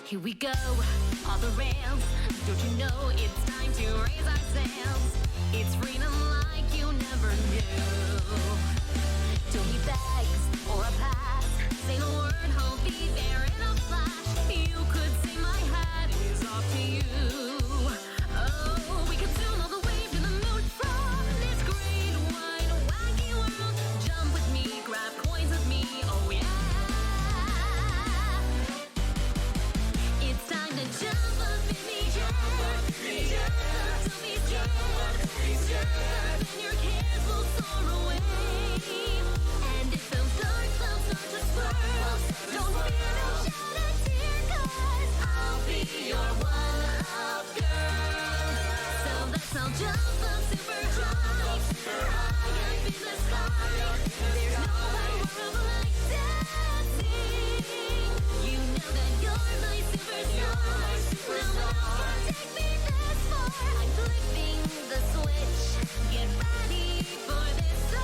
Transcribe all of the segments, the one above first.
Here we go, off the rails. Don't you know it's time to raise our sails? It's freedom like you never knew. Don't need bags or a pass. Say the word, I'll be there in a flash. You could say my hat is off to you. Oh, we could zoom all the way to the moon from this great wide wacky world. Jump with me, grab coins with me, oh yeah. It's time to jump up in the air. Don't be scared. Jump up and your cares will soar away. And if those dark clouds start to swirl, don't fear, don't shed a tear, 'cause I'll be your one-up girl. So let's all jump up super high, high up in the sky. There's nowhere more like dancing. You know that you're my superstar. No one else can take me this far. I'm flipping the switch. Get ready for this. So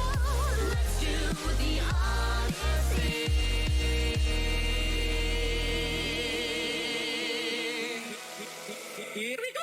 let's do the Odyssey. Here we go.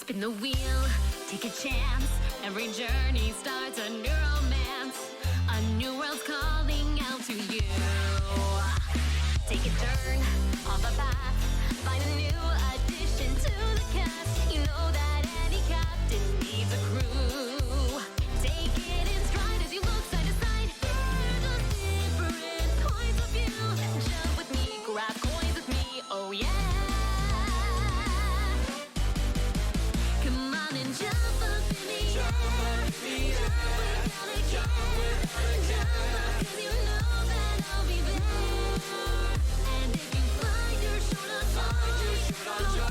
Spin the wheel, take a chance. Every journey starts a new romance. A new world's calling out to you. Take a turn off the path. Find a new addition to the cast. You know that any captain needs a crew. Take it in stride as you look side to side. Hear those different points of view. Jump with me, grab coins with me, oh yeah. Come on and jump up in the air. Jump without a care. Jump up 'cause you know that I'll be there. And if you find you're short on time, go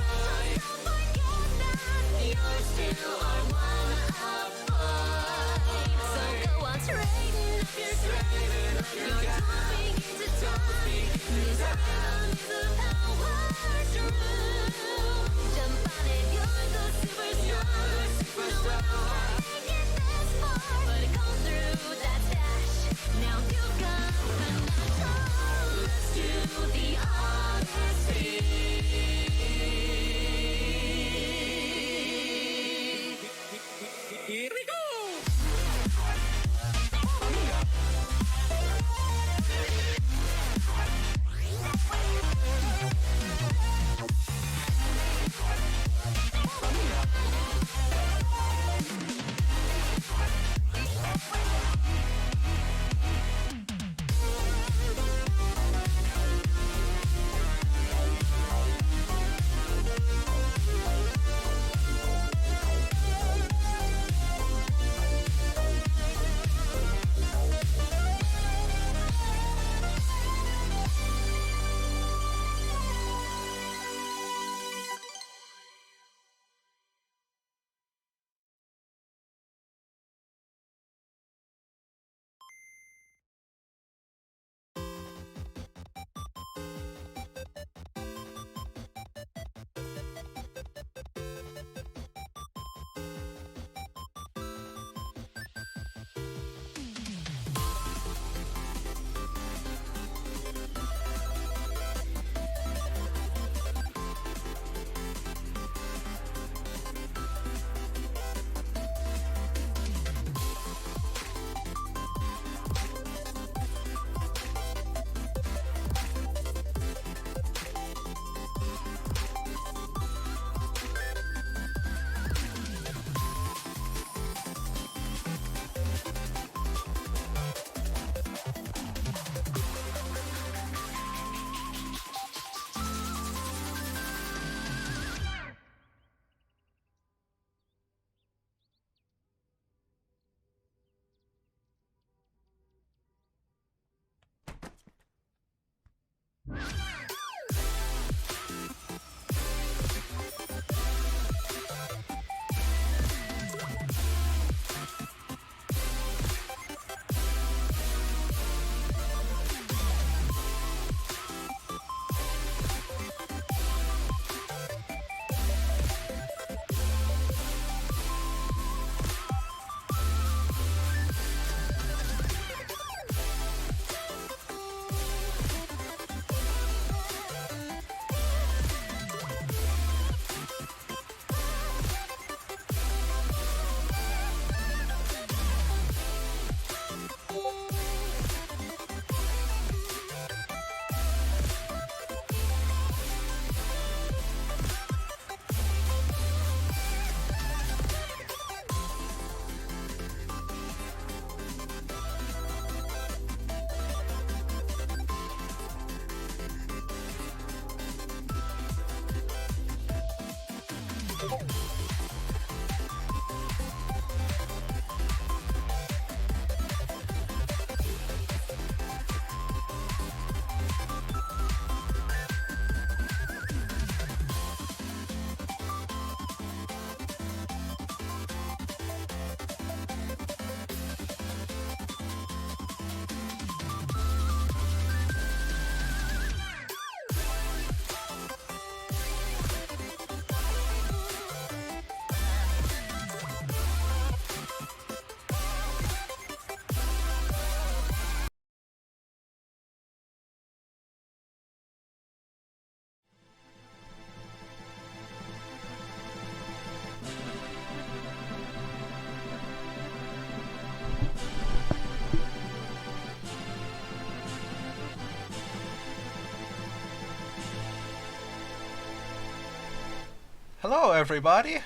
Hello, everybody.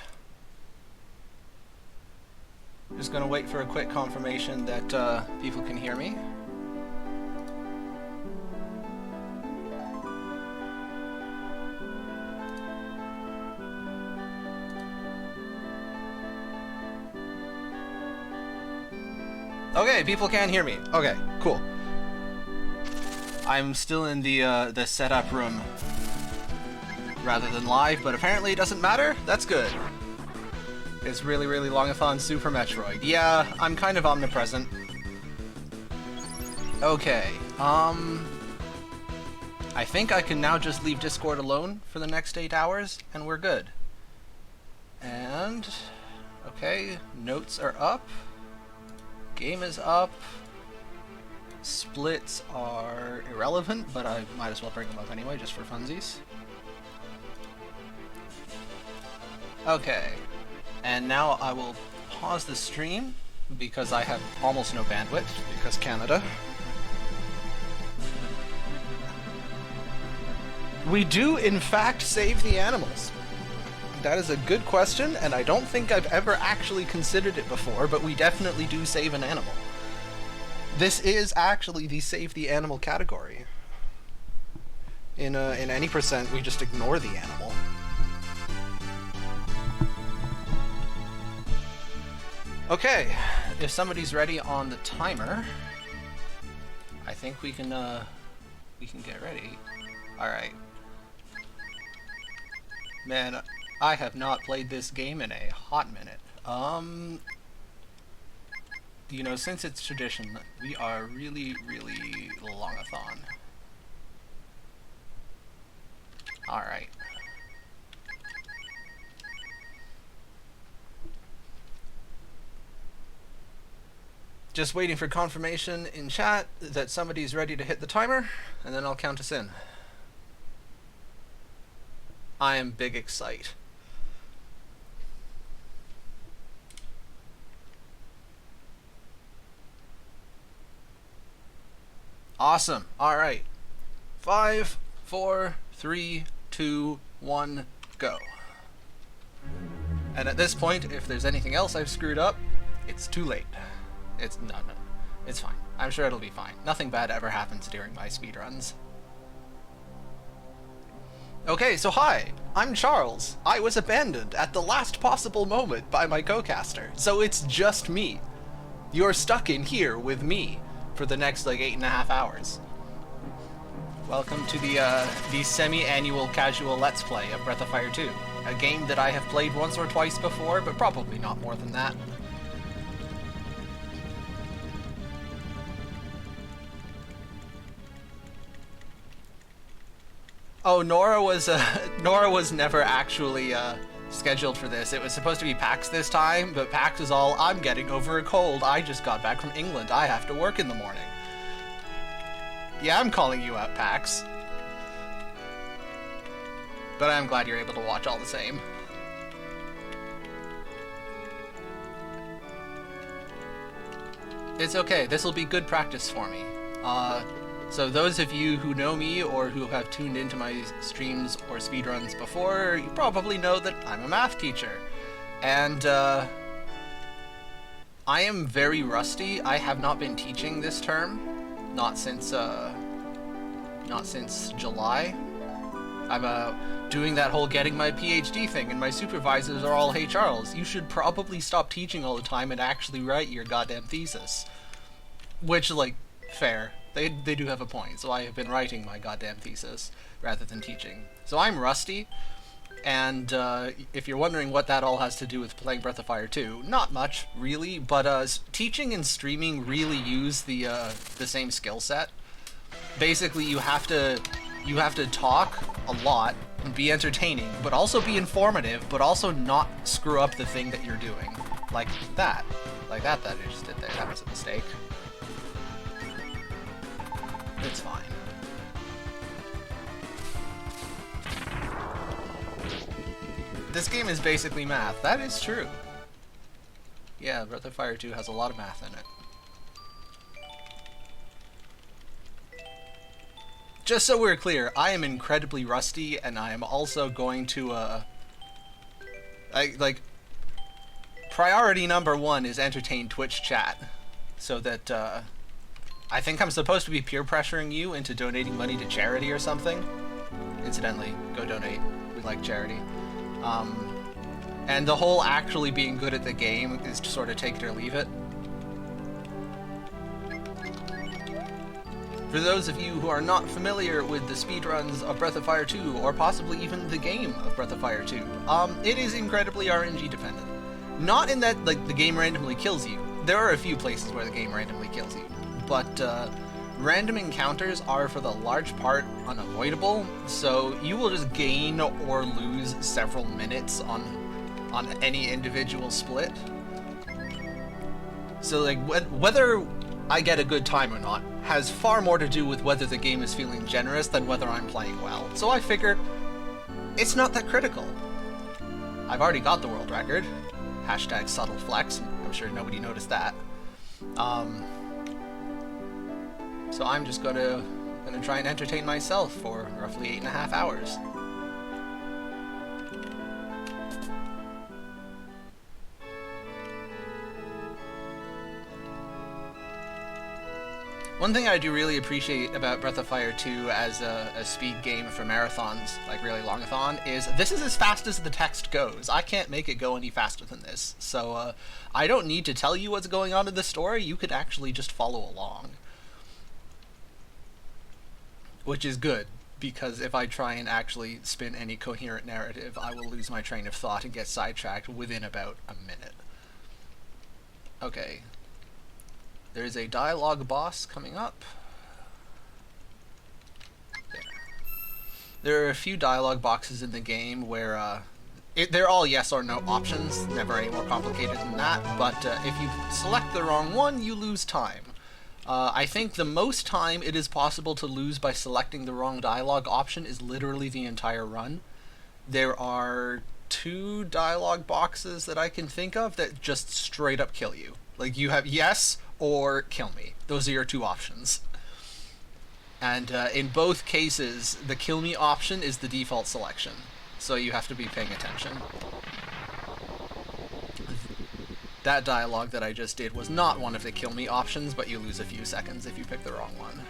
Just gonna wait for a quick confirmation that people can hear me. Okay, people can hear me. Okay, cool. I'm still in the setup room rather than live, but apparently it doesn't matter. That's good. It's really, really longathon Super Metroid. Yeah, I'm kind of omnipresent. Okay, I think I can now just leave Discord alone for the next 8 hours, and we're good. And, okay, notes are up. Game is up. Splits are irrelevant, but I might as well bring them up anyway, just for funsies. Okay, and now I will pause the stream because I have almost no bandwidth, because Canada. We do, in fact, save the animals. That is a good question, and I don't think I've ever actually considered it before, but we definitely do save an animal. This is actually the save the animal category. In any percent, we just ignore the animal. Okay, if somebody's ready on the timer, I think we can get ready. All right. Man, I have not played this game in a hot minute. You know, since it's tradition, we are really, really longathon. All right. Just waiting for confirmation in chat that somebody's ready to hit the timer, and then I'll count us in. I am big excite. Awesome. All right. 5, 4, 3, 2, 1, go. And at this point, if there's anything else I've screwed up, it's too late. No, it's fine. I'm sure it'll be fine. Nothing bad ever happens during my speedruns. Okay, so hi, I'm Charles. I was abandoned at the last possible moment by my co-caster, so it's just me. You're stuck in here with me for the next, like, 8.5 hours. Welcome to the semi-annual casual Let's Play of Breath of Fire 2, a game that I have played once or twice before, but probably not more than that. Oh, Nora was never actually scheduled for this. It was supposed to be PAX this time, but PAX is all, I'm getting over a cold. I just got back from England. I have to work in the morning. Yeah, I'm calling you out, PAX. But I'm glad you're able to watch all the same. It's okay. This will be good practice for me. So those of you who know me or who have tuned into my streams or speedruns before, you probably know that I'm a math teacher. And I am very rusty. I have not been teaching this term, not since July. I'm doing that whole getting my PhD thing, and my supervisors are all, "Hey Charles, you should probably stop teaching all the time and actually write your goddamn thesis." Which, like, fair. They do have a point, so I have been writing my goddamn thesis rather than teaching. So I'm rusty, and if you're wondering what that all has to do with playing Breath of Fire 2, not much, really, but teaching and streaming really use the same skill set. Basically, you have to talk a lot and be entertaining, but also be informative, but also not screw up the thing that you're doing. Like that. Like that I just did there. That was a mistake. It's fine. This game is basically math. That is true. Yeah, Breath of Fire 2 has a lot of math in it. Just so we're clear, I am incredibly rusty, and I am also going to, priority number 1 is entertain Twitch chat, so that, I think I'm supposed to be peer pressuring you into donating money to charity or something. Incidentally, go donate. We like charity. And the whole actually being good at the game is to sort of take it or leave it. For those of you who are not familiar with the speedruns of Breath of Fire 2, or possibly even the game of Breath of Fire 2, it is incredibly RNG dependent. Not in that, like, the game randomly kills you. There are a few places where the game randomly kills you. But random encounters are, for the large part, unavoidable, so you will just gain or lose several minutes on any individual split. So, like, whether I get a good time or not has far more to do with whether the game is feeling generous than whether I'm playing well. So I figured, it's not that critical. I've already got the world record. Hashtag subtle flex. I'm sure nobody noticed that. So I'm just gonna try and entertain myself for roughly 8.5 hours. One thing I do really appreciate about Breath of Fire 2 as a speed game for marathons, like really longathon, is this is as fast as the text goes. I can't make it go any faster than this. So I don't need to tell you what's going on in the story. You could actually just follow along. Which is good, because if I try and actually spin any coherent narrative, I will lose my train of thought and get sidetracked within about a minute. Okay. There's a dialogue boss coming up. There are a few dialogue boxes in the game where they're all yes or no options, never any more complicated than that, but if you select the wrong one, you lose time. I think the most time it is possible to lose by selecting the wrong dialogue option is literally the entire run. There are 2 dialogue boxes that I can think of that just straight up kill you. Like, you have yes or kill me. Those are your 2 options. And in both cases, the kill me option is the default selection. So you have to be paying attention. That dialogue that I just did was not one of the kill me options, but you lose a few seconds if you pick the wrong one.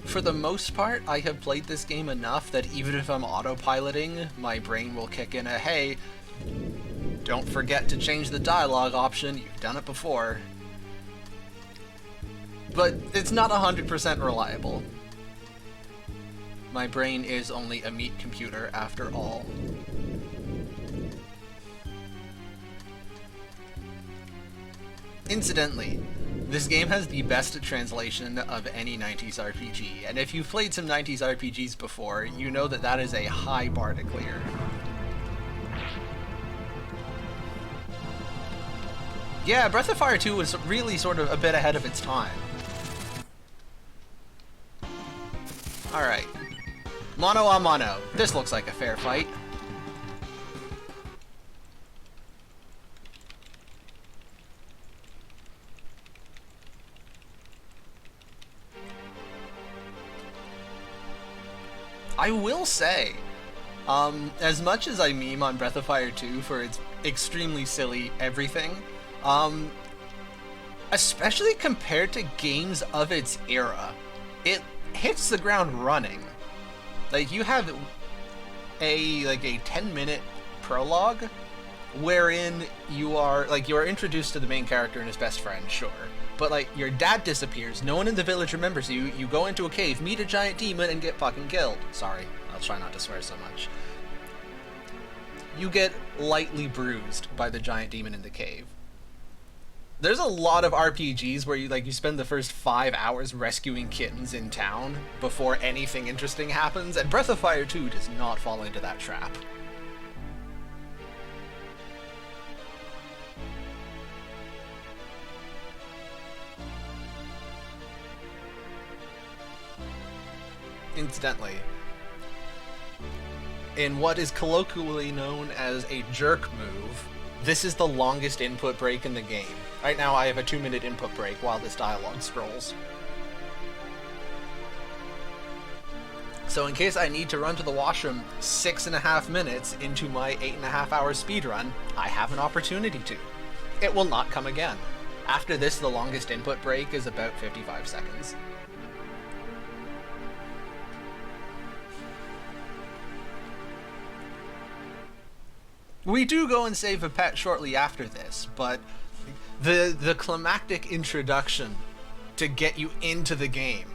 For the most part, I have played this game enough that even if I'm autopiloting, my brain will kick in a, hey, don't forget to change the dialogue option, you've done it before. But it's not 100% reliable. My brain is only a meat computer, after all. Incidentally, this game has the best translation of any 90s RPG, and if you've played some 90s RPGs before, you know that that is a high bar to clear. Yeah, Breath of Fire 2 was really sort of a bit ahead of its time. Alright. Mono a mono. This looks like a fair fight. I will say, as much as I meme on Breath of Fire 2 for its extremely silly everything, especially compared to games of its era. It hits the ground running. Like, you have a 10-minute prologue wherein you are introduced to the main character and his best friend, sure. But, like, your dad disappears, no one in the village remembers you, you go into a cave, meet a giant demon, and get fucking killed. Sorry, I'll try not to swear so much. You get lightly bruised by the giant demon in the cave. There's a lot of RPGs where you spend the first 5 hours rescuing kittens in town before anything interesting happens, and Breath of Fire 2 does not fall into that trap. Incidentally, in what is colloquially known as a jerk move, this is the longest input break in the game. Right now I have a 2-minute input break while this dialogue scrolls. So in case I need to run to the washroom 6.5 minutes into my 8.5 hour speedrun, I have an opportunity to. It will not come again. After this, the longest input break is about 55 seconds. We do go and save a pet shortly after this, but the climactic introduction to get you into the game.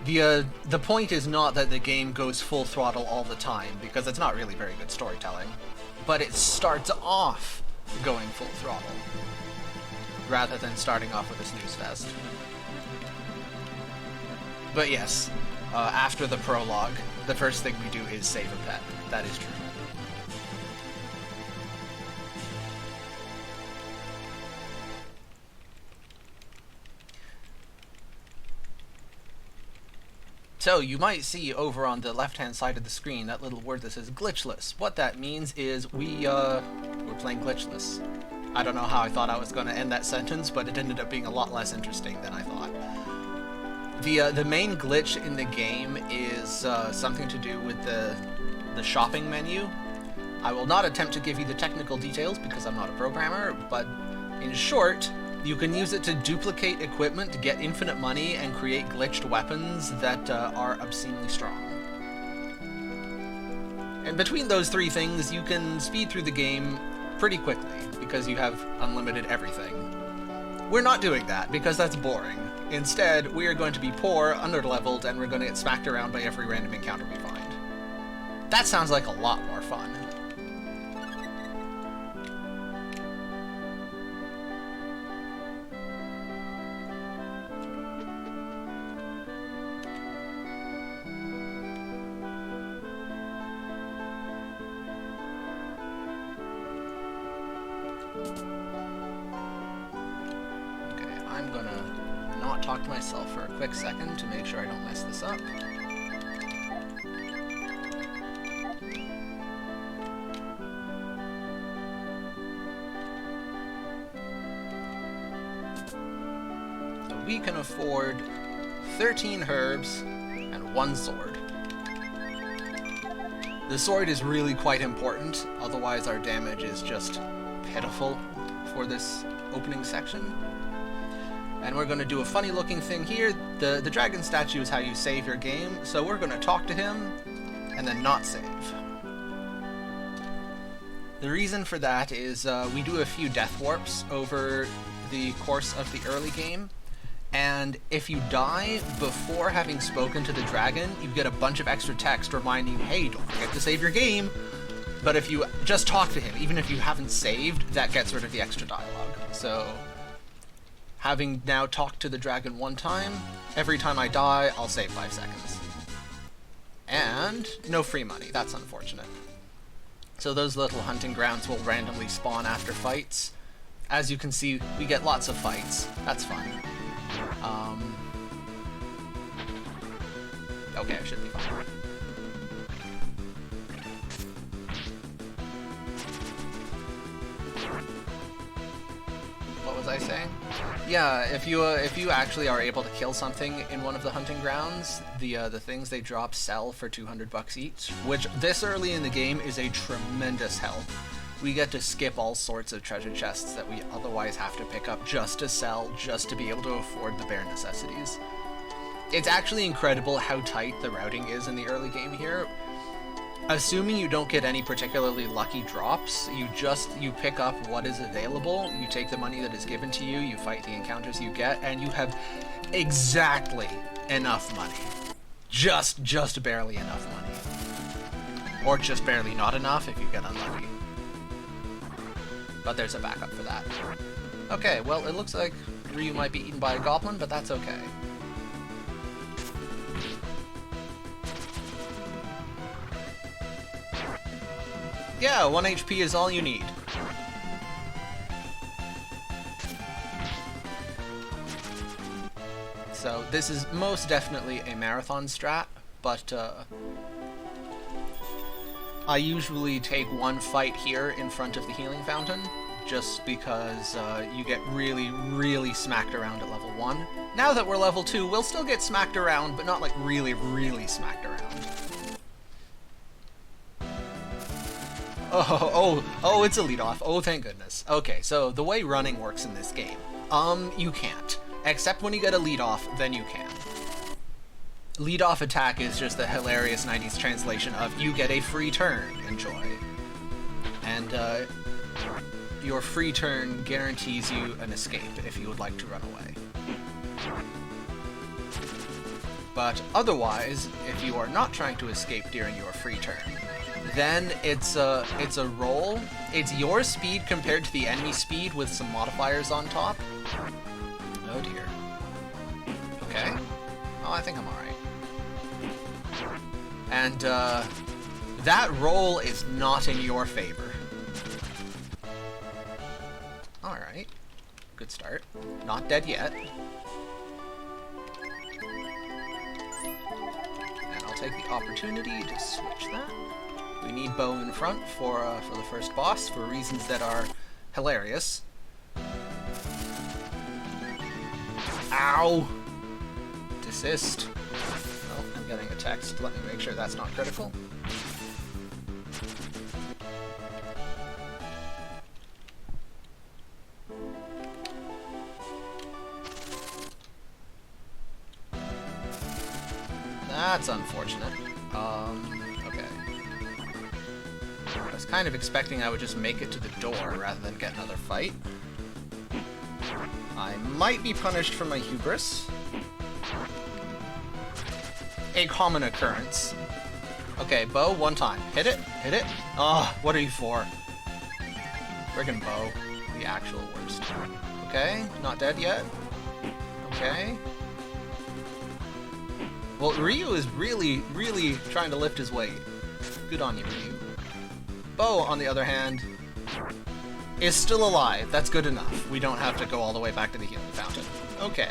The point is not that the game goes full throttle all the time, because it's not really very good storytelling, but it starts off going full throttle, rather than starting off with a snooze fest. But yes, after the prologue, the first thing we do is save a pet. That is true. So you might see over on the left-hand side of the screen that little word that says glitchless. What that means is we're playing glitchless. I don't know how I thought I was going to end that sentence, but it ended up being a lot less interesting than I thought. The main glitch in the game is something to do with the shopping menu. I will not attempt to give you the technical details because I'm not a programmer, but in short, you can use it to duplicate equipment to get infinite money and create glitched weapons that are obscenely strong. And between those three things, you can speed through the game pretty quickly because you have unlimited everything. We're not doing that because that's boring. Instead, we are going to be poor, underleveled, and we're going to get smacked around by every random encounter we find. That sounds like a lot more fun. I'm gonna not talk to myself for a quick second to make sure I don't mess this up. So we can afford 13 herbs and 1 sword. The sword is really quite important, otherwise our damage is just pitiful for this opening section. And we're going to do a funny looking thing here. The dragon statue is how you save your game, so we're going to talk to him and then not save. The reason for that is we do a few death warps over the course of the early game, and if you die before having spoken to the dragon, you get a bunch of extra text reminding you, hey, don't forget to save your game. But if you just talk to him, even if you haven't saved, that gets rid of the extra dialogue. So having now talked to the dragon 1 time, every time I die, I'll save 5 seconds. And no free money, that's unfortunate. So those little hunting grounds will randomly spawn after fights. As you can see, we get lots of fights. That's fun. Okay, I should be fine. What was I saying? Yeah, if you actually are able to kill something in one of the hunting grounds, the things they drop sell for $200 each, which this early in the game is a tremendous help. we get to skip all sorts of treasure chests that we otherwise have to pick up just to sell, just to be able to afford the bare necessities. It's actually incredible how tight the routing is in the early game here. Assuming you don't get any particularly lucky drops, you pick up what is available, you take the money that is given to you, you fight the encounters you get, and you have exactly enough money. Just barely enough money. Or just barely not enough if you get unlucky. But there's a backup for that. Okay, well, it looks like Ryu might be eaten by a goblin, but that's okay. Yeah, 1 HP is all you need. So this is most definitely a marathon strat, but I usually take one fight here in front of the healing fountain, just because you get really smacked around at level 1. Now that we're level 2, we'll still get smacked around, but not like really smacked around. Oh, it's a lead off. Oh, thank goodness. Okay, so the way running works in this game, you can't. Except when you get a lead off, then you can. Lead off attack is just the hilarious 90s translation of you get a free turn, enjoy. And your free turn guarantees you an escape if you would like to run away. But otherwise, if you are not trying to escape during your free turn, then it's a roll. It's your speed compared to the enemy speed with some modifiers on top. Oh dear. Okay. Oh, I think I'm alright. And that roll is not in your favor. Alright. Good start. Not dead yet. And I'll take the opportunity to switch that. We need Bo in front for the first boss for reasons that are hilarious. Ow! Desist. Well, I'm getting a text. Let me make sure that's not critical. That's unfortunate. Okay. I was kind of expecting I would just make it to the door rather than get another fight. I might be punished for my hubris. A common occurrence. Okay, Bo, one time. Hit it, hit it. Oh, what are you for? Friggin' Bo. The actual worst. Okay, not dead yet. Okay. Well, Ryu is really trying to lift his weight. Good on you, Ryu. Bo, on the other hand, is still alive. That's good enough. We don't have to go all the way back to the healing fountain. Okay.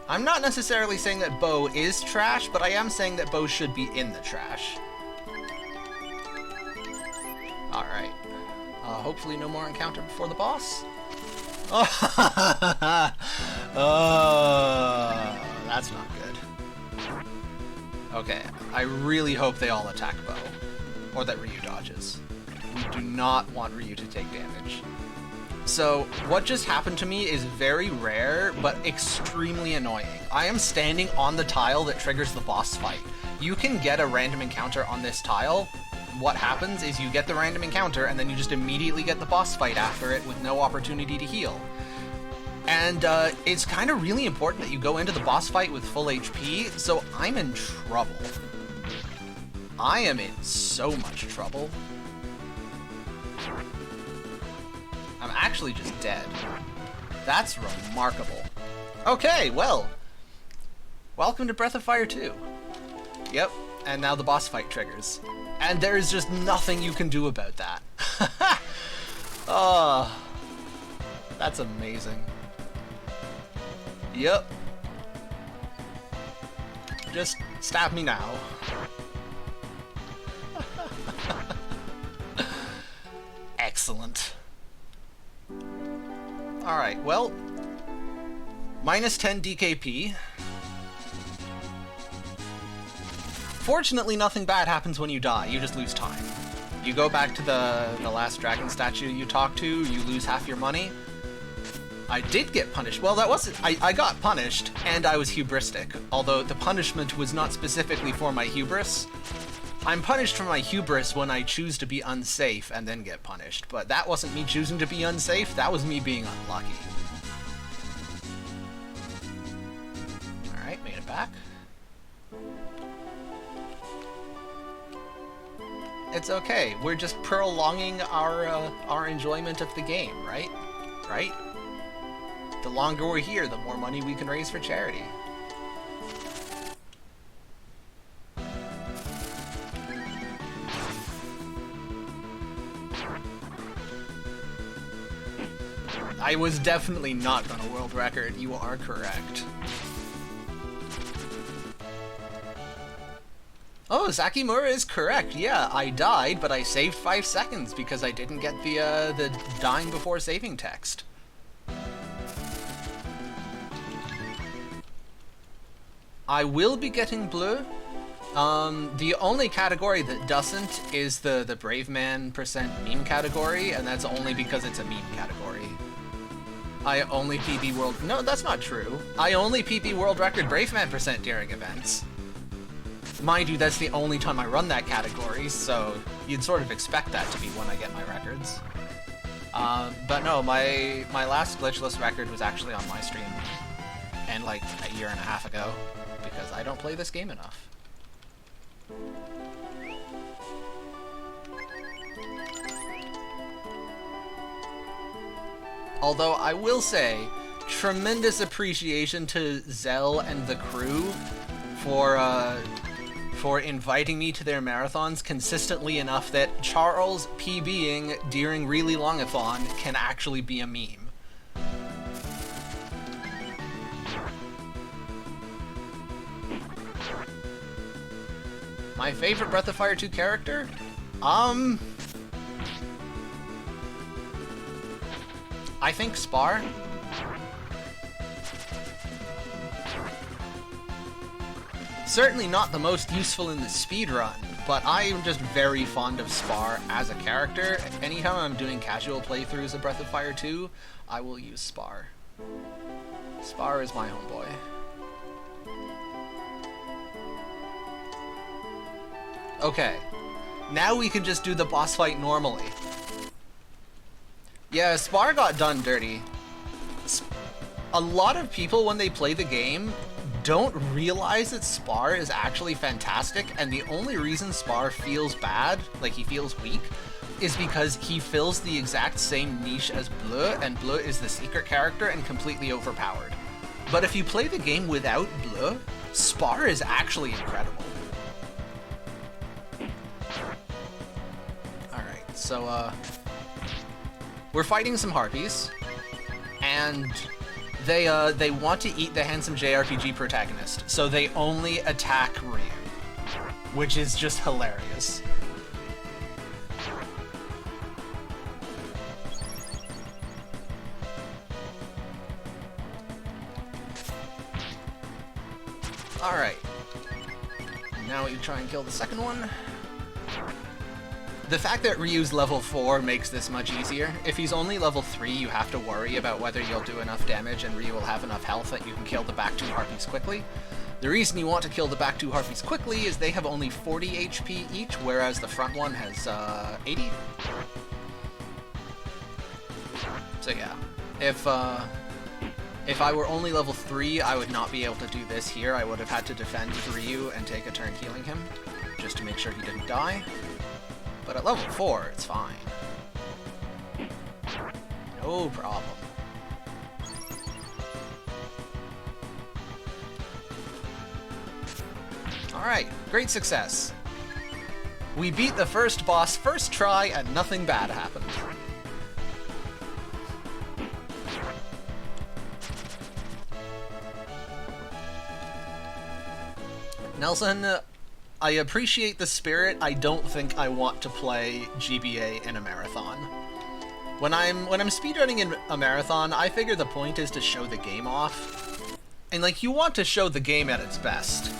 I'm not necessarily saying that Bo is trash, but I am saying that Bo should be in the trash. Alright. Hopefully no more encounter before the boss. Oh, that's not good. Okay, I really hope they all attack Bo. Or that Ryu dodges. We do not want Ryu to take damage. So, what just happened to me is very rare, but extremely annoying. I am standing on the tile that triggers the boss fight. You can get a random encounter on this tile. What happens is you get the random encounter, and then you just immediately get the boss fight after it with no opportunity to heal. And it's kind of really important that you go into the boss fight with full HP, so I'm in trouble. I am in so much trouble. I'm actually just dead. That's remarkable. Okay, well. Welcome to Breath of Fire 2. Yep, and now the boss fight triggers. And there is just nothing you can do about that. Oh, that's amazing. Yep. Just stab me now. Excellent. Alright, well, minus 10 DKP. Fortunately, nothing bad happens when you die. You just lose time. You go back to the last dragon statue you talked to, you lose half your money. I did get punished. Well, that wasn't... I got punished, and I was hubristic. Although the punishment was not specifically for my hubris. I'm punished for my hubris when I choose to be unsafe and then get punished. But that wasn't me choosing to be unsafe, that was me being unlucky. Alright, made it back. It's okay, we're just prolonging our enjoyment of the game, right? Right? The longer we're here, the more money we can raise for charity. I was definitely not on a world record, you are correct. Oh, Zakimura is correct. Yeah, I died, but I saved 5 seconds because I didn't get the dying before saving text. I will be getting blue. The only category that doesn't is the Brave Man % meme category, and that's only because it's a meme category. I only PB world... No, that's not true. I only PB world record Brave Man % during events. Mind you, that's the only time I run that category, so you'd sort of expect that to be when I get my records. But no, my last glitchless record was actually on my stream, and like a year and a half ago, because I don't play this game enough. Although I will say, tremendous appreciation to Zell and the crew for inviting me to their marathons consistently enough that Charles PBing during Really Longathon can actually be a meme. My favorite Breath of Fire 2 character? I think Spar. Certainly not the most useful in the speedrun, but I am just very fond of Spar as a character. Anytime I'm doing casual playthroughs of Breath of Fire 2, I will use Spar. Spar is my homeboy. Okay, now we can just do the boss fight normally. Yeah, Spar got done dirty. A lot of people, when they play the game, don't realize that Spar is actually fantastic, and the only reason Spar feels bad, like he feels weak, is because he fills the exact same niche as Bleu, and Bleu is the secret character and completely overpowered. But if you play the game without Bleu, Spar is actually incredible. Alright, so, we're fighting some harpies, and they want to eat the handsome JRPG protagonist, so they only attack Ryu, which is just hilarious. Alright. Now we try and kill the second one. The fact that Ryu's level 4 makes this much easier. If he's only level 3, you have to worry about whether you'll do enough damage and Ryu will have enough health that you can kill the back two harpies quickly. The reason you want to kill the back two harpies quickly is they have only 40 HP each, whereas the front one has 80. So yeah, if I were only level 3, I would not be able to do this here. I would have had to defend Ryu and take a turn healing him, just to make sure he didn't die. But at level 4, it's fine. No problem. Alright, great success. We beat the first boss first try and nothing bad happened. Nelson, I appreciate the spirit. I don't think I want to play GBA in a marathon. When I'm speedrunning in a marathon, I figure the point is to show the game off. And like, you want to show the game at its best.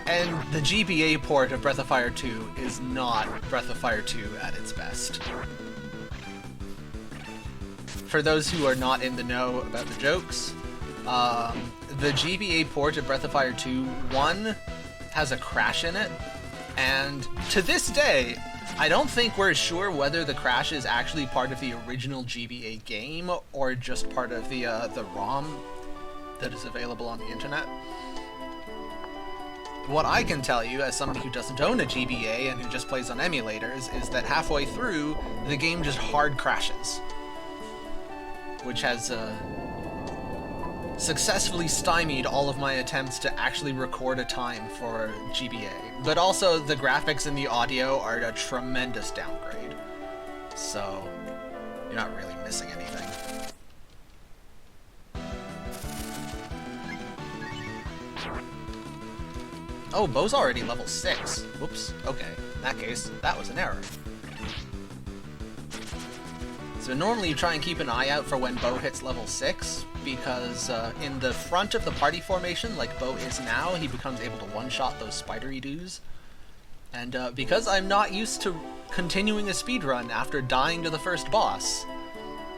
And the GBA port of Breath of Fire 2 is not Breath of Fire 2 at its best. For those who are not in the know about the jokes, the GBA port of Breath of Fire 2, 1, has a crash in it, and to this day, I don't think we're sure whether the crash is actually part of the original GBA game or just part of the ROM that is available on the internet. What I can tell you, as somebody who doesn't own a GBA and who just plays on emulators, is that halfway through, the game just hard crashes. Which has successfully stymied all of my attempts to actually record a time for GBA. But also, the graphics and the audio are a tremendous downgrade. So, you're not really missing anything. Oh, Bo's already level 6. Whoops. Okay. In that case, that was an error. So normally you try and keep an eye out for when Bo hits level 6, because in the front of the party formation, like Bo is now, he becomes able to one-shot those spidery dudes. And because I'm not used to continuing a speedrun after dying to the first boss,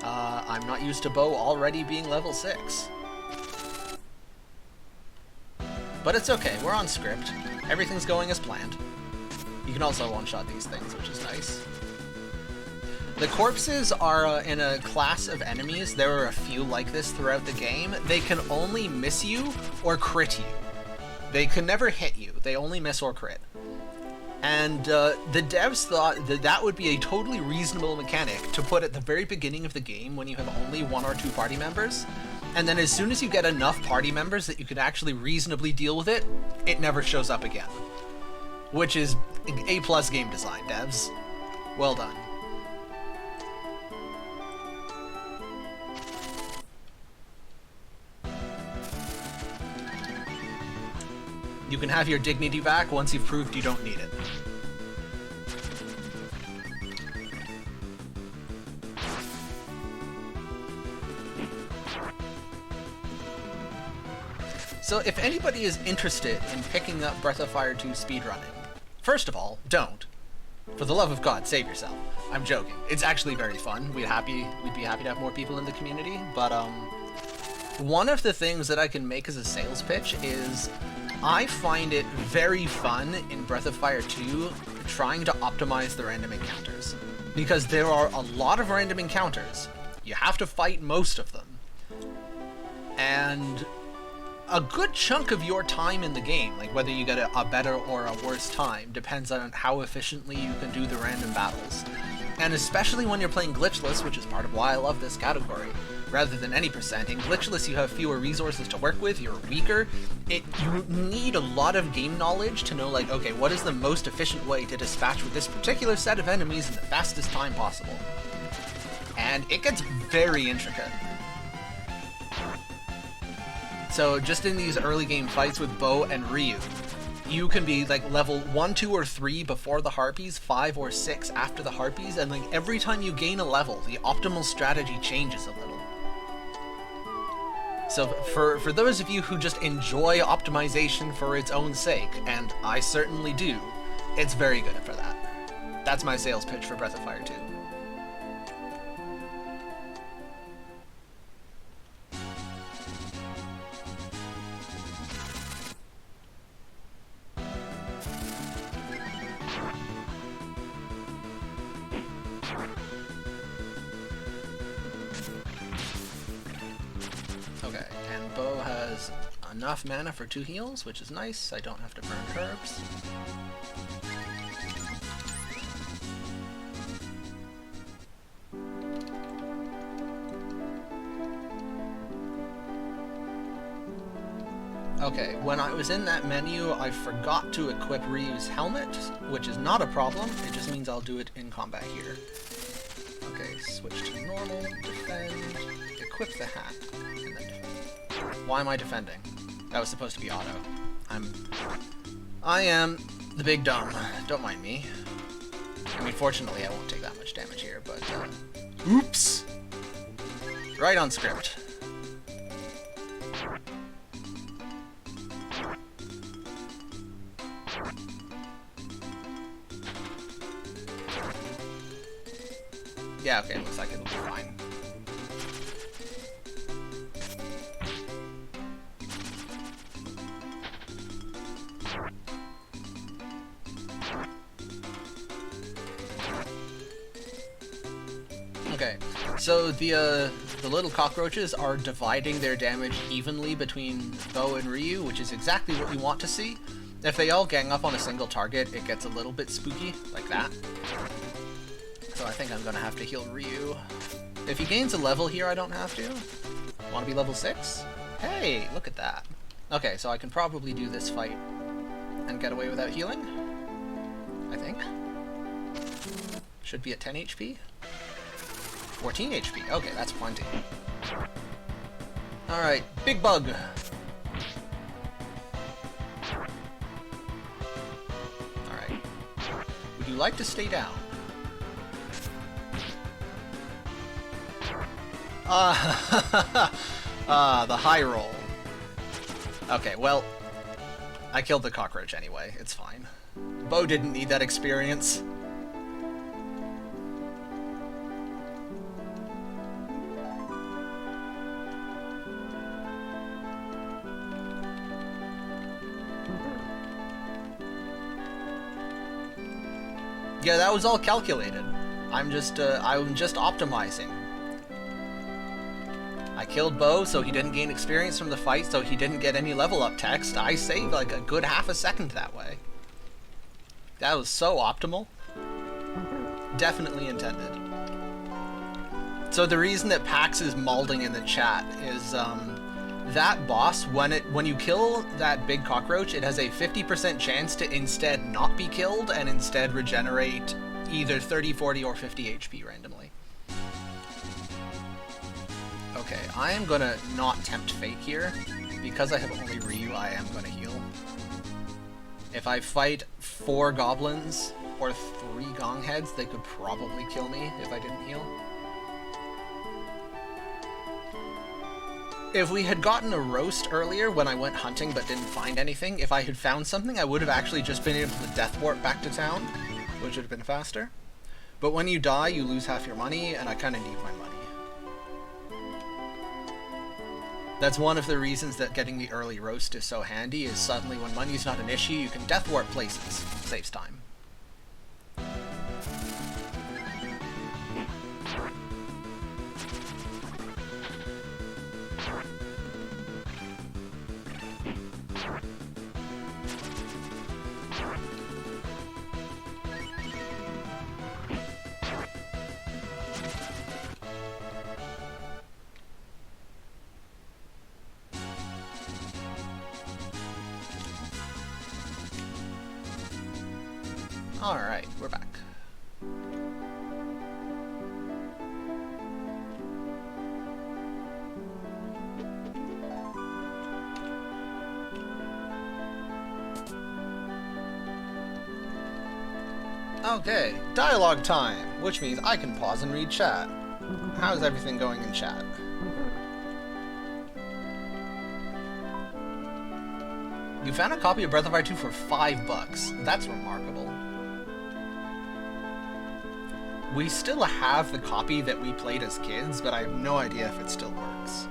I'm not used to Bo already being level 6. But it's okay, we're on script. Everything's going as planned. You can also one-shot these things, which is nice. The corpses are in a class of enemies. There are a few like this throughout the game. They can only miss you or crit you. They can never hit you. They only miss or crit. And the devs thought that that would be a totally reasonable mechanic to put at the very beginning of the game when you have only 1 or 2 party members. And then as soon as you get enough party members that you can actually reasonably deal with it, it never shows up again. Which is A+ game design, devs. Well done. You can have your dignity back once you've proved you don't need it. So if anybody is interested in picking up Breath of Fire 2 speedrunning, first of all, don't. For the love of God, save yourself. I'm joking. It's actually very fun. We'd be happy to have more people in the community, but one of the things that I can make as a sales pitch is I find it very fun in Breath of Fire 2 trying to optimize the random encounters. Because there are a lot of random encounters. You have to fight most of them. And a good chunk of your time in the game, like whether you get a better or a worse time, depends on how efficiently you can do the random battles. And especially when you're playing glitchless, which is part of why I love this category, rather than any percent. In glitchless, you have fewer resources to work with, you're weaker. You need a lot of game knowledge to know, like, okay, what is the most efficient way to dispatch with this particular set of enemies in the fastest time possible? And it gets very intricate. So just in these early game fights with Bo and Ryu, you can be like level 1, 2, or 3 before the Harpies, 5 or 6 after the Harpies, and like every time you gain a level, the optimal strategy changes a little. So for those of you who just enjoy optimization for its own sake, and I certainly do, it's very good for that. That's my sales pitch for Breath of Fire 2. Okay, and Bo has enough mana for 2 heals, which is nice. I don't have to burn herbs. Okay, when I was in that menu, I forgot to equip Ryu's helmet, which is not a problem. It just means I'll do it in combat here. Okay, switch to normal, defend, equip the hat, and then defend. Why am I defending? That was supposed to be auto. I am the big dumb. Don't mind me. I mean, fortunately, I won't take that much damage here, but, oops! Right on script. Yeah, okay, looks like it'll be fine. Okay, so the little cockroaches are dividing their damage evenly between Bo and Ryu, which is exactly what you want to see. If they all gang up on a single target, it gets a little bit spooky, like that. So I think I'm gonna have to heal Ryu. If he gains a level here, I don't have to. Want to be level 6? Hey, look at that. Okay, so I can probably do this fight and get away without healing, I think. Should be at 10 HP. 14 HP. Okay, that's plenty. Alright, big bug. Alright. Would you like to stay down? The high roll. Okay, well, I killed the cockroach anyway. It's fine. Bo didn't need that experience. Yeah, that was all calculated. I'm just optimizing. I killed Bo, so he didn't gain experience from the fight, so he didn't get any level up text. I saved like a good half a second that way. That was so optimal. Definitely intended. So the reason that Pax is malding in the chat is that boss, when you kill that big cockroach, it has a 50% chance to instead not be killed and instead regenerate either 30, 40, or 50 HP randomly. Okay, I am gonna not tempt fate here. Because I have only Ryu, I am gonna heal. If I fight 4 goblins or 3 gong heads, they could probably kill me if I didn't heal. If we had gotten a roast earlier when I went hunting but didn't find anything, if I had found something, I would have actually just been able to death warp back to town, which would have been faster. But when you die, you lose half your money, and I kind of need my money. That's one of the reasons that getting the early roast is so handy, is suddenly when money's not an issue, you can death warp places. Saves time. Alright, we're back. Okay, dialogue time, which means I can pause and read chat. How's everything going in chat? You found a copy of Breath of Fire 2 for $5. That's remarkable. We still have the copy that we played as kids, but I have no idea if it still works.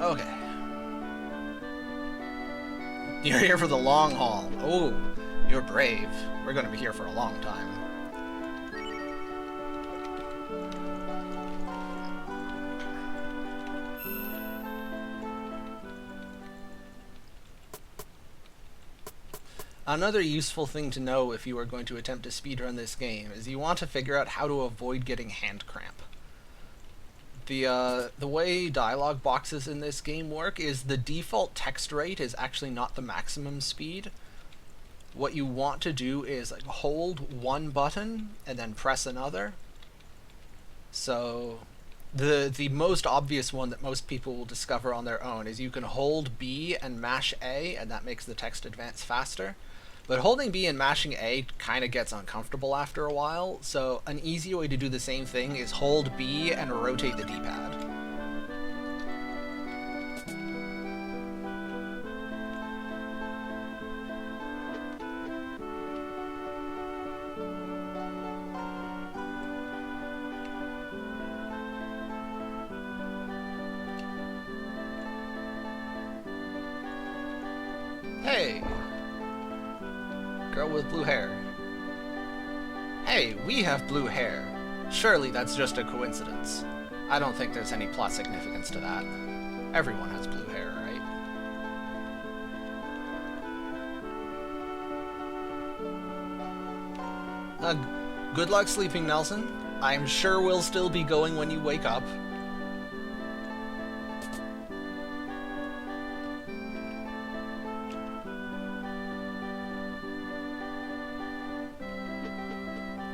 Okay. You're here for the long haul. Oh, you're brave. We're going to be here for a long time. Another useful thing to know if you are going to attempt to speedrun this game is you want to figure out how to avoid getting hand cramp. The way dialogue boxes in this game work is the default text rate is actually not the maximum speed. What you want to do is like hold one button and then press another. So the most obvious one that most people will discover on their own is you can hold B and mash A, and that makes the text advance faster. But holding B and mashing A kind of gets uncomfortable after a while, so an easy way to do the same thing is hold B and rotate the D-pad. Hey! Girl with blue hair. Hey, we have blue hair. Surely that's just a coincidence. I don't think there's any plot significance to that. Everyone has blue hair, right? Good luck sleeping, Nelson. I'm sure we'll still be going when you wake up.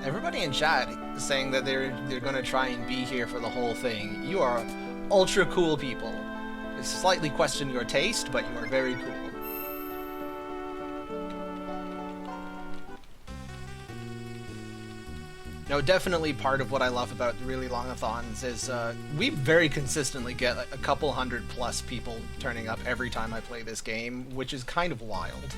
Everybody in chat is saying that they're going to try and be here for the whole thing. You are ultra cool people. I slightly question your taste, but you are very cool. No, definitely part of what I love about the really long-a-thons is we very consistently get a couple 100+ people turning up every time I play this game, which is kind of wild.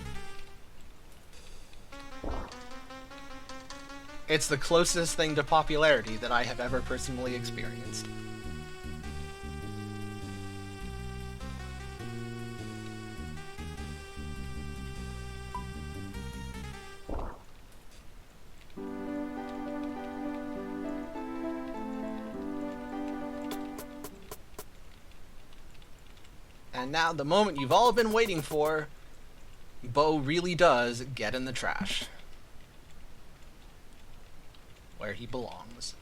It's the closest thing to popularity that I have ever personally experienced. And now, the moment you've all been waiting for, Bo really does get in the trash. Where he belongs.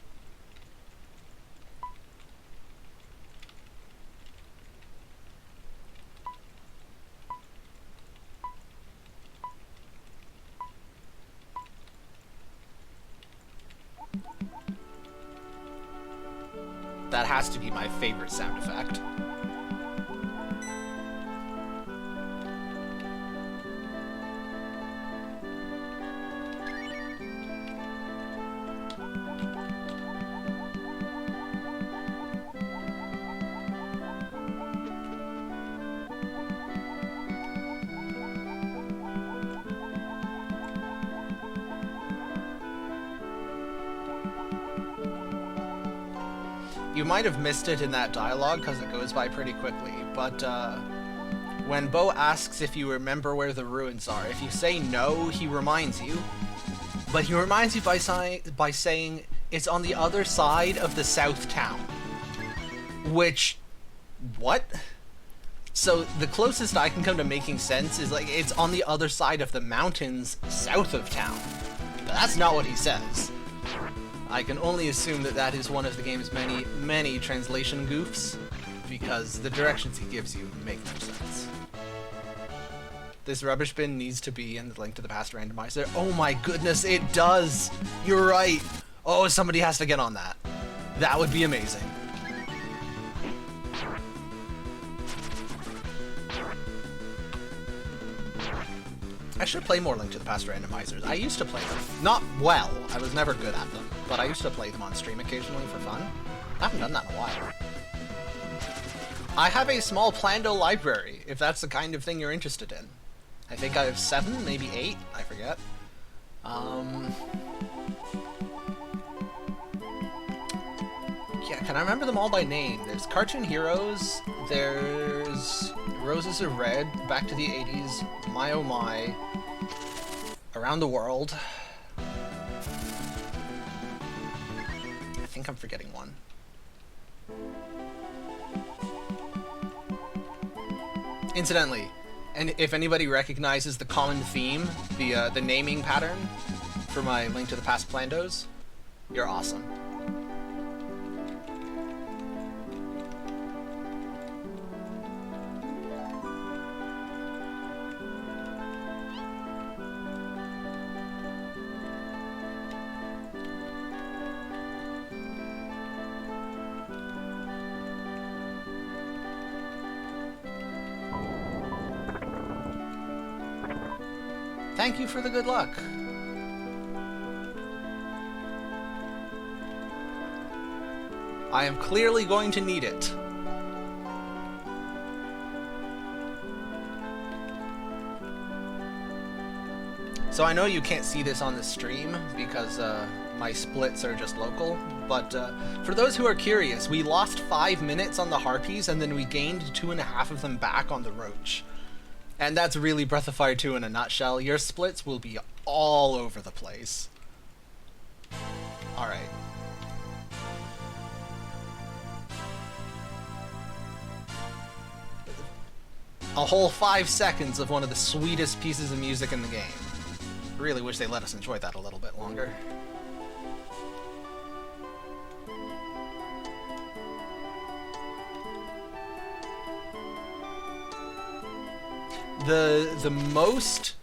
That has to be my favorite sound effect. You might have missed it in that dialogue because it goes by pretty quickly, but when Bo asks if you remember where the ruins are, if you say no, he reminds you. But he reminds you by saying it's on the other side of the south town. Which, what? So the closest I can come to making sense is like it's on the other side of the mountains south of town. But that's not what he says. I can only assume that that is one of the game's many, many translation goofs, because the directions he gives you make no sense. This rubbish bin needs to be in the Link to the Past randomizer. Oh my goodness, it does! You're right! Oh, somebody has to get on that. That would be amazing. I should play more Link to the Past randomizers. I used to play them. Not well, I was never good at them, but I used to play them on stream occasionally for fun. I haven't done that in a while. I have a small Plando library, if that's the kind of thing you're interested in. I think I have 7, maybe 8, I forget. Yeah, can I remember them all by name? There's Cartoon Heroes, there's Roses Are Red, Back to the 80s, My Oh My, Around the World. I think I'm forgetting one. Incidentally, and if anybody recognizes the common theme, the naming pattern for my Link to the Past Plandos, you're awesome. Thank you for the good luck. I am clearly going to need it. So I know you can't see this on the stream because my splits are just local, but for those who are curious, we lost 5 minutes on the Harpies and then we gained 2.5 of them back on the Roach. And that's really Breath of Fire 2 in a nutshell. Your splits will be all over the place. Alright. A whole 5 seconds of one of the sweetest pieces of music in the game. Really wish they let us enjoy that a little bit longer. The most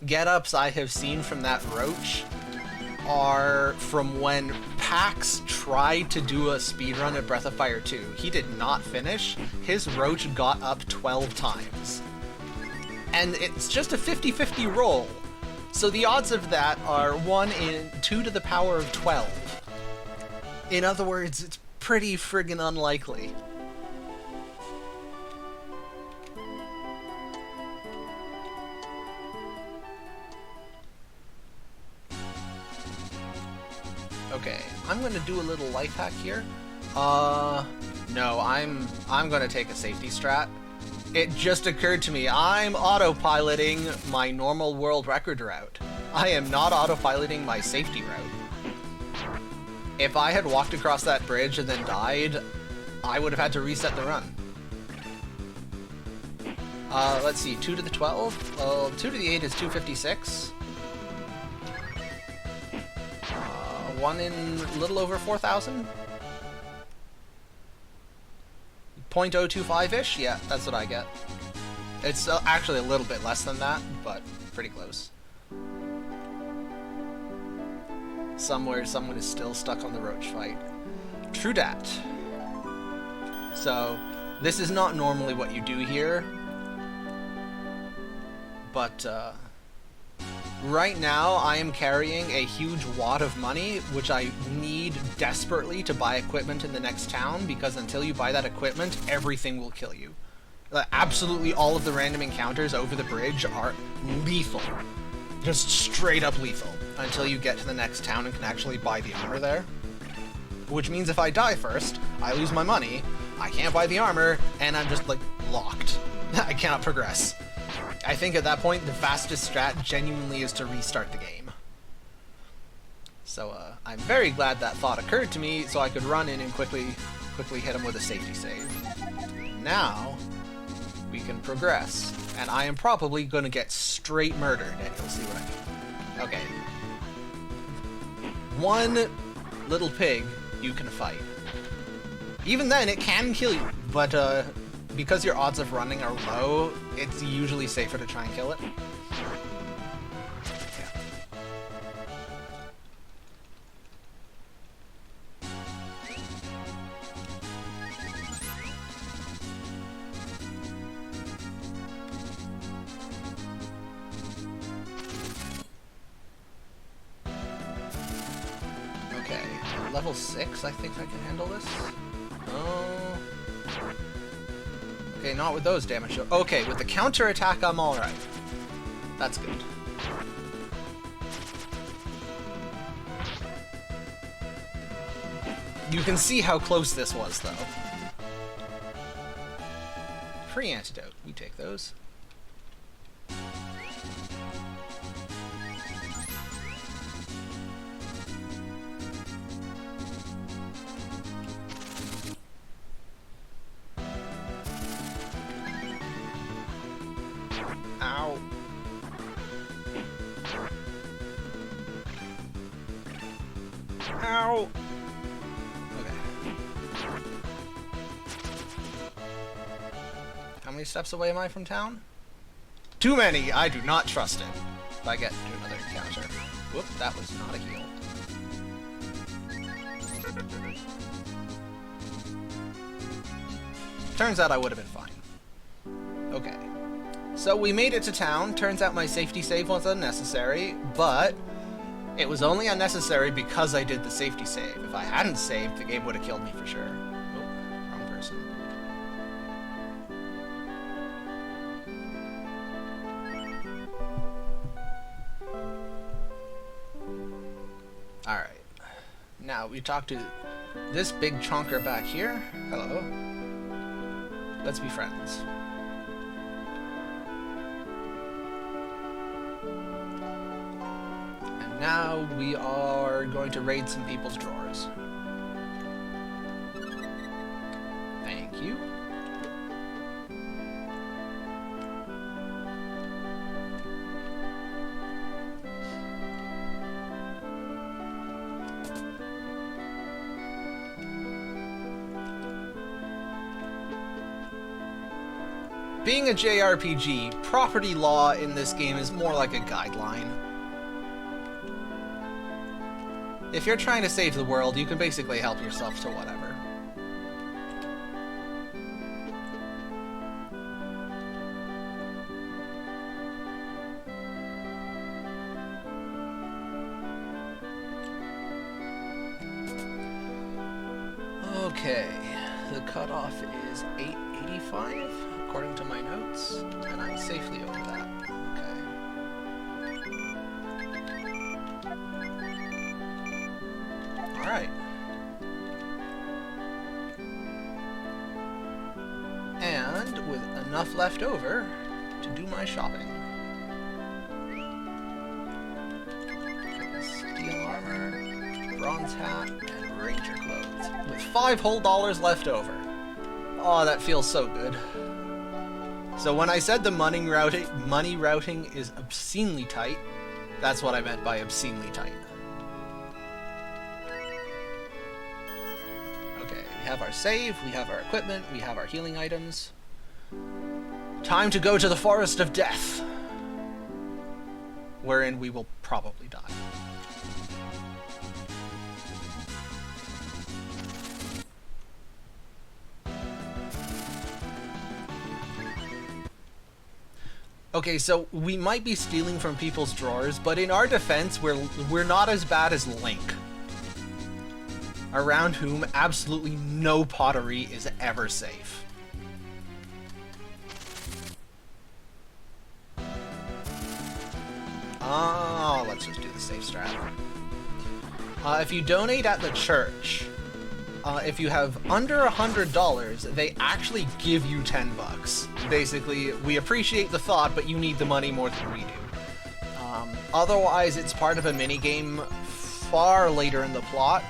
get-ups I have seen from that Roach are from when Pax tried to do a speedrun at Breath of Fire 2. He did not finish. His Roach got up 12 times. And it's just a 50-50 roll. So the odds of that are 1 in 2 to the power of 12. In other words, it's pretty friggin' unlikely. Okay, I'm gonna do a little life hack here. No, I'm gonna take a safety strat. It just occurred to me, I'm autopiloting my normal world record route. I am not autopiloting my safety route. If I had walked across that bridge and then died, I would have had to reset the run. Let's see, 2 to the 12? Well, 2 to the 8 is 256. 1 in a little over 4,000? 0.025-ish? Yeah, that's what I get. It's actually a little bit less than that, but pretty close. Somewhere, someone is still stuck on the Roach fight. True dat. So, this is not normally what you do here, but right now I am carrying a huge wad of money, which I need desperately to buy equipment in the next town, because until you buy that equipment, everything will kill you. Absolutely all of the random encounters over the bridge are lethal. Just straight up lethal. Until you get to the next town and can actually buy the armor there. Which means if I die first, I lose my money, I can't buy the armor, and I'm just, like, locked. I cannot progress. I think at that point, the fastest strat genuinely is to restart the game. So, I'm very glad that thought occurred to me, so I could run in and quickly hit him with a safety save. Now, we can progress. And I am probably going to get straight murdered, and you'll see what I mean. Okay. One little pig you can fight. Even then, it can kill you, but because your odds of running are low, it's usually safer to try and kill it. Okay, level 6, I think I can handle this. Oh. Okay, not with those damage. Okay, with the counter attack, I'm alright. That's good. You can see how close this was, though. Free antidote. We take those. Ow. Ow. Okay. How many steps away am I from town? Too many! I do not trust it. If I get to another encounter. Whoop, that was not a heal. Turns out I would have been fine. Okay. So we made it to town. Turns out my safety save was unnecessary, but it was only unnecessary because I did the safety save. If I hadn't saved, the game would have killed me for sure. Oh, wrong person. Alright. Now we talk to this big chonker back here. Hello. Let's be friends. And now we are going to raid some people's drawers. Thank you. Being a JRPG, property law in this game is more like a guideline. If you're trying to save the world, you can basically help yourself to whatever. Okay, the cutoff is 885. According to my notes, and I'm safely over that. Okay. Alright. And with enough left over to do my shopping. Steel armor, bronze hat, and ranger clothes. With $5 whole left over. Oh, that feels so good. So when I said the money routing is obscenely tight, that's what I meant by obscenely tight. Okay, we have our save, we have our equipment, we have our healing items. Time to go to the Forest of Death, wherein we will probably die. Okay, so we might be stealing from people's drawers, but in our defense, we're not as bad as Link, around whom absolutely no pottery is ever safe. Oh, let's just do the safe strat. If you donate at the church, if you have under $100, they actually give you $10. Basically, we appreciate the thought, but you need the money more than we do. Otherwise, it's part of a minigame far later in the plot,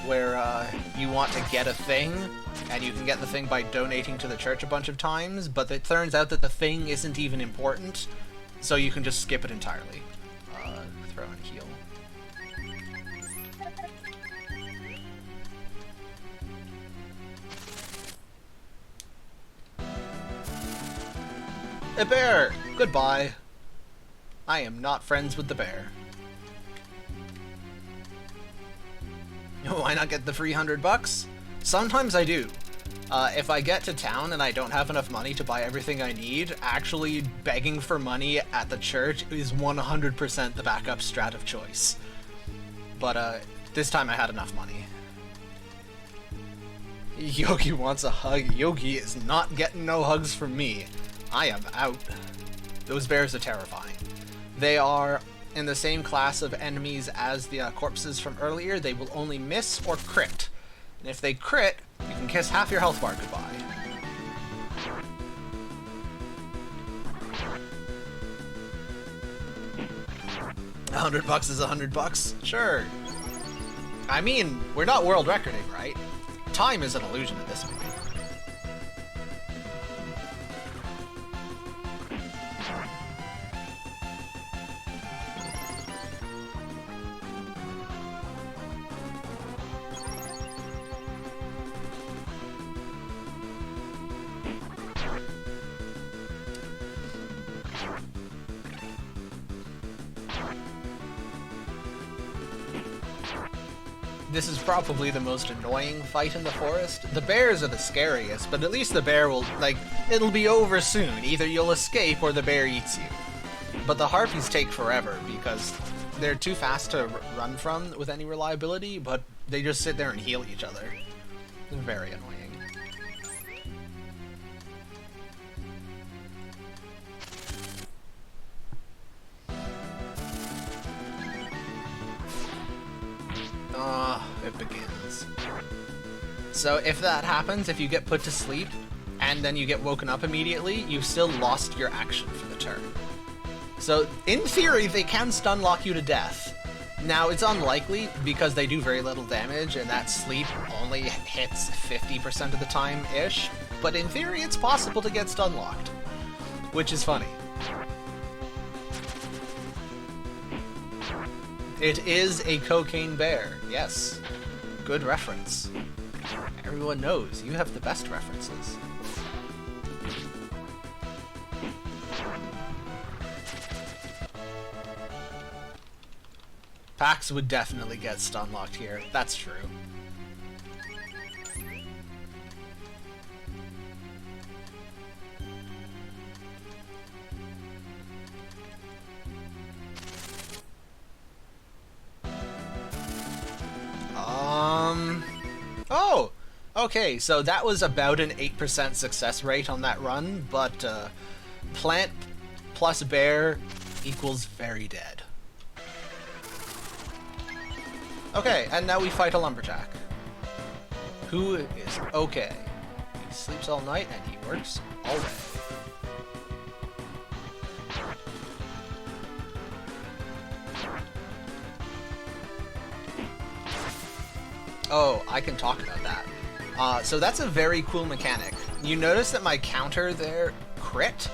where you want to get a thing, and you can get the thing by donating to the church a bunch of times, but it turns out that the thing isn't even important, so you can just skip it entirely. Throw in a heal. A bear! Goodbye. I am not friends with the bear. Why not get the free $100? Sometimes I do. If I get to town and I don't have enough money to buy everything I need, actually begging for money at the church is 100% the backup strat of choice. But this time I had enough money. Yogi wants a hug. Yogi is not getting no hugs from me. I am out. Those bears are terrifying. They are in the same class of enemies as the corpses from earlier. They will only miss or crit. And if they crit, you can kiss half your health bar goodbye. $100 is $100? Sure. I mean, we're not world recording, right? Time is an illusion in this movie. this is probably the most annoying fight in the forest. The bears are the scariest, but at least the bear will, like, it'll be over soon. Either you'll escape or the bear eats you. But the harpies take forever because they're too fast to run from with any reliability, but they just sit there and heal each other. They're very annoying. It begins. So if that happens, if you get put to sleep, and then you get woken up immediately, you've still lost your action for the turn. So, in theory, they can stun lock you to death. Now, it's unlikely, because they do very little damage, and that sleep only hits 50% of the time-ish, but in theory, it's possible to get stun locked, which is funny. It is a cocaine bear, yes. Good reference. Everyone knows, you have the best references. Pax would definitely get stun locked here, that's true. Oh! Okay, so that was about an 8% success rate on that run, but plant plus bear equals very dead. Okay, and now we fight a lumberjack. Who is okay. He sleeps all night and he works all day. Oh, I can talk about that. So that's a very cool mechanic. You notice that my counter there crit?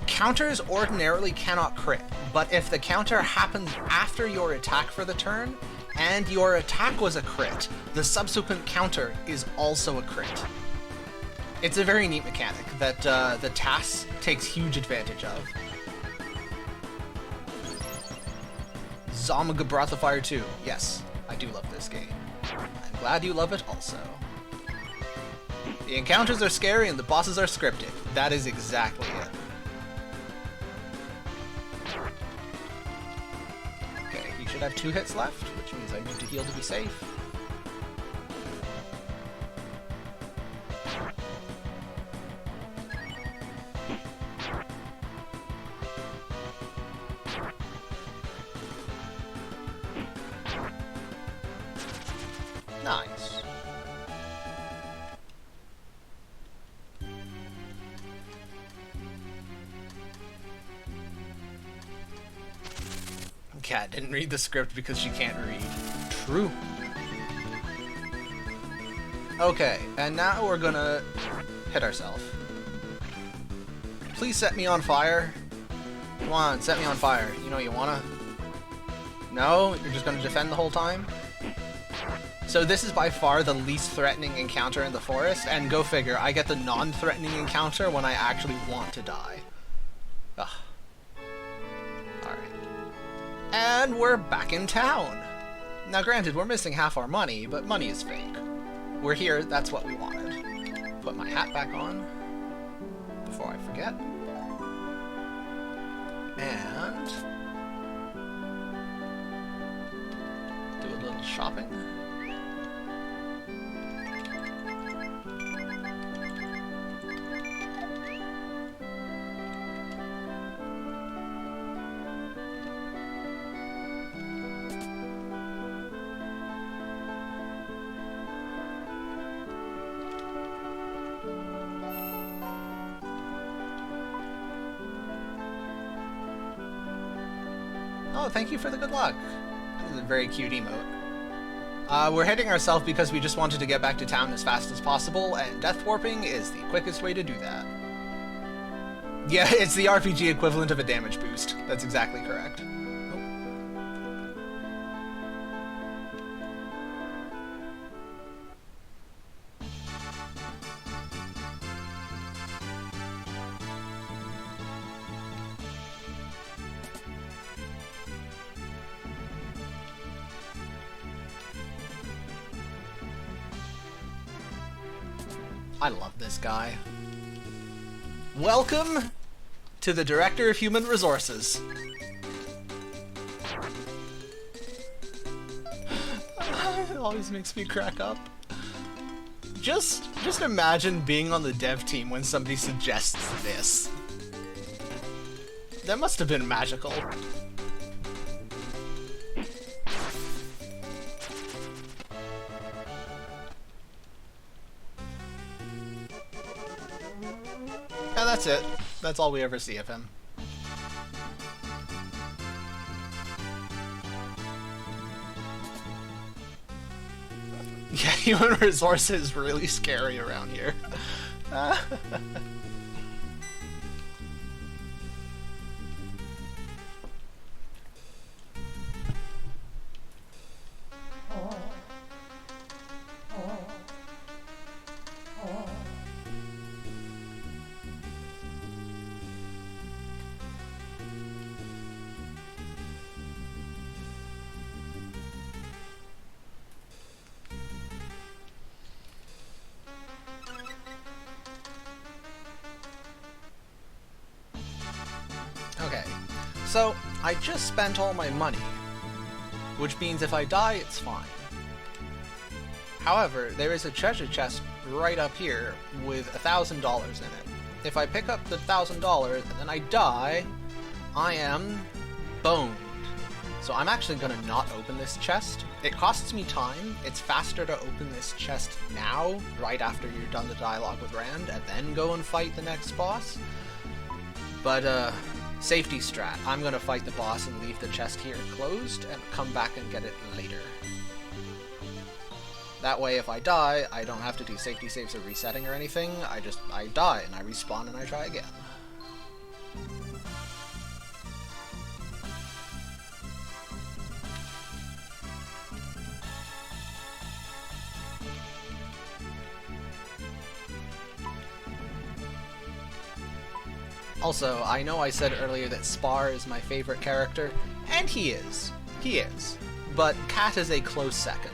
Counters ordinarily cannot crit, but if the counter happens after your attack for the turn, and your attack was a crit, the subsequent counter is also a crit. It's a very neat mechanic that the TAS takes huge advantage of. Xujhan Breath of Fire 2. Yes, I do love this game. I'm glad you love it also. The encounters are scary and the bosses are scripted. That is exactly it. Okay, he should have 2 hits left, which means I need to heal to be safe. Nice. Cat didn't read the script because she can't read. True. Okay, and now we're gonna hit ourselves. Please set me on fire. Come on, set me on fire. You know you wanna. No? You're just gonna defend the whole time? So this is by far the least threatening encounter in the forest, and go figure, I get the non-threatening encounter when I actually want to die. Ugh. Alright. And we're back in town! Now granted, we're missing half our money, but money is fake. We're here, that's what we wanted. Put my hat back on, before I forget. And do a little shopping. Oh, thank you for the good luck. This is a very cute emote. We're hitting ourselves because we just wanted to get back to town as fast as possible, and death warping is the quickest way to do that. Yeah, it's the RPG equivalent of a damage boost. That's exactly correct. I love this guy. Welcome to the Director of Human Resources. It always makes me crack up. Just imagine being on the dev team when somebody suggests this. That must have been magical. Yeah, that's it. That's all we ever see of him. Yeah, human resources is really scary around here. Okay, so I just spent all my money, which means if I die, it's fine. However, there is a treasure chest right up here with $1,000 in it. If I pick up the $1,000 and then I die, I am boned. So I'm actually gonna not open this chest. It costs me time. It's faster to open this chest now, right after you're done the dialogue with Rand, and then go and fight the next boss. But, safety strat. I'm gonna fight the boss and leave the chest here closed, and come back and get it later. That way, if I die, I don't have to do safety saves or resetting or anything. I die, and I respawn and I try again. Also, I know I said earlier that Spar is my favorite character, and he is. He is. But Cat is a close second.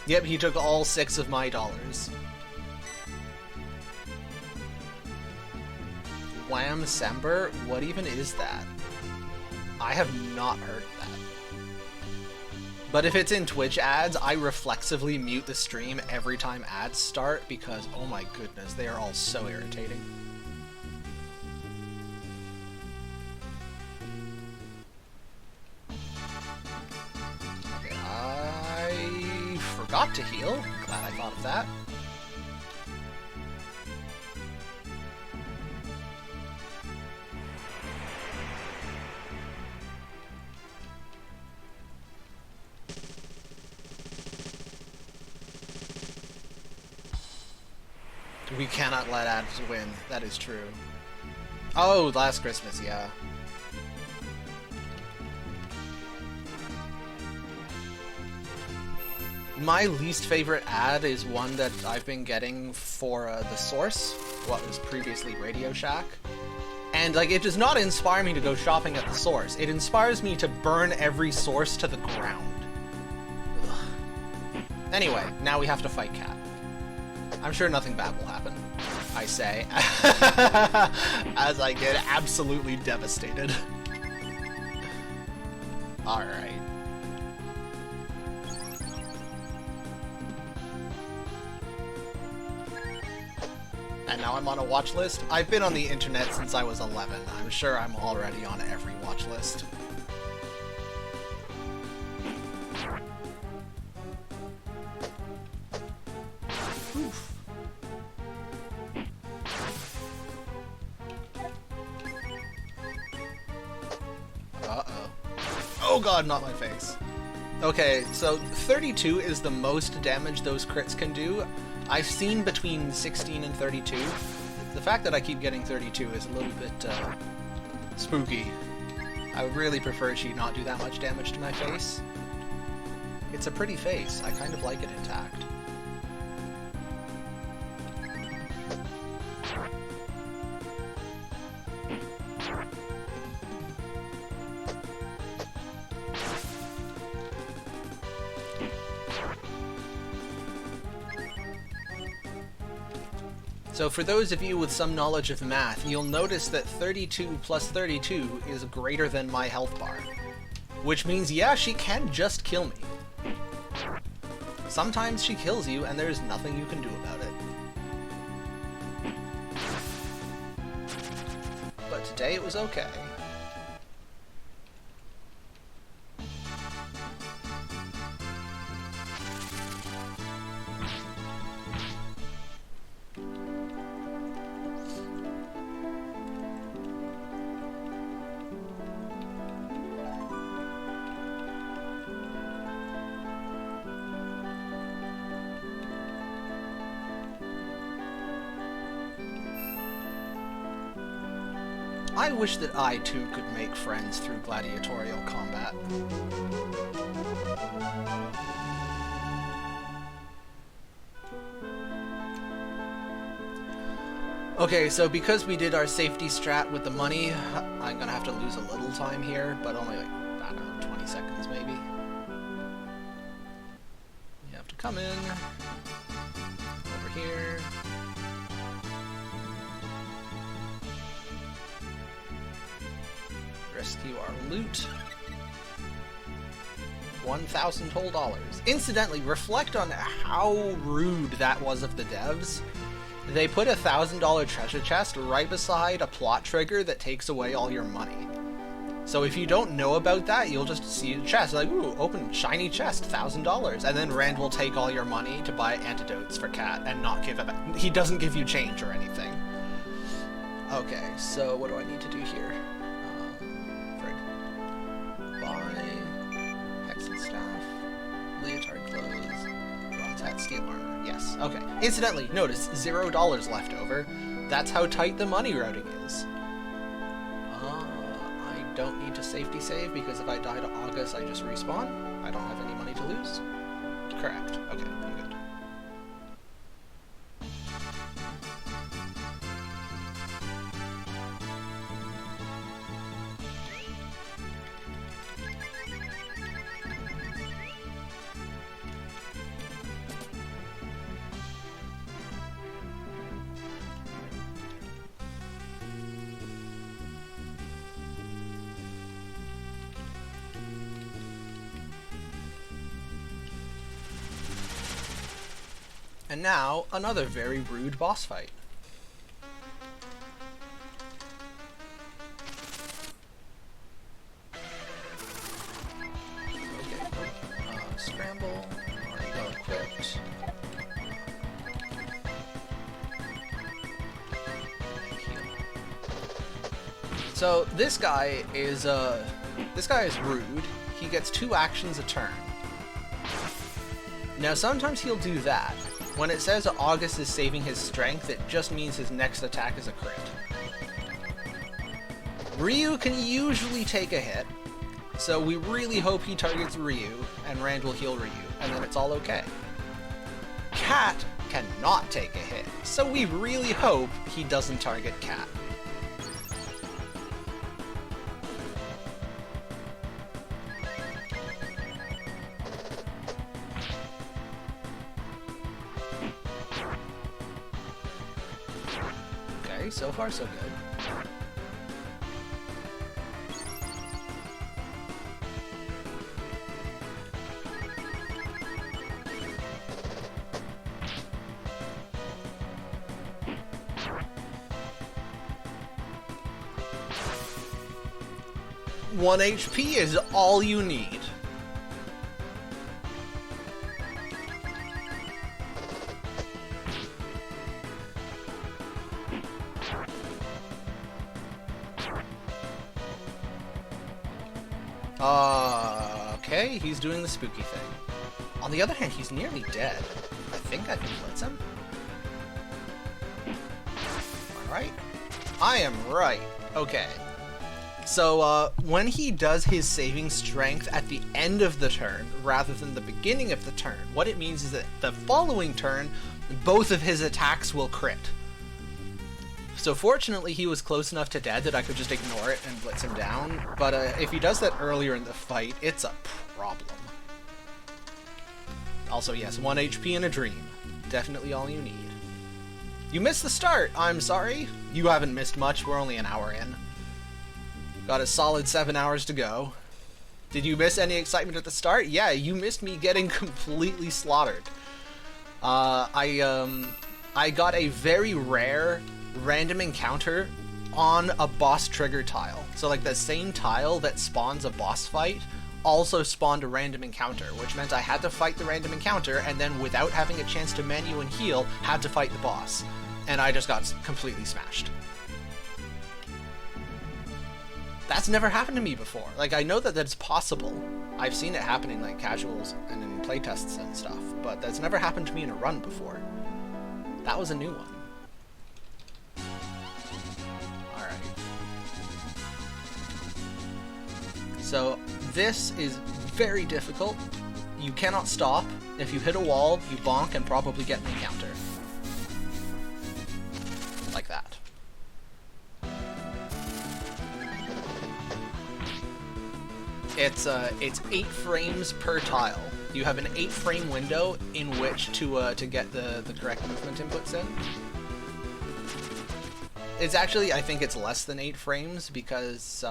Yep, he took all 6 of my dollars. Wham Sember? What even is that? I have not heard of that. But if it's in Twitch ads, I reflexively mute the stream every time ads start because, oh my goodness, they are all so irritating. Okay, I forgot to heal. Glad I thought of that. We cannot let ads win. That is true. Oh, Last Christmas, yeah. My least favorite ad is one that I've been getting for The Source, what was previously Radio Shack. And, like, it does not inspire me to go shopping at The Source. It inspires me to burn every source to the ground. Ugh. Anyway, now we have to fight Cat. I'm sure nothing bad will happen, I say, as I get absolutely devastated. Alright. And now I'm on a watch list. I've been on the internet since I was 11. I'm sure I'm already on every watch list. Oof. Uh-oh. Oh god, not my face. Okay, so 32 is the most damage those crits can do. I've seen between 16 and 32. The fact that I keep getting 32 is a little bit, spooky. I would really prefer she not do that much damage to my face. It's a pretty face. I kind of like it intact. So for those of you with some knowledge of math, you'll notice that 32 plus 32 is greater than my health bar. Which means, yeah, she can just kill me. Sometimes she kills you and there's nothing you can do about it. But today it was okay. I wish that I too could make friends through gladiatorial combat. Okay, so because we did our safety strat with the money, I'm gonna have to lose a little time here, but only like, I don't know, 20 seconds maybe. You have to come in, over here. Rescue our loot. 1,000 whole dollars. Incidentally, reflect on how rude that was of the devs. They put a $1,000 treasure chest right beside a plot trigger that takes away all your money. So if you don't know about that, you'll just see a chest like, ooh, open shiny chest, $1,000, and then Rand will take all your money to buy antidotes for Cat and not give it back. He doesn't give you change or anything. Okay, so what do I need to do here? Leotard clothes, bronze hat, steel armor. Yes, okay. Incidentally, notice $0 left over. That's how tight the money routing is. I don't need to safety save because if I die to August, I just respawn. I don't have any money to lose. Correct. Okay, I'm good. And now, another very rude boss fight. Okay, scramble, go equipped. So this guy is rude. He gets 2 actions a turn. Now sometimes he'll do that. When it says August is saving his strength, it just means his next attack is a crit. Ryu can usually take a hit, so we really hope he targets Ryu, and Rand will heal Ryu, and then it's all okay. Cat cannot take a hit, so we really hope he doesn't target Cat. So far, so good. One HP is all you need. Okay, he's doing the spooky thing. On the other hand, he's nearly dead. I think I can blitz him. Am I right? I am right. Okay. So, when he does his saving strength at the end of the turn, rather than the beginning of the turn, what it means is that the following turn, both of his attacks will crit. So fortunately, he was close enough to dead that I could just ignore it and blitz him down, but if he does that earlier in the fight, it's a problem. Also, yes, 1 HP and a dream. Definitely all you need. You missed the start. I'm sorry. You haven't missed much. We're only an hour in. Got a solid 7 hours to go. Did you miss any excitement at the start? Yeah, you missed me getting completely slaughtered. I got a very rare random encounter on a boss trigger tile. So like the same tile that spawns a boss fight also spawned a random encounter, which meant I had to fight the random encounter and then without having a chance to menu and heal, had to fight the boss. And I just got completely smashed. That's never happened to me before. Like, I know that that's possible. I've seen it happen in like casuals and in playtests and stuff, but that's never happened to me in a run before. That was a new one. Alright. So, this is very difficult. You cannot stop. If you hit a wall, you bonk and probably get an encounter. Like that. It's 8 frames per tile. You have an 8-frame window in which to get the correct movement inputs in. It's actually, I think it's less than 8 frames because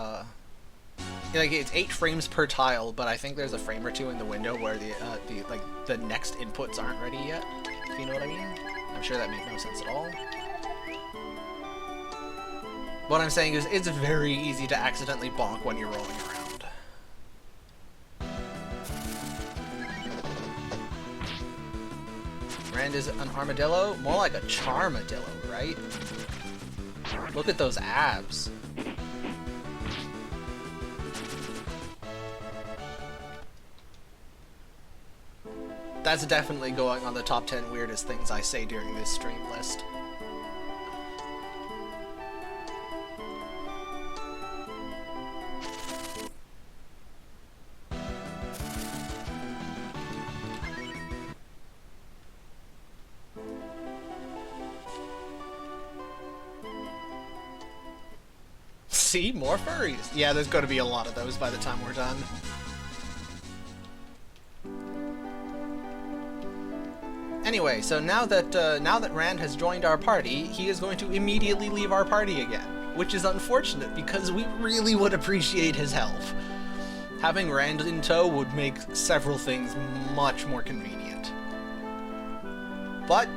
like it's 8 frames per tile, but I think there's a frame or two in the window where the next inputs aren't ready yet. If you know what I mean? I'm sure that made no sense at all. What I'm saying is, it's very easy to accidentally bonk when you're rolling around. Rand is an armadillo? More like a charmadillo, right? Look at those abs. That's definitely going on the top 10 weirdest things I say during this stream list. See? More furries! Yeah, there's going to be a lot of those by the time we're done. Anyway, so now that Rand has joined our party, he is going to immediately leave our party again, which is unfortunate because we really would appreciate his help. Having Rand in tow would make several things much more convenient. But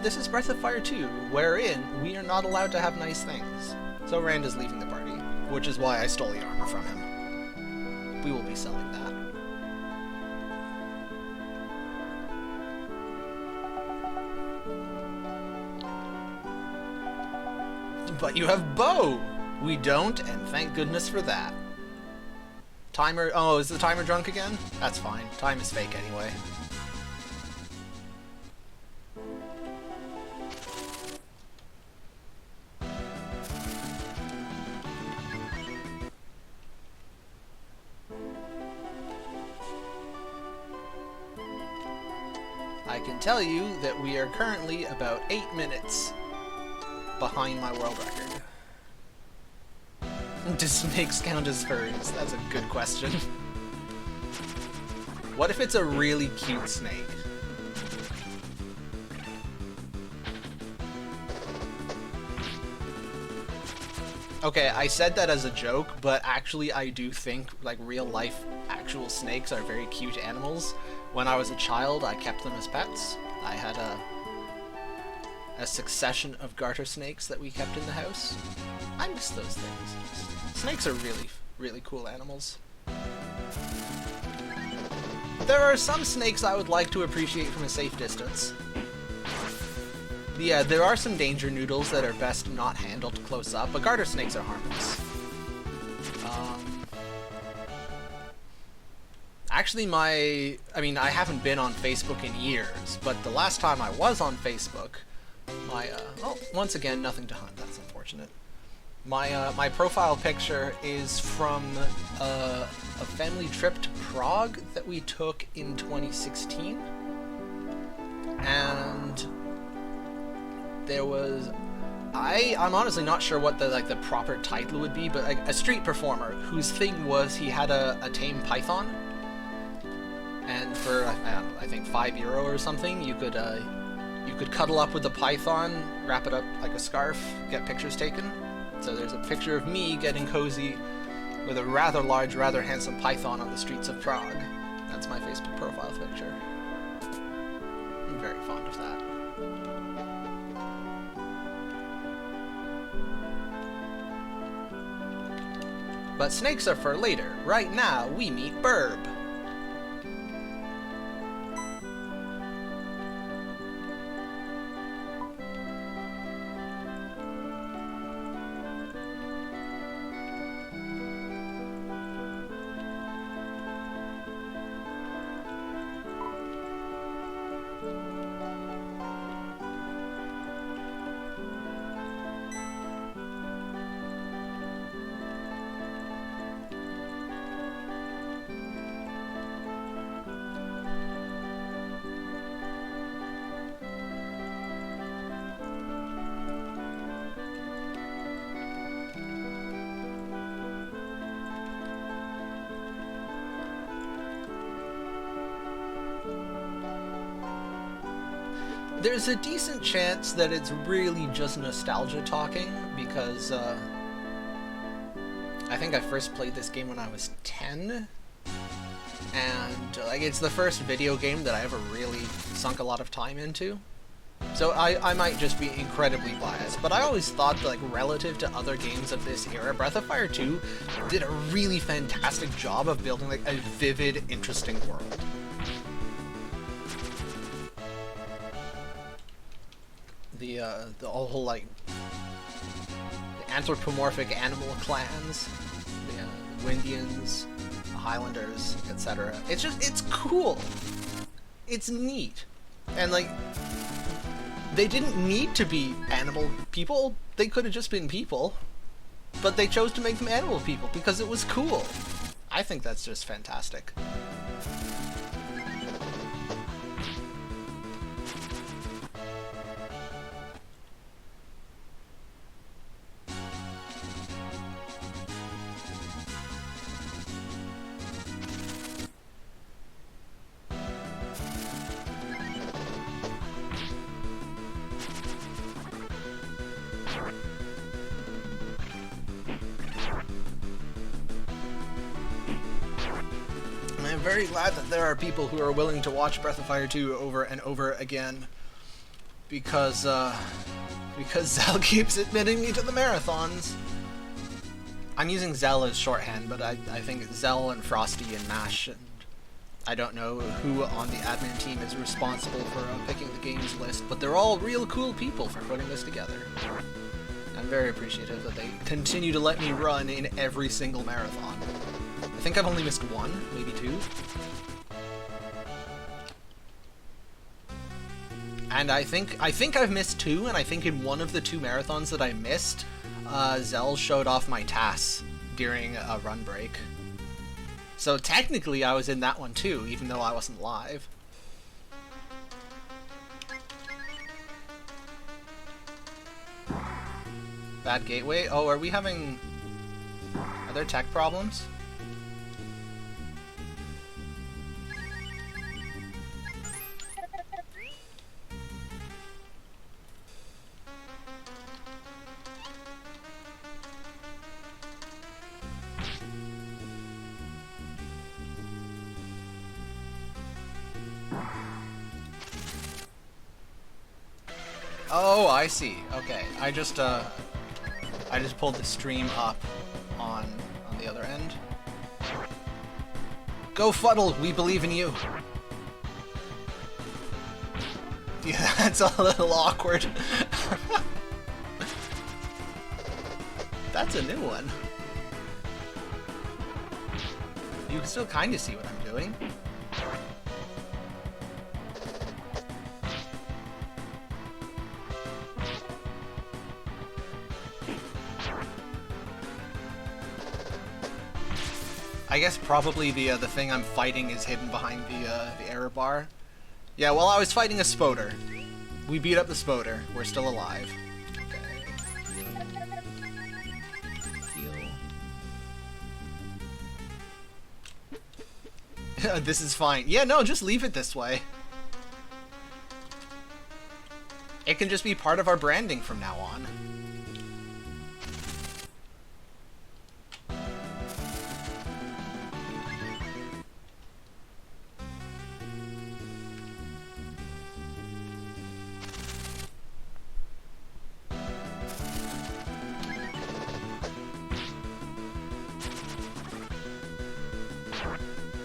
this is Breath of Fire 2, wherein we are not allowed to have nice things. So Rand is leaving the party, which is why I stole the armor from him. We will be selling that. But you have bow! We don't, and thank goodness for that. Timer... Oh, is the timer drunk again? That's fine. Time is fake anyway. I can tell you that we are currently about 8 minutes behind my world record. Do snakes count as furries? That's a good question. What if it's a really cute snake? Okay, I said that as a joke, but actually I do think like real life actual snakes are very cute animals. When I was a child, I kept them as pets. I had a succession of garter snakes that we kept in the house. I miss those things. Snakes are really, really cool animals. There are some snakes I would like to appreciate from a safe distance. Yeah, there are some danger noodles that are best not handled close up, but garter snakes are harmless. Actually, I haven't been on Facebook in years, but the last time I was on Facebook, well, once again, nothing to hunt, that's unfortunate. My profile picture is from a family trip to Prague that we took in 2016. And there was... I'm honestly not sure what the proper title would be, but a street performer whose thing was he had a tame python. And for, I don't know, I think €5 or something, you could You could cuddle up with a python, wrap it up like a scarf, get pictures taken. So there's a picture of me getting cozy with a rather large, rather handsome python on the streets of Prague. That's my Facebook profile picture. I'm very fond of that. But snakes are for later. Right now, we meet Burb. There's a decent chance that it's really just nostalgia talking, because I think I first played this game when I was 10, and like it's the first video game that I ever really sunk a lot of time into. So I might just be incredibly biased, but I always thought that, like, relative to other games of this era, Breath of Fire 2 did a really fantastic job of building like a vivid, interesting world. The whole, like, the anthropomorphic animal clans, the Windians, the Highlanders, etc. It's cool. It's neat. And, like, they didn't need to be animal people. They could have just been people. But they chose to make them animal people because it was cool. I think that's just fantastic. I'm very glad that there are people who are willing to watch Breath of Fire 2 over and over again, because Zell keeps admitting me to the marathons. I'm using Zell as shorthand, but I think Zell and Frosty and Mash, and I don't know who on the admin team is responsible for picking the games list, but they're all real cool people for putting this together. I'm very appreciative that they continue to let me run in every single marathon. I think I've only missed one, maybe two. And I think I've missed two, and I think in one of the two marathons that I missed, Zell showed off my TAS during a run break. So technically I was in that one too, even though I wasn't live. Bad gateway? Oh, are we having... Are there tech problems? Oh, I see. Okay, I just pulled the stream up on the other end. Go Fuddle, we believe in you. Yeah, that's a little awkward. That's a new one. You can still kind of see what I'm doing. I guess probably the thing I'm fighting is hidden behind the error bar. Yeah, well, I was fighting a Spoder. We beat up the Spoder. We're still alive. Okay. Heal. This is fine. Yeah, no, just leave it this way. It can just be part of our branding from now on.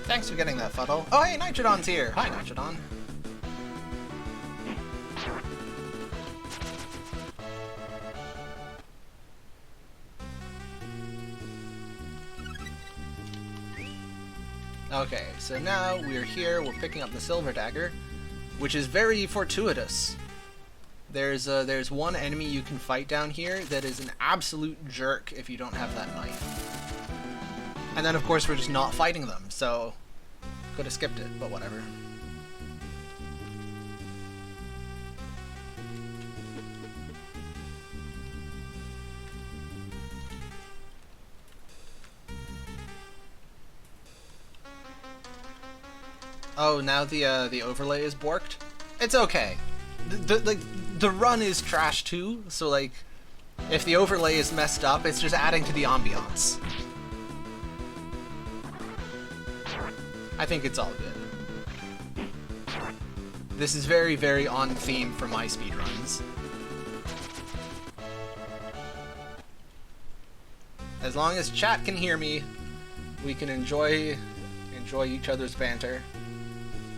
Thanks for getting that, Fuddle. Oh, hey, Nitrodon's here! Hi, Nitrodon. Okay, so now we're here, we're picking up the Silver Dagger, which is very fortuitous. There's one enemy you can fight down here that is an absolute jerk if you don't have that knife. And then, of course, we're just not fighting them, so could have skipped it, but whatever. Oh, now the overlay is borked? It's okay. The run is trash too, so like, if the overlay is messed up, it's just adding to the ambiance. I think it's all good. This is very, very on theme for my speedruns. As long as chat can hear me, we can enjoy each other's banter.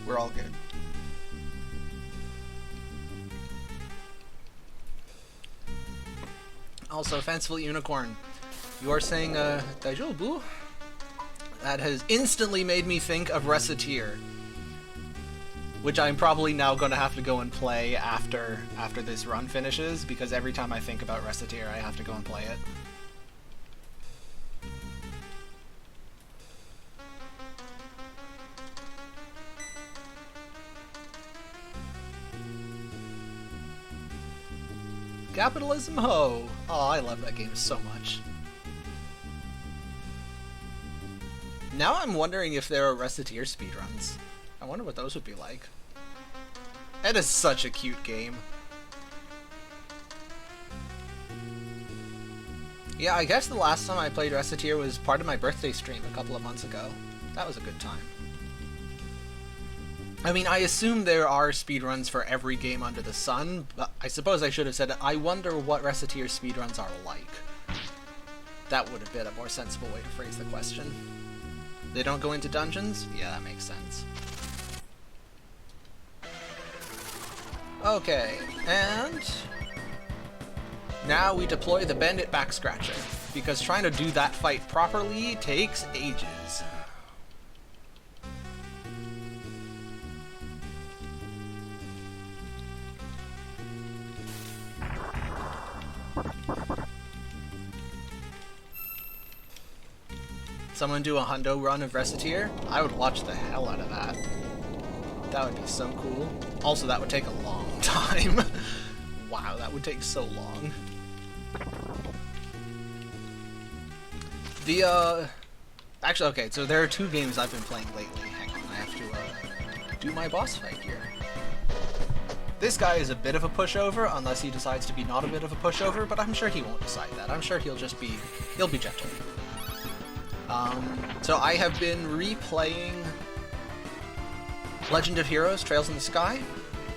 We're all good. Also, Fanciful Unicorn, you are saying, Daijoubu? That has instantly made me think of Reciteer, which I'm probably now going to have to go and play after this run finishes, because every time I think about Reciteer, I have to go and play it. Capitalism Ho! Oh, I love that game so much. Now I'm wondering if there are Reciteer speedruns. I wonder what those would be like. It is such a cute game. Yeah, I guess the last time I played Reciteer was part of my birthday stream a couple of months ago. That was a good time. I mean, I assume there are speedruns for every game under the sun, but I suppose I should have said, I wonder what Reciteer speedruns are like. That would have been a more sensible way to phrase the question. They don't go into dungeons? Yeah, that makes sense. Okay, and now we deploy the Bandit Back Scratcher, because trying to do that fight properly takes ages. Someone do a hundo run of Reciteer? I would watch the hell out of that. That would be so cool. Also, that would take a long time. Wow, that would take so long. Actually, okay, so there are two games I've been playing lately. Hang on, I have to, do my boss fight here. This guy is a bit of a pushover, unless he decides to be not a bit of a pushover, but I'm sure he won't decide that. I'm sure he'll be gentle. So I have been replaying Legend of Heroes, Trails in the Sky.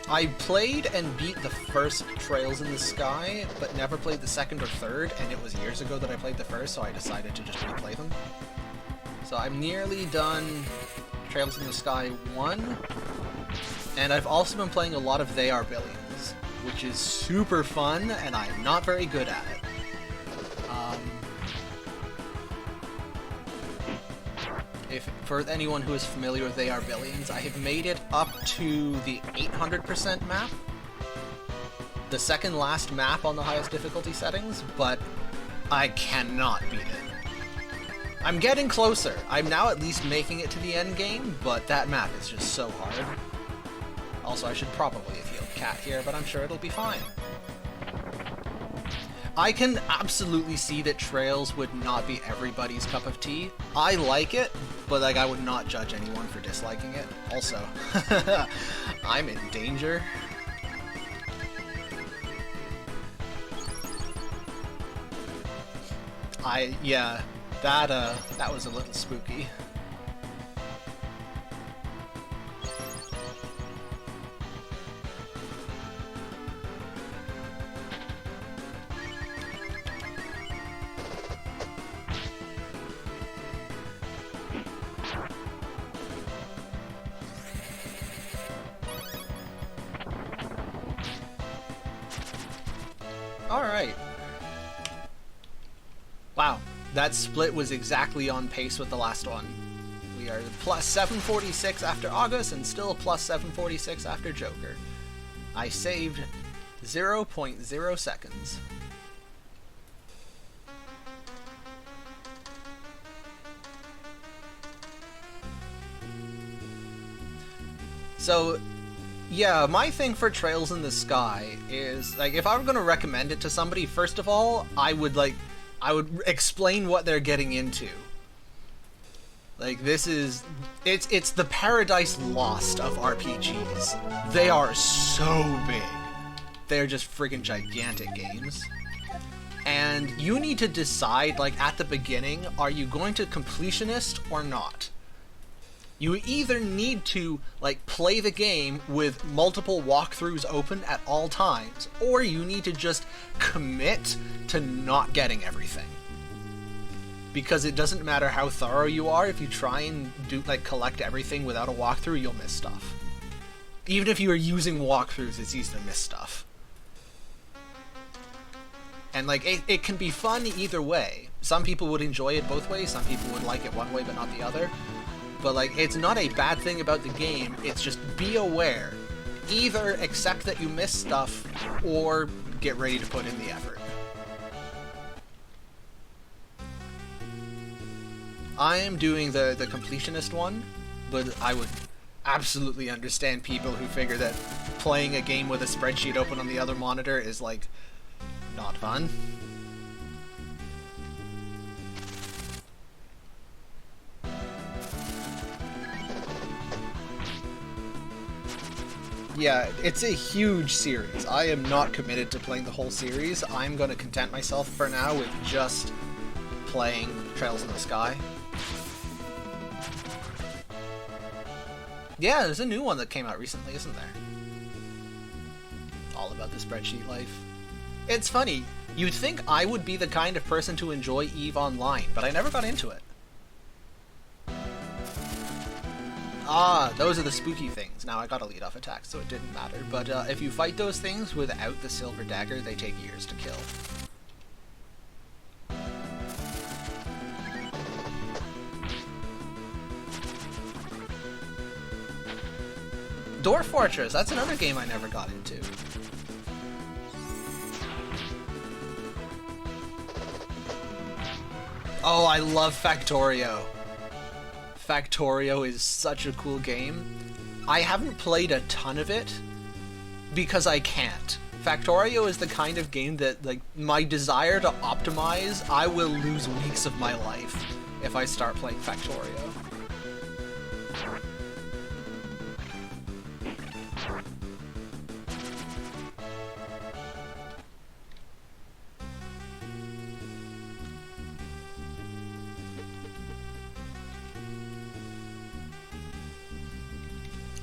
I played and beat the first Trails in the Sky, but never played the second or third, and it was years ago that I played the first, so I decided to just replay them. So I'm nearly done Trails in the Sky 1, and I've also been playing a lot of They Are Billions, which is super fun, and I'm not very good at it. For anyone who is familiar with They Are Billions, I have made it up to the 800% map. The second last map on the highest difficulty settings, but I cannot beat it. I'm getting closer. I'm now at least making it to the end game, but that map is just so hard. Also, I should probably have healed Cat here, but I'm sure it'll be fine. I can absolutely see that Trails would not be everybody's cup of tea. I like it, but like I would not judge anyone for disliking it. Also, I'm in danger. Yeah, that was a little spooky. Alright. Wow, that split was exactly on pace with the last one. We are plus 746 after August and still plus 746 after Joker. I saved 0.0 seconds. So, yeah, my thing for Trails in the Sky is, like, if I were going to recommend it to somebody, first of all, I would explain what they're getting into. Like, this is, it's the paradise lost of RPGs. They are so big. They're just friggin' gigantic games. And you need to decide, like, at the beginning, are you going to completionist or not? You either need to, like, play the game with multiple walkthroughs open at all times, or you need to just commit to not getting everything. Because it doesn't matter how thorough you are, if you try and collect everything without a walkthrough, you'll miss stuff. Even if you are using walkthroughs, it's easy to miss stuff. And, like, it can be fun either way. Some people would enjoy it both ways, some people would like it one way but not the other. But, like, it's not a bad thing about the game, it's just be aware. Either accept that you miss stuff, or get ready to put in the effort. I am doing the completionist one, but I would absolutely understand people who figure that playing a game with a spreadsheet open on the other monitor is, like, not fun. Yeah, it's a huge series. I am not committed to playing the whole series. I'm going to content myself for now with just playing Trails in the Sky. Yeah, there's a new one that came out recently, isn't there? All about the spreadsheet life. It's funny, you'd think I would be the kind of person to enjoy EVE Online, but I never got into it. Ah, those are the spooky things. Now I got a lead off attack, so it didn't matter. But if you fight those things without the silver dagger, they take years to kill. Dwarf Fortress, that's another game I never got into. Oh, I love Factorio. Factorio is such a cool game. I haven't played a ton of it because I can't. Factorio is the kind of game that, like, my desire to optimize, I will lose weeks of my life if I start playing Factorio.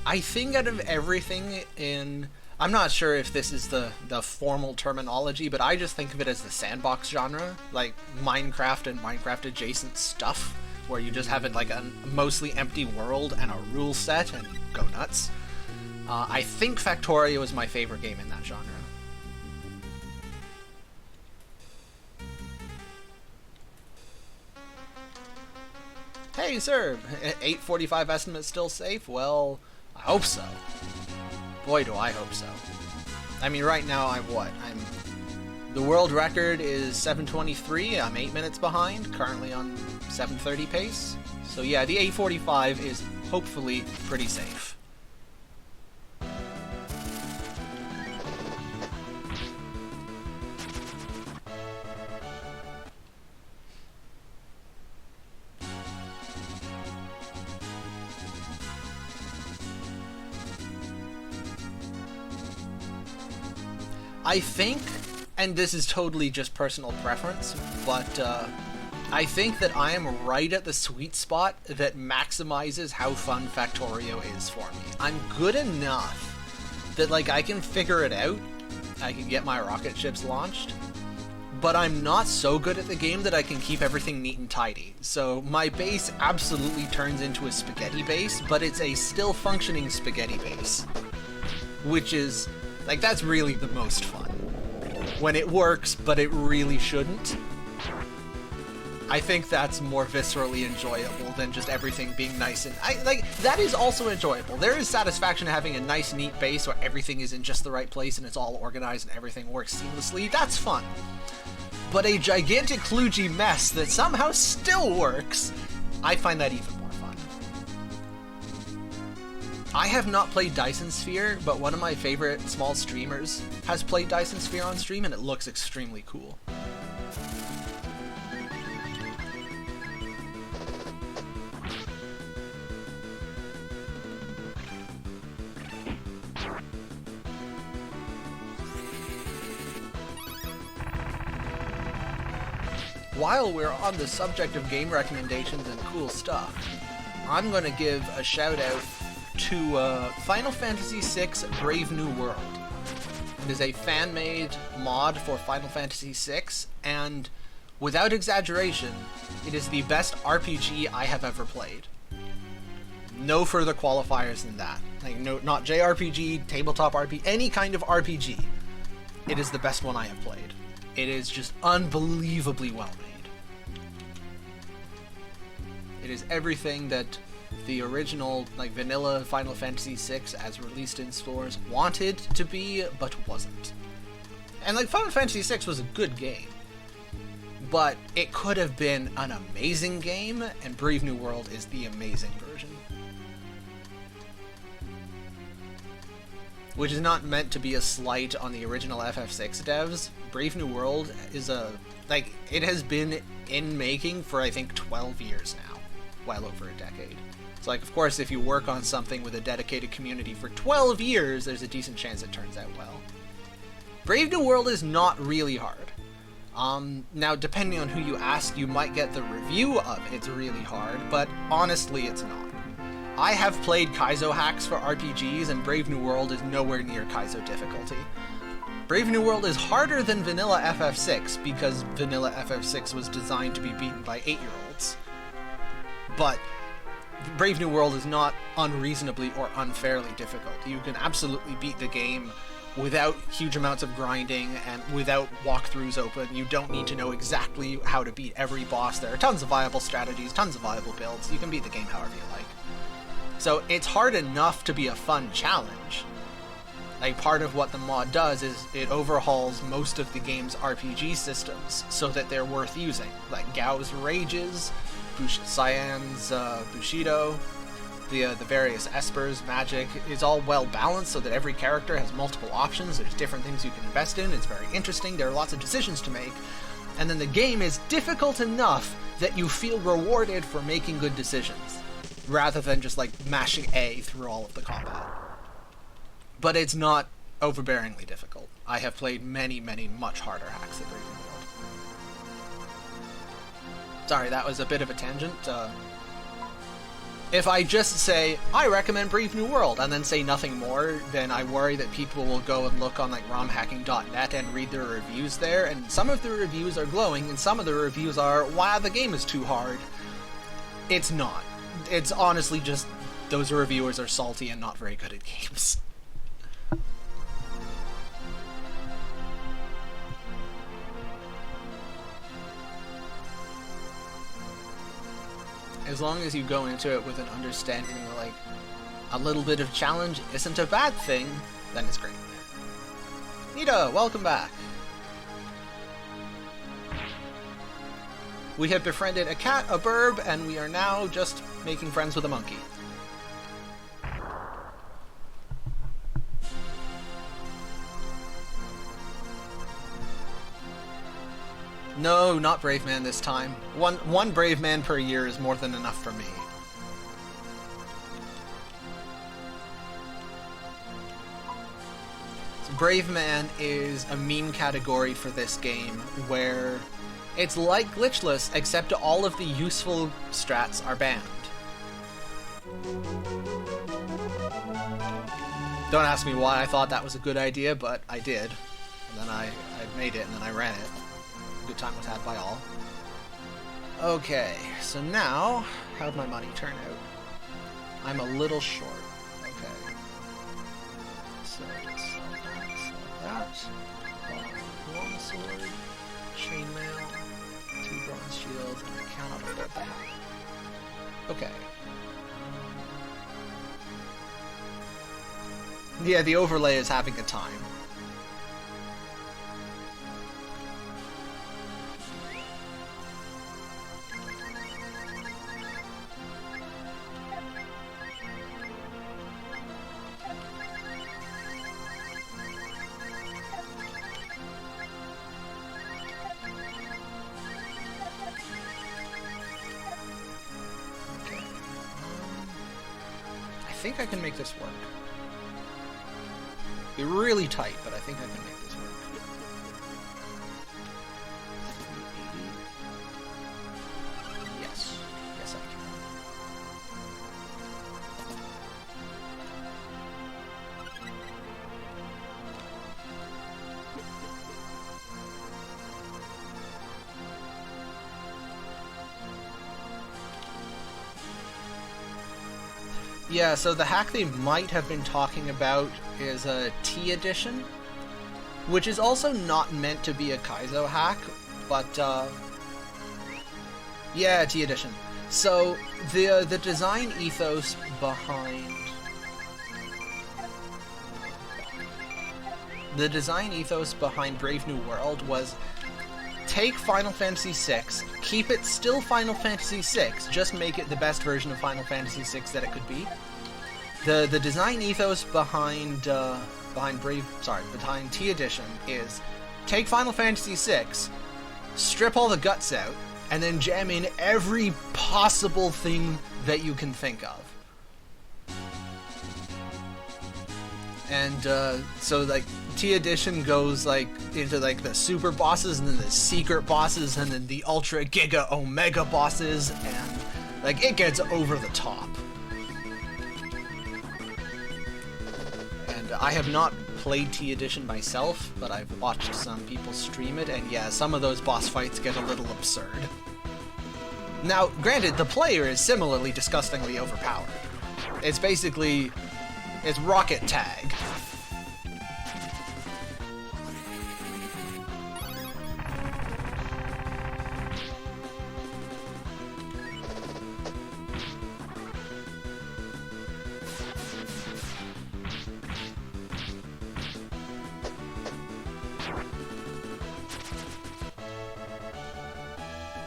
I think out of everything in... I'm not sure if this is the formal terminology, but I just think of it as the sandbox genre, like Minecraft and Minecraft adjacent stuff, where you just have it like a mostly empty world and a rule set and go nuts. I think Factorio is my favorite game in that genre. Hey, sir! 8:45 estimate still safe? Well, I hope so. Boy, do I hope so. I mean, right now, the world record is 7:23. I'm 8 minutes behind, currently on 7:30 pace. So yeah, the 8:45 is hopefully pretty safe. I think, and this is totally just personal preference, but I think that I am right at the sweet spot that maximizes how fun Factorio is for me. I'm good enough that, like, I can figure it out. I can get my rocket ships launched. But I'm not so good at the game that I can keep everything neat and tidy. So my base absolutely turns into a spaghetti base, but it's a still functioning spaghetti base. Which is, like, that's really the most fun. When it works, but it really shouldn't. I think that's more viscerally enjoyable than just everything being nice and... that is also enjoyable. There is satisfaction in having a nice, neat base where everything is in just the right place and it's all organized and everything works seamlessly. That's fun. But a gigantic kludgy mess that somehow still works, I find that even more fun. I have not played Dyson Sphere, but one of my favorite small streamers has played Dyson Sphere on stream, and it looks extremely cool. While we're on the subject of game recommendations and cool stuff, I'm going to give a shout out to Final Fantasy VI Brave New World. It is a fan-made mod for Final Fantasy VI, and without exaggeration, it is the best RPG I have ever played. No further qualifiers than that. Like, no, not JRPG, tabletop RPG, any kind of RPG. It is the best one I have played. It is just unbelievably well made. It is everything that the original, like, vanilla Final Fantasy VI, as released in stores, wanted to be, but wasn't. And, like, Final Fantasy VI was a good game, but it could have been an amazing game, and Brave New World is the amazing version. Which is not meant to be a slight on the original FF6 devs. Brave New World is it has been in making for, I think, 12 years now. Well over a decade. So, like, of course, if you work on something with a dedicated community for 12 years, there's a decent chance it turns out well. Brave New World is not really hard. Now, depending on who you ask, you might get the review of it's really hard, but honestly, it's not. I have played Kaizo hacks for RPGs, and Brave New World is nowhere near Kaizo difficulty. Brave New World is harder than vanilla FF6, because vanilla FF6 was designed to be beaten by 8-year-olds. But Brave New World is not unreasonably or unfairly difficult. You can absolutely beat the game without huge amounts of grinding and without walkthroughs open. You don't need to know exactly how to beat every boss. There are tons of viable strategies, tons of viable builds. You can beat the game however you like. So it's hard enough to be a fun challenge. Like, part of what the mod does is it overhauls most of the game's RPG systems so that they're worth using. Like Gao's Rages, Cyan's Bushido, the various Espers, magic is all well balanced so that every character has multiple options. There's different things you can invest in. It's very interesting. There are lots of decisions to make. And then the game is difficult enough that you feel rewarded for making good decisions, rather than just, like, mashing A through all of the combat. But it's not overbearingly difficult. I have played many, many much harder hacks than Brave New World. Sorry, that was a bit of a tangent. If I just say, I recommend Brave New World, and then say nothing more, then I worry that people will go and look on, like, romhacking.net and read their reviews there, and some of the reviews are glowing, and some of the reviews are, wow, the game is too hard. It's not. It's honestly just, those reviewers are salty and not very good at games. As long as you go into it with an understanding that, like, a little bit of challenge isn't a bad thing, then it's great. Nita, welcome back. We have befriended a cat, a burb, and we are now just making friends with a monkey. No, not Brave Man this time. One Brave Man per year is more than enough for me. So Brave Man is a meme category for this game where It's like glitchless, except all of the useful strats are banned. Don't ask me why I thought that was a good idea, but I did. And then I made it, and then I ran it. Good time was had by all. Okay, so now, how'd my money turn out? I'm a little short. Okay. So, sell that. Long sword, chainmail, 2 bronze shields, and I cannot afford the hat. Okay. Yeah, the overlay is having a time. I think I can make this work. Be really tight, but I think I can make this work. 380. Yes. Yes, I can. Yeah, so the hack they might have been talking about is a T edition, which is also not meant to be a Kaizo hack, but yeah, T edition. So the design ethos behind Brave New World was take Final Fantasy VI, keep it still Final Fantasy VI, just make it the best version of Final Fantasy VI that it could be. The design ethos behind T Edition is take Final Fantasy VI, strip all the guts out, and then jam in every possible thing that you can think of. And so like T Edition goes like into like the super bosses and then the secret bosses and then the ultra giga omega bosses, and like it gets over the top. And I have not played T Edition myself, but I've watched some people stream it, and yeah, some of those boss fights get a little absurd. Now, granted, the player is similarly disgustingly overpowered. It's basically it's rocket tag.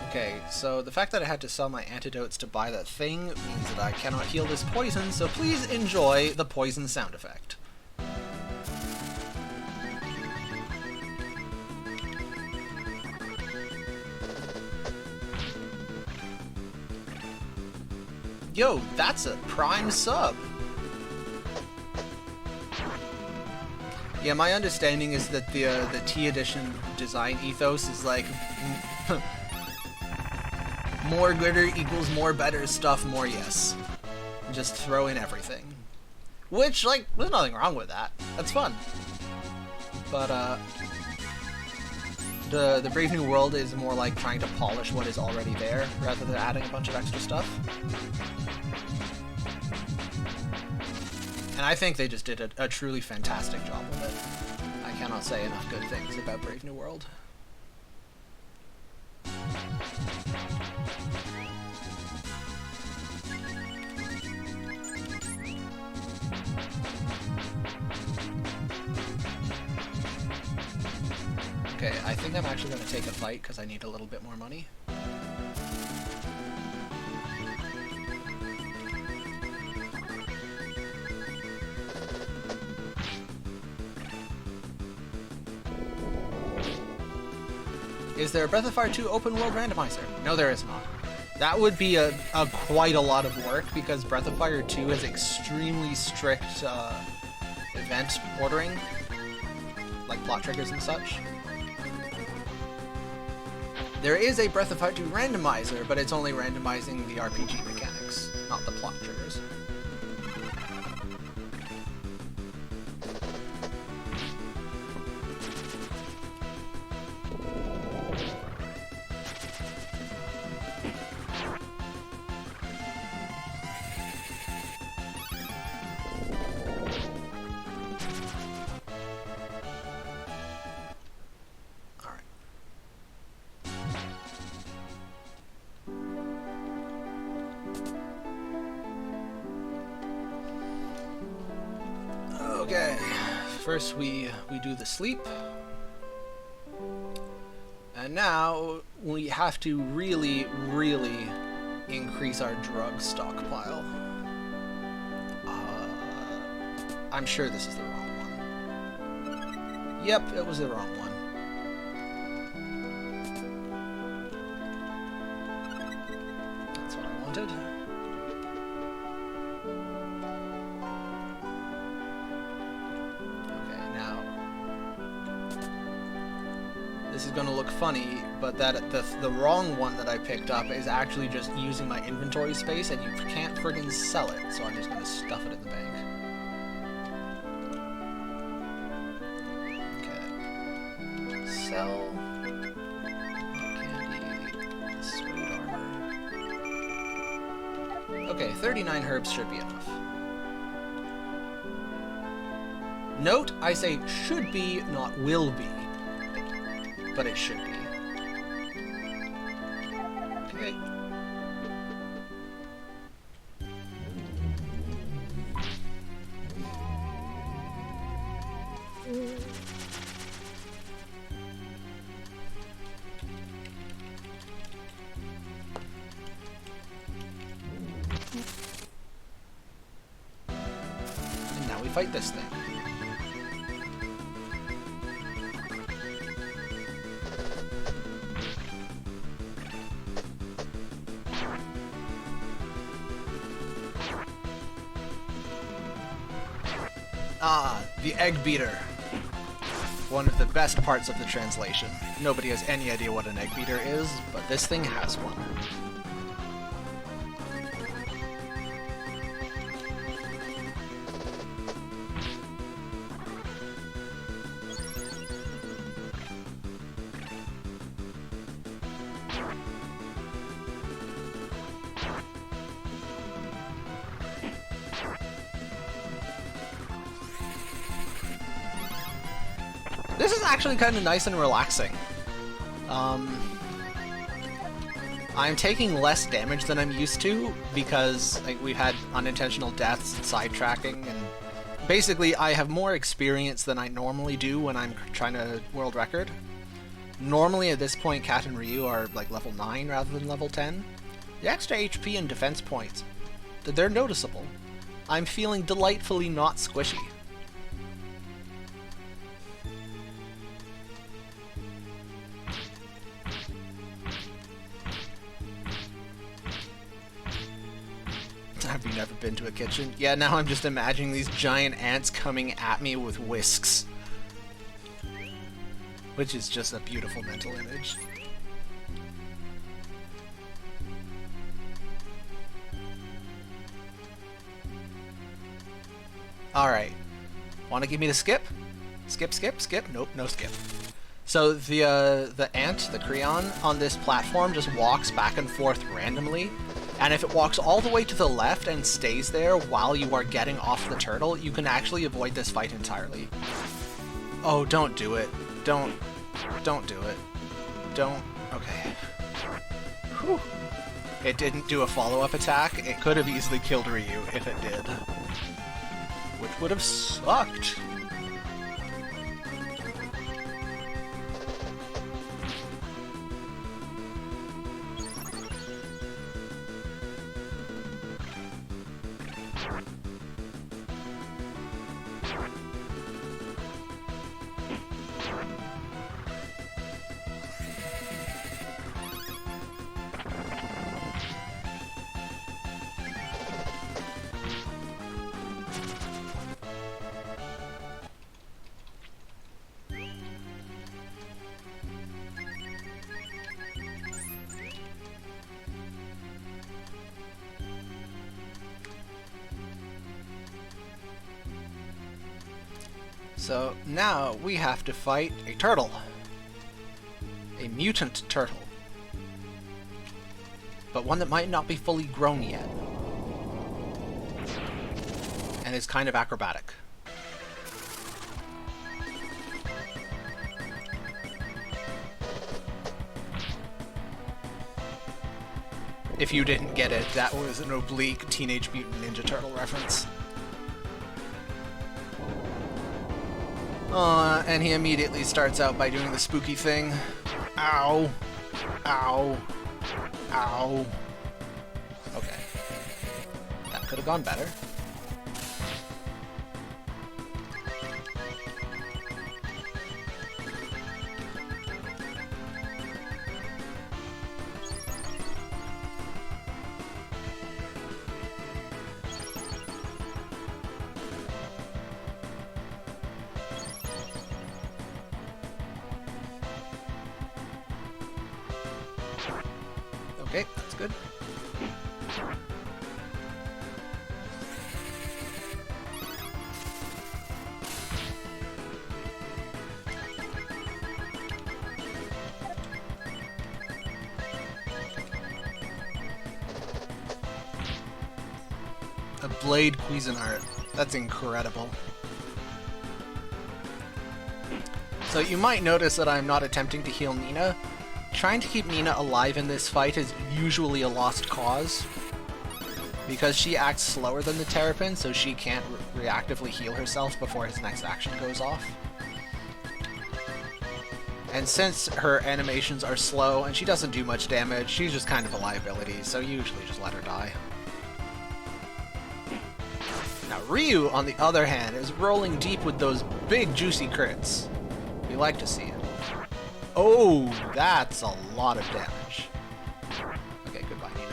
Okay, so the fact that I had to sell my antidotes to buy that thing means that I cannot heal this poison, so please enjoy the poison sound effect. Yo, that's a prime sub! Yeah, my understanding is that the T Edition design ethos is like more glitter equals more better stuff, more yes. Just throw in everything. Which, like, there's nothing wrong with that. That's fun. But, the Brave New World is more like trying to polish what is already there, rather than adding a bunch of extra stuff. And I think they just did a truly fantastic job with it. I cannot say enough good things about Brave New World. Okay, I think I'm actually going to take a fight because I need a little bit more money. Is there a Breath of Fire 2 open world randomizer? No, there is not. That would be a quite a lot of work because Breath of Fire 2 has extremely strict event ordering, like plot triggers and such. There is a Breath of Fire 2 randomizer, but it's only randomizing the RPG mechanics, not the plot triggers. Okay, first we do the sleep, and now we have to really increase our drug stockpile. I'm sure this is the wrong one. Yep, it was the wrong one. That's what I wanted. This is going to look funny, but the wrong one that I picked up is actually just using my inventory space, and you can't friggin' sell it, so I'm just going to stuff it in the bank. Okay. Sell. Candy. Suede armor. Okay, 39 herbs should be enough. Note, I say should be, not will be. But it should be. Okay. And now we fight this thing. Ah, the egg beater. One of the best parts of the translation. Nobody has any idea what an egg beater is, but this thing has one. This is actually kind of nice and relaxing. I'm taking less damage than I'm used to because we've had unintentional deaths and sidetracking, and basically I have more experience than I normally do when I'm trying to world record. Normally at this point Cat and Ryu are like level 9 rather than level 10. The extra HP and defense points, they're noticeable. I'm feeling delightfully not squishy. Have you never been to a kitchen? Yeah, now I'm just imagining these giant ants coming at me with whisks. Which is just a beautiful mental image. Alright. Wanna give me the skip? Skip, skip, skip? Nope, no skip. So the ant, the Creon, on this platform just walks back and forth randomly. And if it walks all the way to the left and stays there while you are getting off the turtle, you can actually avoid this fight entirely. Oh, don't do it. Don't do it. Don't. Okay. Whew. It didn't do a follow-up attack. It could have easily killed Ryu if it did. Which would have sucked. So now we have to fight a turtle. A mutant turtle. But one that might not be fully grown yet. And is kind of acrobatic. If you didn't get it, that was an oblique Teenage Mutant Ninja Turtle reference. And he immediately starts out by doing the spooky thing. Ow. Ow. Ow. Okay. That could have gone better. Okay, that's good. A Blade Cuisinart. That's incredible. So you might notice that I'm not attempting to heal Nina. Trying to keep Nina alive in this fight is usually a lost cause, because she acts slower than the Terrapin, so she can't reactively heal herself before his next action goes off. And since her animations are slow and she doesn't do much damage, she's just kind of a liability, so you usually just let her die. Now Ryu, on the other hand, is rolling deep with those big juicy crits. We like to see it. Oh, that's a lot of damage. Okay, goodbye, Nina.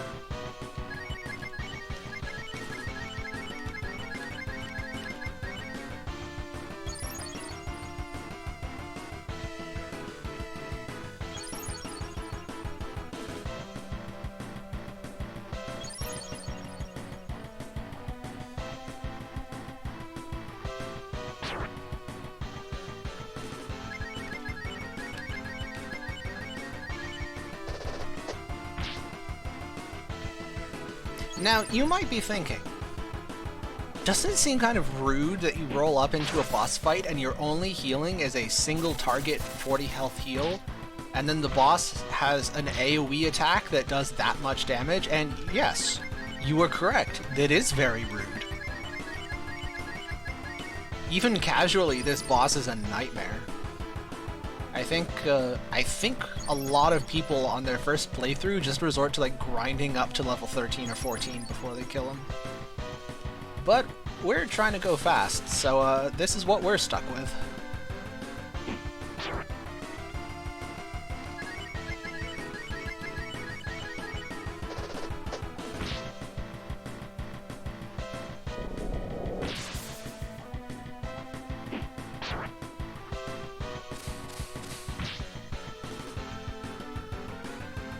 Now, you might be thinking, doesn't it seem kind of rude that you roll up into a boss fight and your only healing is a single target 40 health heal, and then the boss has an AoE attack that does that much damage? And yes, you are correct, that is very rude. Even casually, this boss is a nightmare. I think a lot of people on their first playthrough just resort to like grinding up to level 13 or 14 before they kill him. But we're trying to go fast, so this is what we're stuck with.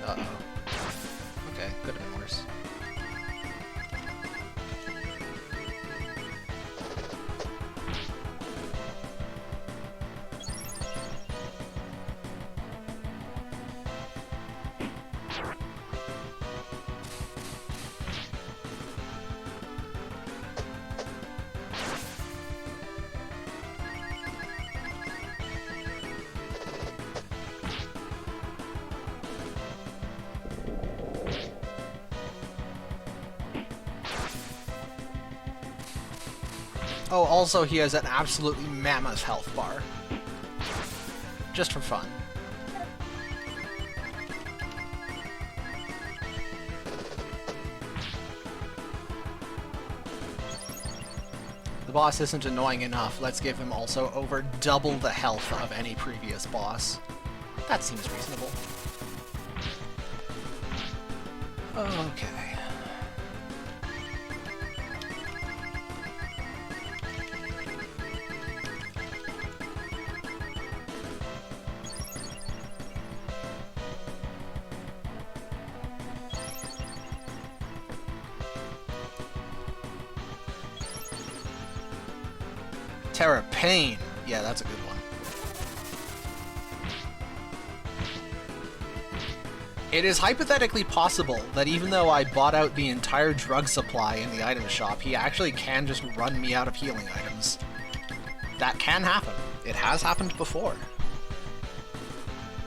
Uh-oh. Okay, could have been worse. Oh, also he has an absolutely mammoth health bar. Just for fun. The boss isn't annoying enough, let's give him also over double the health of any previous boss. That seems reasonable. Okay. Terrapin. Yeah, that's a good one. It is hypothetically possible that even though I bought out the entire drug supply in the item shop, he actually can just run me out of healing items. That can happen. It has happened before.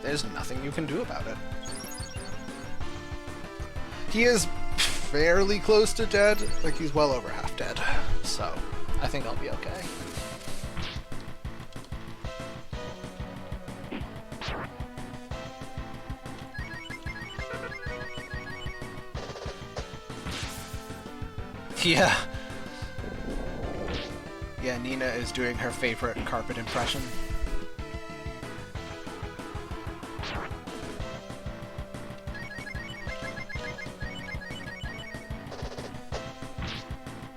There's nothing you can do about it. He is fairly close to dead. Like, he's well over half dead. So, I think I'll be okay. Yeah. Yeah, Nina is doing her favorite carpet impression.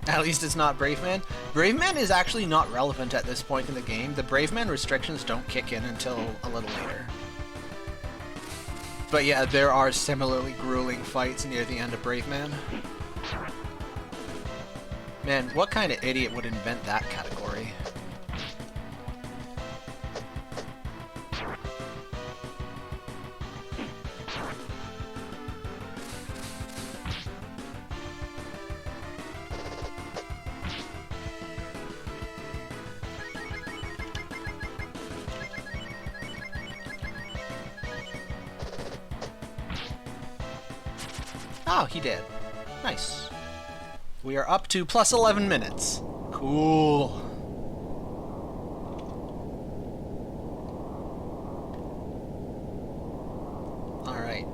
At least it's not Brave Man. Brave Man is actually not relevant at this point in the game. The Brave Man restrictions don't kick in until a little later. But yeah, there are similarly grueling fights near the end of Brave Man. Man, what kind of idiot would invent that category? Oh, he did. Nice. We are up to plus 11 minutes. Cool. Alright.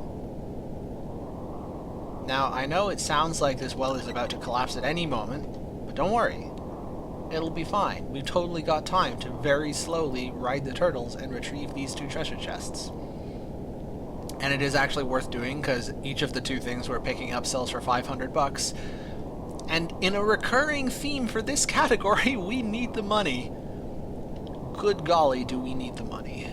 Now, I know it sounds like this well is about to collapse at any moment, but don't worry. It'll be fine. We've totally got time to very slowly ride the turtles and retrieve these 2 treasure chests. And it is actually worth doing, because each of the 2 things we're picking up sells for 500 bucks. And in a recurring theme for this category, we need the money. Good golly, do we need the money.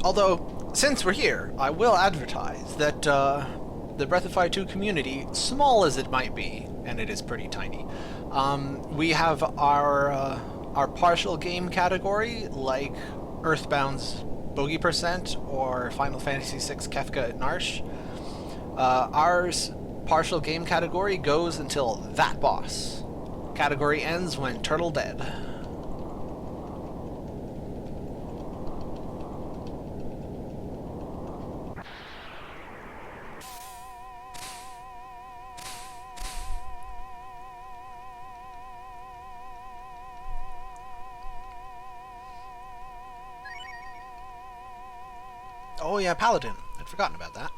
Although, since we're here, I will advertise that the Breath of Fire 2 community, small as it might be, and it is pretty tiny, we have our partial game category, like Earthbound's Bogey Percent or Final Fantasy VI Kefka at Narsh. Ours partial game category goes until that boss. Category ends when Turtle dead. Oh yeah, Paladin. I'd forgotten about that.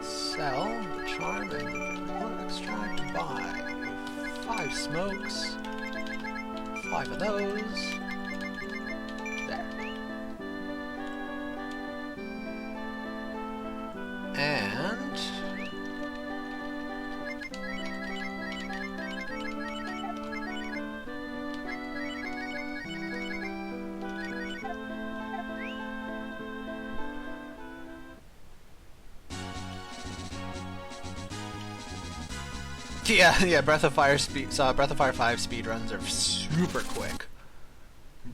Sell the charm and one extract to buy. 5 smokes. 5 of those. There. And yeah, Breath of Fire 5 speedruns are super quick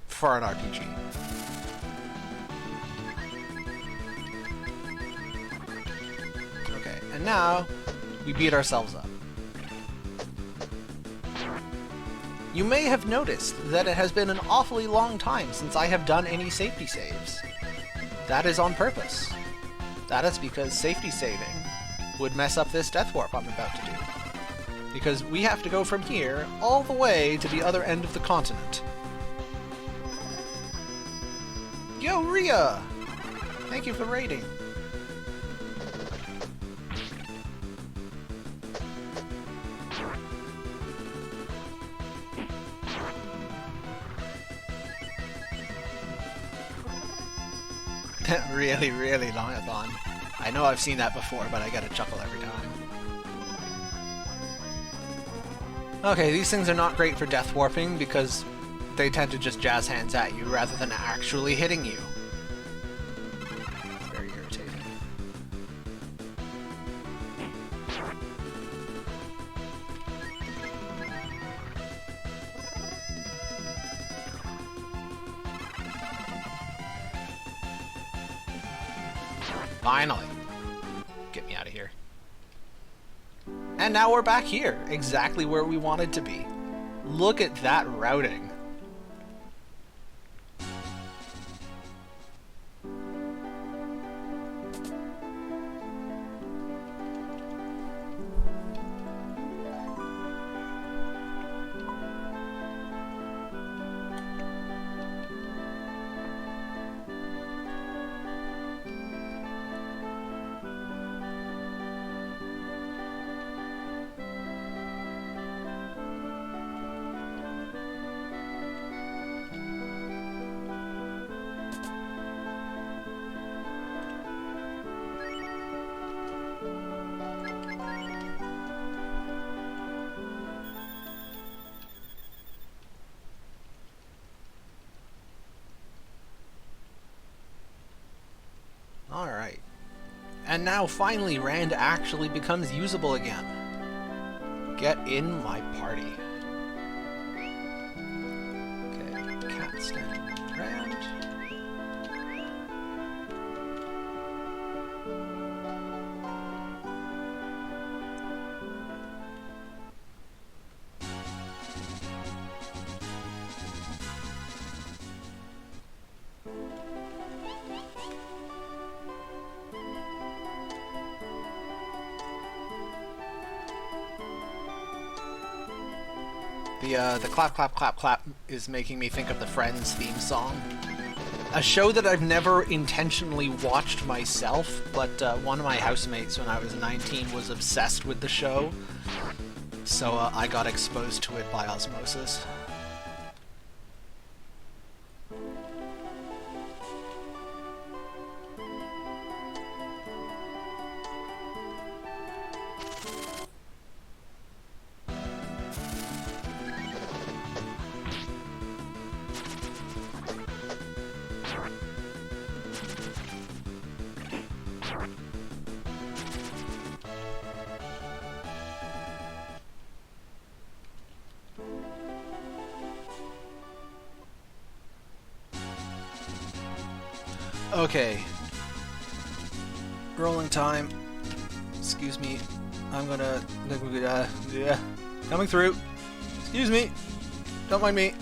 for an RPG. Okay, and now we beat ourselves up. You may have noticed that it has been an awfully long time since I have done any safety saves. That is on purpose. That is because safety saving would mess up this death warp I'm about to do. Because we have to go from here all the way to the other end of the continent. Yo, Rhea! Thank you for raiding. Really, really long-a-thon. I know I've seen that before, but I get a chuckle every time. Okay, these things are not great for death warping because they tend to just jazz hands at you rather than actually hitting you. Very irritating. Finally. Get me out of here. And now we're back here, exactly where we wanted to be. Look at that routing. Alright. And now finally Rand actually becomes usable again. Get in my party. Okay, cat stand Rand. The clap, clap, clap, clap is making me think of the Friends theme song. A show that I've never intentionally watched myself, but one of my housemates when I was 19 was obsessed with the show, so I got exposed to it by osmosis. Okay. Rolling time. Excuse me. I'm gonna... yeah. Coming through. Excuse me. Don't mind me.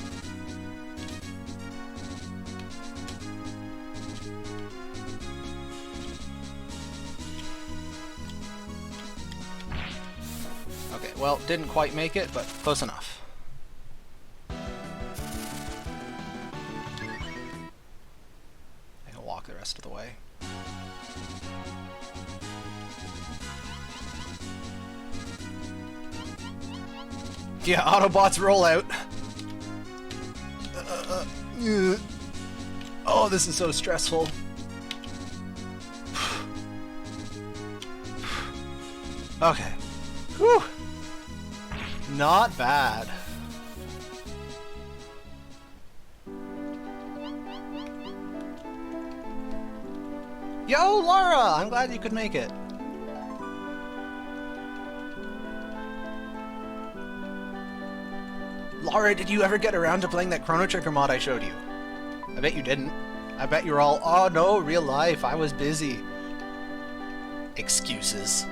Okay, well, didn't quite make it, but close enough. The rest of the way. Yeah, Autobots roll out. Oh, this is so stressful. Okay. Whew. Not bad. Yo, Laura! I'm glad you could make it. Laura, did you ever get around to playing that Chrono Trigger mod I showed you? I bet you didn't. I bet you're all, oh no, real life, I was busy. Excuses.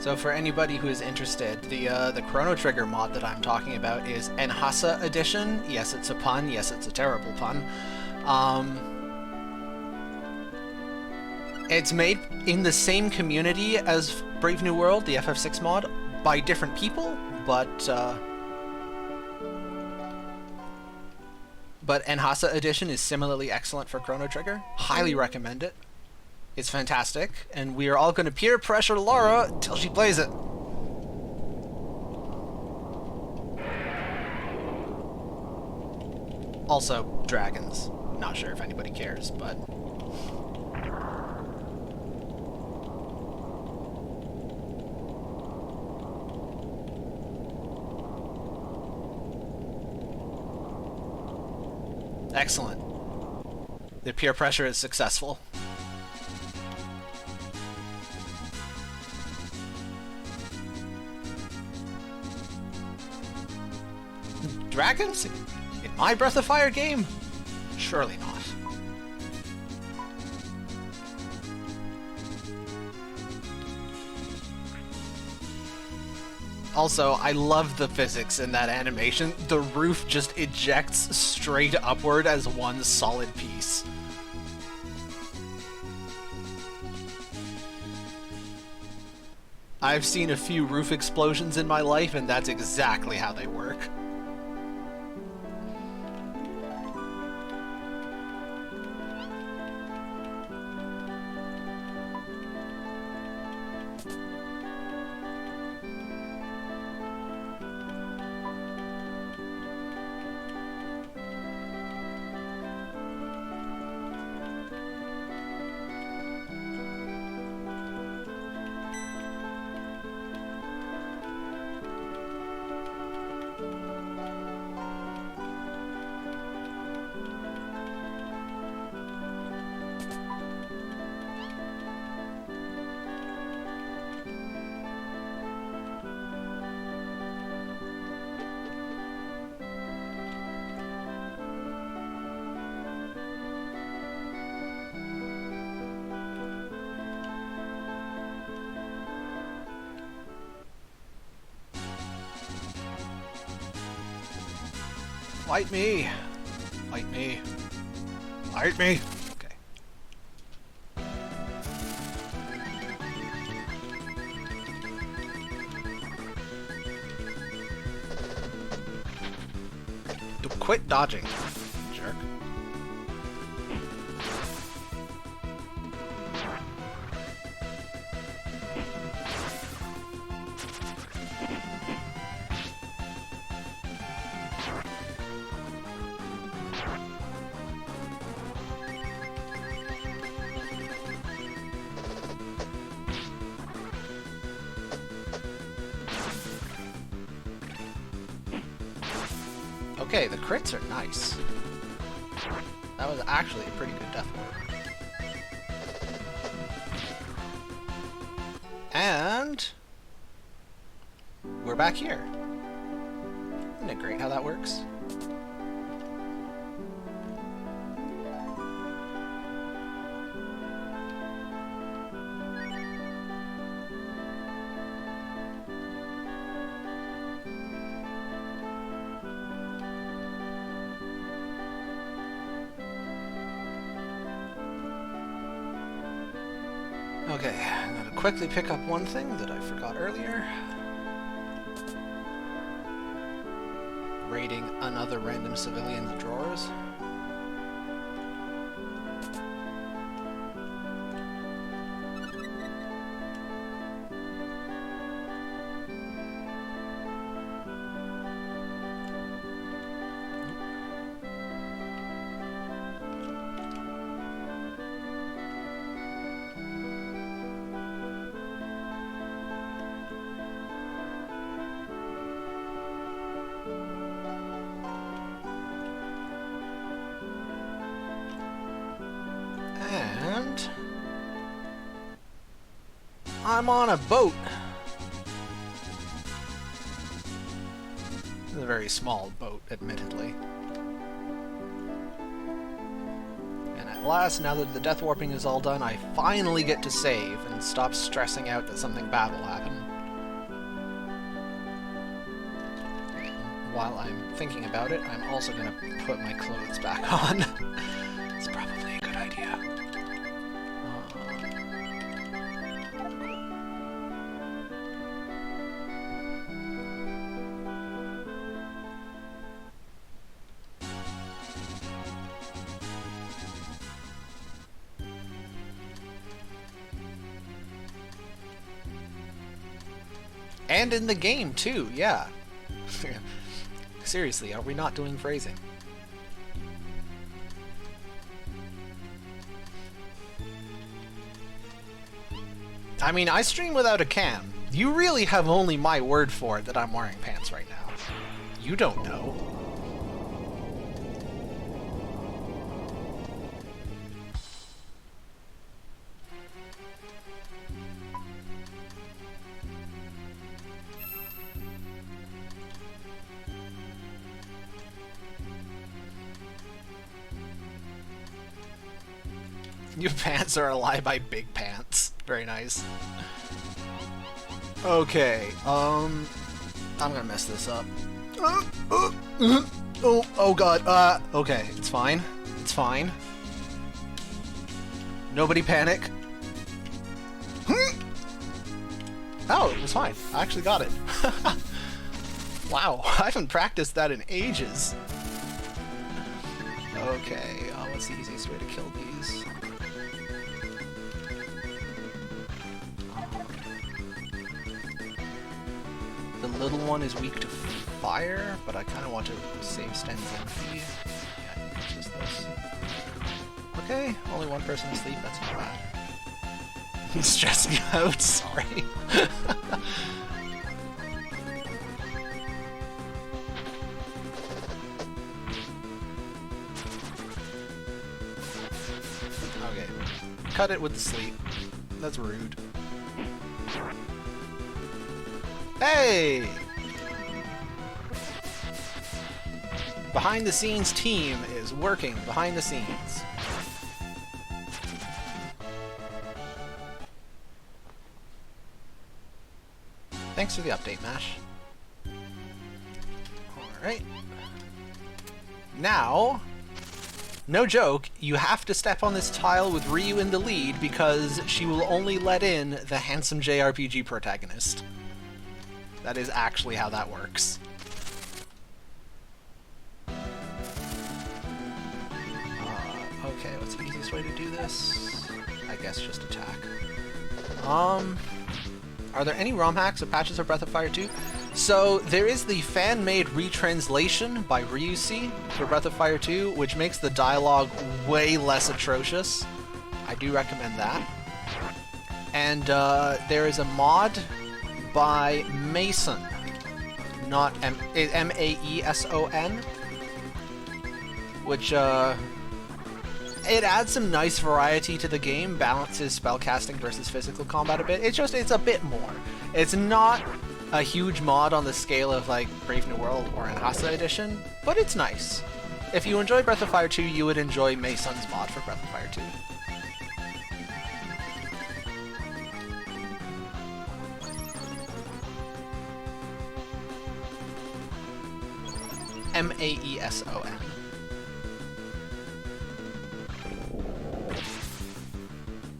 So for anybody who is interested, the Chrono Trigger mod that I'm talking about is Enhasa Edition. Yes, it's a pun. Yes, it's a terrible pun. It's made in the same community as Brave New World, the FF6 mod, by different people, but Enhasa Edition is similarly excellent for Chrono Trigger. Highly recommend it. It's fantastic, and we are all going to peer pressure Laura till she plays it. Also, dragons. Not sure if anybody cares, but... Excellent. The peer pressure is successful. Dragons? In my Breath of Fire game? Surely not. Also, I love the physics in that animation. The roof just ejects straight upward as one solid piece. I've seen a few roof explosions in my life, and that's exactly how they work. Fight me! Fight me! Fight me! Okay. Quit dodging, jerk. Okay, the crits are nice. That was actually a pretty good death ward. And we're back here. Isn't it great how that works? Okay, I'm going to quickly pick up one thing that I forgot earlier. Raiding another random civilian's drawers. And I'm on a boat. It's a very small boat, admittedly. And at last, now that the death warping is all done, I finally get to save and stop stressing out that something bad will happen. while I'm thinking about it, I'm also gonna put my clothes back on. It's probably a good idea. And in the game, too, yeah. Seriously, are we not doing phrasing? I mean, I stream without a cam. You really have only my word for it that I'm wearing pants right now. You don't know. Your pants are a lie by Big Pants. Very nice. Okay, I'm gonna mess this up. Oh god, okay, it's fine. It's fine. Nobody panic. Oh, it was fine. I actually got it. Wow, I haven't practiced that in ages. Okay, what's the easiest way to kill these? The little one is weak to fire, but I kind of want to save Sten's MP. Yeah, it's just this. Okay, only one person asleep, that's not bad. He's stressing out, sorry. Okay, cut it with the sleep. That's rude. Hey! Behind the scenes team is working behind the scenes. Thanks for the update, Mash. Alright. Now, no joke, you have to step on this tile with Ryu in the lead because she will only let in the handsome JRPG protagonist. That is actually how that works. Okay, what's the easiest way to do this? I guess just attack. Are there any ROM hacks or patches of Breath of Fire 2? So, there is the fan-made retranslation by Ryusi for Breath of Fire 2, which makes the dialogue way less atrocious. I do recommend that. And there is a mod by Mason, not M-A-E-S-O-N, which, it adds some nice variety to the game, balances spellcasting versus physical combat a bit. It's a bit more. It's not a huge mod on the scale of, like, Brave New World or Enhasa Edition, but it's nice. If you enjoy Breath of Fire 2, you would enjoy Mason's mod for Breath of Fire 2. M-A-E-S-O-N.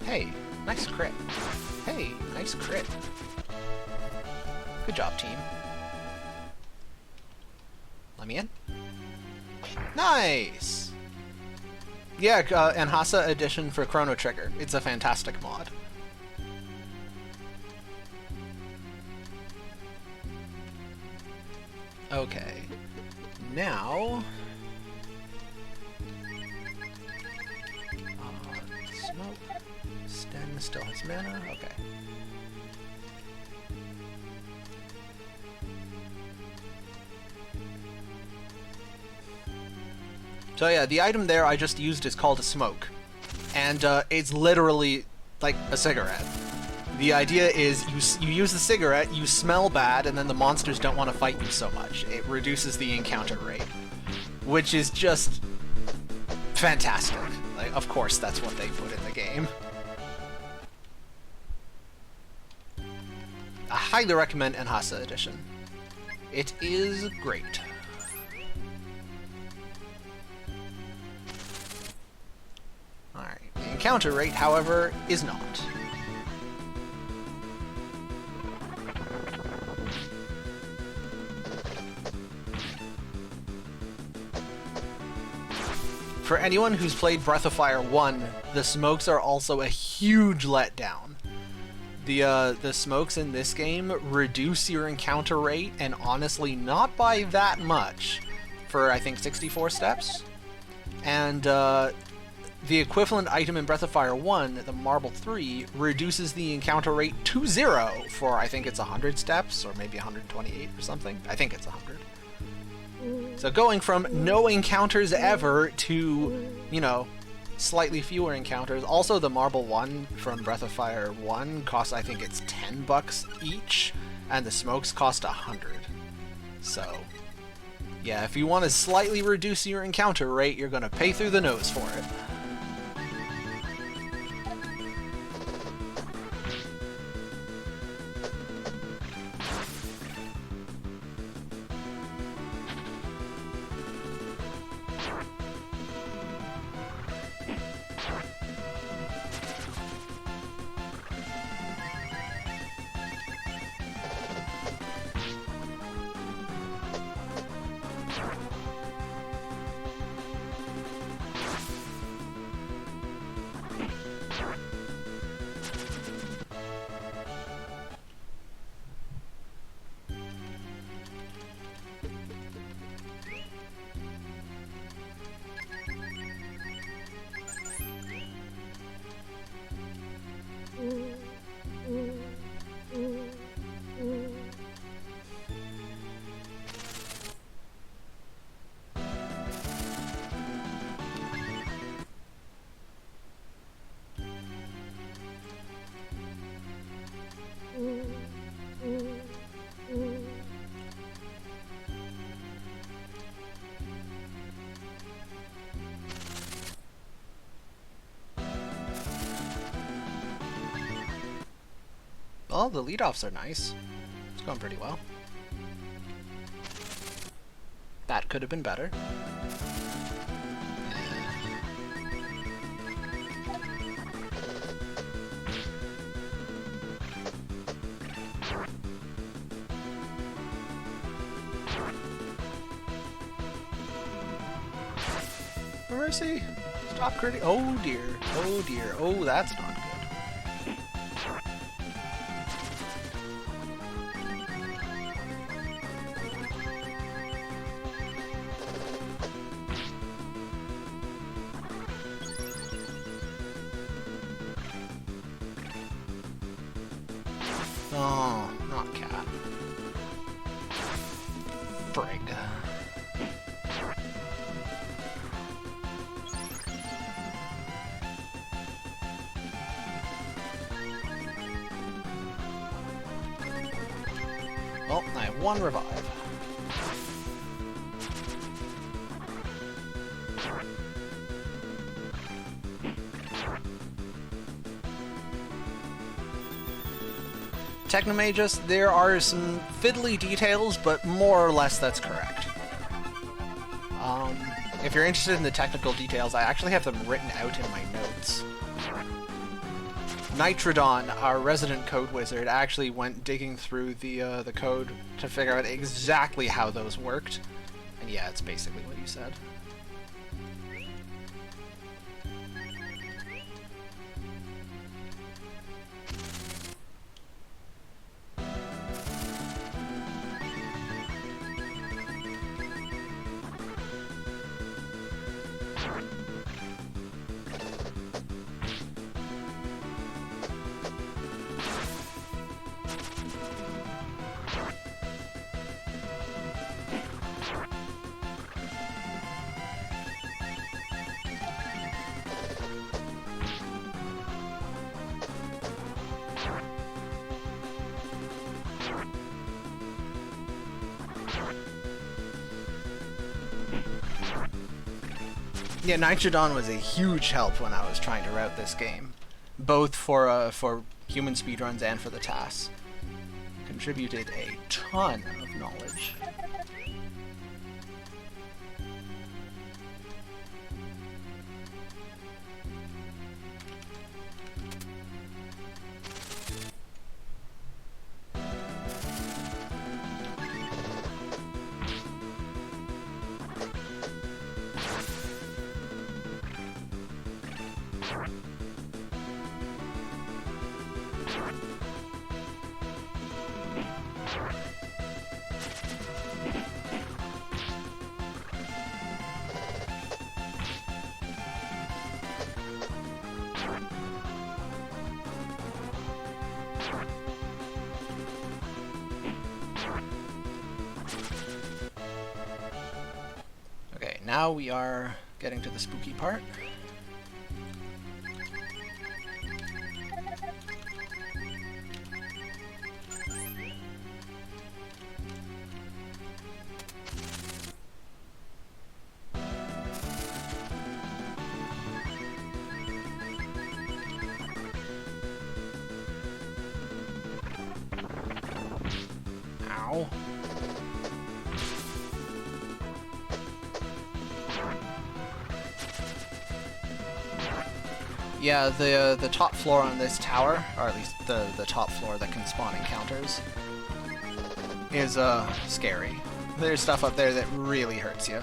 Hey, nice crit. Hey, nice crit. Good job, team. Let me in. Nice! Yeah, Enhasa Edition for Chrono Trigger. It's a fantastic mod. Okay. Now... smoke. Sten still has mana. Okay. So yeah, the item there I just used is called a smoke. And it's literally like a cigarette. The idea is you use the cigarette, you smell bad, and then the monsters don't want to fight you so much. It reduces the encounter rate. Which is just fantastic. Like, of course that's what they put in the game. I highly recommend Enhasa Edition. It is great. encounter rate, however, is not. For anyone who's played Breath of Fire 1, the smokes are also a huge letdown. The smokes in this game reduce your encounter rate, and honestly not by that much, for I think 64 steps. And the equivalent item in Breath of Fire 1, the Marble 3, reduces the encounter rate to 0 for I think it's 100 steps, or maybe 128 or something. I think it's 100. So going from no encounters ever to, you know, slightly fewer encounters. Also, the Marble 1 from Breath of Fire 1 costs, I think it's $10 each, and the smokes cost 100. So, yeah, if you want to slightly reduce your encounter rate, you're going to pay through the nose for it. Well, the leadoffs are nice. It's going pretty well. That could have been better. Mercy! Stop critting. Oh dear. Oh dear. Oh, that's not good. Oh, not cat. Frig. Well, I have one revive. Technomagus, there are some fiddly details, but more or less that's correct. If you're interested in the technical details, I actually have them written out in my notes. Nitrodon, our resident code wizard, actually went digging through the code to figure out exactly how those worked. And yeah, it's basically what you said. Yeah, Nitrodon was a huge help when I was trying to route this game, both for human speedruns and for the tasks. Contributed a ton of knowledge. now we are getting to the spooky part. Ow. Yeah, the top floor on this tower, or at least the top floor that can spawn encounters, is scary. There's stuff up there that really hurts you.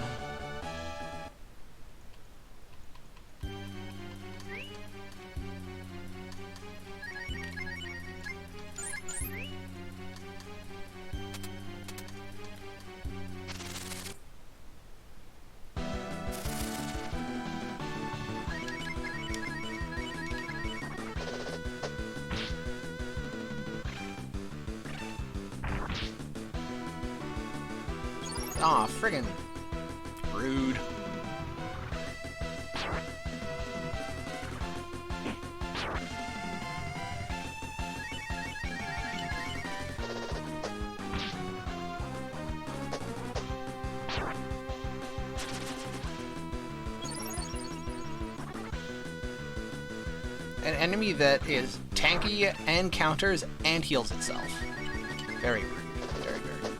Aw, friggin' rude. An enemy that is tanky and counters and heals itself. Very rude. Very, very rude.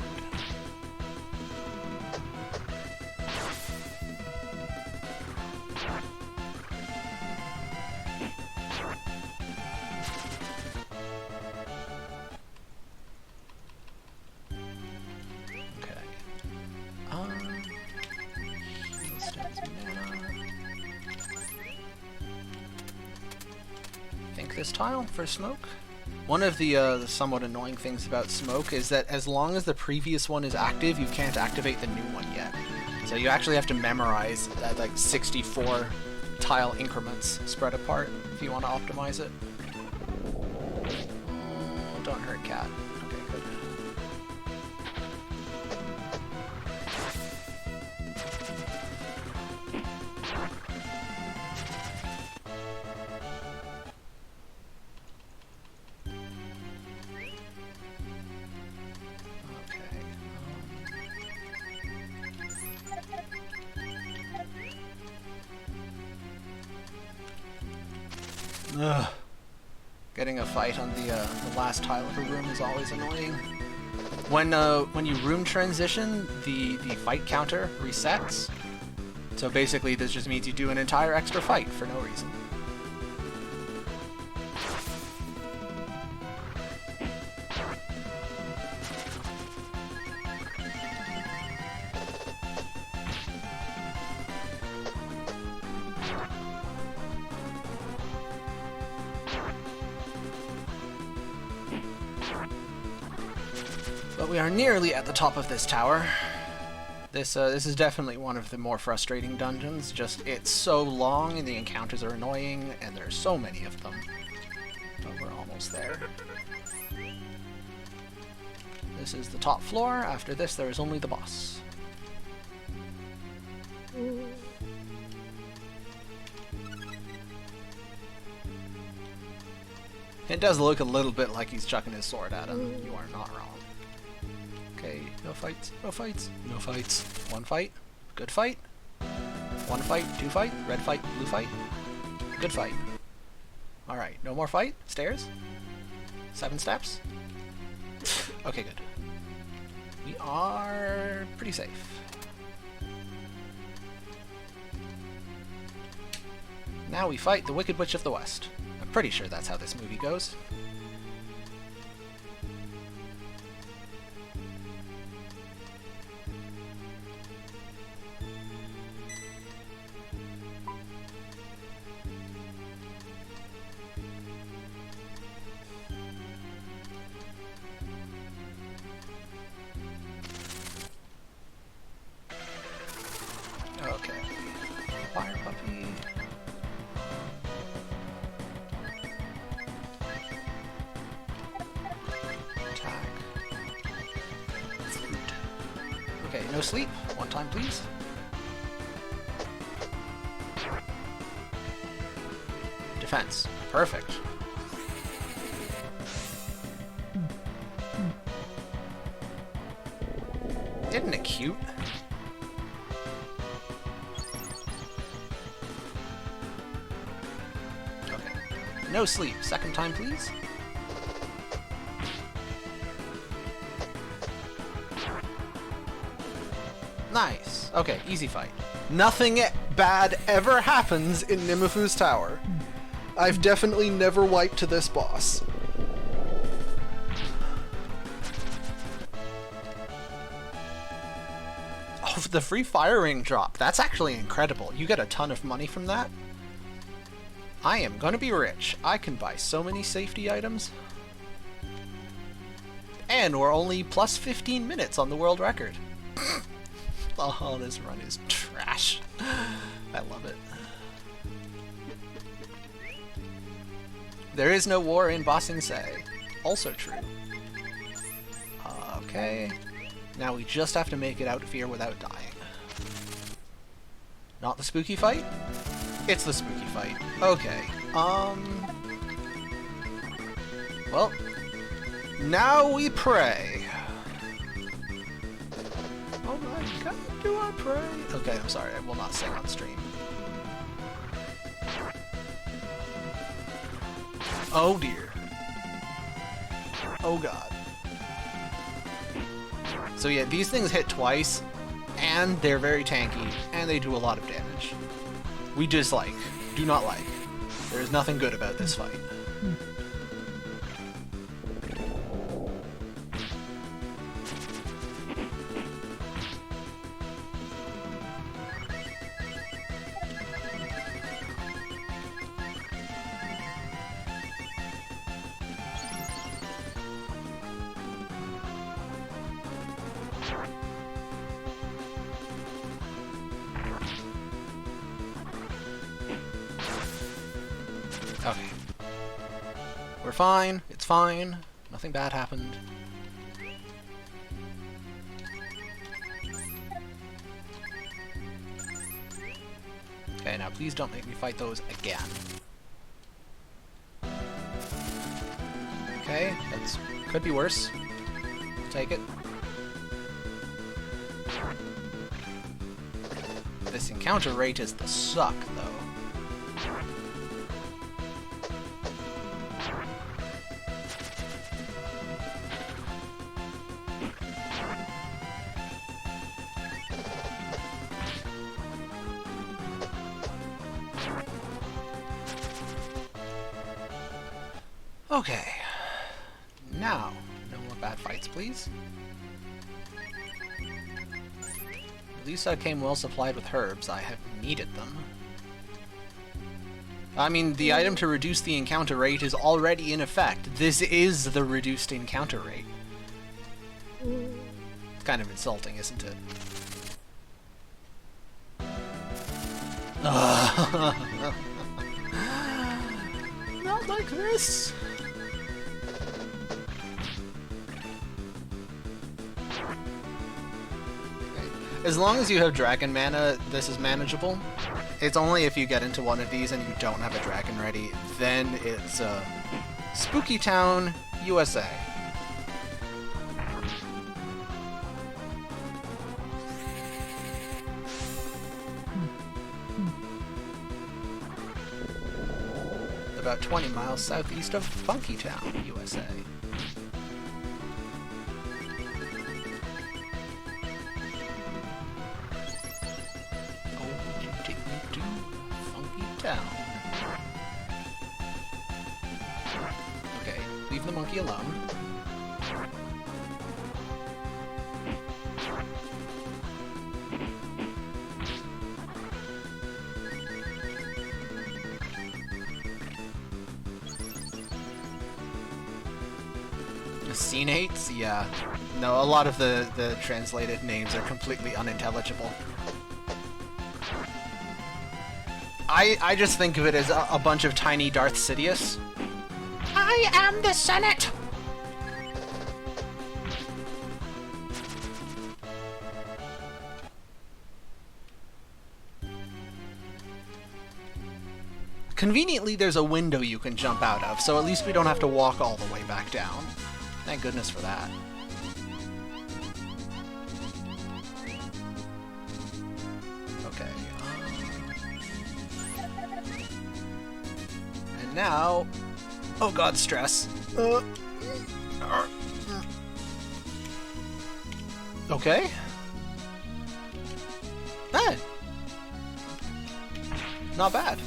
This tile for smoke. One of the somewhat annoying things about smoke is that as long as the previous one is active, you can't activate the new one yet. So you actually have to memorize that like 64 tile increments spread apart if you want to optimize it. Oh, don't hurt cat. Okay, good. Ugh. Getting a fight on the last tile of a room is always annoying. When you room transition, the fight counter resets. So basically this just means you do an entire extra fight for no reason. But we are nearly at the top of this tower. This is definitely one of the more frustrating dungeons. Just, it's so long and the encounters are annoying and there's so many of them. But we're almost there. This is the top floor. After this, there is only the boss. It does look a little bit like he's chucking his sword at him. You are not wrong. Okay, no fights, no fights, no fights. One fight, good fight. One fight, two fight, red fight, blue fight. Good fight. Alright, no more fight. Stairs. 7 steps. Okay, good. We are pretty safe. Now we fight the Wicked Witch of the West. I'm pretty sure that's how this movie goes. Okay. Fire puppy. Attack. Okay, no sleep. One time, please. defense. Perfect. Isn't it cute? Okay. No sleep. Second time, please. Nice. Okay, easy fight. Nothing bad ever happens in Nimifu's tower. I've definitely never wiped to this boss. Oh, the free firing drop. That's actually incredible. You get a ton of money from that. I am gonna be rich. I can buy so many safety items. And we're only plus 15 minutes on the world record. Oh, this run is trash. I love it. There is no war in Ba Sing Se. Also true. Okay. Now we just have to make it out of here without dying. Not the spooky fight? It's the spooky fight. Okay. Well, now we pray. Oh my god, do I pray? Okay, I'm sorry, I will not sing on stream. Oh dear. Oh god. So yeah, these things hit twice, and they're very tanky, and they do a lot of damage. We dislike, do not like. There is nothing good about this fight. Okay. We're fine. It's fine. Nothing bad happened. Okay, now please don't make me fight those again. Okay, that's could be worse. Take it. This encounter rate is the suck, though. Okay. Now, no more bad fights, please. Lisa came well supplied with herbs. I have needed them. I mean, the item to reduce the encounter rate is already in effect. This is the reduced encounter rate. It's kind of insulting, isn't it? Not like this! As long as you have dragon mana, this is manageable. It's only if you get into one of these and you don't have a dragon ready, then it's Spooky Town, USA. About 20 miles southeast of Funky Town, USA. Town. Okay, leave the monkey alone. Scenates? Yeah. No, a lot of the translated names are completely unintelligible. I just think of it as a bunch of tiny Darth Sidious. I am the Senate! Conveniently, there's a window you can jump out of, so at least we don't have to walk all the way back down. Thank goodness for that. Okay. And now... Oh god, stress. Okay. Hey. Not bad.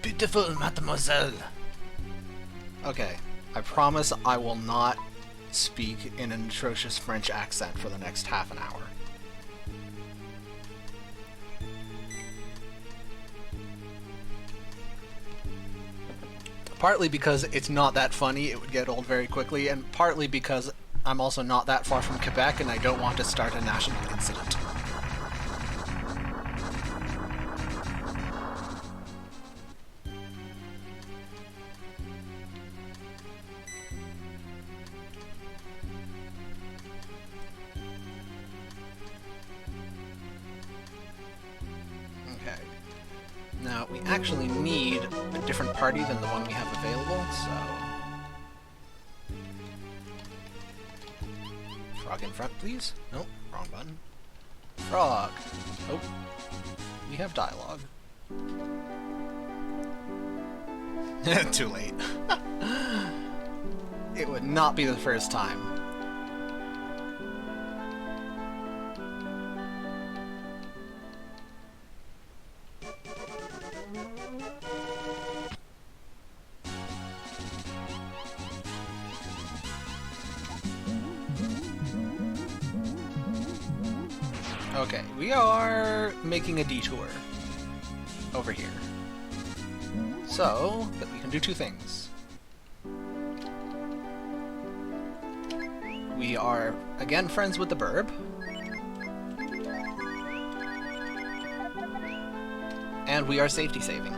Beautiful mademoiselle. Okay, I promise I will not speak in an atrocious French accent for the next half an hour. Partly because it's not that funny, it would get old very quickly, and partly because I'm also not that far from Quebec and I don't want to start a national incident. Now, we actually need a different party than the one we have available, so... Frog in front, please. Nope, wrong button. Frog! Oh, we have dialogue. Too late. It would not be the first time. Okay, we are making a detour over here. So, that we can do two things. We are, again, friends with the burb. And we are safety saving.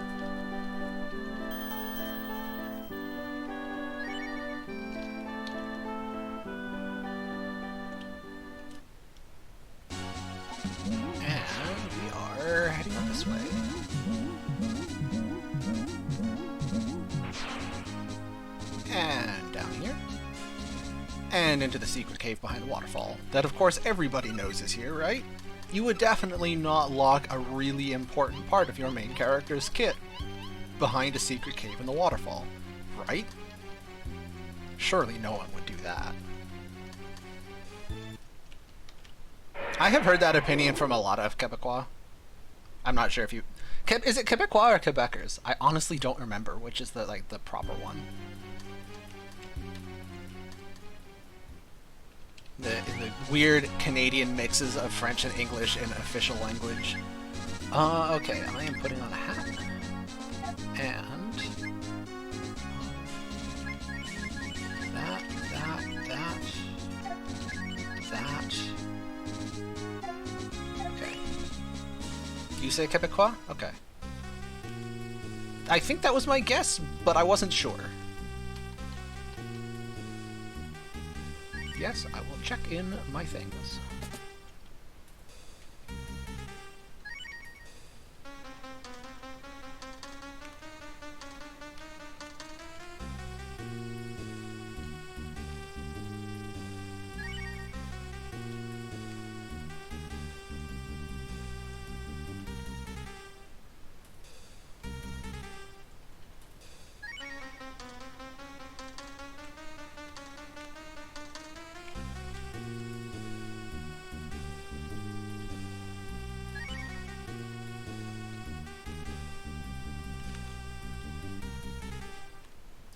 And into the secret cave behind the waterfall. That, of course, everybody knows is here, right? You would definitely not lock a really important part of your main character's kit behind a secret cave in the waterfall, right? Surely no one would do that. I have heard that opinion from a lot of Quebecois. I'm not sure if you... Is it Quebecois or Quebecers? I honestly don't remember which is the proper one. The weird Canadian mixes of French and English in official language. Okay, I am putting on a hat. And... that. Okay. You say Quebecois? Okay. I think that was my guess, but I wasn't sure. Yes, I will check in my things.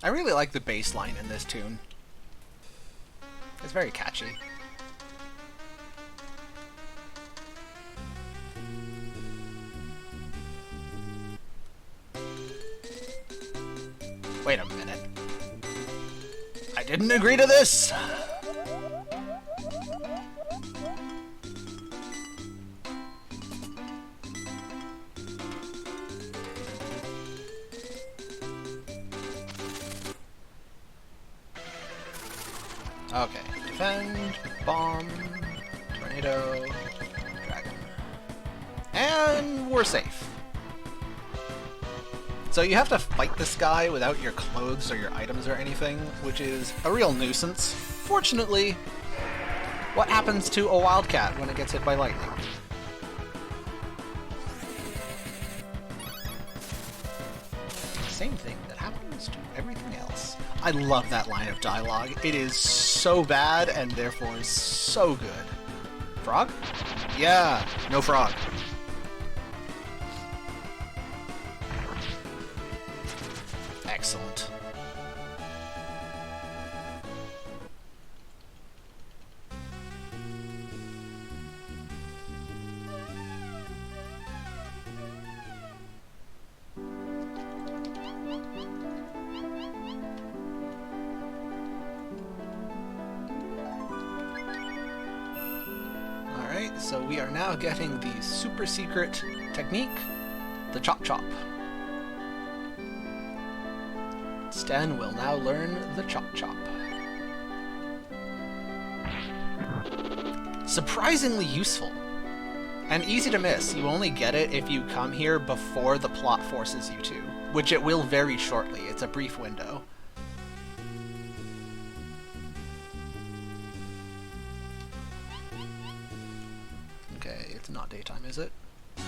I really like the bass line in this tune. It's very catchy. Wait a minute. I didn't agree to this! Okay, defend, bomb, tornado, dragon. And we're safe. So you have to fight this guy without your clothes or your items or anything, which is a real nuisance. Fortunately, what happens to a wildcat when it gets hit by lightning? Same thing that happens to everything else. I love that line of dialogue. It is so bad and therefore so good. Frog? Yeah, no frog. Excellent. Alright, so we are now getting the super secret technique, the chop chop. Sten will now learn the chop chop. Surprisingly useful. And easy to miss. You only get it if you come here before the plot forces you to, which it will very shortly. It's a brief window. Okay, it's not daytime, is it? No.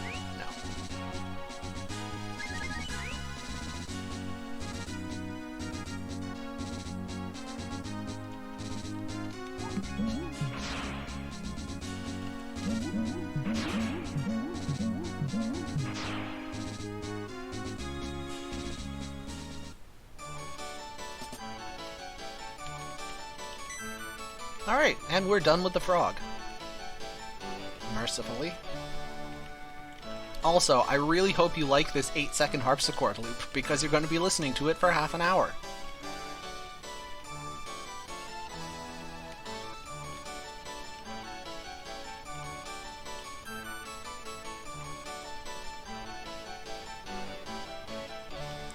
Alright, and we're done with the frog. Mercifully. Also, I really hope you like this 8-second harpsichord loop, because you're going to be listening to it for half an hour.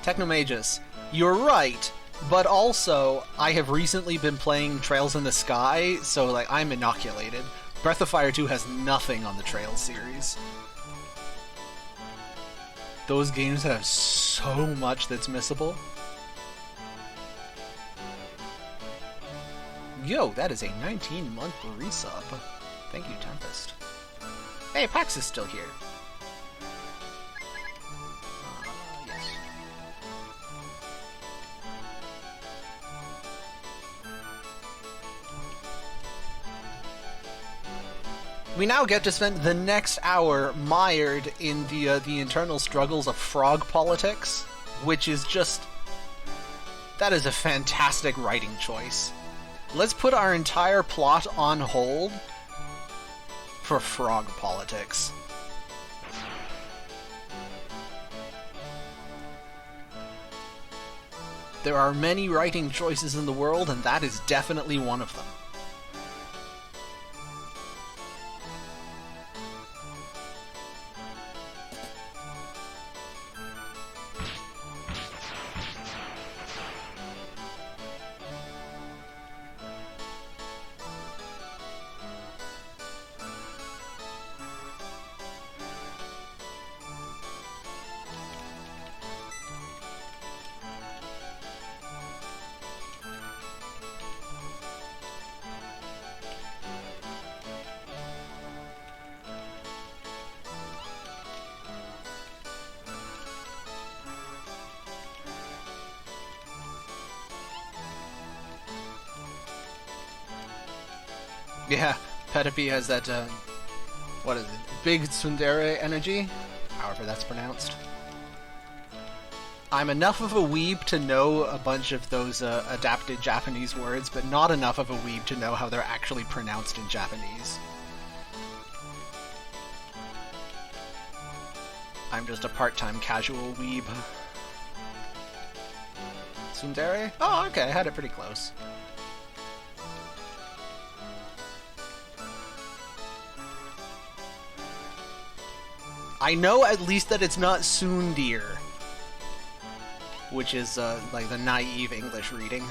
Technomagus, you're right, but also, I have recently been playing Trails in the Sky, so like I'm inoculated. Breath of Fire 2 has nothing on the Trails series. Those games have so much that's missable. Yo, that is a 19-month resub. Thank you, Tempest. Hey, Pax is still here. Yes. We now get to spend the next hour mired in the internal struggles of frog politics, which is just... that is a fantastic writing choice. Let's put our entire plot on hold for frog politics. There are many writing choices in the world, and that is definitely one of them. Yeah, Petapi has that, what is it? Big tsundere energy? However that's pronounced. I'm enough of a weeb to know a bunch of those adapted Japanese words, but not enough of a weeb to know how they're actually pronounced in Japanese. I'm just a part-time casual weeb. Tsundere? Oh, okay, I had it pretty close. I know at least that it's not Soondir, which is like the naive English reading.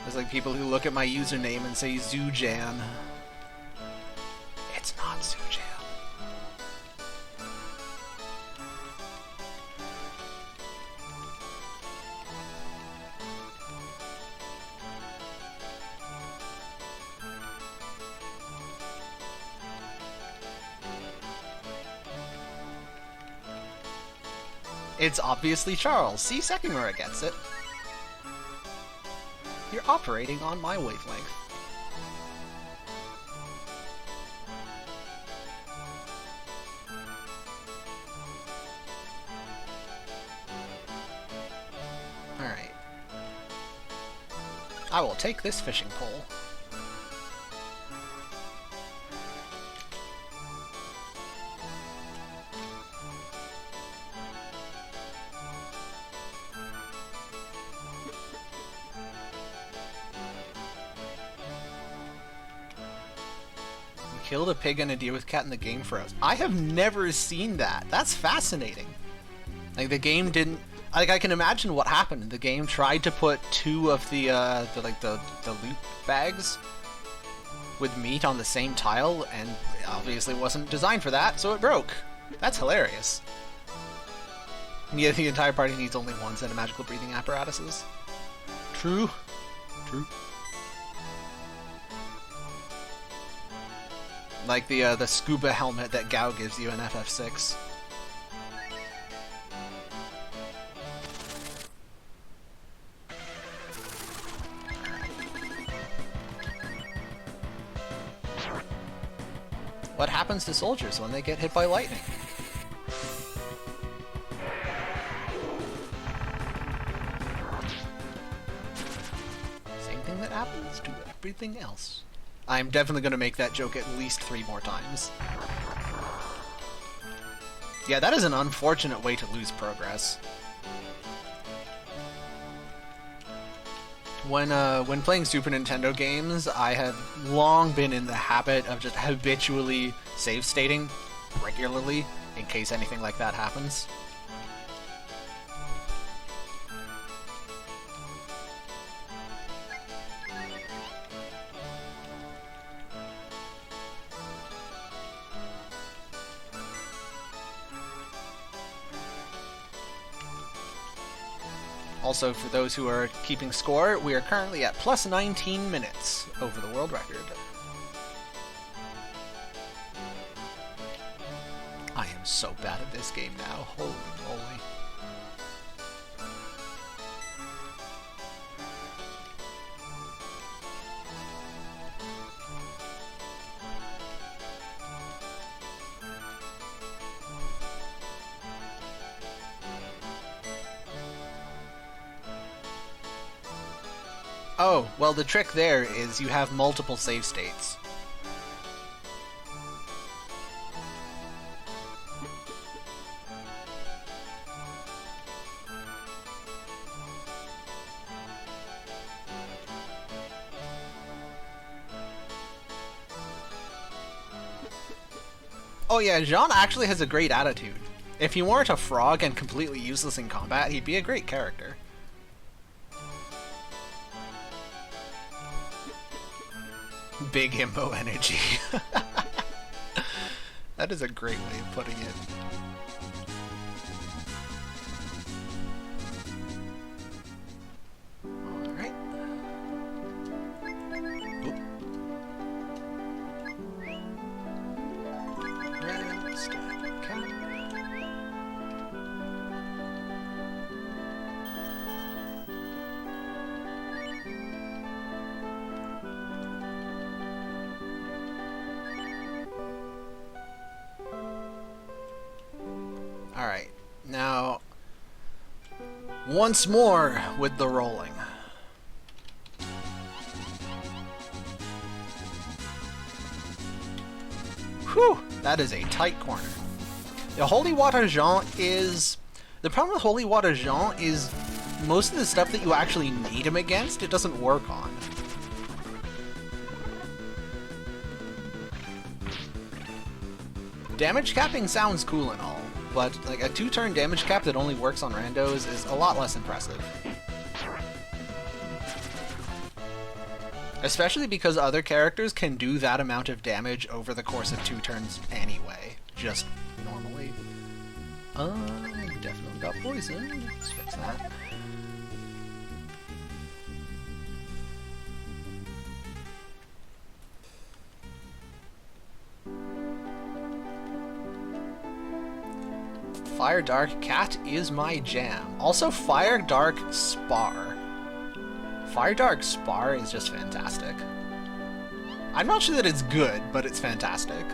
There's like people who look at my username and say xujhan. It's not xujhan. It's obviously Charles. See, Sekimura gets it. You're operating on my wavelength. Alright. I will take this fishing pole. Killed a pig and a deer with cat in the game for us. I have never seen that. That's fascinating. Like the game didn't. Like I can imagine what happened. The game tried to put two of the loot bags with meat on the same tile, and it obviously wasn't designed for that, so it broke. That's hilarious. And yet the entire party needs only one set of magical breathing apparatuses. True. True. Like the scuba helmet that Gao gives you in FF6. What happens to soldiers when they get hit by lightning? Same thing that happens to everything else. I'm definitely going to make that joke at least 3 more times. Yeah, that is an unfortunate way to lose progress. When playing Super Nintendo games, I have long been in the habit of just habitually save stating regularly in case anything like that happens. Also, for those who are keeping score, we are currently at plus 19 minutes over the world record. I am so bad at this game now, holy moly. Oh, well the trick there is you have multiple save states. Oh yeah, Jean actually has a great attitude. If he weren't a frog and completely useless in combat, he'd be a great character. Big himbo energy. That is a great way of putting it. Alright. Rest count. Alright, now once more with the rolling. Whew, that is a tight corner. The Holy Water Jean is... The problem with Holy Water Jean is most of the stuff that you actually need him against, it doesn't work on. Damage capping sounds cool and all, but like a 2-turn damage cap that only works on randos is a lot less impressive. Especially because other characters can do that amount of damage over the course of 2 turns anyway, just normally. Definitely got poisoned. Let's fix that. Fire Dark Cat is my jam. Also, Fire Dark Spar. Fire Dark Spar is just fantastic. I'm not sure that it's good, but it's fantastic.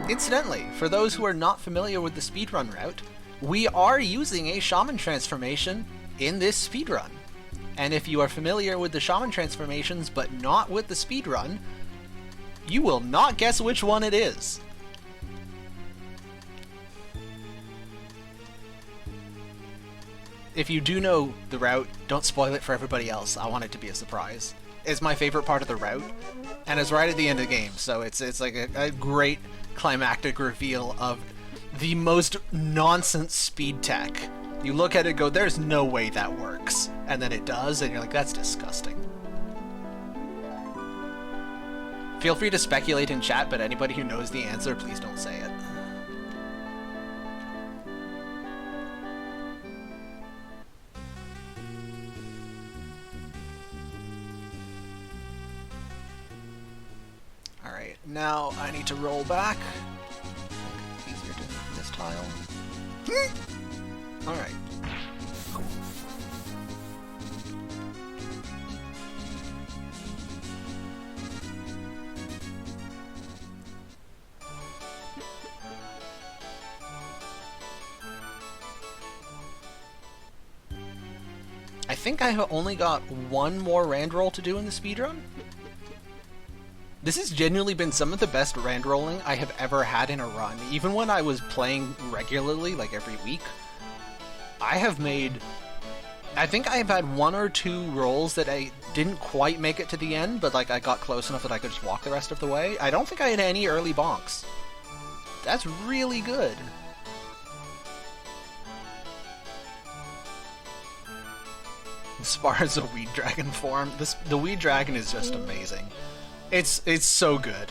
Incidentally, for those who are not familiar with the speedrun route, we are using a shaman transformation in this speedrun. And if you are familiar with the shaman transformations but not with the speedrun, you will not guess which one it is. If you do know the route, don't spoil it for everybody else. I want it to be a surprise. It's my favorite part of the route, and it's right at the end of the game, so it's like a great climactic reveal of the most nonsense speed tech. You look at it and go, there's no way that works. And then it does, and you're like, that's disgusting. Feel free to speculate in chat, but anybody who knows the answer, please don't say it. Alright, now I need to roll back. It's easier to this tile. Alright. I think I have only got one more rand roll to do in the speedrun. This has genuinely been some of the best rand rolling I have ever had in a run. Even when I was playing regularly, like every week, I think I have had 1 or 2 rolls that I didn't quite make it to the end, but like I got close enough that I could just walk the rest of the way. I don't think I had any early bonks. That's really good. Spar is a weed dragon form. The weed dragon is just amazing. It's so good.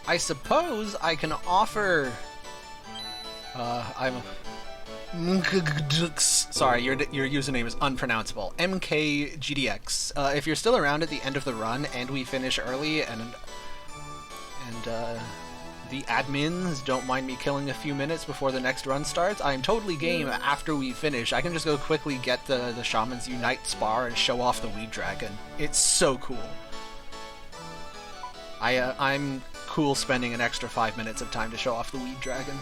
I suppose I can offer... Sorry, your username is unpronounceable. MKGDX. If you're still around at the end of the run and we finish early and the admins don't mind me killing a few minutes before the next run starts, I am totally game after we finish. I can just go quickly get the Shaman's Unite Spar and show off the Weed Dragon. It's so cool. I'm cool spending an extra 5 minutes of time to show off the Weed Dragon.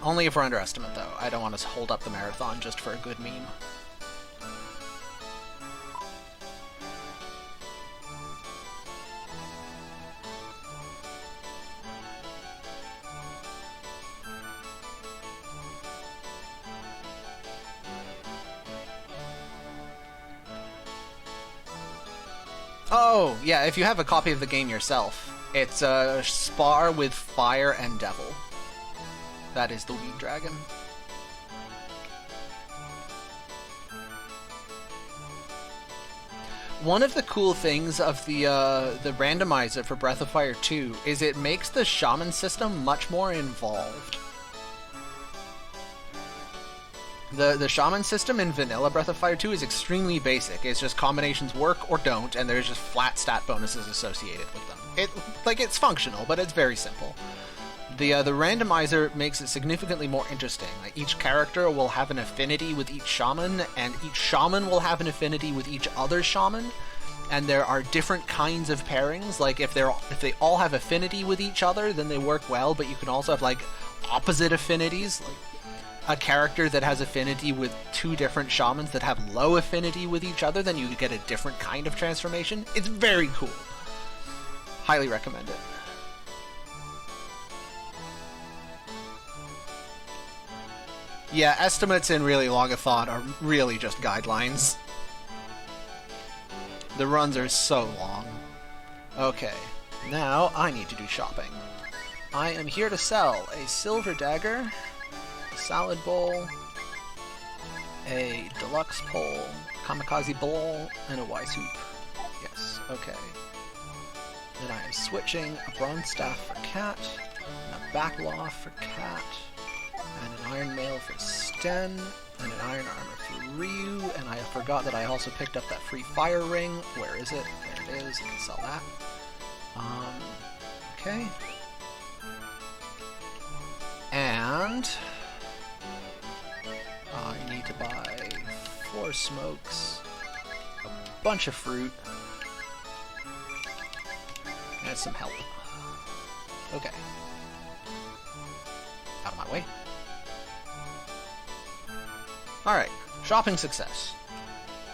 Only if we're underestimate, though. I don't want to hold up the marathon just for a good meme. Oh, yeah, if you have a copy of the game yourself, it's a spar with fire and devil. That is the Weed Dragon. One of the cool things of the randomizer for Breath of Fire 2 is it makes the shaman system much more involved. The shaman system in vanilla Breath of Fire 2 is extremely basic. It's just combinations work or don't, and there's just flat stat bonuses associated with them. It's functional, but it's very simple. The randomizer makes it significantly more interesting. Like, each character will have an affinity with each shaman, and each shaman will have an affinity with each other shaman. And there are different kinds of pairings. Like, if they all have affinity with each other, then they work well. But you can also have like opposite affinities, like a character that has affinity with two different shamans that have low affinity with each other, then you get a different kind of transformation. It's very cool. Highly recommend it. Yeah, estimates in really Longathon are really just guidelines. The runs are so long. Okay, now I need to do shopping. I am here to sell a silver dagger, a salad bowl, a deluxe pole, kamikaze bowl, and a wise hoop. Yes, okay. Then I am switching a bronze staff for Cat, and a backloft for Cat, and an iron mail for Sten, and an iron armor for Ryu, and I forgot that I also picked up that free fire ring. Where is it? There it is. I can sell that. Okay. And I need to buy 4 smokes, a bunch of fruit, and some help. Okay. Out of my way. Alright, shopping success.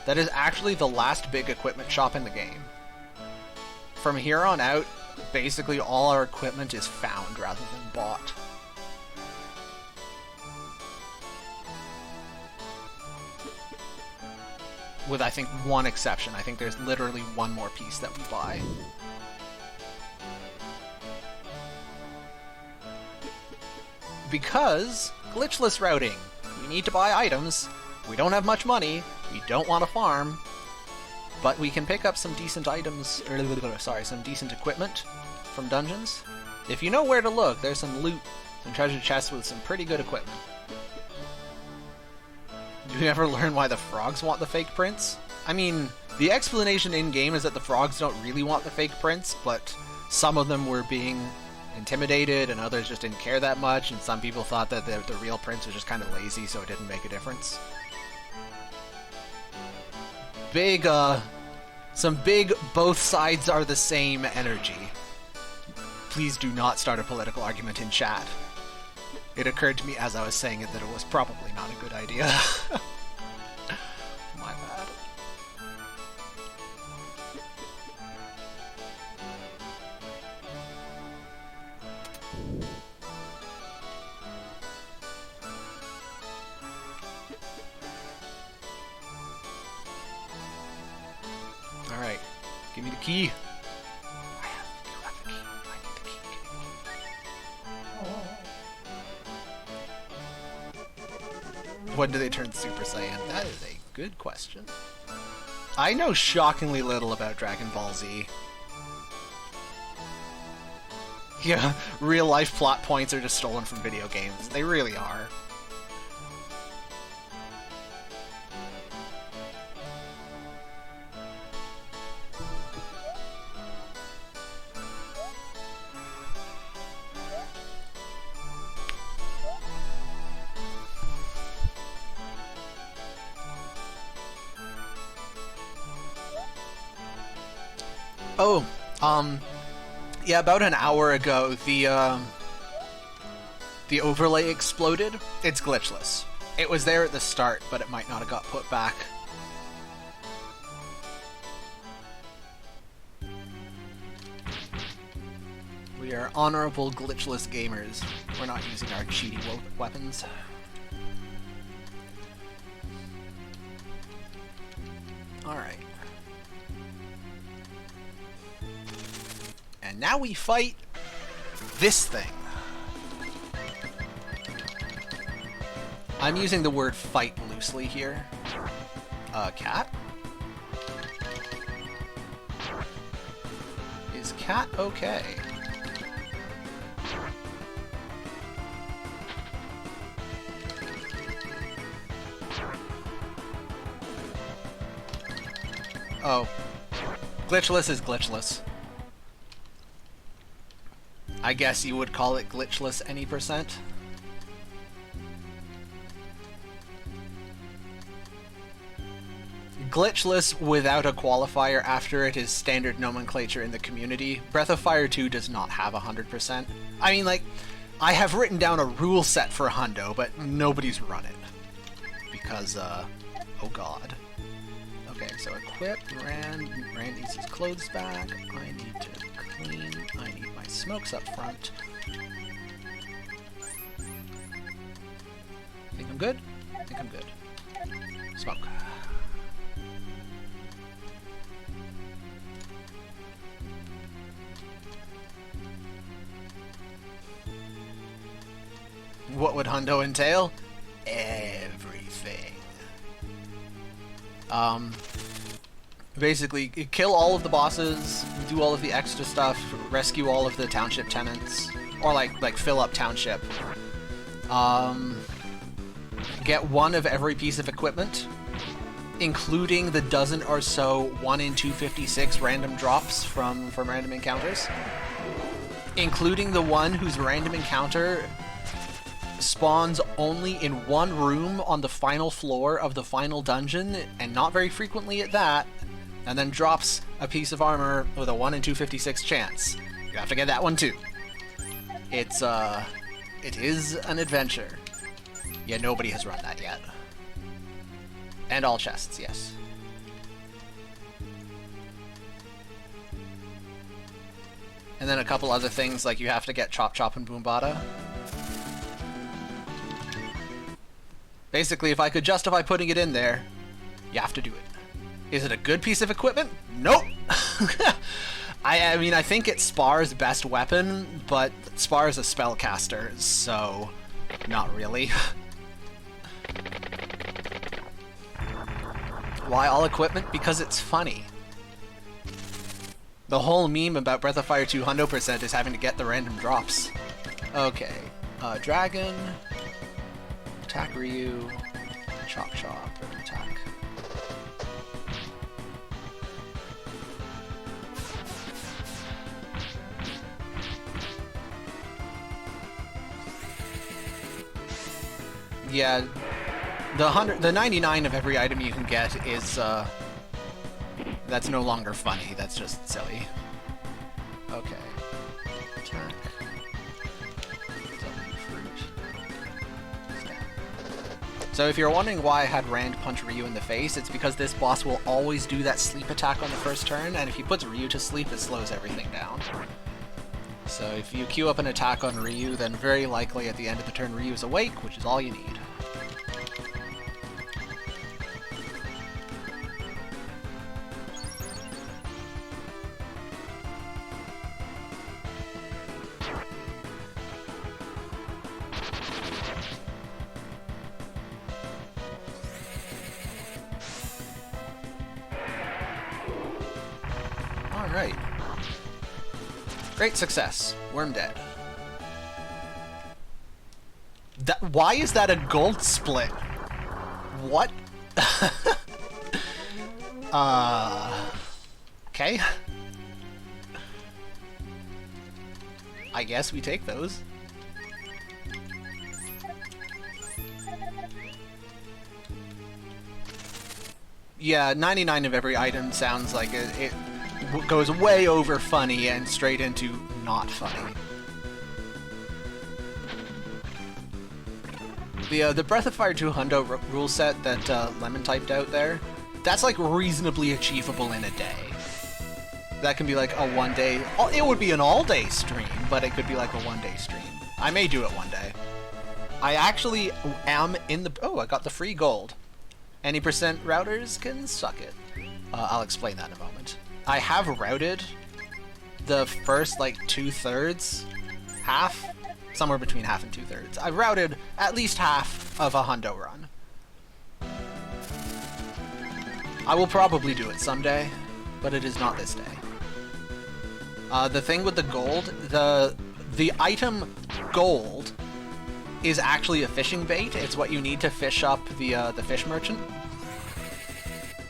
That is actually the last big equipment shop in the game. From here on out, basically all our equipment is found rather than bought. With, I think, one exception. I think there's literally one more piece that we buy. Because glitchless routing. We need to buy items. We don't have much money. We don't want to farm. But we can pick up some decent items, or some decent equipment from dungeons. If you know where to look, there's some loot, some treasure chests with some pretty good equipment. Do you ever learn why the frogs want the fake prints? I mean, the explanation in-game is that the frogs don't really want the fake prints, but some of them were being intimidated and others just didn't care that much, and some people thought that the real prince was just kind of lazy, so it didn't make a difference. Some big both sides are the same energy. Please do not start a political argument in chat. It occurred to me as I was saying it that it was probably not a good idea. My bad. Alright, give me the key. You have the key. I need the key. When do they turn Super Saiyan? That is a good question. I know shockingly little about Dragon Ball Z. Yeah, real life plot points are just stolen from video games. They really are. Oh, yeah, about an hour ago, the overlay exploded. It's glitchless. It was there at the start, but it might not have got put back. We are honorable glitchless gamers. We're not using our cheaty weapons. Alright. And now we fight this thing. I'm using the word fight loosely here. Cat? Is Cat okay? Oh. Glitchless is glitchless. I guess you would call it glitchless any percent. Glitchless without a qualifier after it is standard nomenclature in the community. Breath of Fire 2 does not have 100%. I mean, like, I have written down a rule set for Hundo, but nobody's run it. Because, oh god. Okay, so equip, Rand needs his clothes back, I need to clean, I need my smokes up front. Think I'm good? I think I'm good. Smoke. What would Hundo entail? Everything. Basically, kill all of the bosses, do all of the extra stuff, rescue all of the township tenants, or like fill up township. Get one of every piece of equipment, including the dozen or so 1 in 256 random drops from random encounters, including the one whose random encounter spawns only in one room on the final floor of the final dungeon, and not very frequently at that, and then drops a piece of armor with a 1 in 256 chance. You have to get that one too. It is an adventure. Yeah, nobody has run that yet. And all chests, yes. And then a couple other things, like you have to get Chop Chop and Boombada. Basically, if I could justify putting it in there, you have to do it. Is it a good piece of equipment? Nope! I mean, I think it's Spar's best weapon, but Spar's a spellcaster, so not really. Why all equipment? Because it's funny. The whole meme about Breath of Fire 2 100% is having to get the random drops. Okay. Dragon. Attack Ryu. Chop Chop. Attack. Yeah. The 99 of every item you can get is, that's no longer funny, that's just silly. Okay. Attack. So if you're wondering why I had Rand punch Ryu in the face, it's because this boss will always do that sleep attack on the first turn, and if he puts Ryu to sleep, it slows everything down. So if you queue up an attack on Ryu, then very likely at the end of the turn Ryu is awake, which is all you need. Alright. Great success. Worm dead. Why is that a gold split? What? Okay. I guess we take those. Yeah, 99 of every item sounds like it goes way over funny and straight into not funny. The Breath of Fire 2 Hundo rule set that Lemon typed out there, that's like reasonably achievable in a day. That can be like a one-day... It would be an all-day stream, but it could be like a one-day stream. I may do it one day. I actually am in the... Oh, I got the free gold. Any percent routers can suck it. I'll explain that in a moment. I have routed the first, like, 2/3, half, somewhere between half and 2/3. I've routed at least half of a Hundo run. I will probably do it someday, but it is not this day. The thing with the gold, the item gold is actually a fishing bait. It's what you need to fish up the fish merchant.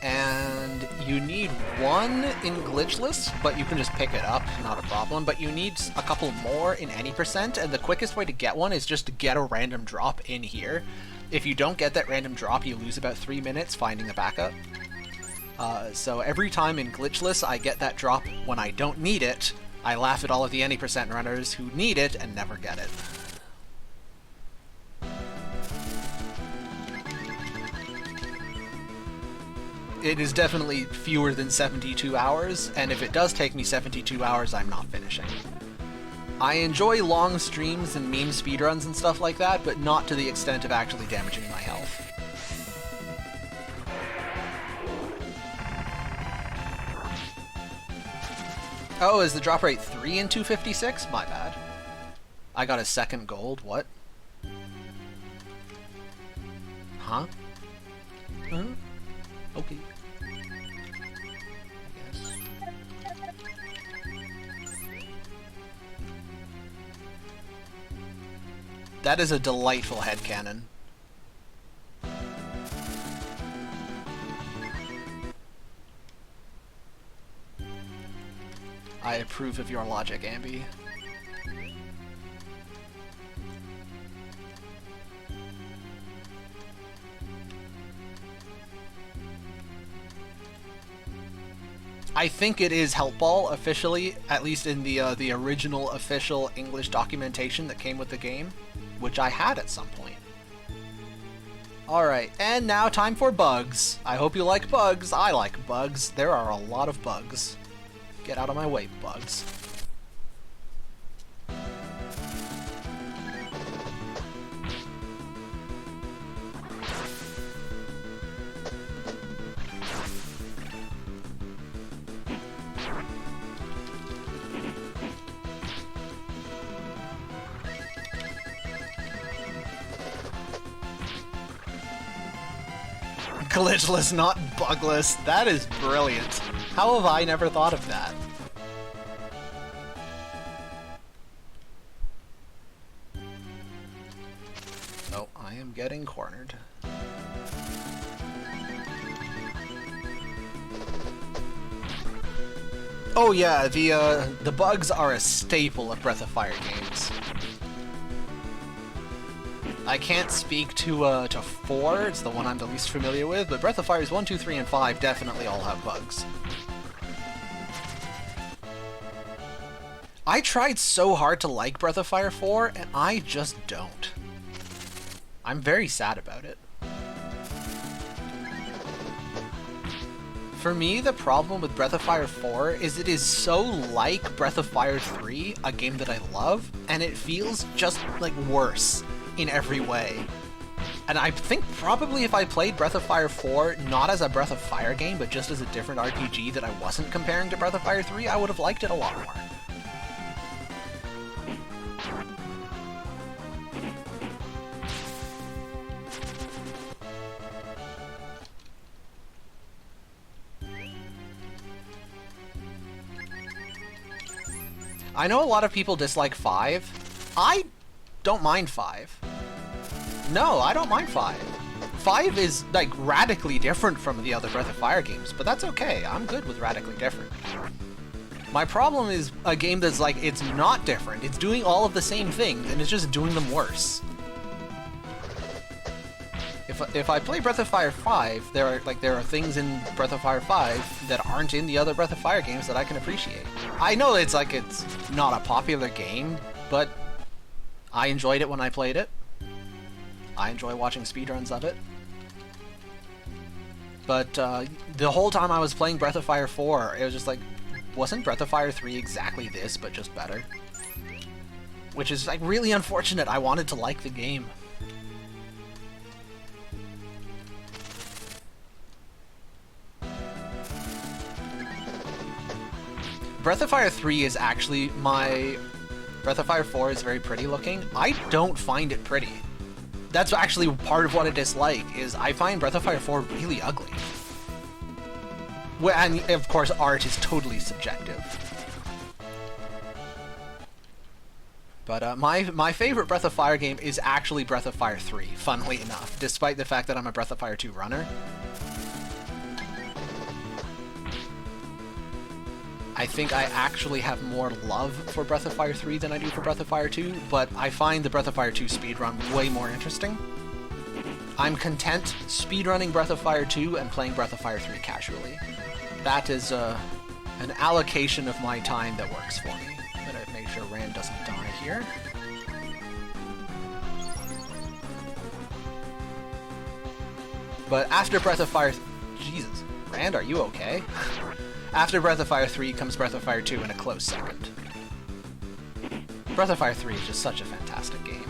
and you need one in glitchless, but you can just pick it up, not a problem. But you need a couple more in any percent, and the quickest way to get one is just to get a random drop in here. If you don't get that random drop, you lose about 3 minutes finding a backup. So every time in glitchless I get that drop when I don't need it, I laugh at all of the any percent runners who need it and never get it. It is definitely fewer than 72 hours, and if it does take me 72 hours, I'm not finishing. I enjoy long streams and meme speedruns and stuff like that, but not to the extent of actually damaging my health. Oh, is the drop rate 3 in 256? My bad. I got a second gold, what? Huh? Huh? Okay. That is a delightful headcanon. I approve of your logic, Ambi. I think it is Helpball officially, at least in the original official English documentation that came with the game, which I had at some point. Alright, and now time for bugs. I hope you like bugs. I like bugs. There are a lot of bugs. Get out of my way, bugs. Glitchless, not bugless. That is brilliant. How have I never thought of that? Oh, I am getting cornered. Oh yeah, the bugs are a staple of Breath of Fire games. I can't speak to 4, it's the one I'm the least familiar with, but Breath of Fire's 1, 2, 3, and 5 definitely all have bugs. I tried so hard to like Breath of Fire 4, and I just don't. I'm very sad about it. For me, the problem with Breath of Fire 4 is it is so like Breath of Fire 3, a game that I love, and it feels just, like, worse in every way. And I think probably if I played Breath of Fire 4 not as a Breath of Fire game, but just as a different RPG that I wasn't comparing to Breath of Fire 3, I would have liked it a lot more. I know a lot of people dislike 5. I don't mind 5. No, I don't mind 5. 5 is, like, radically different from the other Breath of Fire games, but that's okay. I'm good with radically different. My problem is a game that's, like, it's not different. It's doing all of the same things, and it's just doing them worse. If I play Breath of Fire 5, there are things in Breath of Fire 5 that aren't in the other Breath of Fire games that I can appreciate. I know it's not a popular game, but I enjoyed it when I played it. I enjoy watching speedruns of it. But the whole time I was playing Breath of Fire 4, it was just like, wasn't Breath of Fire 3 exactly this, but just better? Which is, like, really unfortunate. I wanted to like the game. Breath of Fire 3 is actually my... Breath of Fire 4 is very pretty looking. I don't find it pretty. That's actually part of what I dislike, is I find Breath of Fire 4 really ugly. Well, and of course art is totally subjective. But my favorite Breath of Fire game is actually Breath of Fire 3, funnily enough, despite the fact that I'm a Breath of Fire 2 runner. I think I actually have more love for Breath of Fire 3 than I do for Breath of Fire 2, but I find the Breath of Fire 2 speedrun way more interesting. I'm content speedrunning Breath of Fire 2 and playing Breath of Fire 3 casually. That is an allocation of my time that works for me. I'm gonna make sure Rand doesn't die here. But after Breath of Fire... Jesus. Rand, are you okay? After Breath of Fire 3 comes Breath of Fire 2 in a close second. Breath of Fire 3 is just such a fantastic game.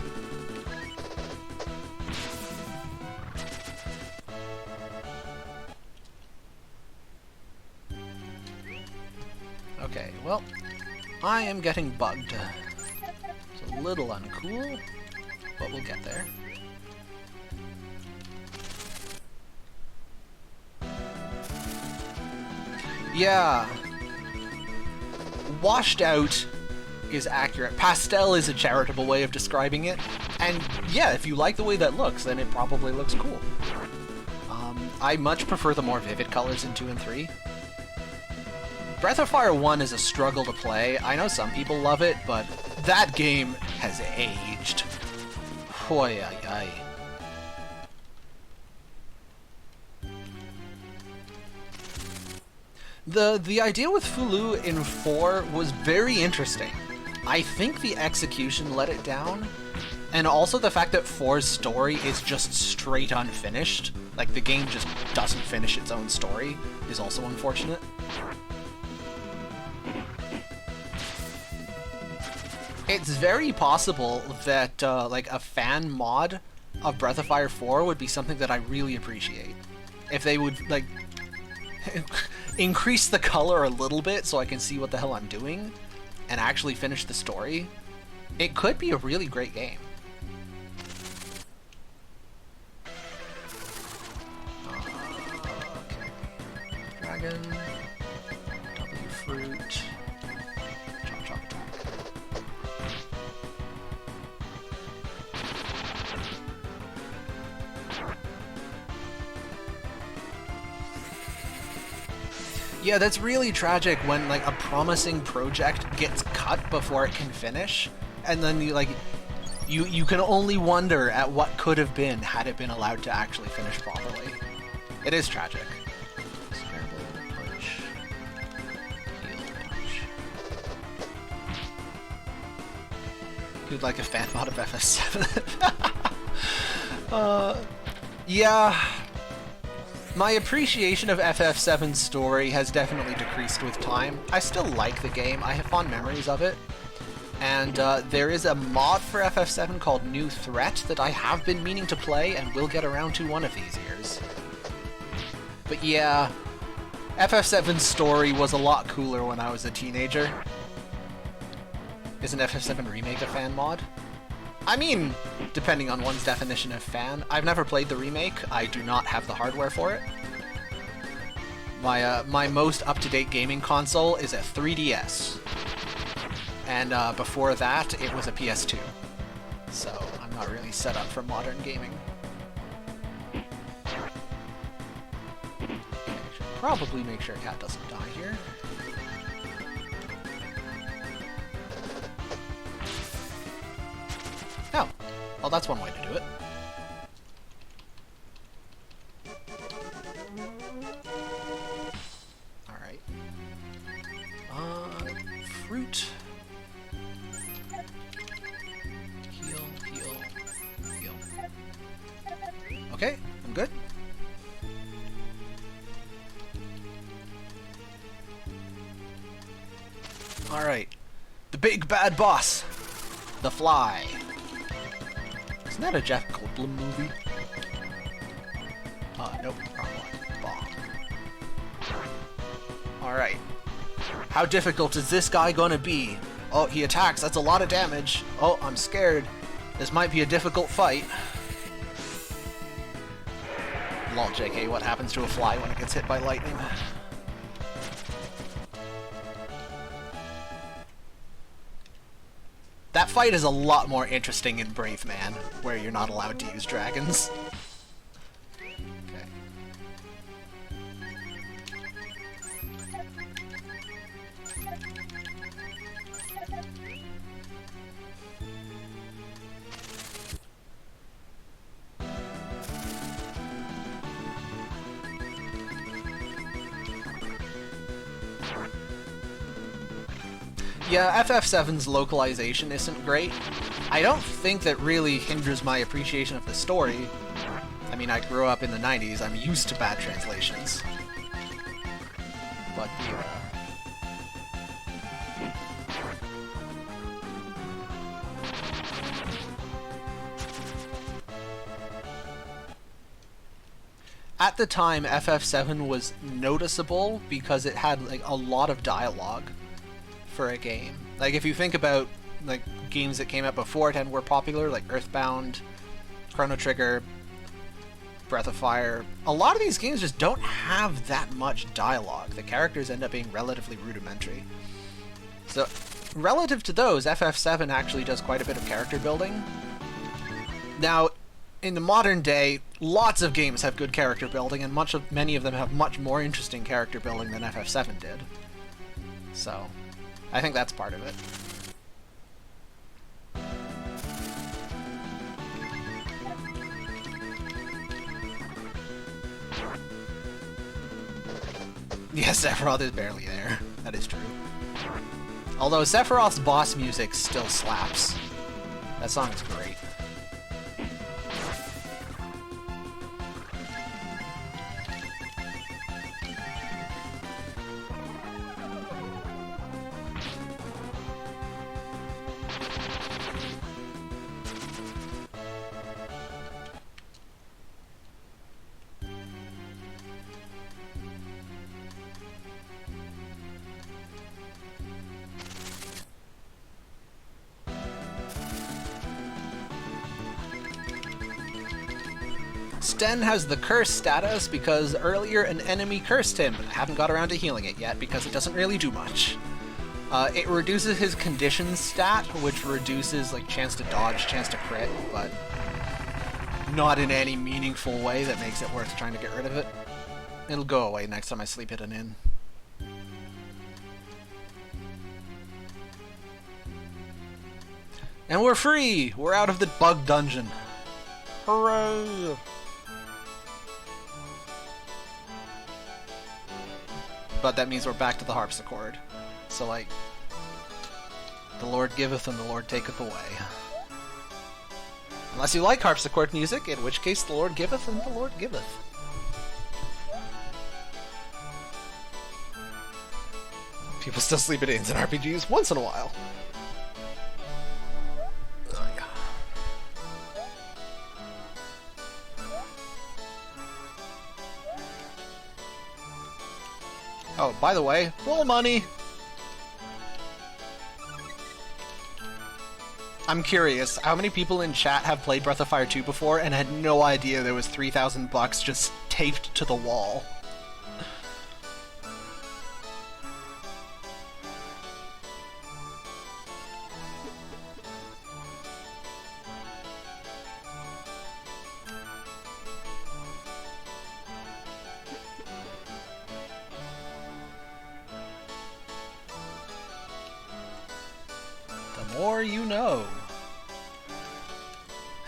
Okay, well, I am getting bugged. It's a little uncool, but we'll get there. Yeah. Washed out is accurate. Pastel is a charitable way of describing it. And yeah, if you like the way that looks, then it probably looks cool. I much prefer the more vivid colors in 2 and 3. Breath of Fire 1 is a struggle to play. I know some people love it, but that game has aged. Hoy ay ay. The idea with Fulu in 4 was very interesting. I think the execution let it down, and also the fact that 4's story is just straight unfinished, like the game just doesn't finish its own story, is also unfortunate. It's very possible that like a fan mod of Breath of Fire 4 would be something that I really appreciate. If they would like increase the color a little bit so I can see what the hell I'm doing and actually finish the story, it could be a really great game. Okay. Dragon, W fruit, chop chop attack. Yeah, that's really tragic when like a promising project gets cut before it can finish, and then you can only wonder at what could have been had it been allowed to actually finish properly. It is tragic. Scramble, punch, heal, punch. You'd like a fan mod of FF7? Yeah. My appreciation of FF7's story has definitely decreased with time. I still like the game, I have fond memories of it. And there is a mod for FF7 called New Threat that I have been meaning to play and will get around to one of these years. But yeah, FF7's story was a lot cooler when I was a teenager. Isn't FF7 Remake a fan mod? I mean, depending on one's definition of fan. I've never played the remake. I do not have the hardware for it. My most up-to-date gaming console is a 3DS. And before that, it was a PS2. So I'm not really set up for modern gaming. Probably make sure Cat doesn't die here. Oh, well, that's one way to do it. Alright. Fruit. Heal, heal, heal. Okay, I'm good. Alright. The big bad boss. The Fly. Isn't that a Jeff Goldblum movie? Nope, wrong one. Bomb. Alright. How difficult is this guy gonna be? Oh, he attacks, that's a lot of damage. Oh, I'm scared. This might be a difficult fight. Lol, JK, what happens to a fly when it gets hit by lightning? That fight is a lot more interesting in Brave Man, where you're not allowed to use dragons. Okay. Yeah, FF7's localization isn't great. I don't think that really hinders my appreciation of the story. I mean, I grew up in the 90s, I'm used to bad translations. But at the time, FF7 was noticeable because it had like a lot of dialogue for a game. Like if you think about like games that came out before it and were popular, like Earthbound, Chrono Trigger, Breath of Fire, a lot of these games just don't have that much dialogue. The characters end up being relatively rudimentary. So relative to those, FF7 actually does quite a bit of character building. Now, in the modern day, lots of games have good character building, and many of them have much more interesting character building than FF7 did. So, I think that's part of it. Yes, Sephiroth is barely there. That is true. Although Sephiroth's boss music still slaps. That song is great. Sten has the curse status because earlier an enemy cursed him. I haven't got around to healing it yet because it doesn't really do much. It reduces his condition stat, which reduces like chance to dodge, chance to crit, but not in any meaningful way that makes it worth trying to get rid of it. It'll go away next time I sleep it in. And we're free! We're out of the bug dungeon. Hooray! But that means we're back to the harpsichord. So, like, the Lord giveth and the Lord taketh away. Unless you like harpsichord music, in which case the Lord giveth and the Lord giveth. People still sleep at inns in RPGs once in a while. Oh, by the way, full money! I'm curious, how many people in chat have played Breath of Fire 2 before and had no idea there was 3,000 bucks just taped to the wall? More you know.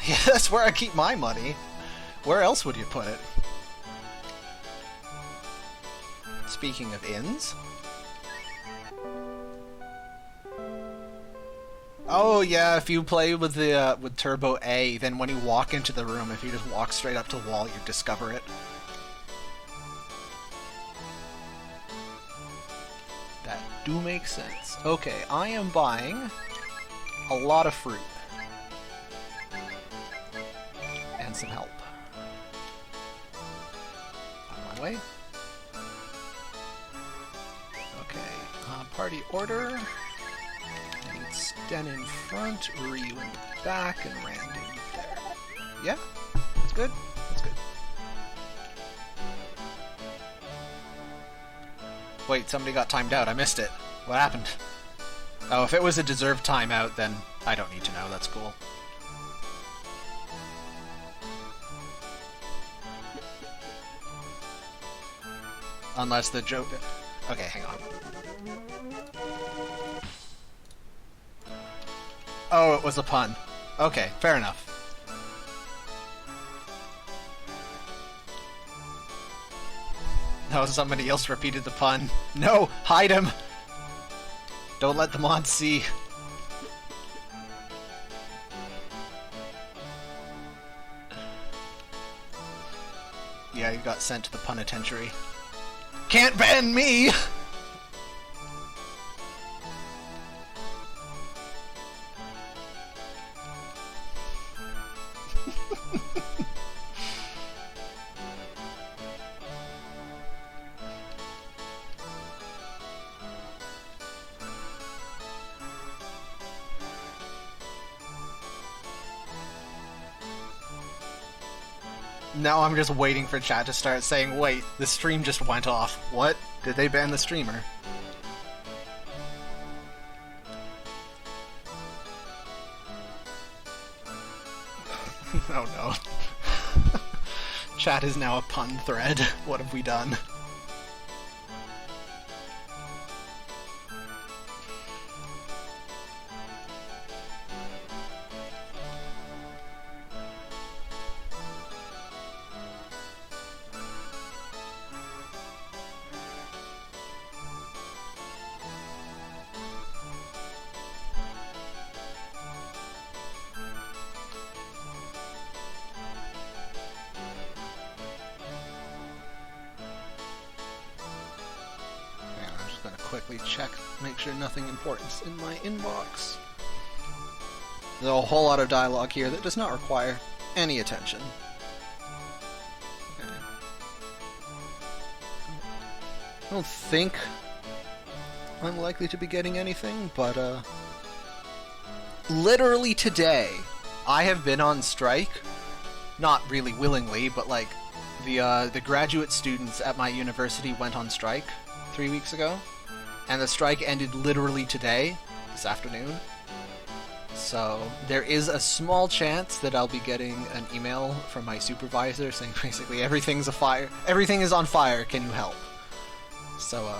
Yeah, that's where I keep my money. Where else would you put it? Speaking of inns. Oh yeah, if you play with the with Turbo A, then when you walk into the room, if you just walk straight up to the wall, you discover it. That do make sense. Okay, I am buying a lot of fruit. And some help. On my way. Okay, party order. I need Sten in front, Ryu in the back, and Randy there. Yeah? That's good? That's good. Wait, somebody got timed out. I missed it. What happened? Oh, if it was a deserved timeout, then I don't need to know. That's cool. Unless the joke... Okay, hang on. Oh, it was a pun. Okay, fair enough. No, somebody else repeated the pun. No, hide him! Don't let the mods see. Yeah, you got sent to the penitentiary. Can't ban me! Now I'm just waiting for chat to start saying, wait, the stream just went off. What? Did they ban the streamer? Oh no. Chat is now a pun thread. What have we done? Quickly check, make sure nothing important's in my inbox. There's a whole lot of dialogue here that does not require any attention. Okay. I don't think I'm likely to be getting anything, but literally today, I have been on strike. Not really willingly, but like the graduate students at my university went on strike 3 weeks ago. And the strike ended literally today, this afternoon. So there is a small chance that I'll be getting an email from my supervisor saying basically everything's everything is on fire, can you help? So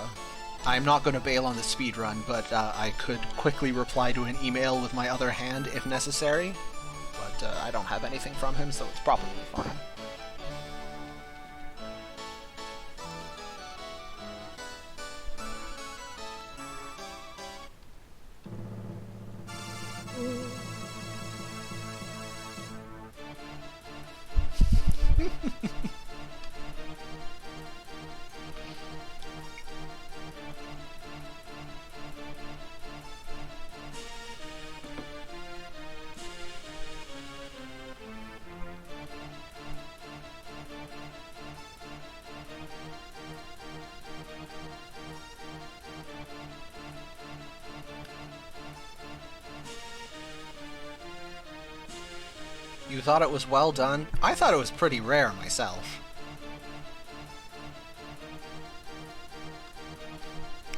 I'm not going to bail on the speed run, but I could quickly reply to an email with my other hand if necessary. But I don't have anything from him, so it's probably fine. You thought it was well done? I thought it was pretty rare myself.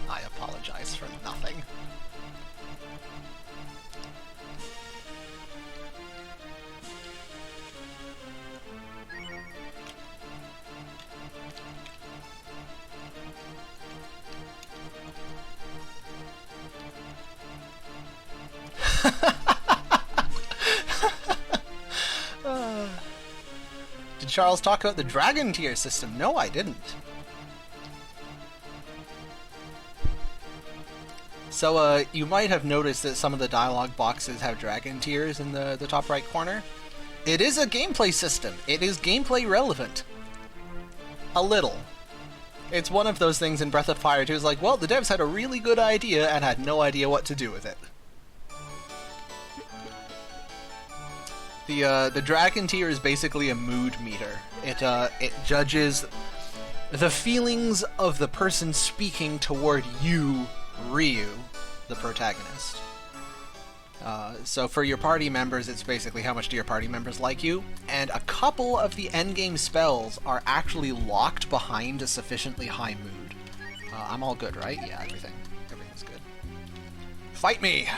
I apologize for nothing. Did Charles talk about the dragon tier system? No, I didn't. So, you might have noticed that some of the dialogue boxes have dragon tiers in the top right corner. It is a gameplay system. It is gameplay relevant. A little. It's one of those things in Breath of Fire 2 is like, well, the devs had a really good idea and had no idea what to do with it. The dragon tier is basically a mood meter. It judges the feelings of the person speaking toward you, Ryu, the protagonist. So for your party members, it's basically how much do your party members like you, and a couple of the endgame spells are actually locked behind a sufficiently high mood. I'm all good, right? Yeah, everything's good. Fight me!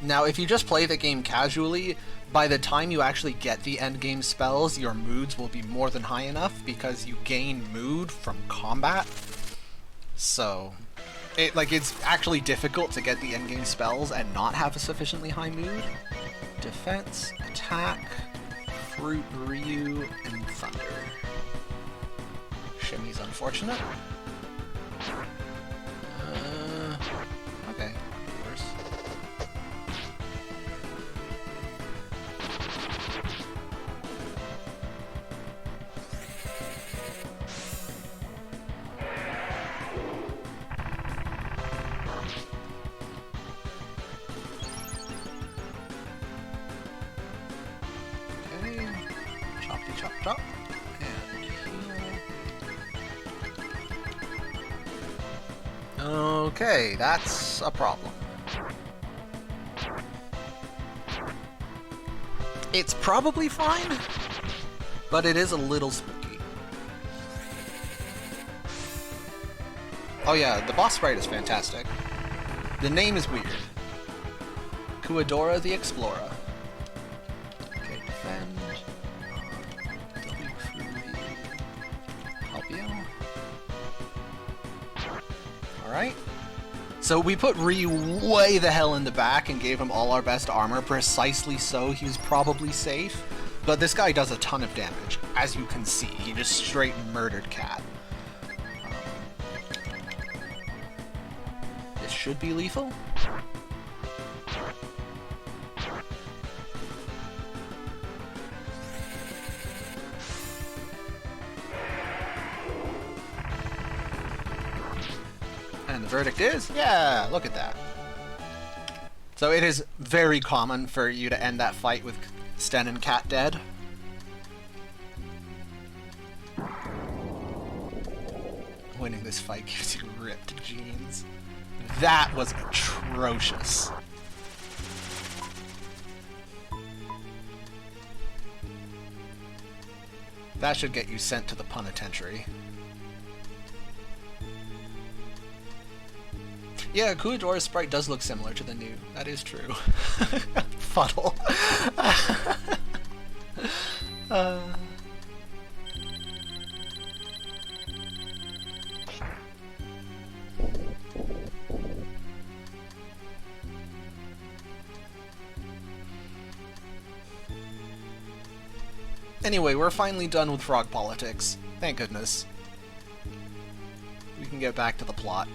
Now, if you just play the game casually, by the time you actually get the endgame spells, your moods will be more than high enough because you gain mood from combat. So, it's actually difficult to get the endgame spells and not have a sufficiently high mood. Defense, attack, fruit, Ryu, and thunder. shimmy's unfortunate. Okay, worse. Okay, choppy chop chop, and heal. Okay, that's a problem. It's probably fine, but it is a little spooky. Oh yeah, the boss sprite is fantastic. The name is weird. Kuadora the Explorer. Okay, defend. W help you. Alright. So we put Ryu way the hell in the back and gave him all our best armor, precisely so he was probably safe. But this guy does a ton of damage, as you can see. He just straight murdered Cat. This should be lethal. And the verdict is, yeah, look at that. So it is very common for you to end that fight with Sten and Cat dead. Winning this fight gives you ripped jeans. That was atrocious. That should get you sent to the penitentiary. Yeah, Kuadora's sprite does look similar to the new. That is true. Fuddle. Anyway, we're finally done with frog politics. Thank goodness. We can get back to the plot.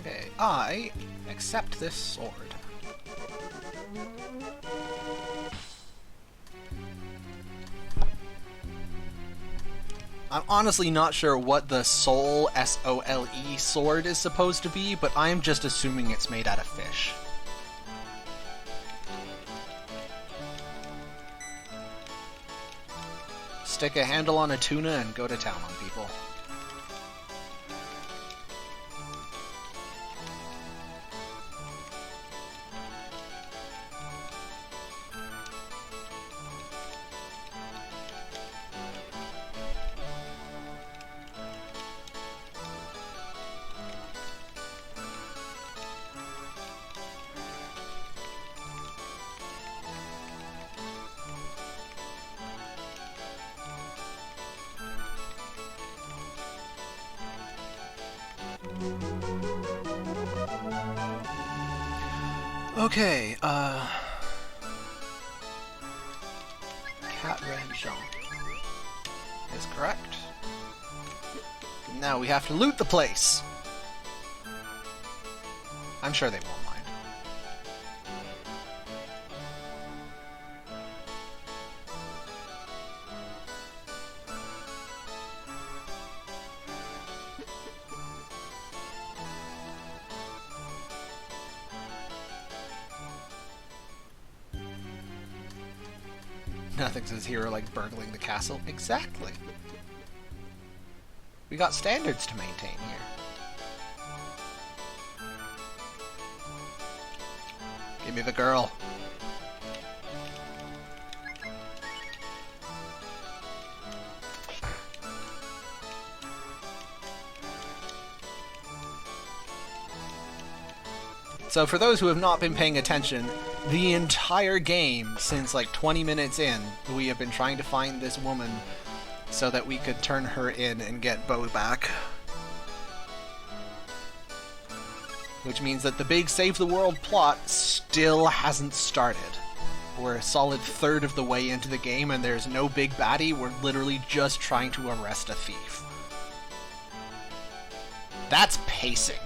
Okay, I accept this sword. I'm honestly not sure what the Soul, S-O-L-E, sword is supposed to be, but I'm just assuming it's made out of fish. Stick a handle on a tuna and go to town on people. Okay, Cat Red Jump is correct. Now we have to loot the place. I'm sure they won't mind. Nothing says hero like burgling the castle. Exactly. We got standards to maintain here. Give me the girl. So for those who have not been paying attention, the entire game, since like 20 minutes in, we have been trying to find this woman so that we could turn her in and get Bo back. Which means that the big Save the World plot still hasn't started. We're a solid third of the way into the game and there's no big baddie, we're literally just trying to arrest a thief. That's pacing.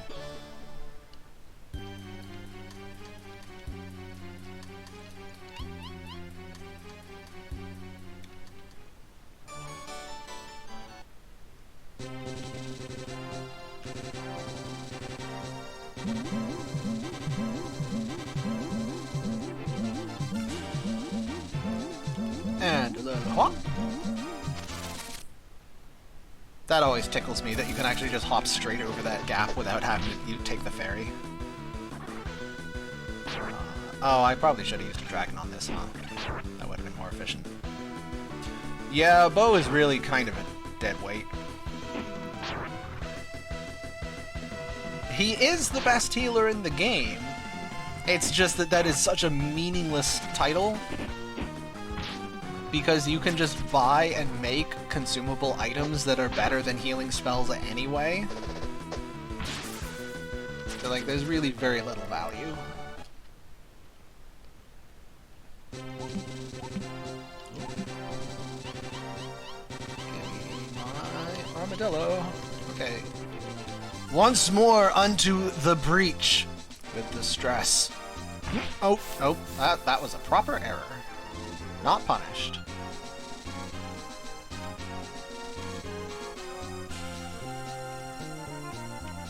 And a little hop. That always tickles me, that you can actually just hop straight over that gap without having to take the ferry. Oh, I probably should have used a dragon on this, huh? That would have been more efficient. Yeah, Bo is really kind of a dead weight. He is the best healer in the game. It's just that that is such a meaningless title. Because you can just buy and make consumable items that are better than healing spells anyway. So like, there's really very little value. Give me my armadillo. Okay. Once more unto the breach with the stress. Oh, that was a proper error. Not punished.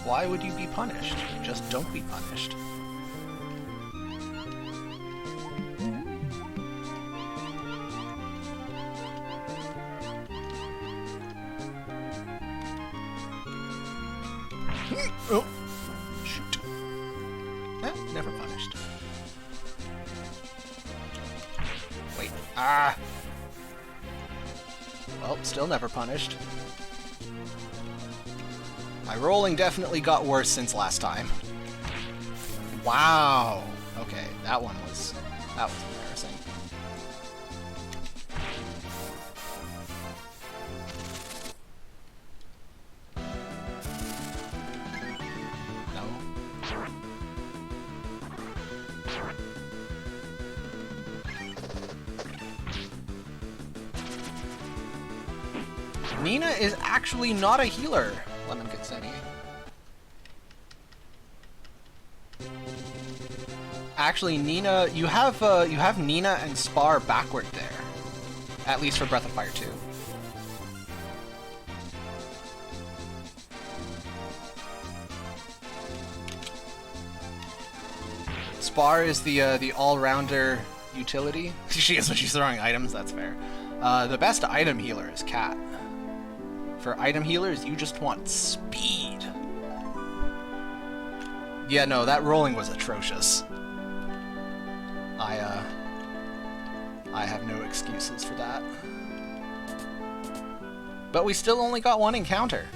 Why would you be punished? Just don't be punished. Oh, shoot. Never punished. Wait. Ah! Well, still never punished. My rolling definitely got worse since last time. Wow! Okay, that was embarrassing. No. Nina is actually not a healer. Lemon Kitsani. Actually, Nina, you have Nina and Spar backward there, at least for Breath of Fire 2. Spar is the all-rounder utility. She is when she's throwing items. That's fair. The best item healer is Cat. For item healers, you just want speed. Yeah, no, that rolling was atrocious. I have no excuses for that. But we still only got one encounter.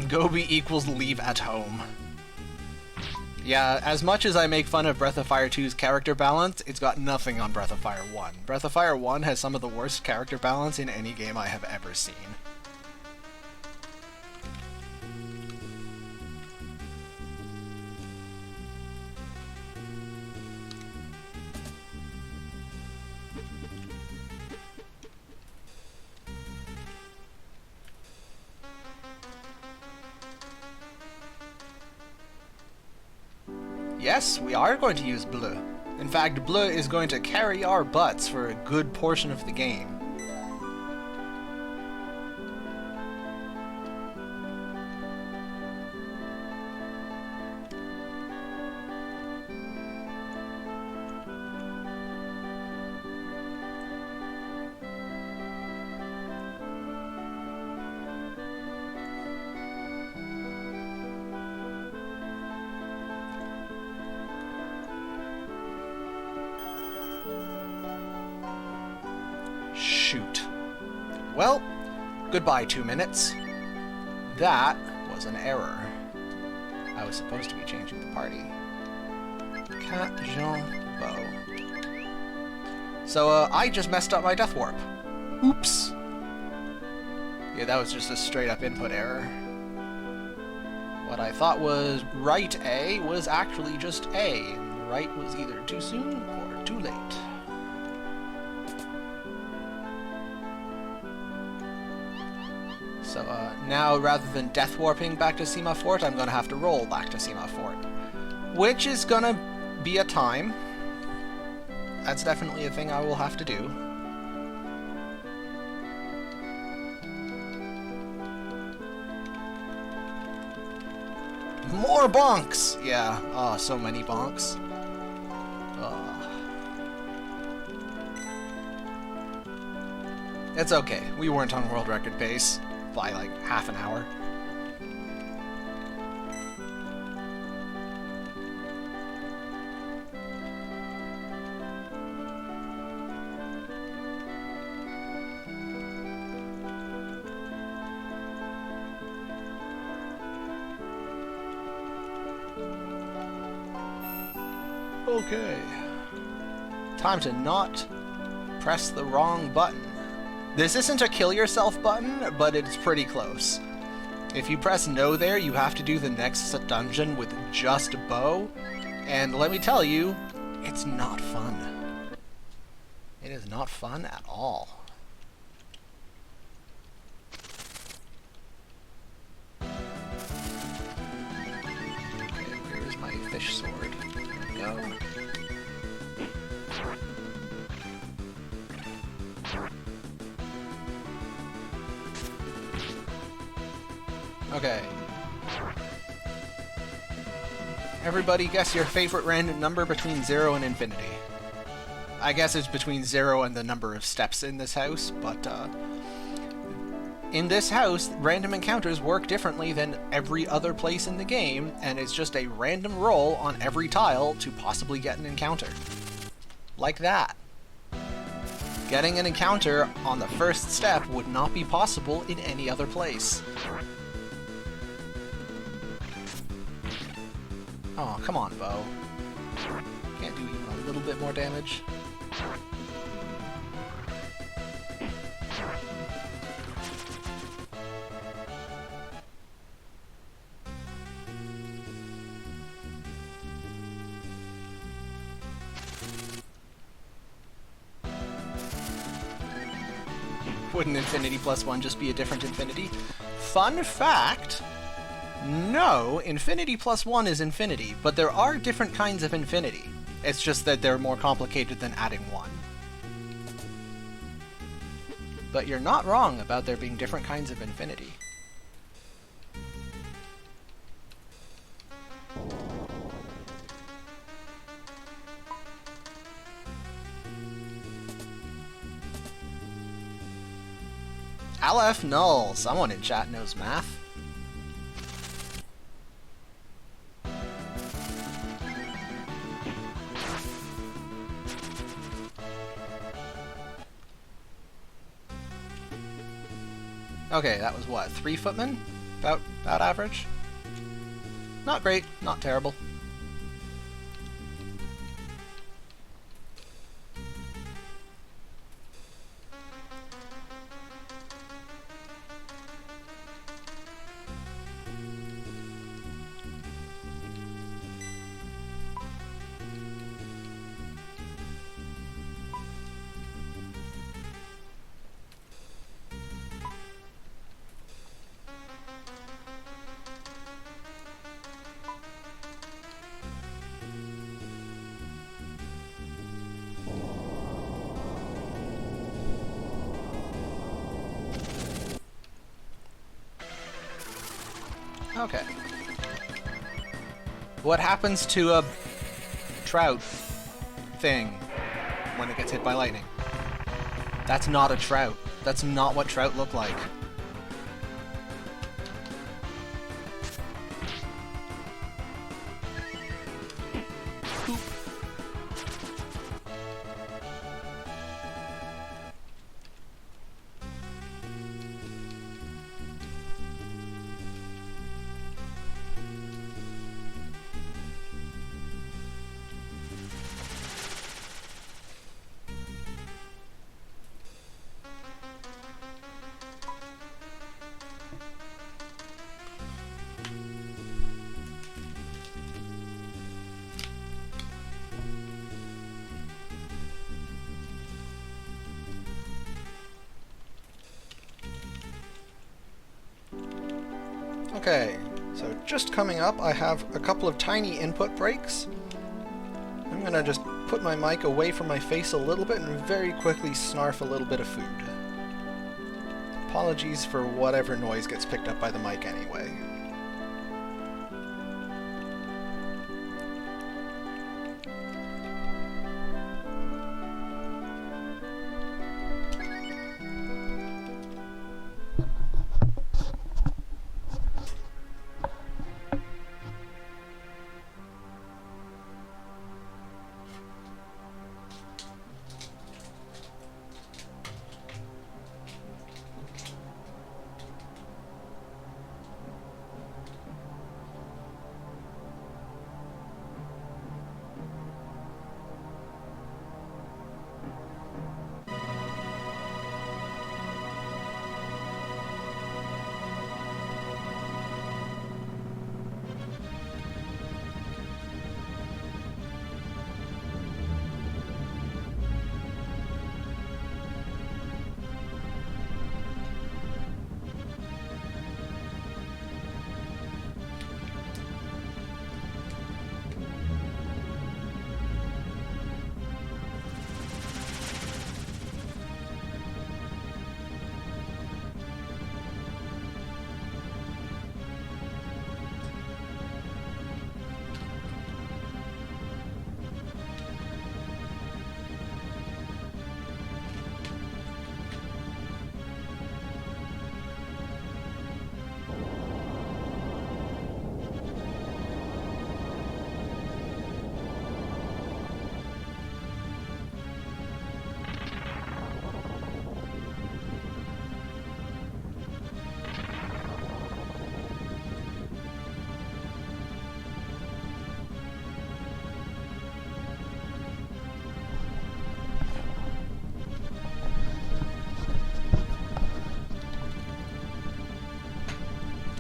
Gobi equals leave at home. Yeah, as much as I make fun of Breath of Fire 2's character balance, it's got nothing on Breath of Fire 1. Breath of Fire 1 has some of the worst character balance in any game I have ever seen. Yes, we are going to use Bleu. In fact, Bleu is going to carry our butts for a good portion of the game. Shoot. Well, goodbye 2 minutes. That was an error. I was supposed to be changing the party. Cat, Jean, Beau. So, I just messed up my death warp. Oops. Yeah, that was just a straight up input error. What I thought was right A was actually just A. Right was either too soon or too late. So now rather than death warping back to Sema Fort, I'm going to have to roll back to Sema Fort. Which is going to be a time. That's definitely a thing I will have to do. More bonks! Yeah, oh, so many bonks. It's okay, we weren't on world record pace by like half an hour. Okay. Time to not press the wrong button. This isn't a kill yourself button, but it's pretty close. If you press no there, you have to do the next dungeon with just Beau, and let me tell you, it's not fun. It is not fun at all. Okay, where is my fish sword? There we go. Okay. Everybody guess your favorite random number between 0 and infinity. I guess it's between 0 and the number of steps in this house, but in this house, random encounters work differently than every other place in the game, and it's just a random roll on every tile to possibly get an encounter. Like that. Getting an encounter on the first step would not be possible in any other place. Oh, come on, Beau. Can't do even a little bit more damage. Wouldn't infinity plus 1 just be a different infinity? Fun fact! No, infinity plus 1 is infinity, but there are different kinds of infinity. It's just that they're more complicated than adding 1. But you're not wrong about there being different kinds of infinity. Aleph null. Someone in chat knows math. Okay, that was what, 3 footmen? About average? Not great, not terrible. Okay. What happens to a trout thing when it gets hit by lightning? That's not a trout. That's not what trout look like. Okay, so just coming up, I have a couple of tiny input breaks. I'm gonna just put my mic away from my face a little bit and very quickly snarf a little bit of food. Apologies for whatever noise gets picked up by the mic anyway.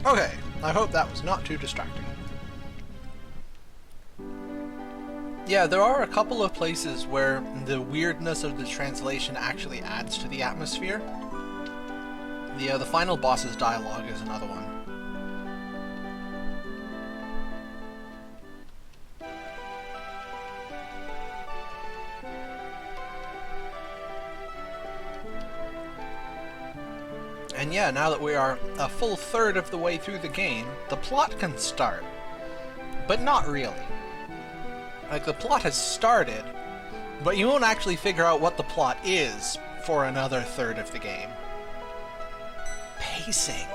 Okay, I hope that was not too distracting. Yeah, there are a couple of places where the weirdness of the translation actually adds to the atmosphere. The final boss's dialogue is another one. And yeah, now that we are a full third of the way through the game, the plot can start. But not really. Like, the plot has started, but you won't actually figure out what the plot is for another third of the game. Pacing.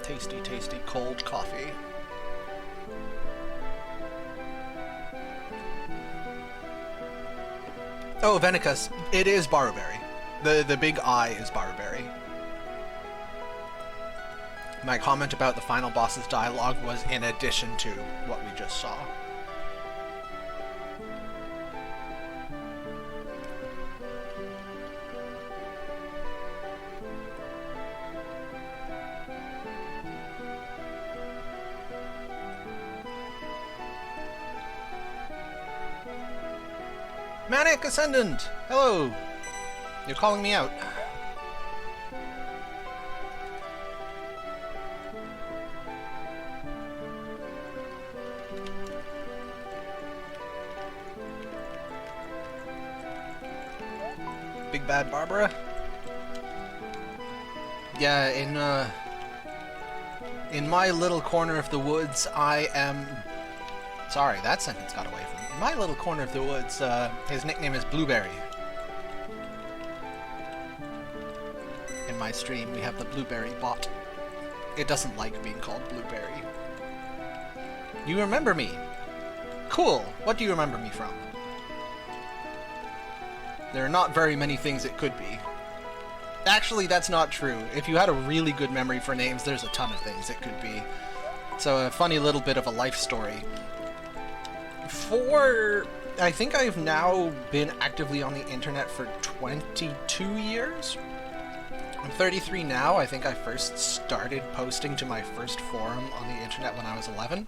Tasty, tasty cold coffee. Oh, Venicus, it is Barberry. The big I is Barberry. My comment about the final boss's dialogue was in addition to what we just saw. Manic Ascendant! Hello! You're calling me out. Big Bad Barbara? Yeah, in my little corner of the woods, I am... Sorry, that sentence got away from me. In my little corner of the woods, his nickname is Blueberry. In my stream, we have the Blueberry bot. It doesn't like being called Blueberry. You remember me? Cool. What do you remember me from? There are not very many things it could be. Actually, that's not true. If you had a really good memory for names, there's a ton of things it could be. So a funny little bit of a life story. I think I've now been actively on the internet for 22 years. I'm 33 now. I think I first started posting to my first forum on the internet when I was 11.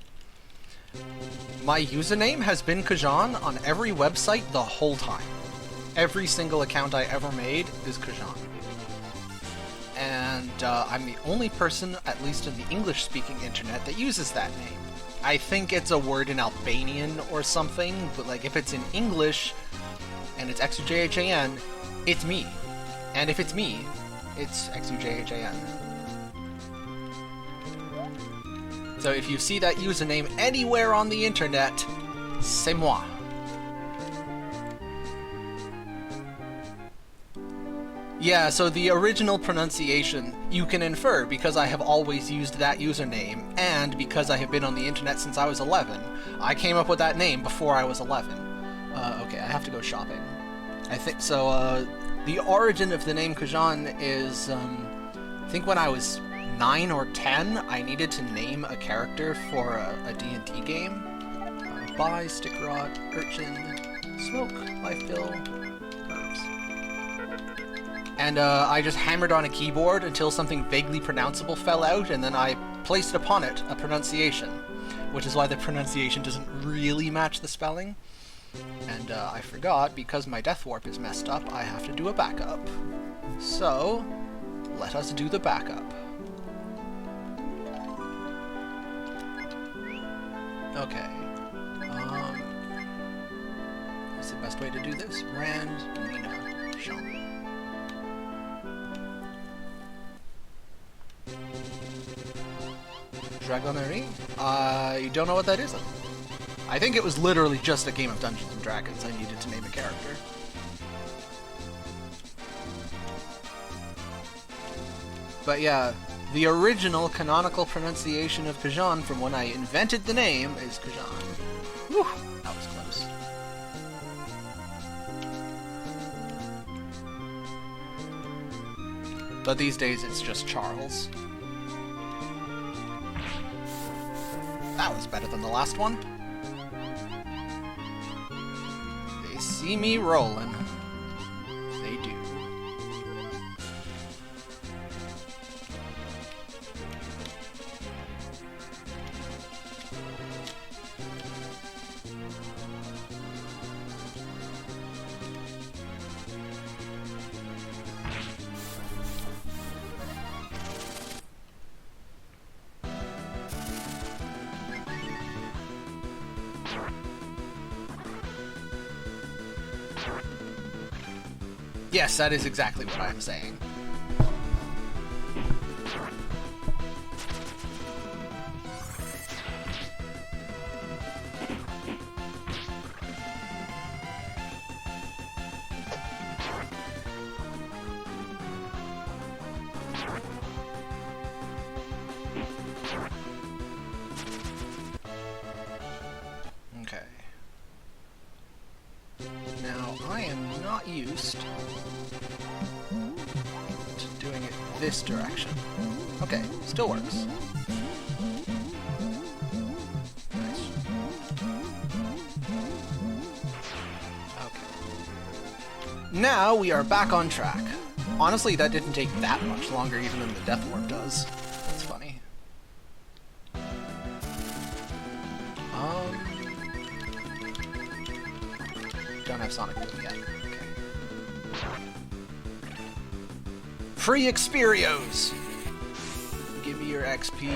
My username has been xujhan on every website the whole time. Every single account I ever made is xujhan. And I'm the only person, at least in the English-speaking internet, that uses that name. I think it's a word in Albanian or something, but like if it's in English and it's xujhan, it's me. And if it's me, it's xujhan. So if you see that username anywhere on the internet, c'est moi. Yeah, so the original pronunciation you can infer because I have always used that username, and because I have been on the internet since I was 11. I came up with that name before I was 11. Okay, I have to go shopping. I think so. The origin of the name xujhan is, I think when I was 9 or 10, I needed to name a character for a D&D game. Buy, stick rot, urchin, smoke, life pill, herbs. And I just hammered on a keyboard until something vaguely pronounceable fell out, and then I placed upon it a pronunciation, which is why the pronunciation doesn't really match the spelling. And I forgot, because my death warp is messed up, I have to do a backup. So, let us do the backup. Okay. What's the best way to do this? Rand, Nina, Sean. Dragonerie? I don't know what that is. I think it was literally just a game of Dungeons & Dragons. I needed to name a character. But yeah, the original canonical pronunciation of xujhan from when I invented the name is xujhan. Whew, that was close. But these days it's just Charles. That was better than the last one. They see me rolling. They do. Yes, that is exactly what I'm saying. Okay. Now, I am not used to doing it this direction. Okay, still works. Nice. Okay. Now we are back on track. Honestly, that didn't take that much longer even than the Death Warp does. That's funny. Don't have Sonic Boom yet. Okay. Free Experios! Give me your XP.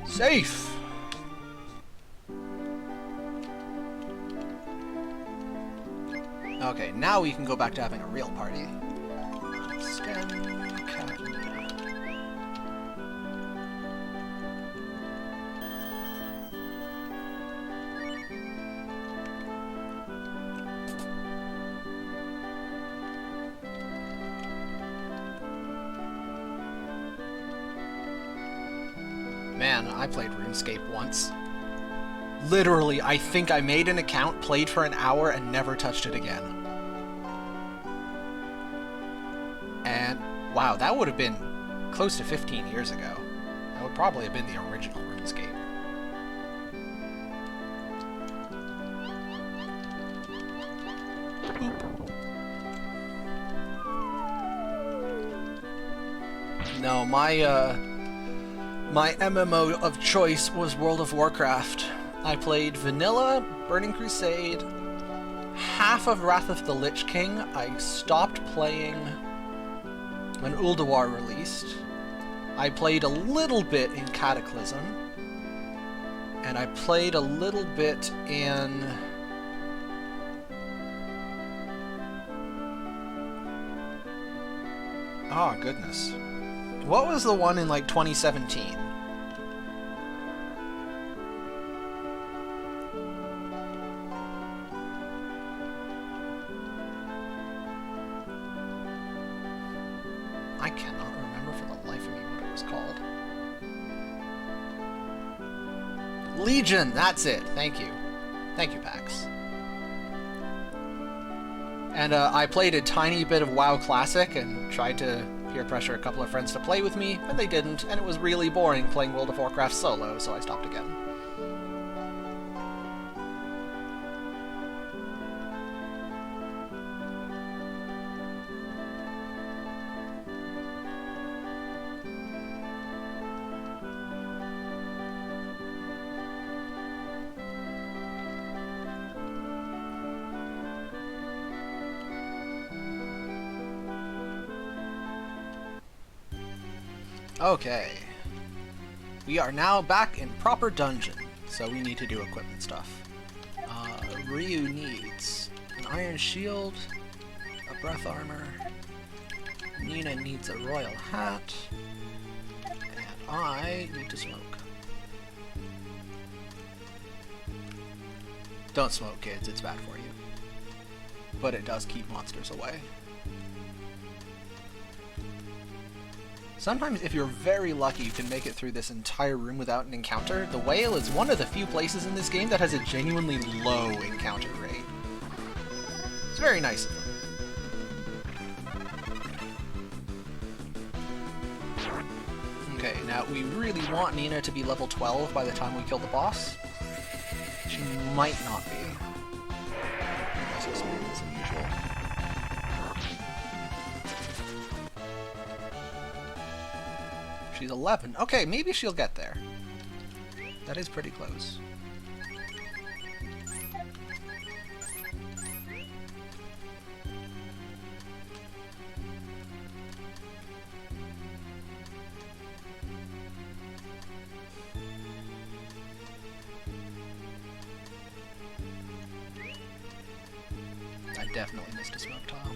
Safe! Okay, now we can go back to having a real party. Stem cat. Man, I played RuneScape once. Literally, I think I made an account, played for an hour, and never touched it again. And, wow, that would have been close to 15 years ago. That would probably have been the original RuneScape. No, my MMO of choice was World of Warcraft. I played Vanilla, Burning Crusade, half of Wrath of the Lich King. I stopped playing when Ulduar released. I played a little bit in Cataclysm, and I played a little bit in... Oh, goodness. What was the one in, like, 2017? I cannot remember for the life of me what it was called. Legion! That's it! Thank you. Thank you, Pax. And I played a tiny bit of WoW Classic and tried to peer pressure a couple of friends to play with me, but they didn't, and it was really boring playing World of Warcraft solo, so I stopped again. Okay. We are now back in proper dungeon, so we need to do equipment stuff. Ryu needs an iron shield, a breath armor, Nina needs a royal hat, and I need to smoke. Don't smoke, kids, it's bad for you. But it does keep monsters away. Sometimes, if you're very lucky, you can make it through this entire room without an encounter. The whale is one of the few places in this game that has a genuinely low encounter rate. It's very nice of them. Okay, now we really want Nina to be level 12 by the time we kill the boss. She might not be. Less experience than usual. She's 11. Okay, maybe she'll get there. That is pretty close. I definitely missed a smoke tile.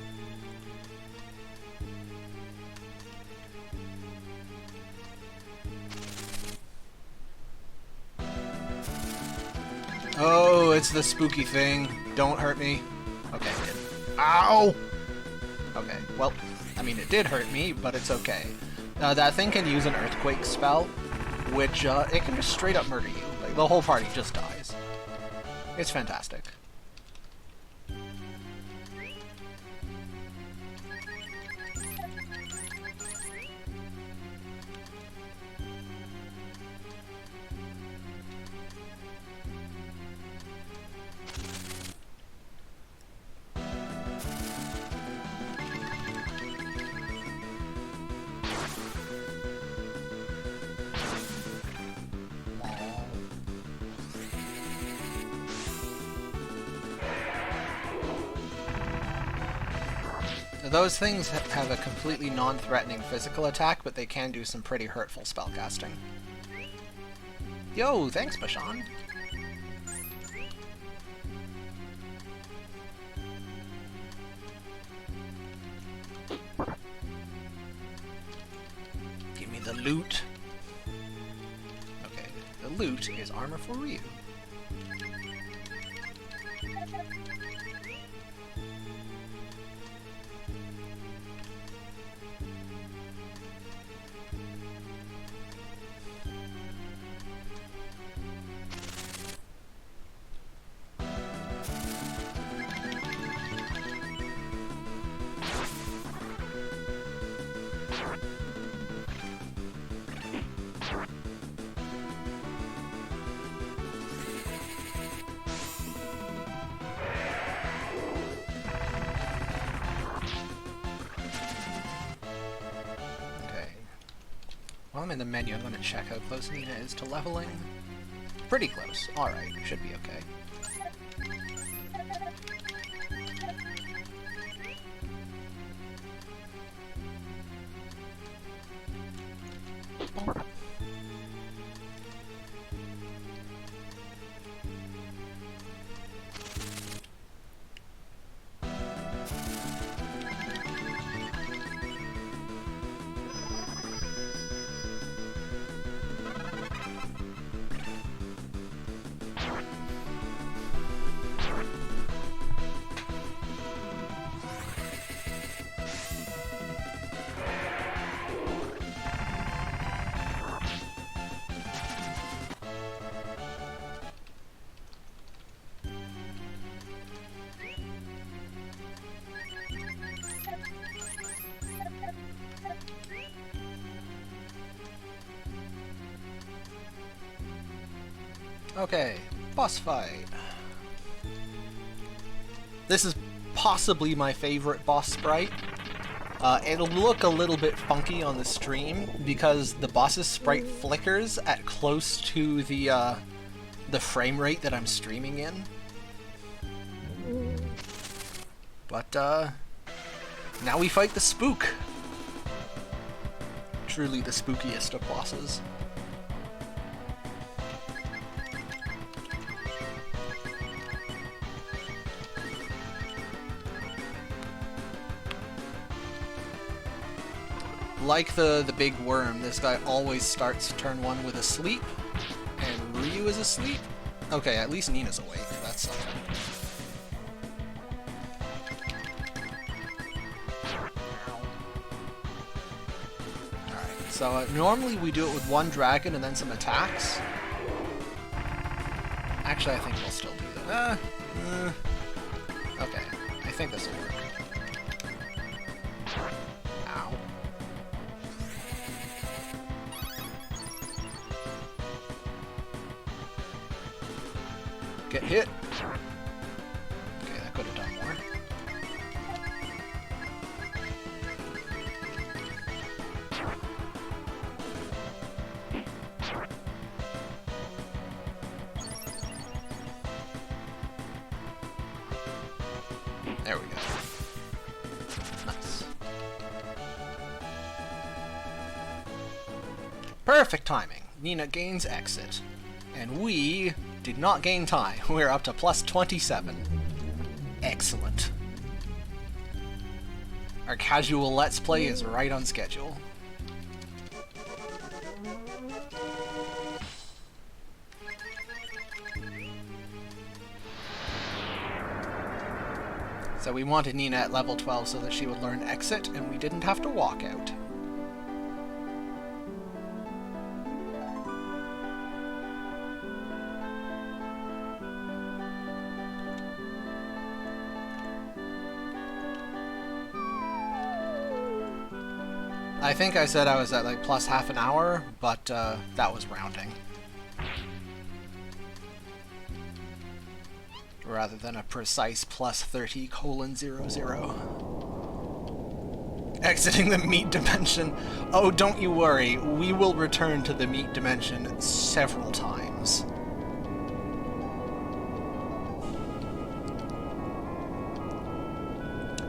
Oh, it's the spooky thing. Don't hurt me. Okay, it did. Ow! Okay, well, I mean, it did hurt me, but it's okay. That thing can use an earthquake spell, which, it can just straight up murder you. Like, the whole party just dies. It's fantastic. Those things have a completely non-threatening physical attack, but they can do some pretty hurtful spellcasting. Yo, thanks, Bashan. Give me the loot. Okay, the loot is armor for Ryu. I'm in the menu. I'm going to check how close Nina is to leveling. Pretty close. Alright, should be okay. Okay, boss fight. This is possibly my favorite boss sprite. It'll look a little bit funky on the stream because the boss's sprite flickers at close to the frame rate that I'm streaming in. But now we fight the spook. Truly the spookiest of bosses. Like the big worm, this guy always starts turn 1 with a sleep, and Ryu is asleep. Okay, at least Nina's awake. That's something. Alright, so normally we do it with one dragon and then some attacks. Actually, I think we'll still do that. Okay, I think this will work. Ow. Get hit. Okay, that could have done more. There we go. Nice. Perfect timing. Nina gains exit. And we did not gain time. We're up to plus 27. Excellent. Our casual Let's Play is right on schedule. So we wanted Nina at level 12 so that she would learn exit and we didn't have to walk out. I think I said I was at like plus half an hour, but that was rounding. Rather than a precise plus 30:00. Exiting the meat dimension. Oh, don't you worry, we will return to the meat dimension several times.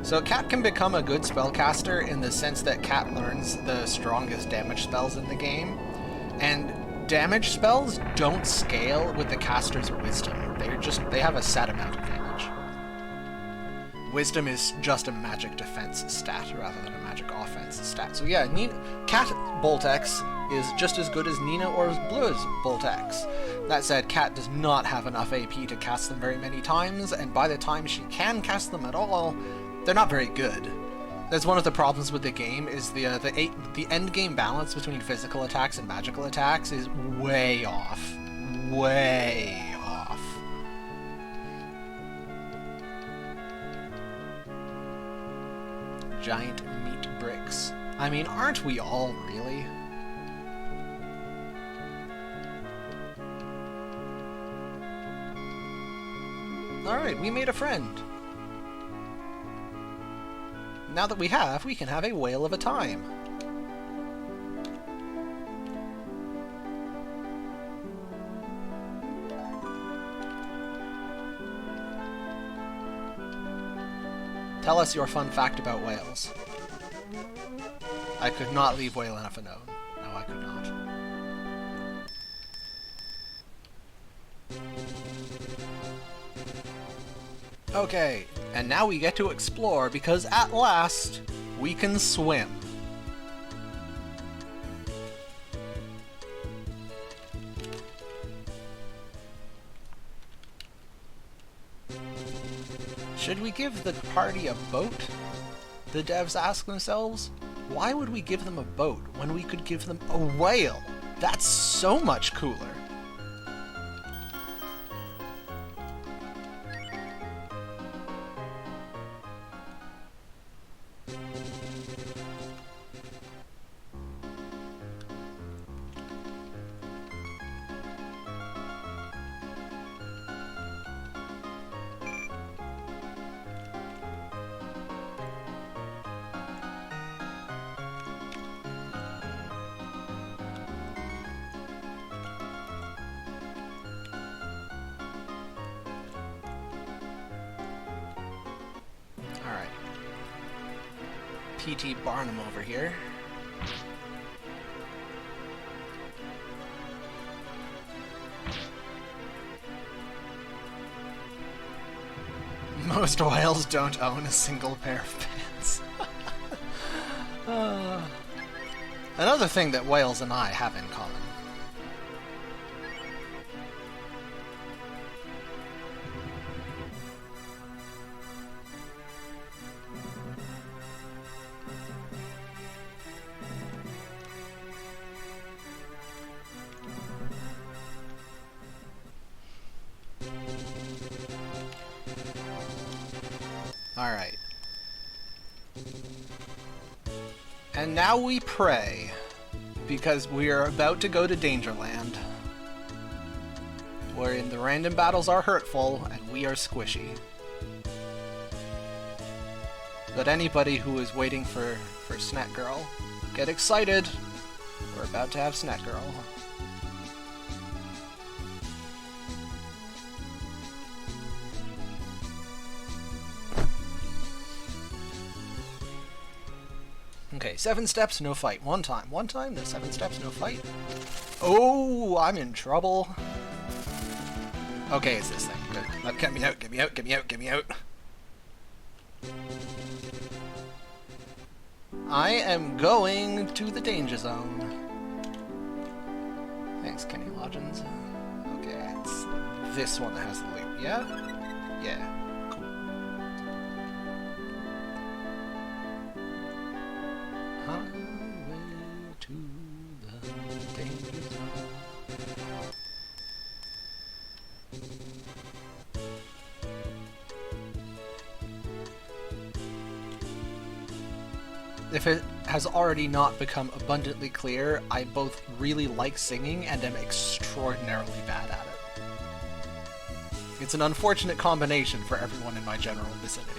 So Cat can become a good spellcaster in the sense that Cat learns the strongest damage spells in the game, and damage spells don't scale with the caster's wisdom. They have a set amount of damage. Wisdom is just a magic defense stat rather than a magic offense stat. So yeah, Cat Bolt X is just as good as Nina or Blue's Bolt X. That said, Cat does not have enough AP to cast them very many times, and by the time she can cast them at all, they're not very good. That's one of the problems with the game, is the end game balance between physical attacks and magical attacks is way off. Way off. Giant meat bricks. I mean, aren't we all, really? Alright, we made a friend. Now that we can have a whale of a time. Tell us your fun fact about whales. I could not leave whale enough alone. No, I could not. Okay, and now we get to explore because at last we can swim. Should we give the party a boat? The devs ask themselves. Why would we give them a boat when we could give them a whale? That's so much cooler. Alright. P.T. Barnum over here. Most whales don't own a single pair of pants. Another thing that whales and I have in common. Alright. And now we pray, because we are about to go to Dangerland, wherein the random battles are hurtful and we are squishy. But anybody who is waiting for Snack Girl, get excited! We're about to have Snack Girl. Okay, 7 steps, no fight. One time, no 7 steps, no fight. Oh, I'm in trouble. Okay, it's this thing. Good. Get me out, get me out, get me out, get me out. I am going to the danger zone. Thanks, Kenny Lodgins. Okay, it's this one that has the loot, yeah? Yeah. Highway to the danger zone. If it has already not become abundantly clear, I both really like singing and am extraordinarily bad at it. It's an unfortunate combination for everyone in my general vicinity.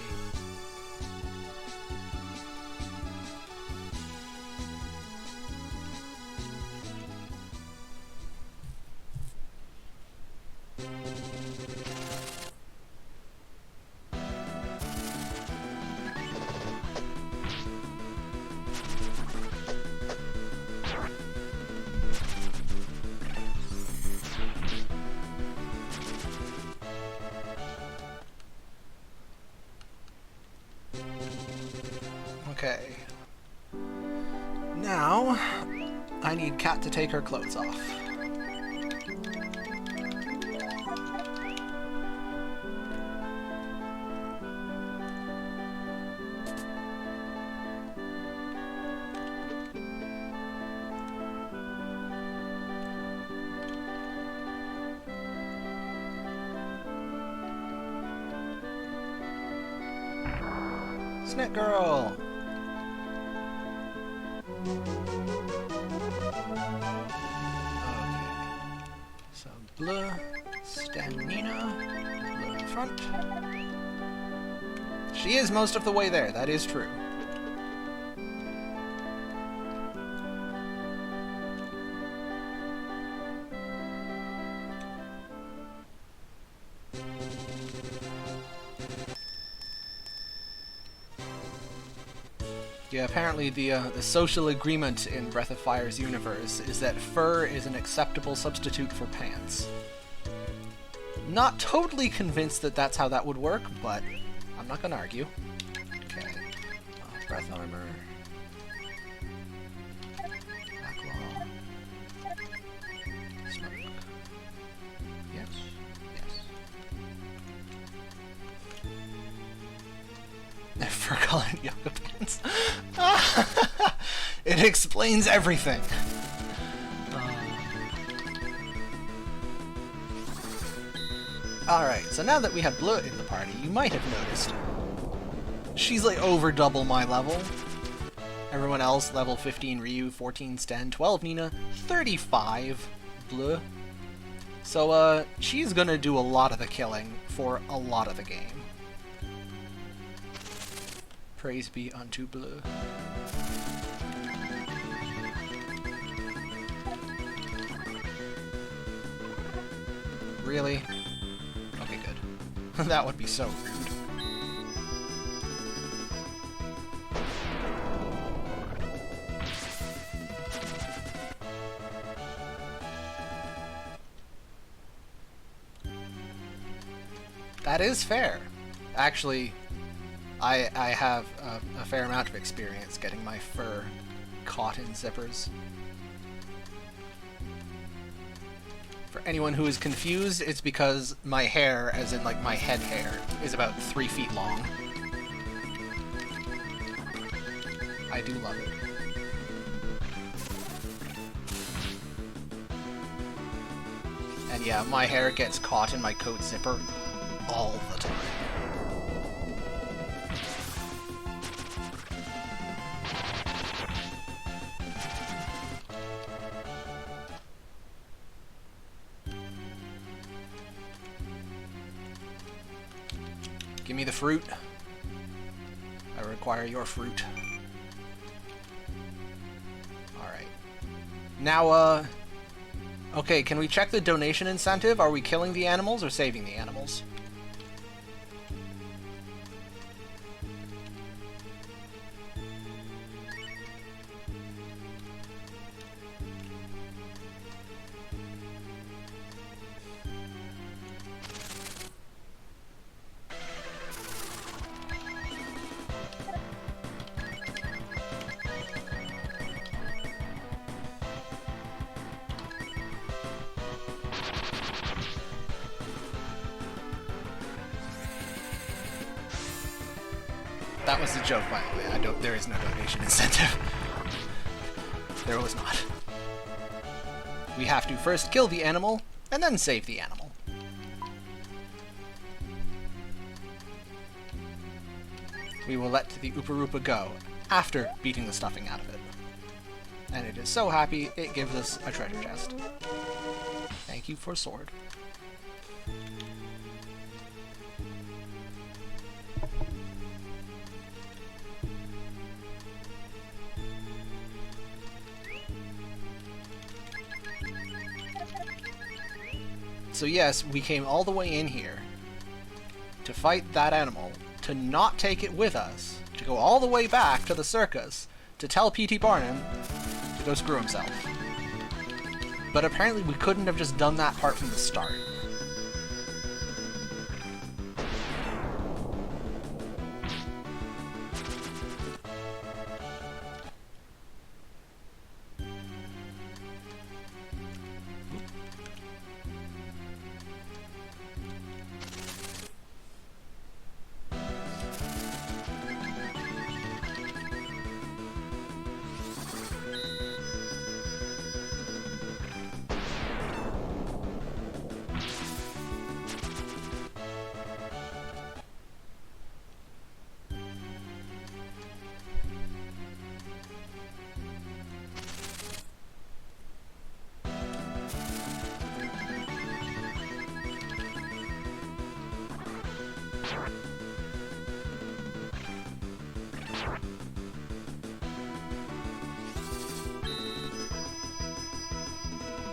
Okay. Now, I need Kat to take her clothes off. Snack Girl! So, bleu, stamina, bleu in front. She is most of the way there, that is true. Yeah, apparently the social agreement in Breath of Fire's universe is that fur is an acceptable substitute for pants. Not totally convinced that that's how that would work, but I'm not gonna argue. Okay. Breath armor. Backlaw. Smoke. Yes. Yes. Fur-colored yoga pants. It explains everything. Alright, so now that we have Bleu in the party, you might have noticed she's like over double my level. Everyone else, level 15 Ryu, 14 Sten, 12 Nina, 35 Bleu. So, she's gonna do a lot of the killing for a lot of the game. Praise be unto Bleu. Really? Okay, good. That would be so rude. That is fair. Actually, I have a fair amount of experience getting my fur caught in zippers. For anyone who is confused, it's because my hair, as in like my head hair, is about 3 feet long. I do love it. And yeah, my hair gets caught in my coat zipper all the time. Give me the fruit. I require your fruit. Alright. Now, okay, can we check the donation incentive? Are we killing the animals or saving the animals? That was a joke, by the way. There is no donation incentive. There was not. We have to first kill the animal, and then save the animal. We will let the Upa-Rupa go after beating the stuffing out of it. And it is so happy it gives us a treasure chest. Thank you for sword. So yes, we came all the way in here to fight that animal, to not take it with us, to go all the way back to the circus, to tell P.T. Barnum to go screw himself. But apparently we couldn't have just done that part from the start.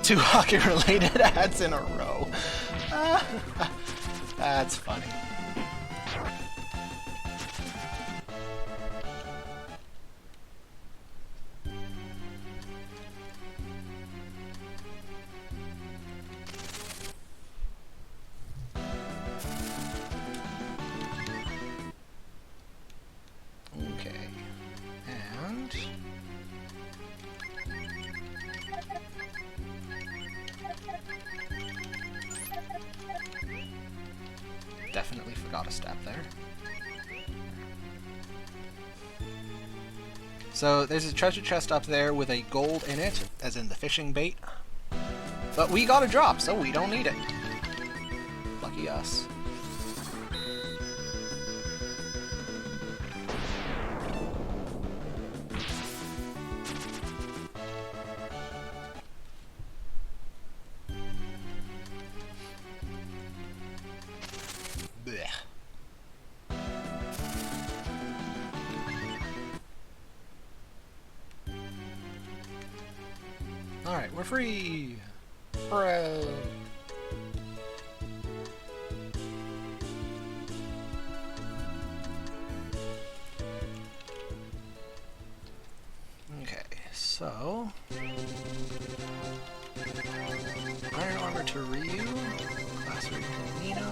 Two hockey-related ads in a row. That's funny. So there's a treasure chest up there with a gold in it, as in the fishing bait. But we got a drop, so we don't need it. Lucky us. Blech. Alright, we're free! Hooray! Okay, so... Iron armor to Ryu, class ring to Nina,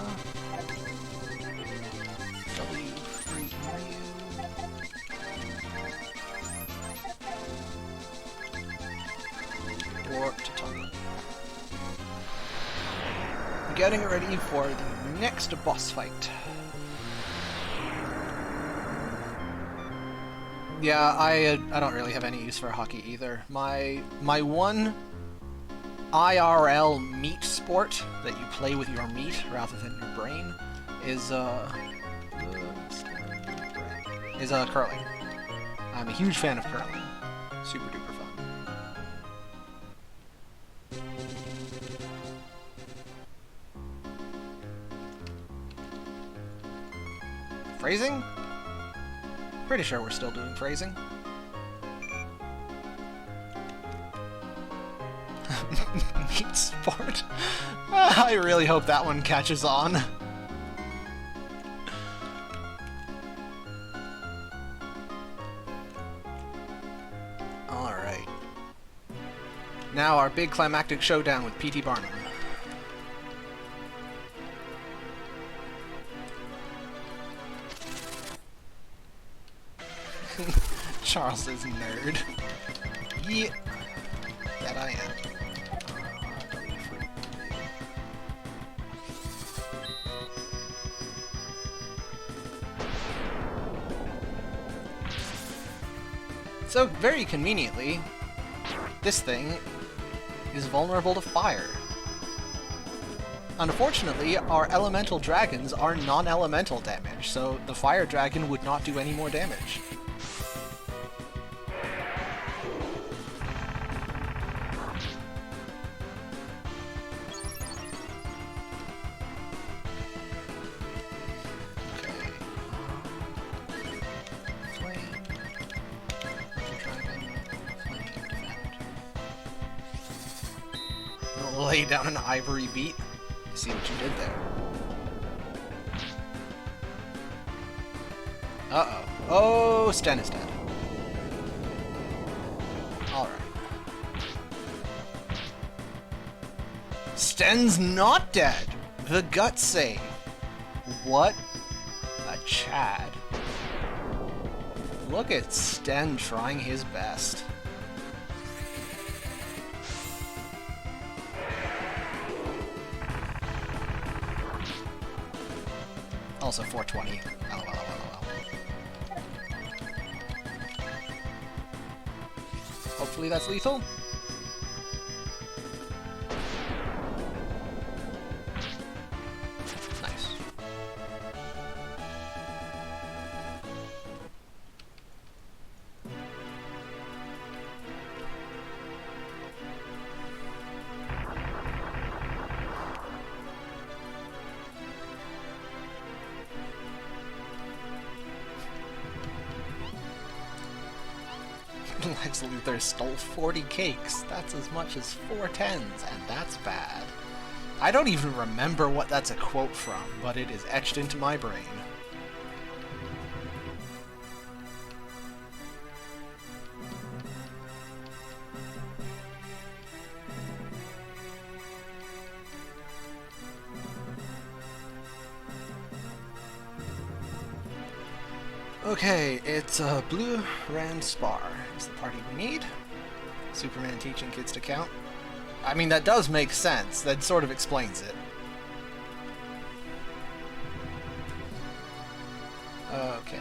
W free to Ryu. Warp to Tom. Getting ready for the next boss fight. Yeah, I don't really have any use for hockey either. My one IRL meat sport that you play with your meat rather than your brain is curling. I'm a huge fan of curling. Super duper fun. Phrasing? Pretty sure we're still doing phrasing. Meat sport. I really hope that one catches on. Alright. Now our big climactic showdown with P.T. Barnum. Charles is nerd. Yeah. That I am. So, very conveniently, this thing is vulnerable to fire. Unfortunately, our elemental dragons are non-elemental damage, so the fire dragon would not do any more damage. Lay down an ivory beat. See what you did there. Uh-oh. Oh, Sten is dead. Alright. Sten's not dead! The gut save. What a Chad. Look at Sten trying his best. Also 420. LOL. Hopefully that's lethal. Nice. Lex Luthor stole 40 cakes. That's as much as 4 tens, and that's bad. I don't even remember what that's a quote from, but it is etched into my brain. Okay, it's Blue Rand Spar is the party we need. Superman teaching kids to count. I mean, that does make sense. That sort of explains it. Okay.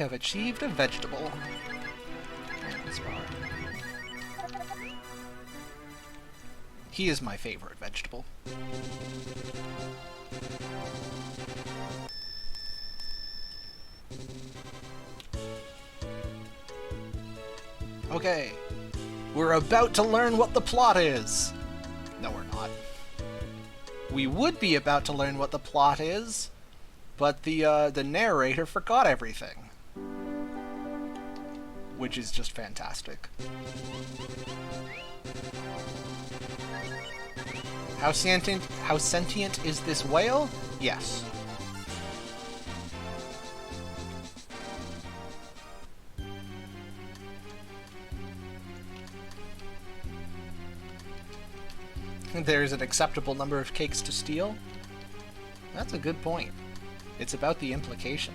have achieved a vegetable. He is my favorite vegetable. Okay, we're about to learn what the plot is. No, we're not. We would be about to learn what the plot is, but the narrator forgot everything, which is just fantastic. How sentient is this whale? Yes. There's an acceptable number of cakes to steal? That's a good point. It's about the implication.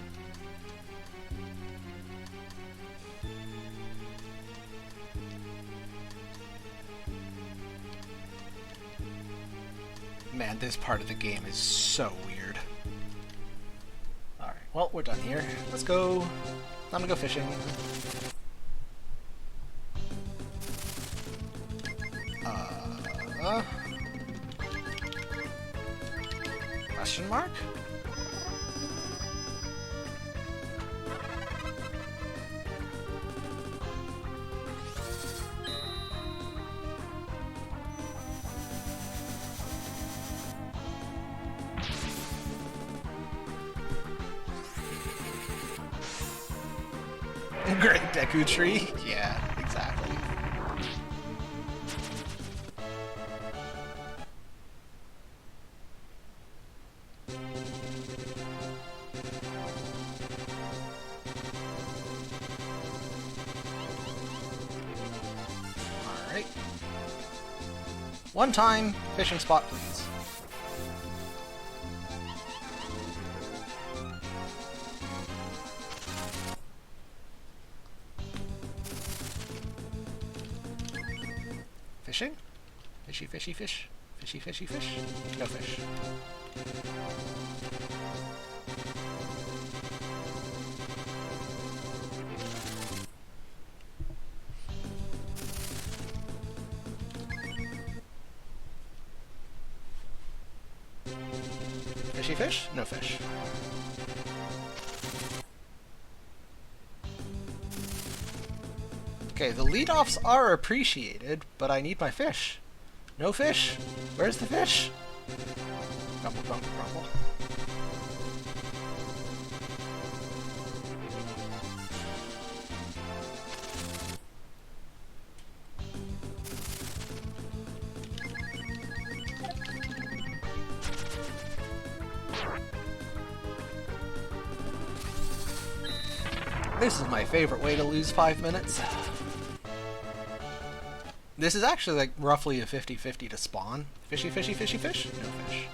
Man, this part of the game is so weird. Alright, well, we're done here. Let's go. I'm gonna go fishing. Question mark? Great Deku Tree? Yeah, exactly. Alright. One time, fishing spot, please. Fishing? Fishy, fishy, fish. Fishy, fishy, fish. No fish. Fishy fish? No fish. Okay, the lead-offs are appreciated, but I need my fish. No fish? Where's the fish? Grumble, grumble, grumble. This is my favorite way to lose 5 minutes. This is actually like roughly a 50-50 to spawn. Fishy, fishy, fishy, fish? No fish.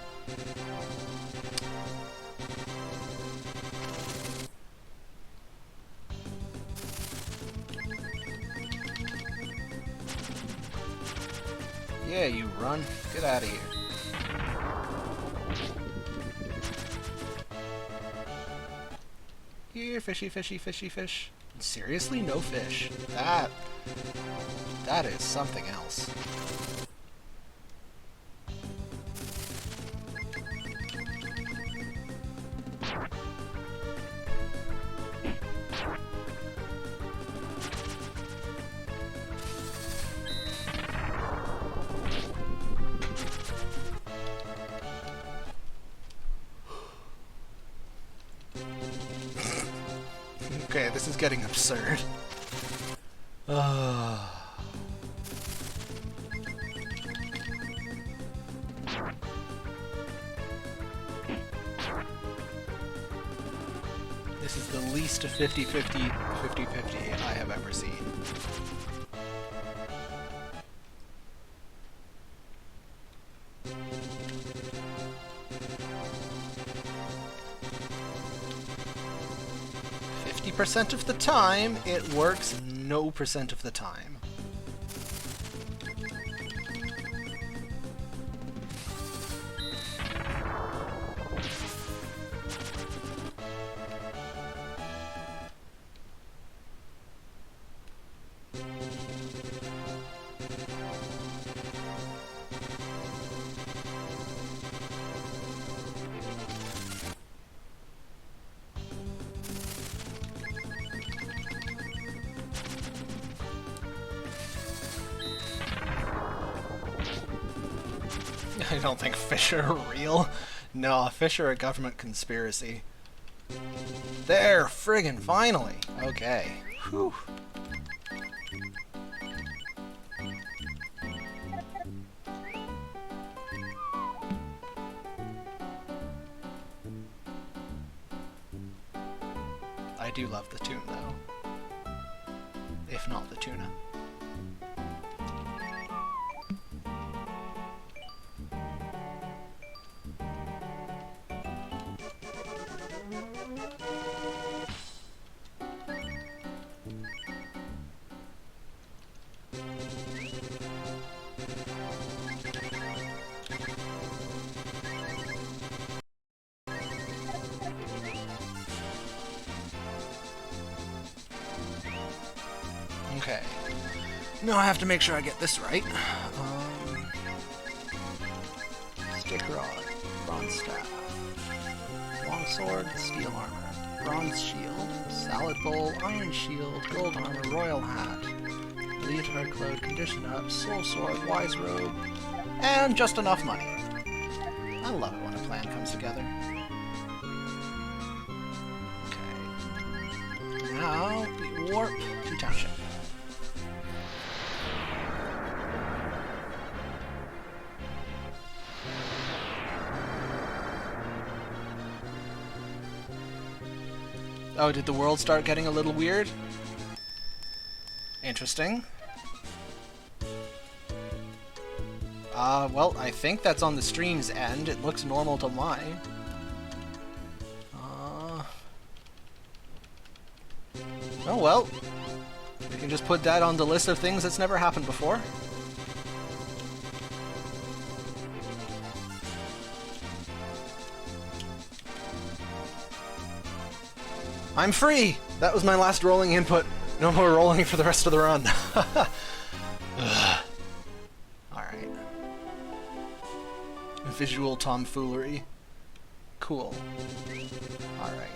Yeah, you run. Get out of here. Here, fishy, fishy, fishy, fish. Seriously? No fish. That is something else. Okay, this is getting absurd. This is the least 50-50 I have ever seen. % of the time, it works no % of the time. I don't think fish are real. No, fish are a government conspiracy. There, friggin' finally. Okay. Whew. I do love the tune, though. If not the tuna. Okay. Now I have to make sure I get this right. Stick rod, bronze staff, long sword, steel armor, bronze shield, salad bowl, iron shield, gold armor, royal hat, leotard cloak, condition up, soul sword, wise robe, and just enough money. I love it when a plan comes together. Okay. Now we warp to township. Oh, did the world start getting a little weird? Interesting. Well, I think that's on the stream's end. It looks normal to mine. Oh well. We can just put that on the list of things that's never happened before. I'm free! That was my last rolling input. No more rolling for the rest of the run. Alright. Visual tomfoolery. Cool. Alright.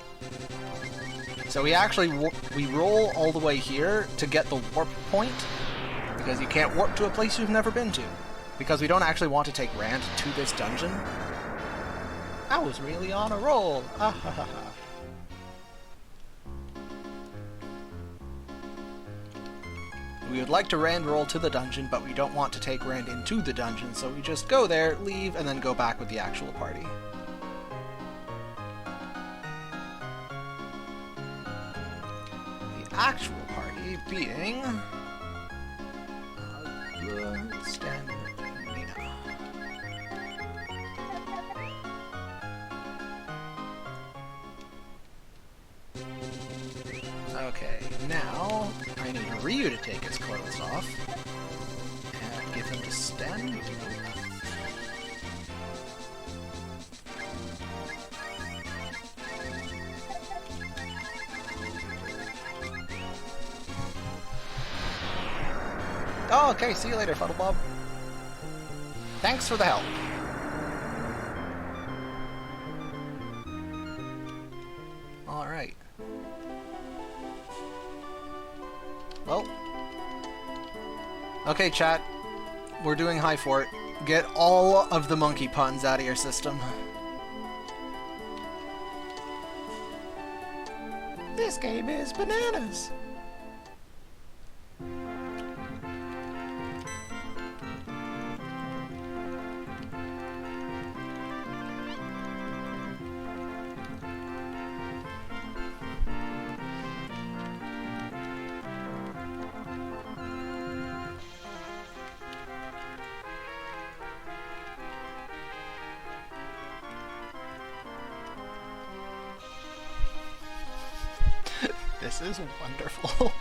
So we actually we roll all the way here to get the warp point, because you can't warp to a place you've never been to. Because we don't actually want to take Rand to this dungeon. I was really on a roll! Ah ha ha ha. We would like to Rand roll to the dungeon, but we don't want to take Rand into the dungeon, so we just go there, leave, and then go back with the actual party. The actual party being... standard arena. Okay, now I need Ryu to take his clothes off and give him to Sten. Oh, okay, see you later, Fuddlebob. Thanks for the help. Alright. Well. Okay, chat. We're doing High Fort. Get all of the monkey puns out of your system. This game is bananas. This is wonderful.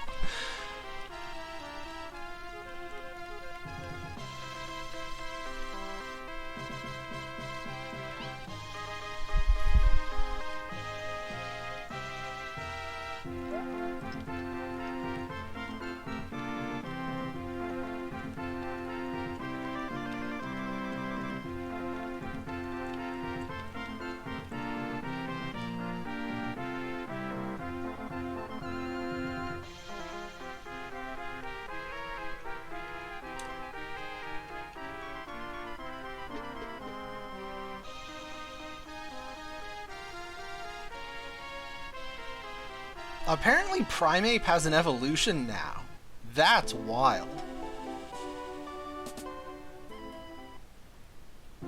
Apparently Primeape has an evolution now. That's wild.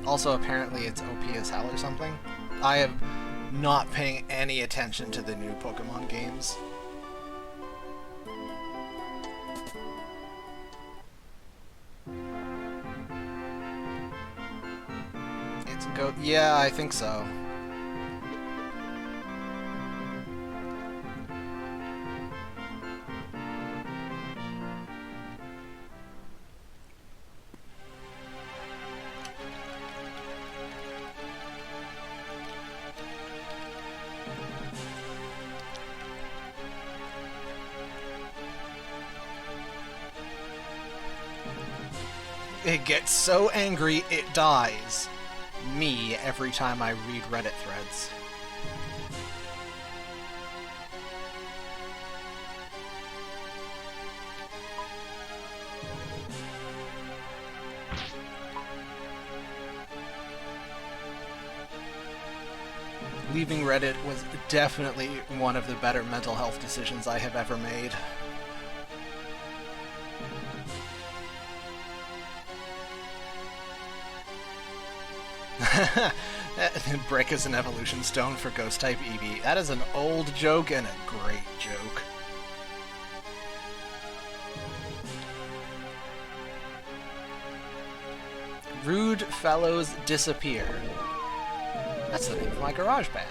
Also, apparently it's OP as hell or something. I am not paying any attention to the new Pokemon games. It's a goat. Yeah, I think so. It gets so angry it dies. Me every time I read Reddit threads. Leaving Reddit was definitely one of the better mental health decisions I have ever made. Brick is an evolution stone for Ghost-type Eevee. That is an old joke and a great joke. Rude fellows disappear. That's the name of my garage band.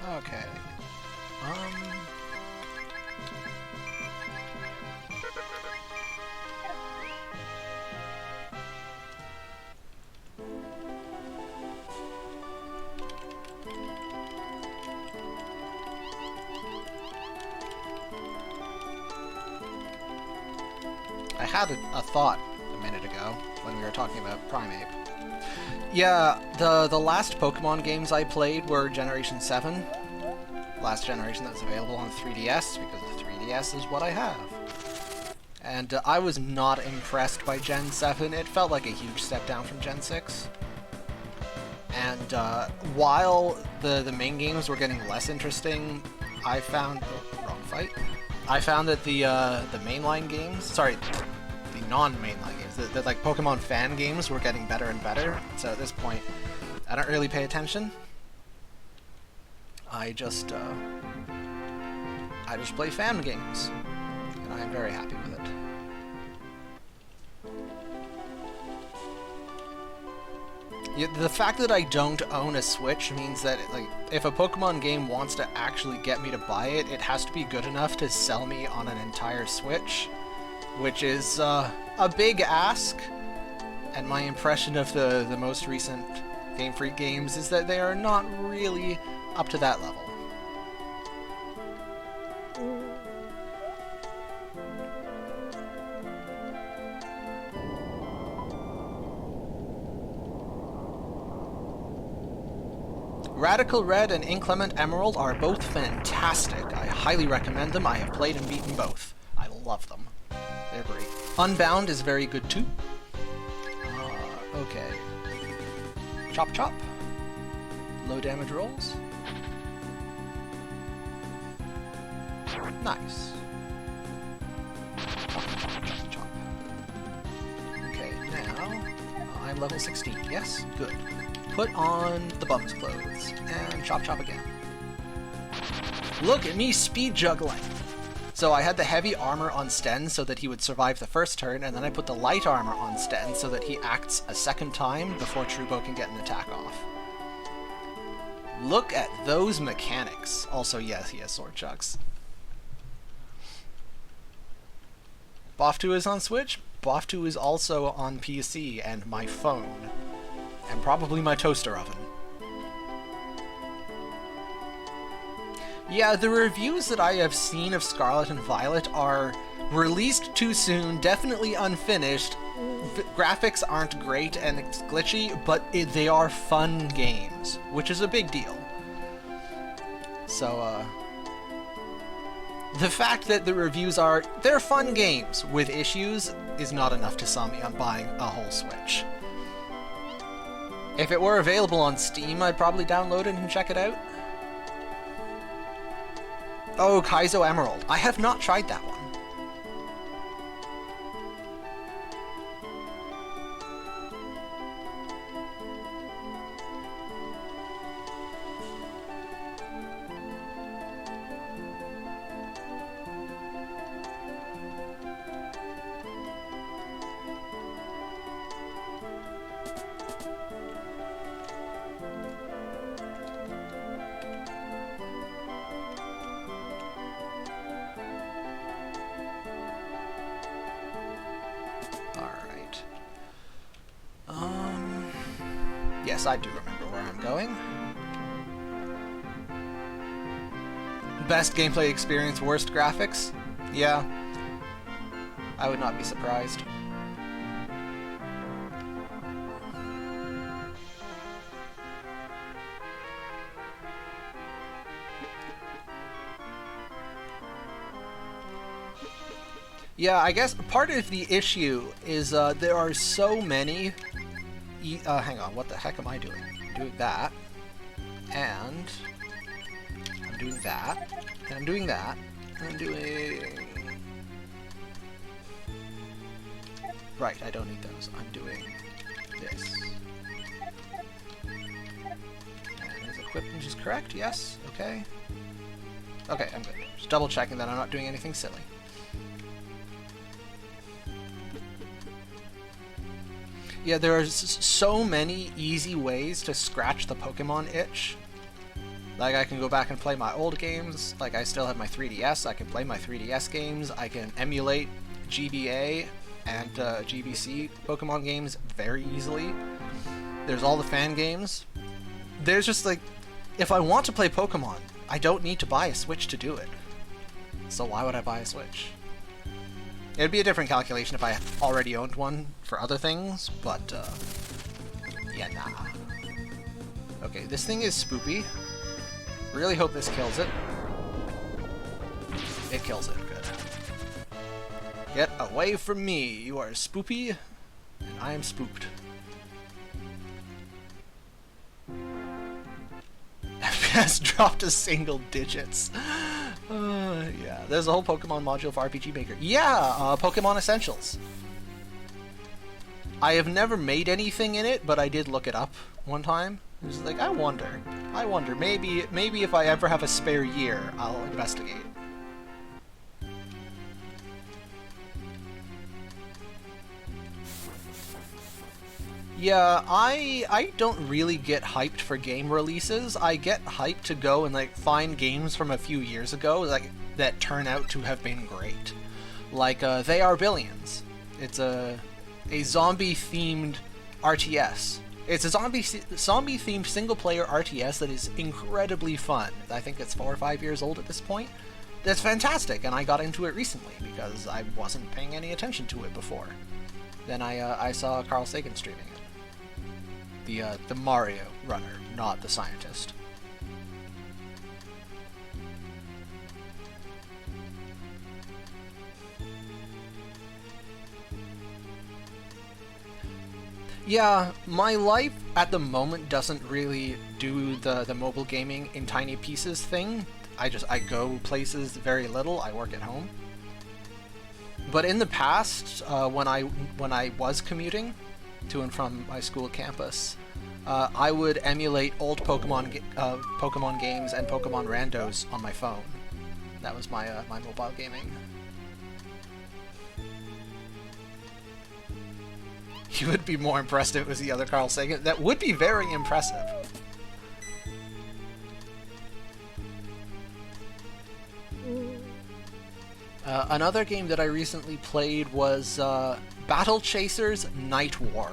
Okay. I had a thought a minute ago when we were talking about Primeape. Yeah, the last Pokemon games I played were Generation 7. Last generation that was available on 3DS, because the 3DS is what I have. And I was not impressed by Gen 7. It felt like a huge step down from Gen 6. And while the main games were getting less interesting, I found... Oh, wrong fight. I found that the mainline games... Sorry, the non-mainline games. The like Pokemon fan games were getting better and better. So at this point, I don't really pay attention. I just play fan games, and I'm very happy with it. Yeah, the fact that I don't own a Switch means that, like, if a Pokemon game wants to actually get me to buy it, it has to be good enough to sell me on an entire Switch, which is a big ask. And my impression of the most recent Game Freak games is that they are not really up to that level. Radical Red and Inclement Emerald are both fantastic. I highly recommend them. I have played and beaten both. I love them. They're great. Unbound is very good too. Okay. Chop Chop. Low damage rolls. Nice. Chop, chop, chop, chop. Okay, now I'm level 16. Yes? Good. Put on the bum's clothes, and chop chop again. Look at me speed juggling! So I had the heavy armor on Sten so that he would survive the first turn, and then I put the light armor on Sten so that he acts a second time before Trubo can get an attack off. Look at those mechanics. Also, yes, he has sword chucks. Buff 2 is on Switch? BoF2 is also on PC and my phone. And probably my toaster oven. Yeah, the reviews that I have seen of Scarlet and Violet are released too soon, definitely unfinished, graphics aren't great and it's glitchy, but they are fun games, which is a big deal. So, the fact that the reviews are, they're fun games with issues is not enough to sell me on buying a whole Switch. If it were available on Steam, I'd probably download it and check it out. Oh, Kaizo Emerald. I have not tried that one. Yes, I do remember where I'm going. Best gameplay experience, worst graphics? Yeah. I would not be surprised. Yeah, I guess part of the issue is there are so many... hang on, what the heck am I doing? I'm doing that, and I'm doing that, and I'm doing that, and I'm doing... Right, I don't need those. I'm doing this. And is equipped, which is correct? Yes? Okay. Okay, I'm good. Just double checking that I'm not doing anything silly. Yeah, there are so many easy ways to scratch the Pokemon itch. Like, I can go back and play my old games. Like, I still have my 3DS. I can play my 3DS games. I can emulate GBA and GBC Pokemon games very easily. There's all the fan games. There's just, like, if I want to play Pokemon, I don't need to buy a Switch to do it. So why would I buy a Switch? It'd be a different calculation if I already owned one for other things, but, yeah, nah. Okay, this thing is spoopy. Really hope this kills it. It kills it, good. Get away from me! You are spoopy, and I am spooked. FPS dropped to single digits. Yeah, there's a whole Pokemon module for RPG Maker. Yeah, Pokemon Essentials. I have never made anything in it, but I did look it up one time. It was like, I wonder, maybe if I ever have a spare year, I'll investigate. Yeah, I don't really get hyped for game releases. I get hyped to go and like find games from a few years ago like that turn out to have been great. Like They Are Billions. It's a zombie-themed RTS. It's a zombie-themed single-player RTS that is incredibly fun. I think it's 4 or 5 years old at this point. That's fantastic, and I got into it recently because I wasn't paying any attention to it before. Then I saw Carl Sagan streaming it. The Mario runner, not the scientist. Yeah, my life at the moment doesn't really do the mobile gaming in tiny pieces thing. I go places very little. I work at home. But in the past, when I was commuting to and from my school campus, I would emulate old Pokemon games and Pokemon randos on my phone. That was my my mobile gaming. You would be more impressed if it was the other Carl Sagan. That would be very impressive. Another game that I recently played was Battle Chasers Night War.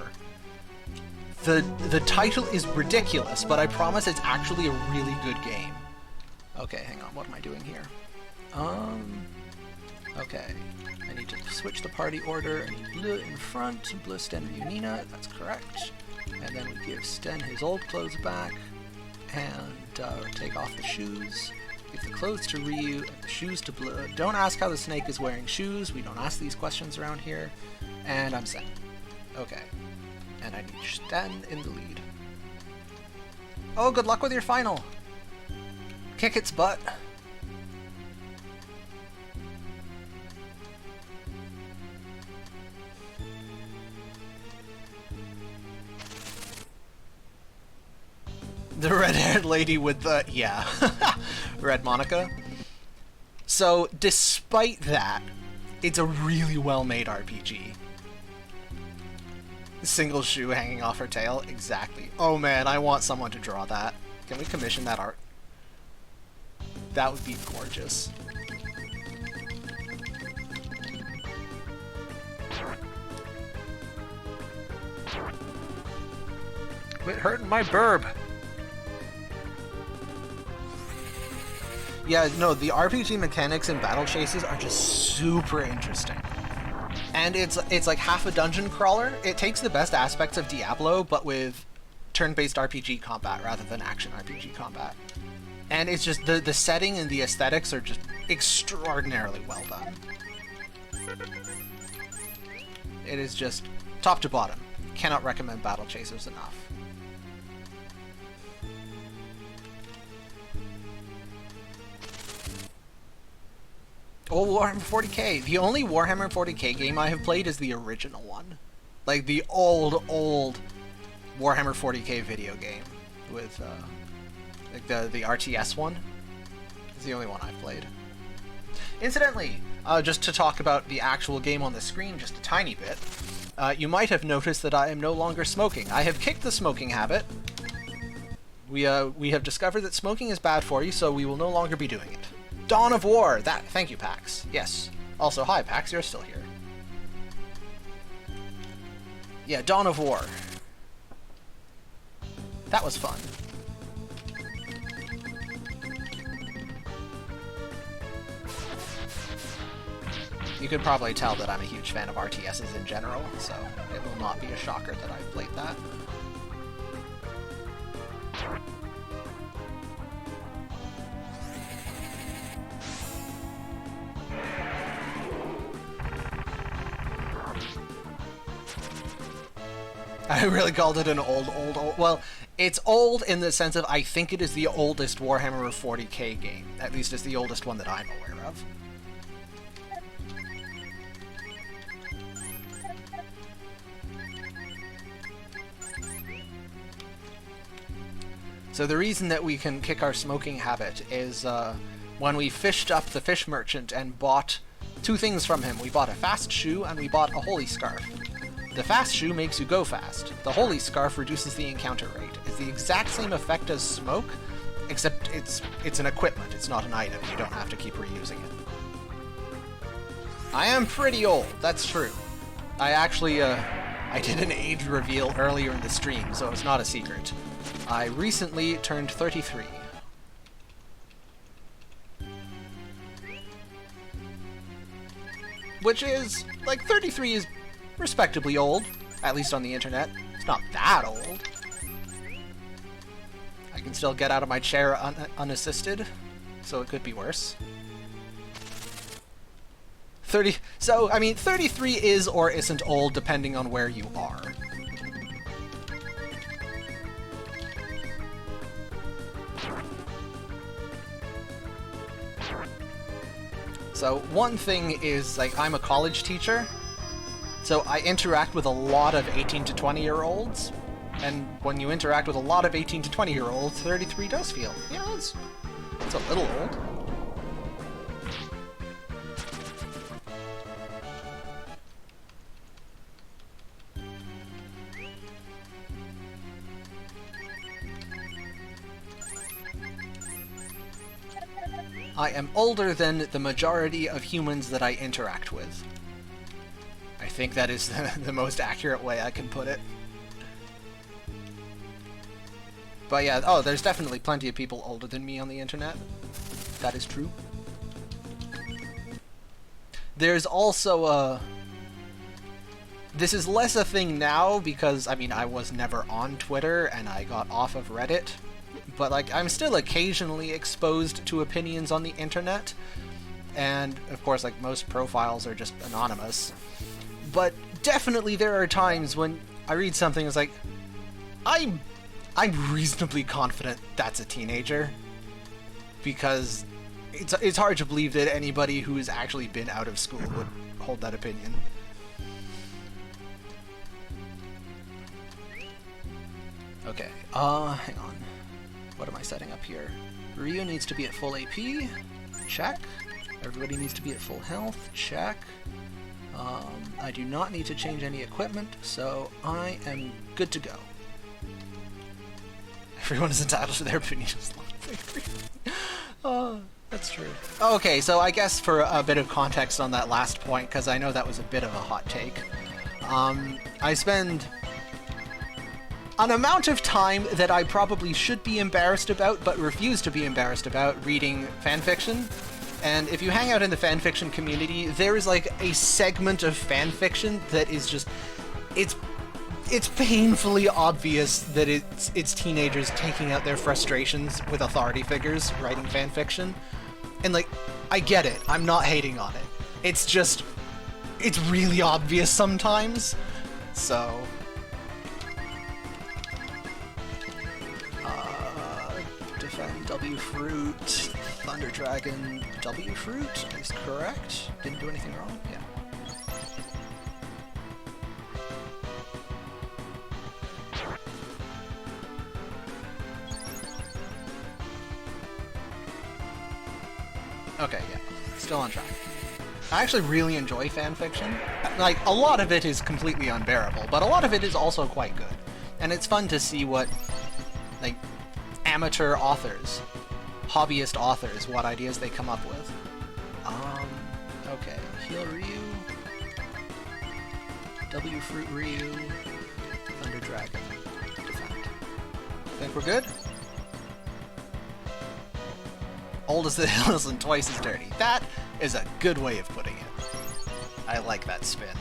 The title is ridiculous, but I promise it's actually a really good game. Okay, hang on, what am I doing here? Okay. I need to switch the party order. I need Blue in front, Blue, Sten, Ryu, Nina, that's correct. And then we give Sten his old clothes back, and take off the shoes. Give the clothes to Ryu, and the shoes to Blue. Don't ask how the snake is wearing shoes, we don't ask these questions around here. And I'm set. Okay. And I need Sten in the lead. Oh, good luck with your final! Kick its butt! The red-haired lady with the... yeah. Red Monica. So, despite that, it's a really well-made RPG. Single shoe hanging off her tail? Exactly. Oh man, I want someone to draw that. Can we commission that art? That would be gorgeous. Quit hurting my burb! Yeah, no, the RPG mechanics in Battle Chases are just super interesting. And it's like half a dungeon crawler. It takes the best aspects of Diablo, but with turn-based RPG combat rather than action RPG combat. And it's just, the setting and the aesthetics are just extraordinarily well done. It is just top to bottom. Cannot recommend Battle Chasers enough. Oh, Warhammer 40k. The only Warhammer 40k game I have played is the original one. Like the old Warhammer 40k video game with like the RTS one. It's the only one I've played. Incidentally, just to talk about the actual game on the screen just a tiny bit, you might have noticed that I am no longer smoking. I have kicked the smoking habit. We have discovered that smoking is bad for you, so we will no longer be doing it. Dawn of War! Thank you, Pax. Yes. Also, hi, Pax, you're still here. Yeah, Dawn of War. That was fun. You could probably tell that I'm a huge fan of RTSs in general, so it will not be a shocker that I've played that. I really called it an old. Well, it's old in the sense of I think it is the oldest Warhammer 40k game. At least it's the oldest one that I'm aware of. So the reason that we can kick our smoking habit is when we fished up the fish merchant and bought two things from him. We bought a fast shoe and we bought a holy scarf. The fast shoe makes you go fast. The holy scarf reduces the encounter rate. It's the exact same effect as smoke, except it's an equipment, it's not an item. You don't have to keep reusing it. I am pretty old, that's true. I actually, I did an age reveal earlier in the stream, so it's not a secret. I recently turned 33. Which is, like, 33 is respectably old, at least on the internet. It's not that old. I can still get out of my chair unassisted, so it could be worse. 33 is or isn't old depending on where you are. So one thing is, like, I'm a college teacher, so I interact with a lot of 18 to 20-year-olds, and when you interact with a lot of 18 to 20-year-olds, 33 does feel, you know, it's a little old. I am older than the majority of humans that I interact with. I think that is the most accurate way I can put it. But yeah, oh, there's definitely plenty of people older than me on the internet. That is true. There's also this is less a thing now because, I mean, I was never on Twitter and I got off of Reddit. But, like, I'm still occasionally exposed to opinions on the internet. And, of course, like, most profiles are just anonymous. But definitely there are times when I read something that's like, I'm reasonably confident that's a teenager. Because it's hard to believe that anybody who has actually been out of school would hold that opinion. Okay, hang on. What am I setting up here? Ryu needs to be at full AP. Check. Everybody needs to be at full health. Check. I do not need to change any equipment, so I am good to go. Everyone is entitled to their opinion as long as oh, that's true. Okay, so I guess for a bit of context on that last point, because I know that was a bit of a hot take, I spend an amount of time that I probably should be embarrassed about, but refuse to be embarrassed about, reading fanfiction. And if you hang out in the fanfiction community, there is like a segment of fanfiction that is just, it's painfully obvious that it's teenagers taking out their frustrations with authority figures writing fanfiction. And like, I get it, I'm not hating on it. It's just, it's really obvious sometimes. So defend W Fruit, Thunder Dragon, W Fruit is correct. Didn't do anything wrong? Yeah. Okay, yeah. Still on track. I actually really enjoy fanfiction. Like, a lot of it is completely unbearable, but a lot of it is also quite good. And it's fun to see what, like, amateur authors, hobbyist authors, what ideas they come up with. Okay. Heal Ryu. W Fruit Ryu. Thunder Dragon. Defend. Think we're good? Old as the hills and twice as dirty. That is a good way of putting it. I like that spin.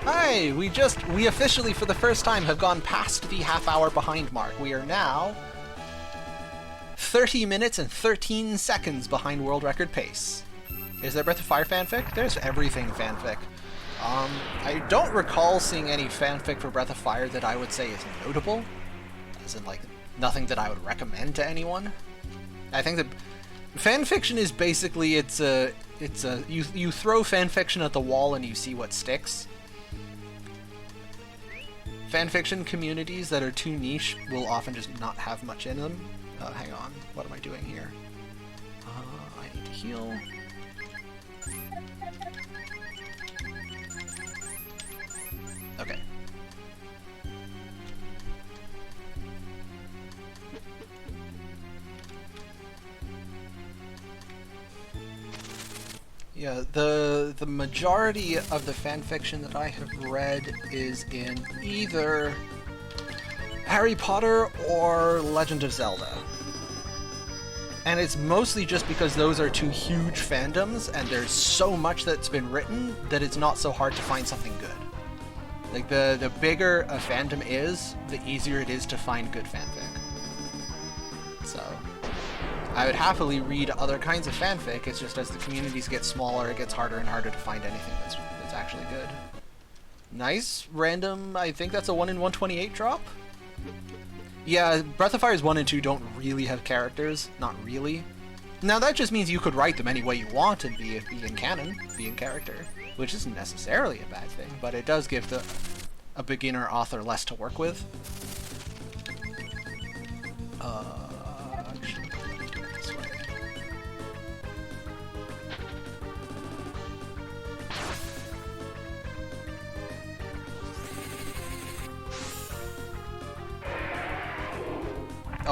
Hey, we officially for the first time have gone past the half-hour behind mark. We are now 30 minutes and 13 seconds behind world record pace. Is there Breath of Fire fanfic? There's everything fanfic. I don't recall seeing any fanfic for Breath of Fire that I would say is notable, as in, like, nothing that I would recommend to anyone. I think that fanfiction is basically, you throw fanfiction at the wall and you see what sticks. Fanfiction communities that are too niche will often just not have much in them. Hang on, what am I doing here? I need to heal. Okay. Yeah, the majority of the fanfiction that I have read is in either Harry Potter or Legend of Zelda. And it's mostly just because those are two huge fandoms, and there's so much that's been written that it's not so hard to find something good. Like, the bigger a fandom is, the easier it is to find good fanfic. So I would happily read other kinds of fanfic, it's just as the communities get smaller, it gets harder and harder to find anything that's actually good. Nice, random, I think that's a 1 in 128 drop? Yeah, Breath of Fire's 1 and 2 don't really have characters, not really. Now that just means you could write them any way you want and be in canon, be in character, which isn't necessarily a bad thing, but it does give a beginner author less to work with. Actually, let me do it this way.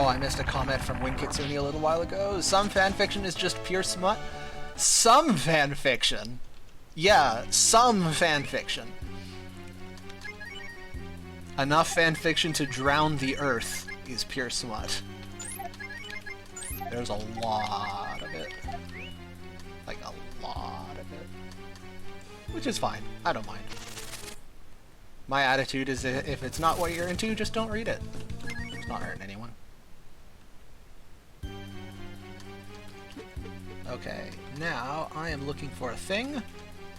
Oh, I missed a comment from Winkitsuni a little while ago. Some fanfiction is just pure smut. Some fanfiction. Yeah, some fanfiction. Enough fanfiction to drown the earth is pure smut. There's a lot of it. Like, a lot of it. Which is fine. I don't mind. My attitude is that if it's not what you're into, just don't read it. It's not hurting anyone. Okay, now I am looking for a thing.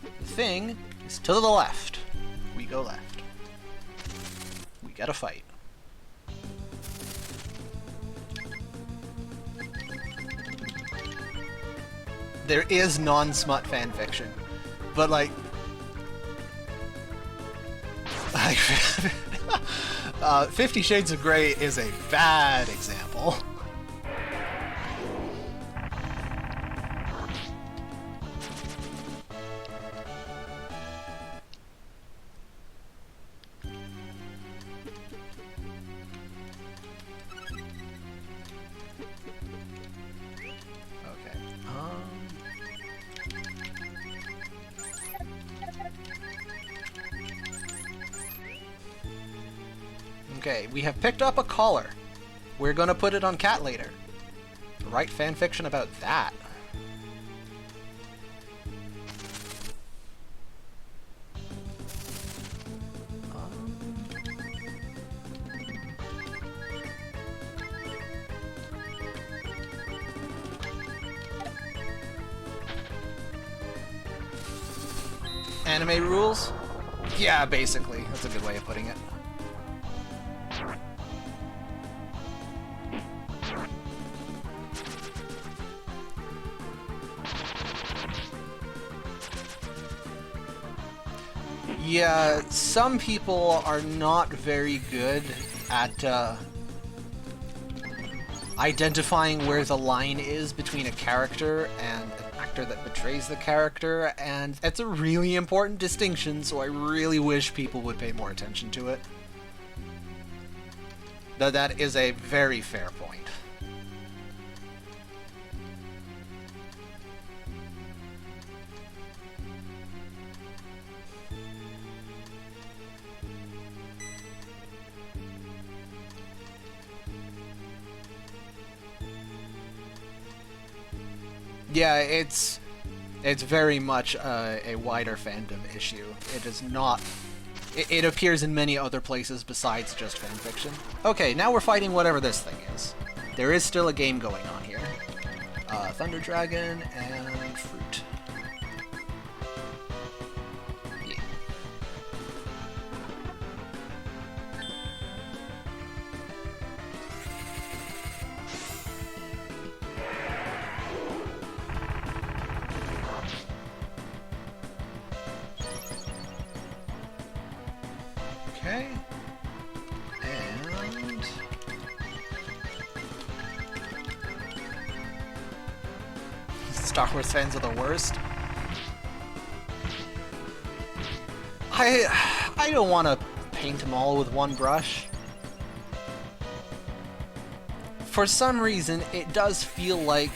The thing is to the left. We go left. We get a fight. There is non-smut fanfiction, but like 50 Shades of Grey is a bad example. Okay, we have picked up a collar. We're gonna put it on Cat later. Write fanfiction about that. Anime rules? Yeah, basically. That's a good way of putting it. Yeah, some people are not very good at identifying where the line is between a character and an actor that betrays the character, and it's a really important distinction, so I really wish people would pay more attention to it. Though that is a very fair point. Yeah, it's very much a wider fandom issue. It is not... It appears in many other places besides just fanfiction. Okay, now we're fighting whatever this thing is. There is still a game going on here. Thunder Dragon and Fruit. Yeah. Okay. And... Star Wars fans are the worst. I don't want to paint them all with one brush. For some reason, it does feel like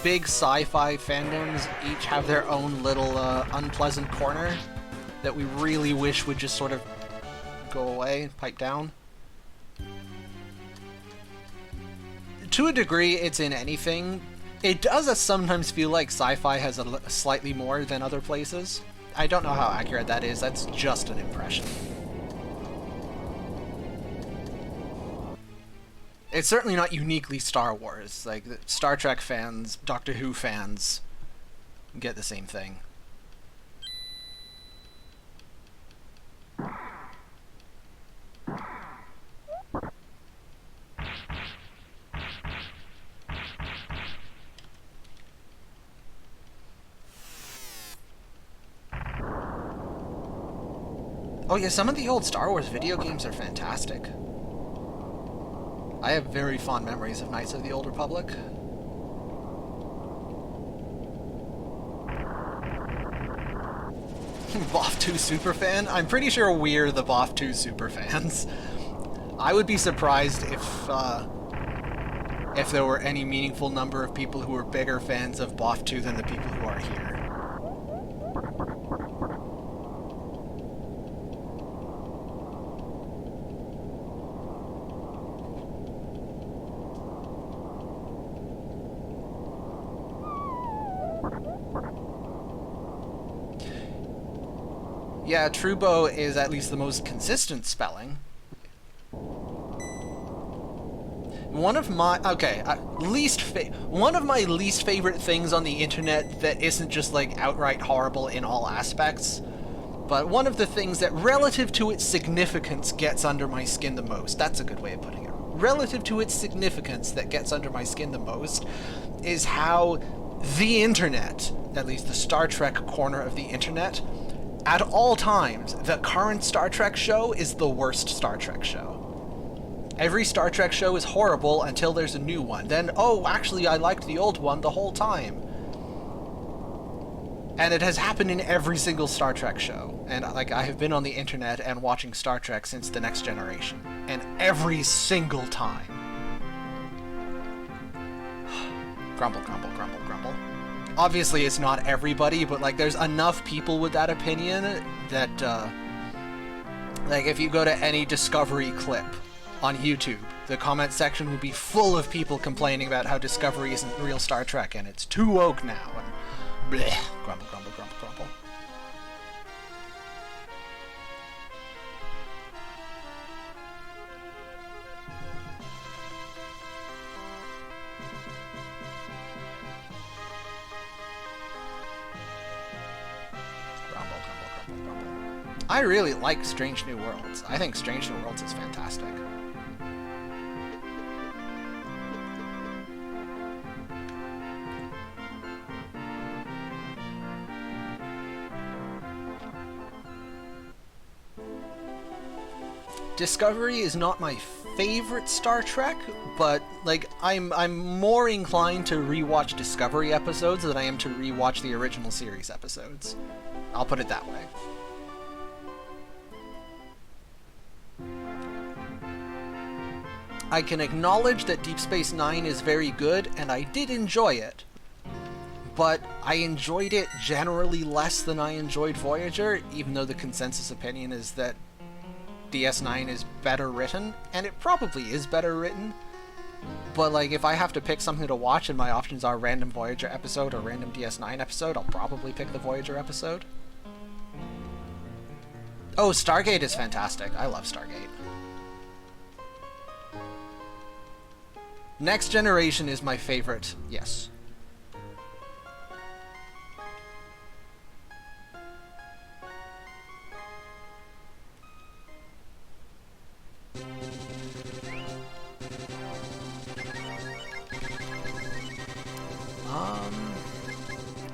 big sci-fi fandoms each have their own little unpleasant corner that we really wish would just sort of go away, pipe down. To a degree, it's in anything. It does sometimes feel like sci-fi has slightly more than other places. I don't know how accurate that is, that's just an impression. It's certainly not uniquely Star Wars. Like, Star Trek fans, Doctor Who fans get the same thing. Oh yeah, some of the old Star Wars video games are fantastic. I have very fond memories of Knights of the Old Republic. BoF 2 superfan? I'm pretty sure we're the BoF 2 superfans. I would be surprised if if there were any meaningful number of people who were bigger fans of BoF 2 than the people who are here. Yeah, Trubo is at least the most consistent spelling. One of my least favorite things on the internet that isn't just like outright horrible in all aspects, but one of the things that relative to its significance gets under my skin the most. That's a good way of putting it. Relative to its significance that gets under my skin the most is how the internet, at least the Star Trek corner of the internet, at all times, the current Star Trek show is the worst Star Trek show. Every Star Trek show is horrible until there's a new one. Then, oh, actually, I liked the old one the whole time. And it has happened in every single Star Trek show. And, like, I have been on the internet and watching Star Trek since The Next Generation. And every single time. Grumble, grumble, grumble, grumble. Obviously, it's not everybody, but, like, there's enough people with that opinion that, like, if you go to any Discovery clip on YouTube, the comment section will be full of people complaining about how Discovery isn't real Star Trek and it's too woke now, and bleh, grumble, grumble, grumble, grumble. Grumble, grumble, grumble, grumble. I really like Strange New Worlds. I think Strange New Worlds is fantastic. Discovery is not my favorite Star Trek, but like I'm more inclined to rewatch Discovery episodes than I am to rewatch the original series episodes. I'll put it that way. I can acknowledge that Deep Space Nine is very good, and I did enjoy it. But I enjoyed it generally less than I enjoyed Voyager, even though the consensus opinion is that DS9 is better written, and it probably is better written. But like, if I have to pick something to watch and my options are random Voyager episode or random DS9 episode, I'll probably pick the Voyager episode. Oh, Stargate is fantastic. I love Stargate. Next Generation is my favorite, yes.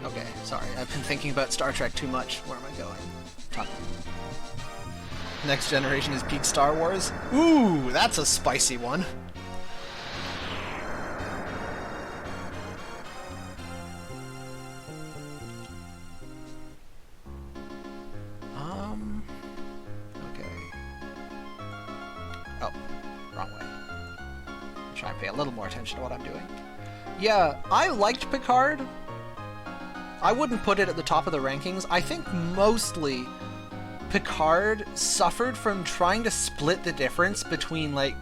Okay, sorry, I've been thinking about Star Trek too much. Where am I going? Next Generation is peak Star Wars? Ooh, that's a spicy one. Okay. Oh, wrong way. Try and pay a little more attention to what I'm doing. Yeah, I liked Picard. I wouldn't put it at the top of the rankings. I think mostly Picard suffered from trying to split the difference between, like,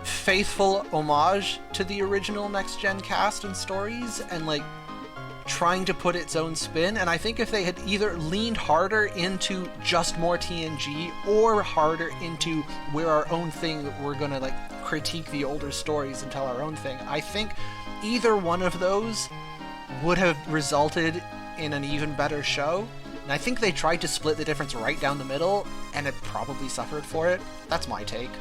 faithful homage to the original Next Gen cast and stories and, like, trying to put its own spin. And I think if they had either leaned harder into just more TNG or harder into we're our own thing, we're gonna, like, critique the older stories and tell our own thing, I think either one of those would have resulted in an even better show. And I think they tried to split the difference right down the middle, and it probably suffered for it. That's my take.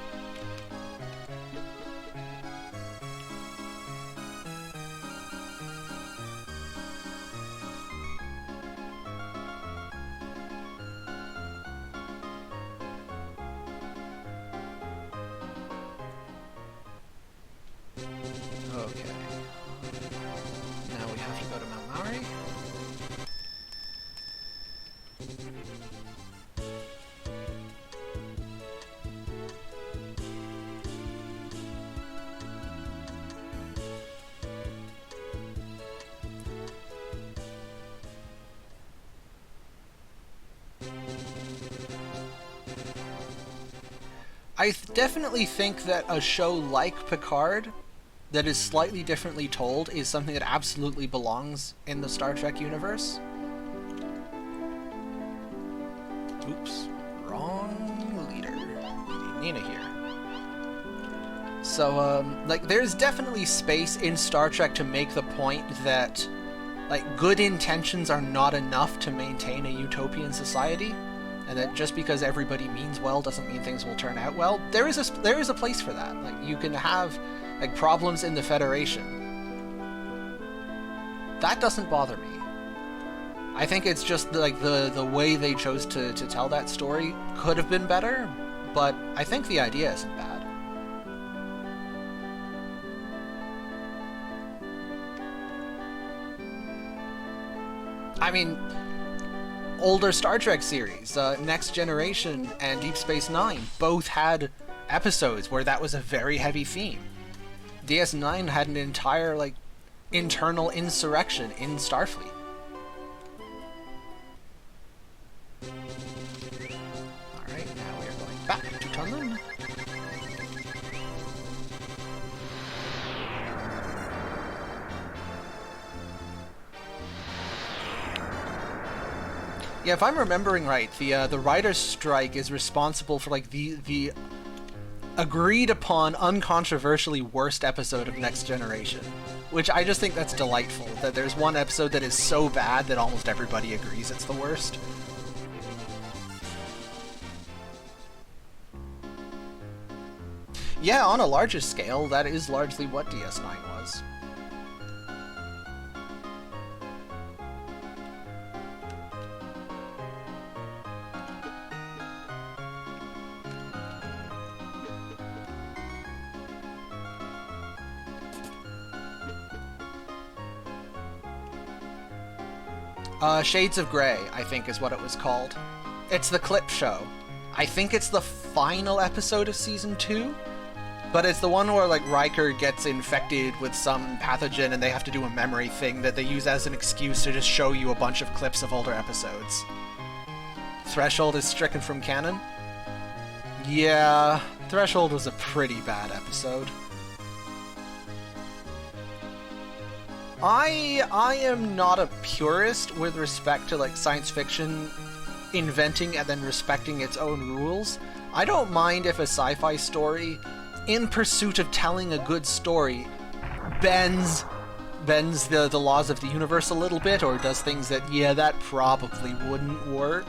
Okay. Now we have to go to Mount Maori. definitely think that a show like Picard that is slightly differently told is something that absolutely belongs in the Star Trek universe. Oops, wrong leader. We need Nina here. So, like, there's definitely space in Star Trek to make the point that, like, good intentions are not enough to maintain a utopian society, and that just because everybody means well doesn't mean things will turn out well. There is a place for that. Like, you can have, like, problems in the Federation. That doesn't bother me. I think it's just, like, the way they chose to tell that story could have been better, but I think the idea isn't bad. I mean, older Star Trek series, Next Generation and Deep Space Nine, both had episodes where that was a very heavy theme. DS9 had an entire, like, internal insurrection in Starfleet. Alright, now we are going back to Tunlin. Yeah, if I'm remembering right, the writer's strike is responsible for, like, the agreed upon, uncontroversially worst episode of Next Generation, which I just think that's delightful, that there's one episode that is so bad that almost everybody agrees it's the worst. Yeah, on a larger scale, that is largely what DS9 was. Shades of Grey, I think is what it was called. It's the clip show. I think it's the final episode of Season 2, but it's the one where, like, Riker gets infected with some pathogen and they have to do a memory thing that they use as an excuse to just show you a bunch of clips of older episodes. Threshold is stricken from canon? Yeah, Threshold was a pretty bad episode. I am not a purist with respect to, like, science fiction inventing and then respecting its own rules. I don't mind if a sci-fi story, in pursuit of telling a good story, bends the laws of the universe a little bit, or does things that, yeah, that probably wouldn't work.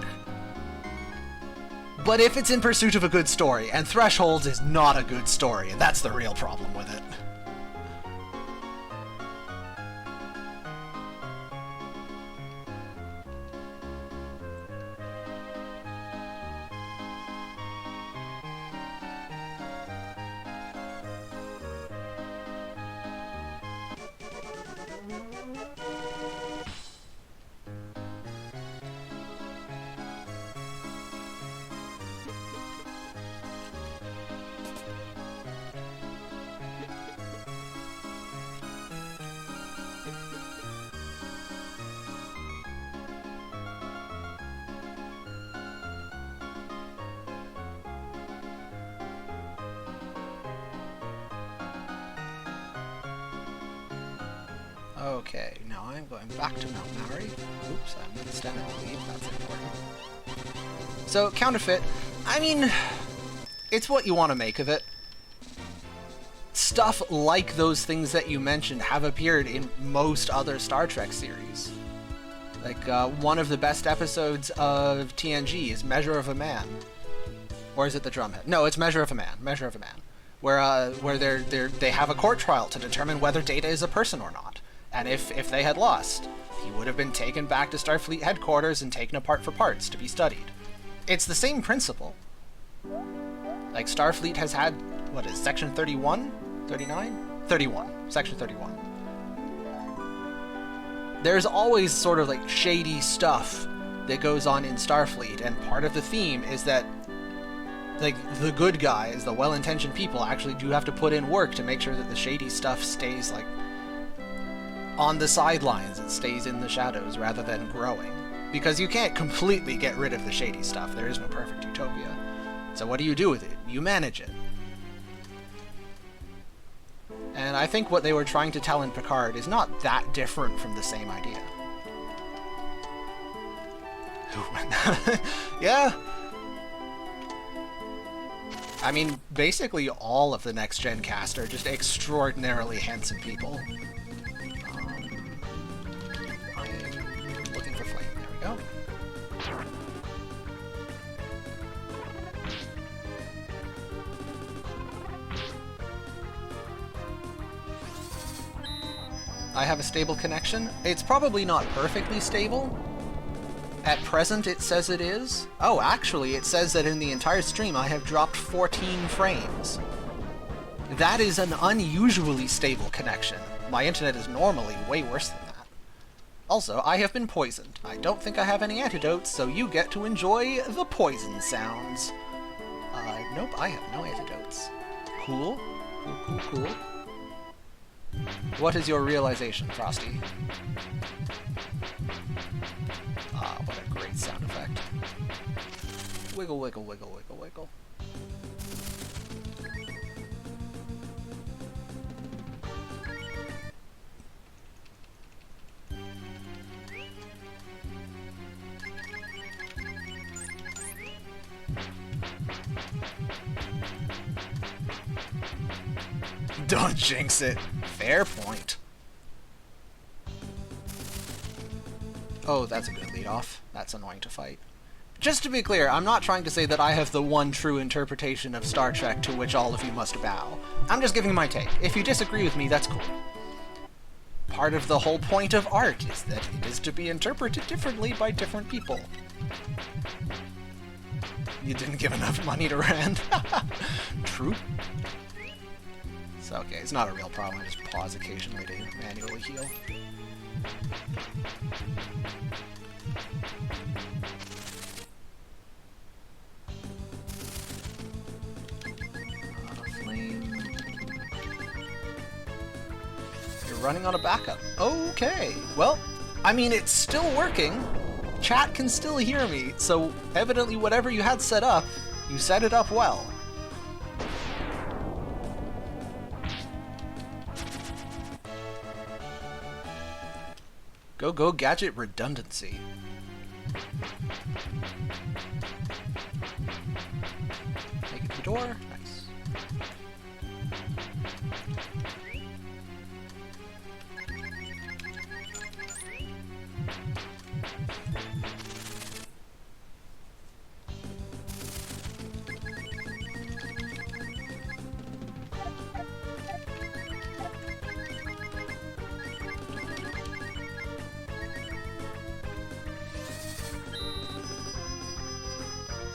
But if it's in pursuit of a good story, and Thresholds is not a good story, and that's the real problem with it. Okay, now I'm going back to Mount Maori. Oops, I'm standing on lead, that's important. So, Counterfeit, I mean, it's what you want to make of it. Stuff like those things that you mentioned have appeared in most other Star Trek series. Like, one of the best episodes of TNG is Measure of a Man. Or is it the Drumhead? No, it's Measure of a Man. Measure of a Man. Where they have a court trial to determine whether Data is a person or not. And if they had lost, he would have been taken back to Starfleet headquarters and taken apart for parts to be studied. It's the same principle. Like, Starfleet has had, what is Section 31? 39? 31. Section 31. There's always sort of, like, shady stuff that goes on in Starfleet, and part of the theme is that, like, the good guys, the well-intentioned people, actually do have to put in work to make sure that the shady stuff stays, like, on the sidelines. It stays in the shadows rather than growing. Because you can't completely get rid of the shady stuff. There is no perfect utopia. So what do you do with it? You manage it. And I think what they were trying to tell in Picard is not that different from the same idea. Yeah. I mean, basically all of the next-gen cast are just extraordinarily handsome people. I'm looking for flame. There we go. I have a stable connection. It's probably not perfectly stable. At present, it says it is. Oh, actually, it says that in the entire stream I have dropped 14 frames. That is an unusually stable connection. My internet is normally way worse than that. Also, I have been poisoned. I don't think I have any antidotes, so you get to enjoy the poison sounds. Nope, I have no antidotes. Cool. Cool, cool, cool. What is your realization, Frosty? Ah, what a great sound effect. Wiggle, wiggle, wiggle, wiggle, wiggle. Don't jinx it. Fair point. Oh, that's a good lead-off. That's annoying to fight. Just to be clear, I'm not trying to say that I have the one true interpretation of Star Trek to which all of you must bow. I'm just giving my take. If you disagree with me, that's cool. Part of the whole point of art is that it is to be interpreted differently by different people. You didn't give enough money to Rand. True. So, okay, it's not a real problem. I just pause occasionally to manually heal. Flame. You're running on a backup. Okay. Well, I mean, it's still working. Chat can still hear me, so evidently whatever you had set up, you set it up well. Go, go, gadget redundancy. Make it to the door. Nice.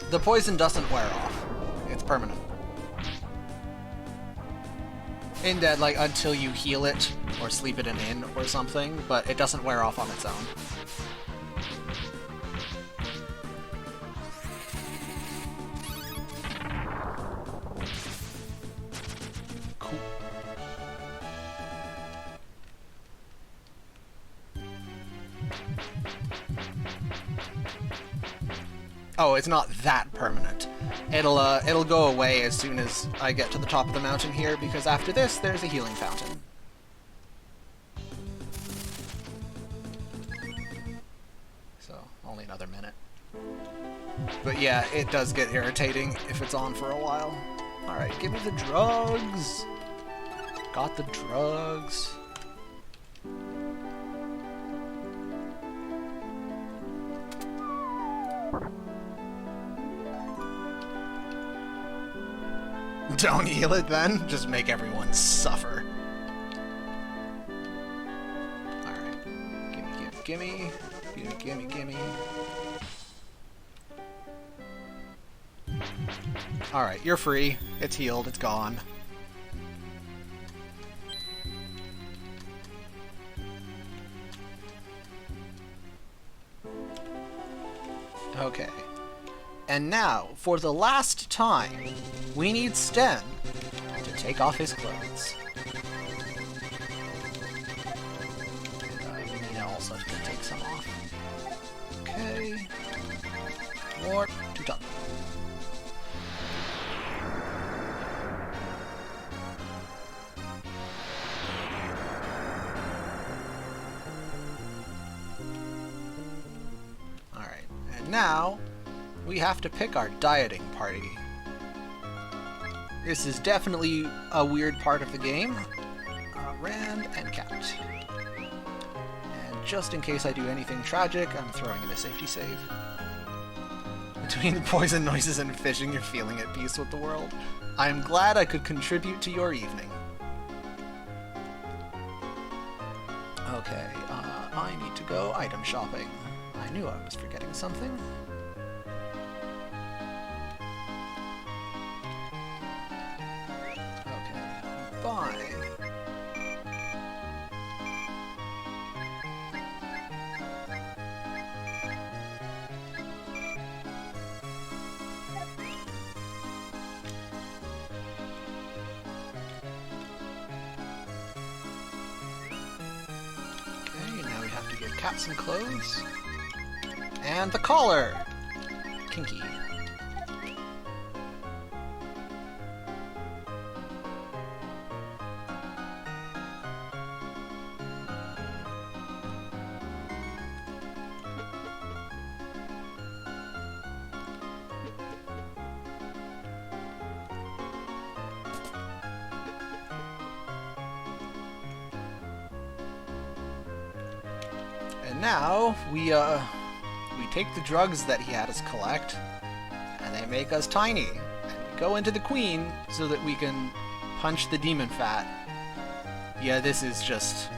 The poison doesn't wear off. It's permanent. In that, like, until you heal it, or sleep it in or something, but it doesn't wear off on its own. Cool. Oh, it's not that permanent. It'll go away as soon as I get to the top of the mountain here, because after this, there's a healing fountain. So, only another minute. But yeah, it does get irritating if it's on for a while. Alright, give me the drugs! Got the drugs. Don't heal it then, just make everyone suffer. Alright. Gimme, gimme, gimme, gimme, gimme. Alright, you're free. It's healed, it's gone. Okay. And now, for the last time, we need Sten to take off his clothes. And we need also to take some off. Okay. Warp to top. now we have to pick our dieting party. This is definitely a weird part of the game. Rand and Cat. And just in case I do anything tragic, I'm throwing in a safety save. Between the poison noises and fishing, you're feeling at peace with the world. I am glad I could contribute to your evening. Okay, I need to go item shopping. I knew I was forgetting something. Okay, buy. Cat some clothes. And the collar! Kinky. And now we take the drugs that he had us collect, and they make us tiny. And we go into the queen so that we can punch the demon fat. Yeah, this is just...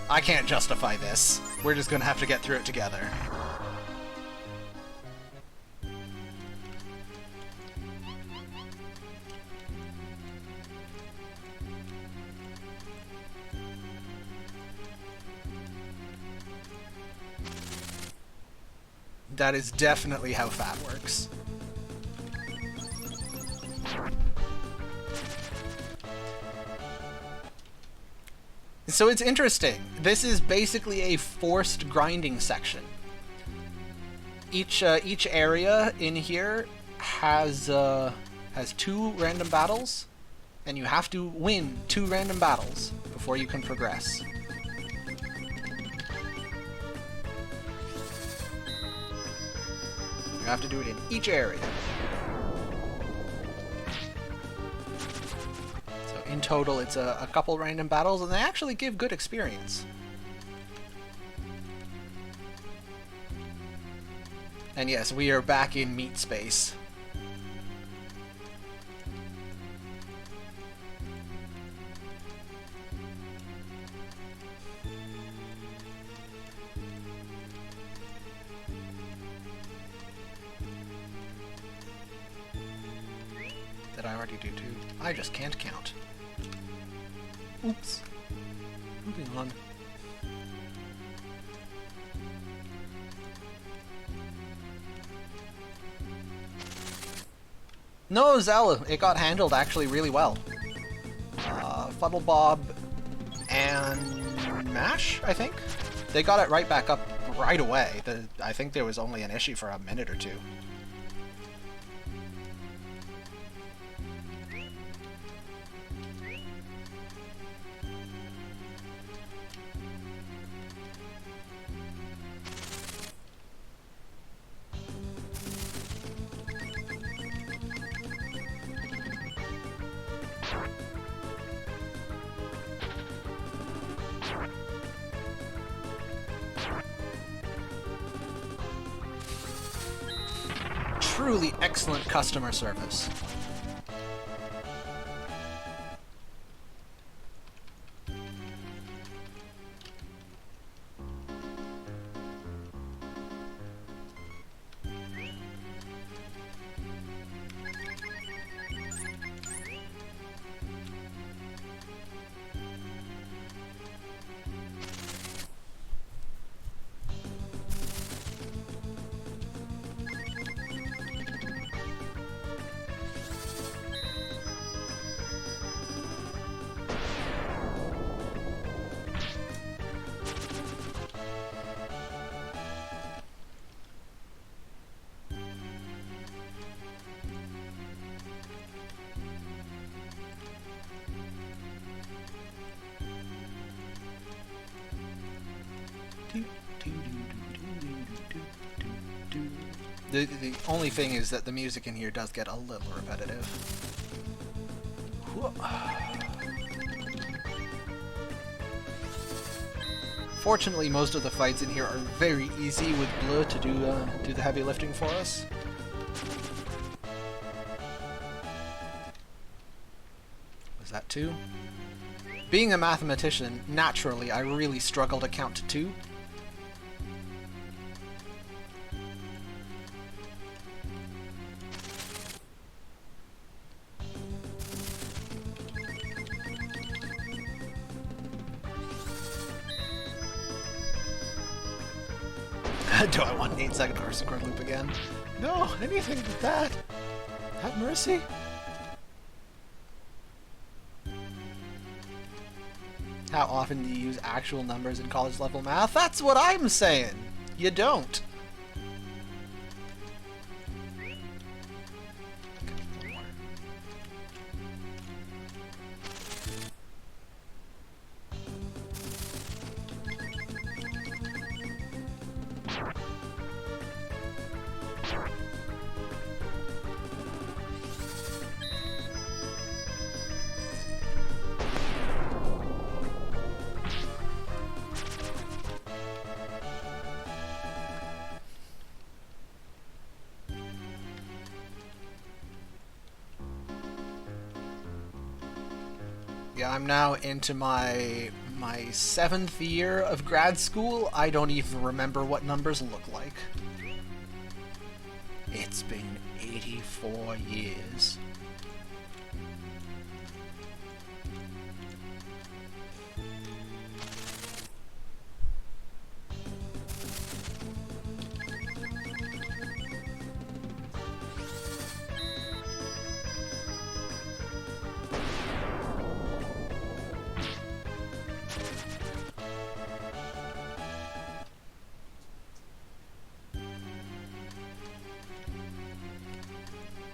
I can't justify this. We're just gonna have to get through it together. That is definitely how fat works. So it's interesting. This is basically a forced grinding section. Each area in here has 2 random battles, and you have to win 2 random battles before you can progress. You have to do it in each area. So in total, it's a couple random battles, and they actually give good experience. And yes, we are back in meat space. That I already do too. I just can't count. Oops. Moving on. No, Zell, it got handled actually really well. Fuddle Bob and Mash, I think? They got it right back up right away. I think there was only an issue for a minute or two. Truly excellent customer service. The only thing is that the music in here does get a little repetitive. Fortunately, most of the fights in here are very easy with Bleu to do the heavy lifting for us. Was that 2? Being a mathematician, naturally, I really struggle to count to 2. Do I want an 8-second harpsichord loop again? No, anything but that. Have mercy. How often do you use actual numbers in college level math? That's what I'm saying! You don't. Yeah, I'm now into my 7th year of grad school. I don't even remember what numbers look like. It's been 84 years.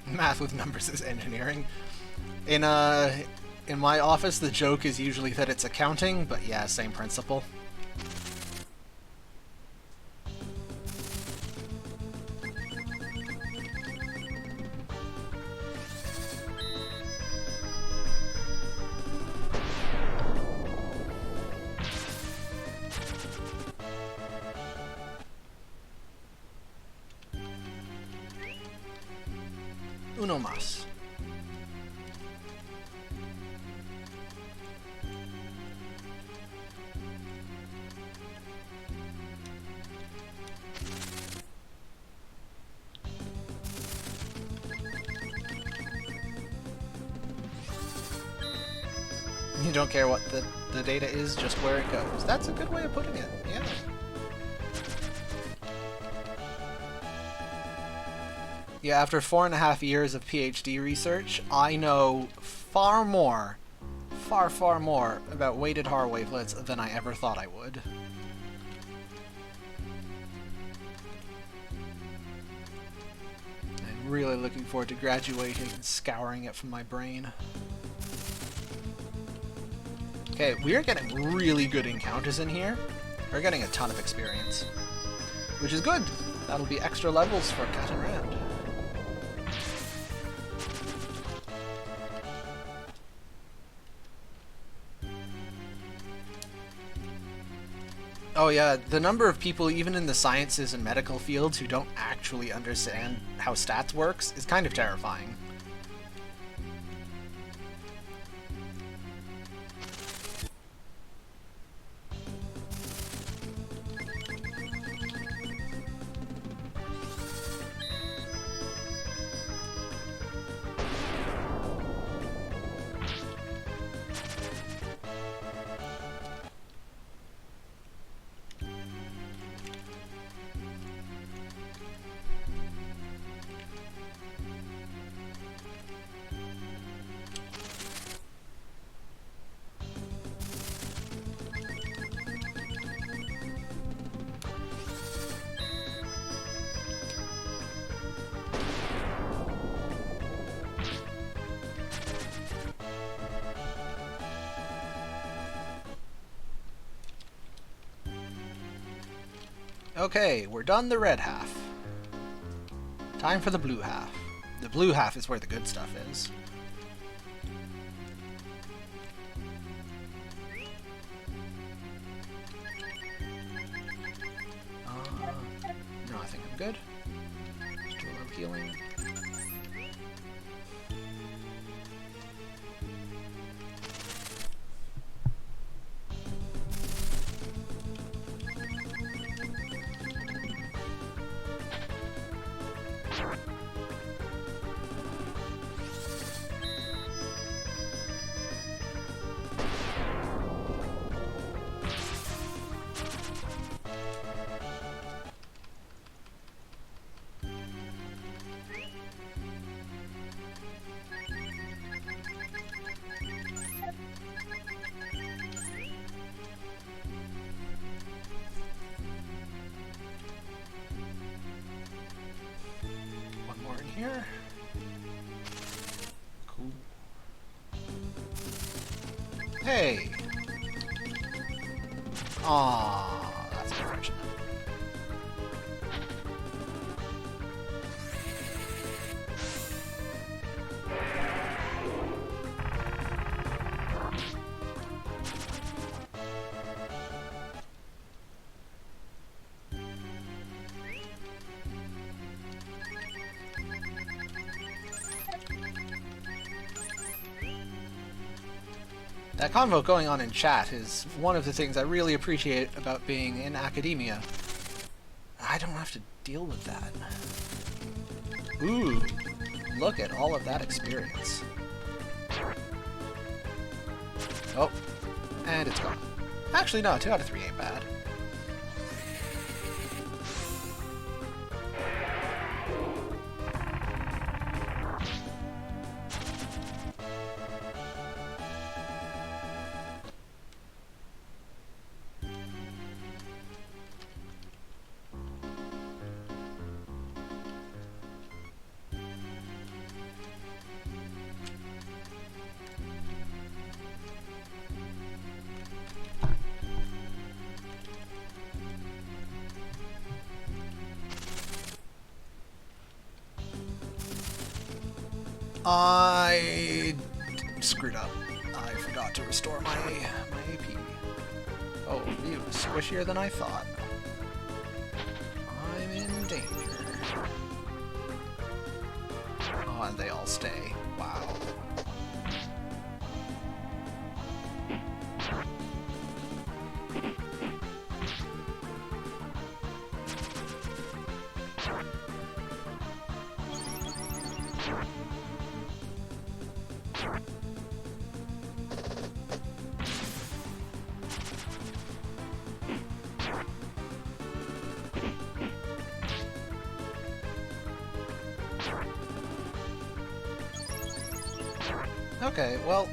Math with numbers is engineering. In my office, the joke is usually that it's accounting, but yeah, same principle. Uno más. You don't care what the data is, just where it goes. That's a good way of putting it, yeah. Yeah, after 4.5 years of PhD research, I know far more about weighted Haar wavelets than I ever thought I would. I'm really looking forward to graduating and scouring it from my brain. Okay, we are getting really good encounters in here. We're getting a ton of experience, which is good. That'll be extra levels for Cat and Rand. Oh yeah, the number of people even in the sciences and medical fields who don't actually understand how stats works is kind of terrifying. Okay, we're done the red half. Time for the blue half. The blue half is where the good stuff is. No, I think I'm good. Just do a little healing. Here. Cool. Hey! Aww, that's unfortunate. That convo going on in chat is one of the things I really appreciate about being in academia. I don't have to deal with that. Ooh, look at all of that experience. Oh, and it's gone. Actually, no, 2 out of 3 ain't bad. I screwed up. I forgot to restore my AP. Oh, you squishier than I thought. I'm in danger. Oh, and they all stay. Wow. Okay, well,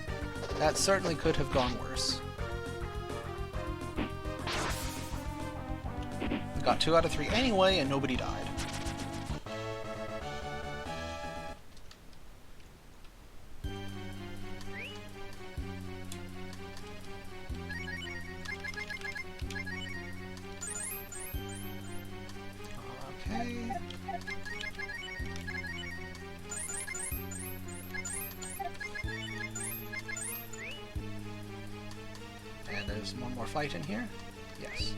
that certainly could have gone worse. We got 2 out of 3 anyway, and nobody died. Okay. And there's one more fight in here? Yes.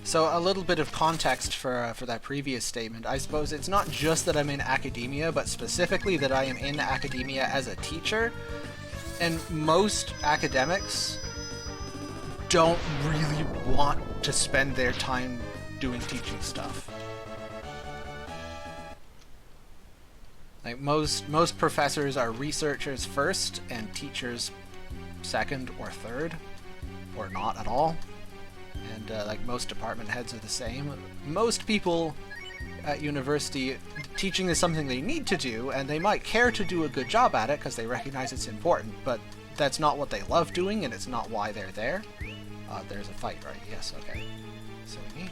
So a little bit of context for that previous statement. I suppose it's not just that I'm in academia, but specifically that I am in academia as a teacher. And most academics don't really want to spend their time doing teaching stuff. Like most professors are researchers first and teachers second or third, or not at all. And like most department heads are the same. Most people at university, teaching is something they need to do, and they might care to do a good job at it because they recognize it's important, but that's not what they love doing, and it's not why they're there. There's a fight, right? Yes, okay. Silly me.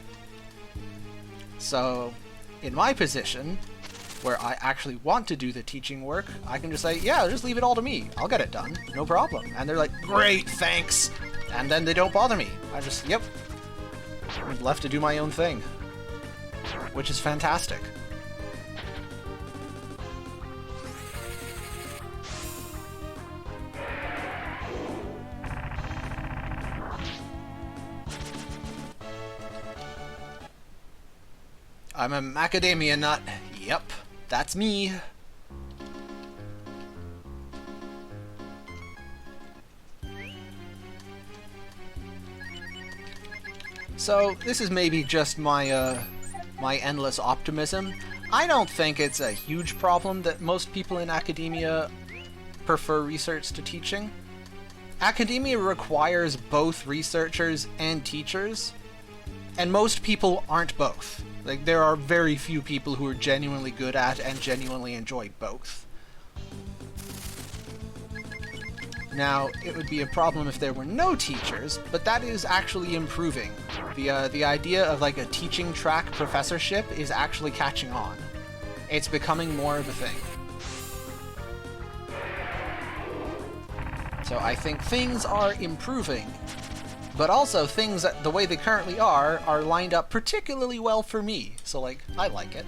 So, in my position, where I actually want to do the teaching work, I can just say, yeah, just leave it all to me. I'll get it done. No problem. And they're like, great, thanks. And then they don't bother me. I just, yep. I'm left to do my own thing. Which is fantastic. I'm a macadamia nut. Yep, that's me. So, this is maybe just my, my endless optimism. I don't think it's a huge problem that most people in academia prefer research to teaching. Academia requires both researchers and teachers, and most people aren't both. Like, there are very few people who are genuinely good at and genuinely enjoy both. Now, it would be a problem if there were no teachers, but that is actually improving. The idea of like a teaching track professorship is actually catching on. It's becoming more of a thing. So I think things are improving, but also things that the way they currently are lined up particularly well for me. So like, I like it.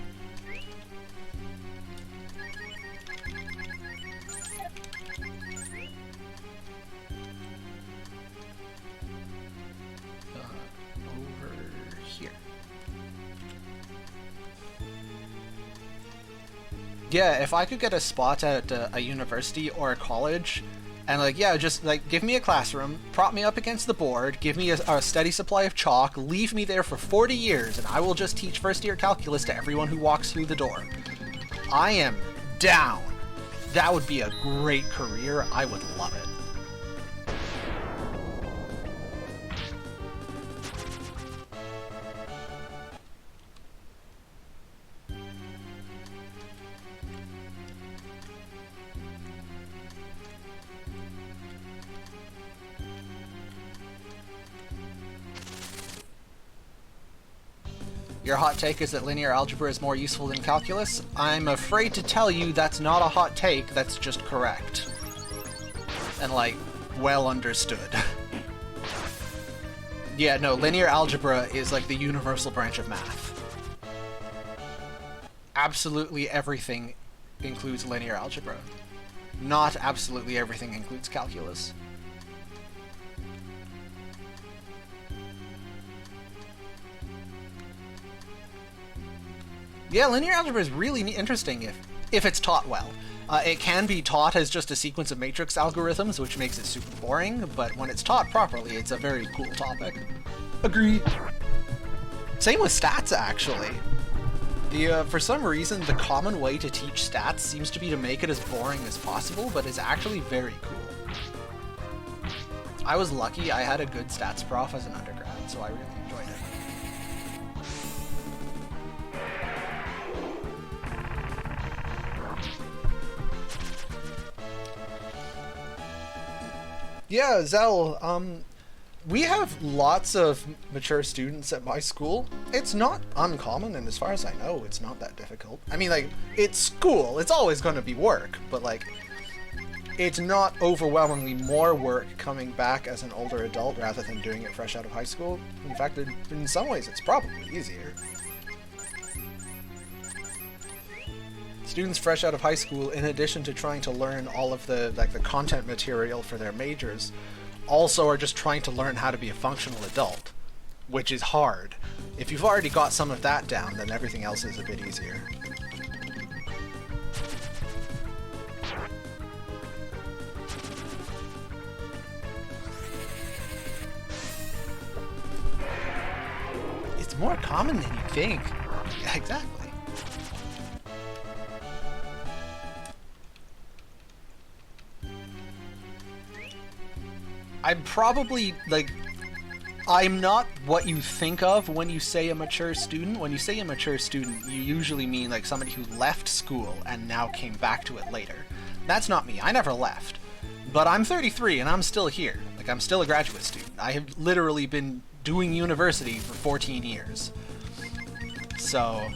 Yeah, if I could get a spot at a university or a college, and like, yeah, just like give me a classroom, prop me up against the board, give me a steady supply of chalk, leave me there for 40 years, and I will just teach first-year calculus to everyone who walks through the door. I am down. That would be a great career. I would love it. Your hot take is that linear algebra is more useful than calculus? I'm afraid to tell you that's not a hot take, that's just correct. And like, well understood. Yeah, no, linear algebra is like the universal branch of math. Absolutely everything includes linear algebra. Not absolutely everything includes calculus. Yeah, linear algebra is really interesting if it's taught well. It can be taught as just a sequence of matrix algorithms, which makes it super boring, but when it's taught properly, it's a very cool topic. Agree. Same with stats, actually. For some reason, the common way to teach stats seems to be to make it as boring as possible, but it's actually very cool. I was lucky I had a good stats prof as an undergrad, so I really enjoyed it. Yeah, Zell, we have lots of mature students at my school. It's not uncommon, and as far as I know, it's not that difficult. I mean, like, it's school, it's always going to be work, but like, it's not overwhelmingly more work coming back as an older adult rather than doing it fresh out of high school. In fact, in some ways, it's probably easier. Students fresh out of high school, in addition to trying to learn all of the content material for their majors, also are just trying to learn how to be a functional adult, which is hard. If you've already got some of that down, then everything else is a bit easier. It's more common than you think. Yeah, exactly. I'm probably, like, I'm not what you think of when you say a mature student. When you say a mature student, you usually mean, like, somebody who left school and now came back to it later. That's not me. I never left. But I'm 33 and I'm still here. Like, I'm still a graduate student. I have literally been doing university for 14 years. So,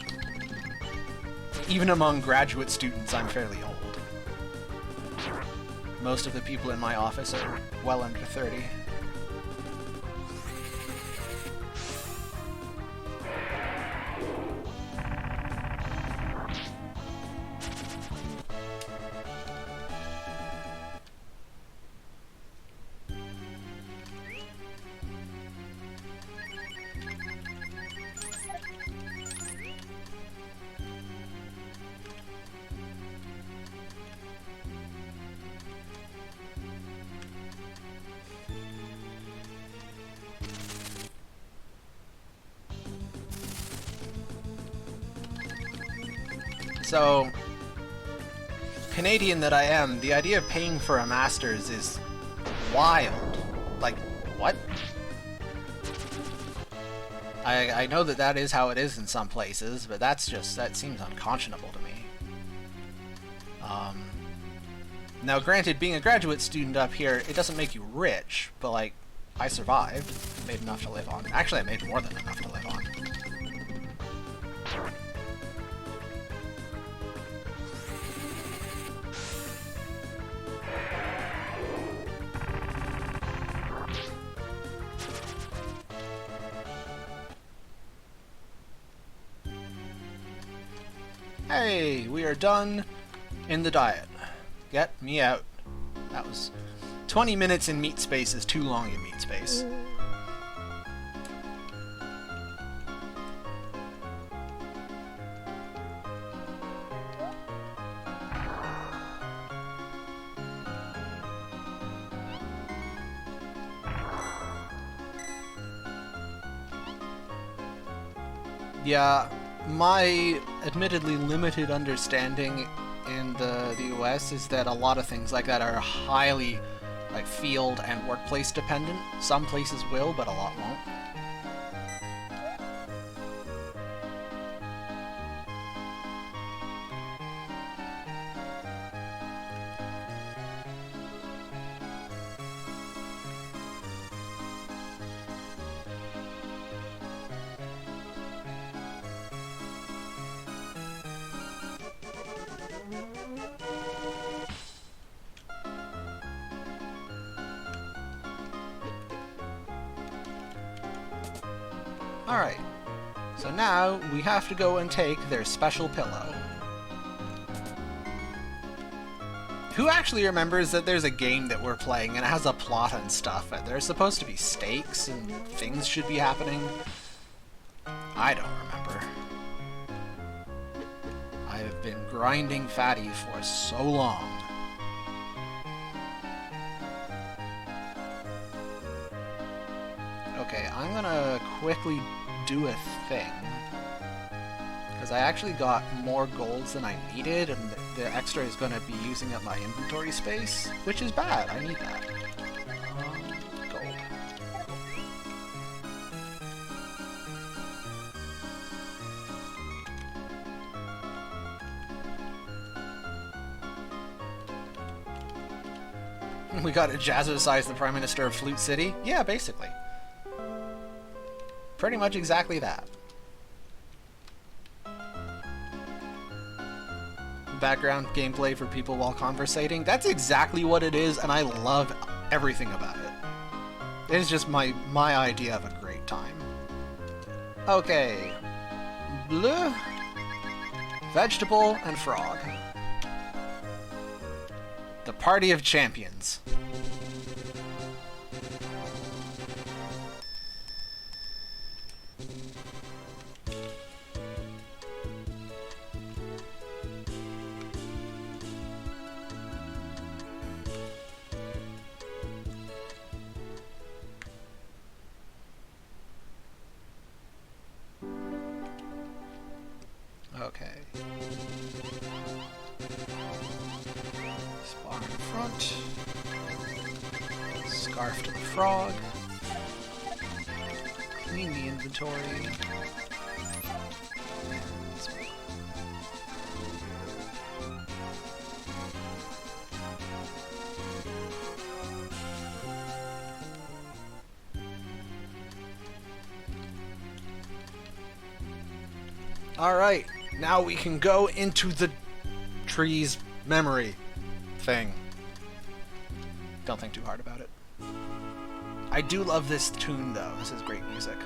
even among graduate students, I'm fairly old. Most of the people in my office are well under 30. So, Canadian that I am, the idea of paying for a master's is wild. Like, what? I know that that is how it is in some places, but that seems unconscionable to me. Now granted, being a graduate student up here, it doesn't make you rich, but like, I survived. Made enough to live on. Actually, I made more than enough to live on. Hey, we are done in the diet. Get me out. That was 20 minutes in meat space is too long in meat space. Yeah, my admittedly limited understanding in the US is that a lot of things like that are highly like field and workplace dependent. Some places will, but a lot won't. Alright, so now we have to go and take their special pillow. Who actually remembers that there's a game that we're playing and it has a plot and stuff, and there's supposed to be stakes and things should be happening? I don't remember. I have been grinding fatty for so long. Okay, I'm gonna quickly do a thing. Because I actually got more golds than I needed, and the extra is gonna be using up my inventory space, which is bad. I need that. Gold. We gotta jazzercise the Prime Minister of Flute City? Yeah, basically. Pretty much exactly that. Background gameplay for people while conversating. That's exactly what it is, and I love everything about it. It's just my idea of a great time. Okay. Bleh. Vegetable and frog. The Party of Champions. Okay. Spawn in front. Scarf to the frog. Clean the inventory. Alright, now we can go into the tree's memory thing. Don't think too hard about it. I do love this tune though, this is great music.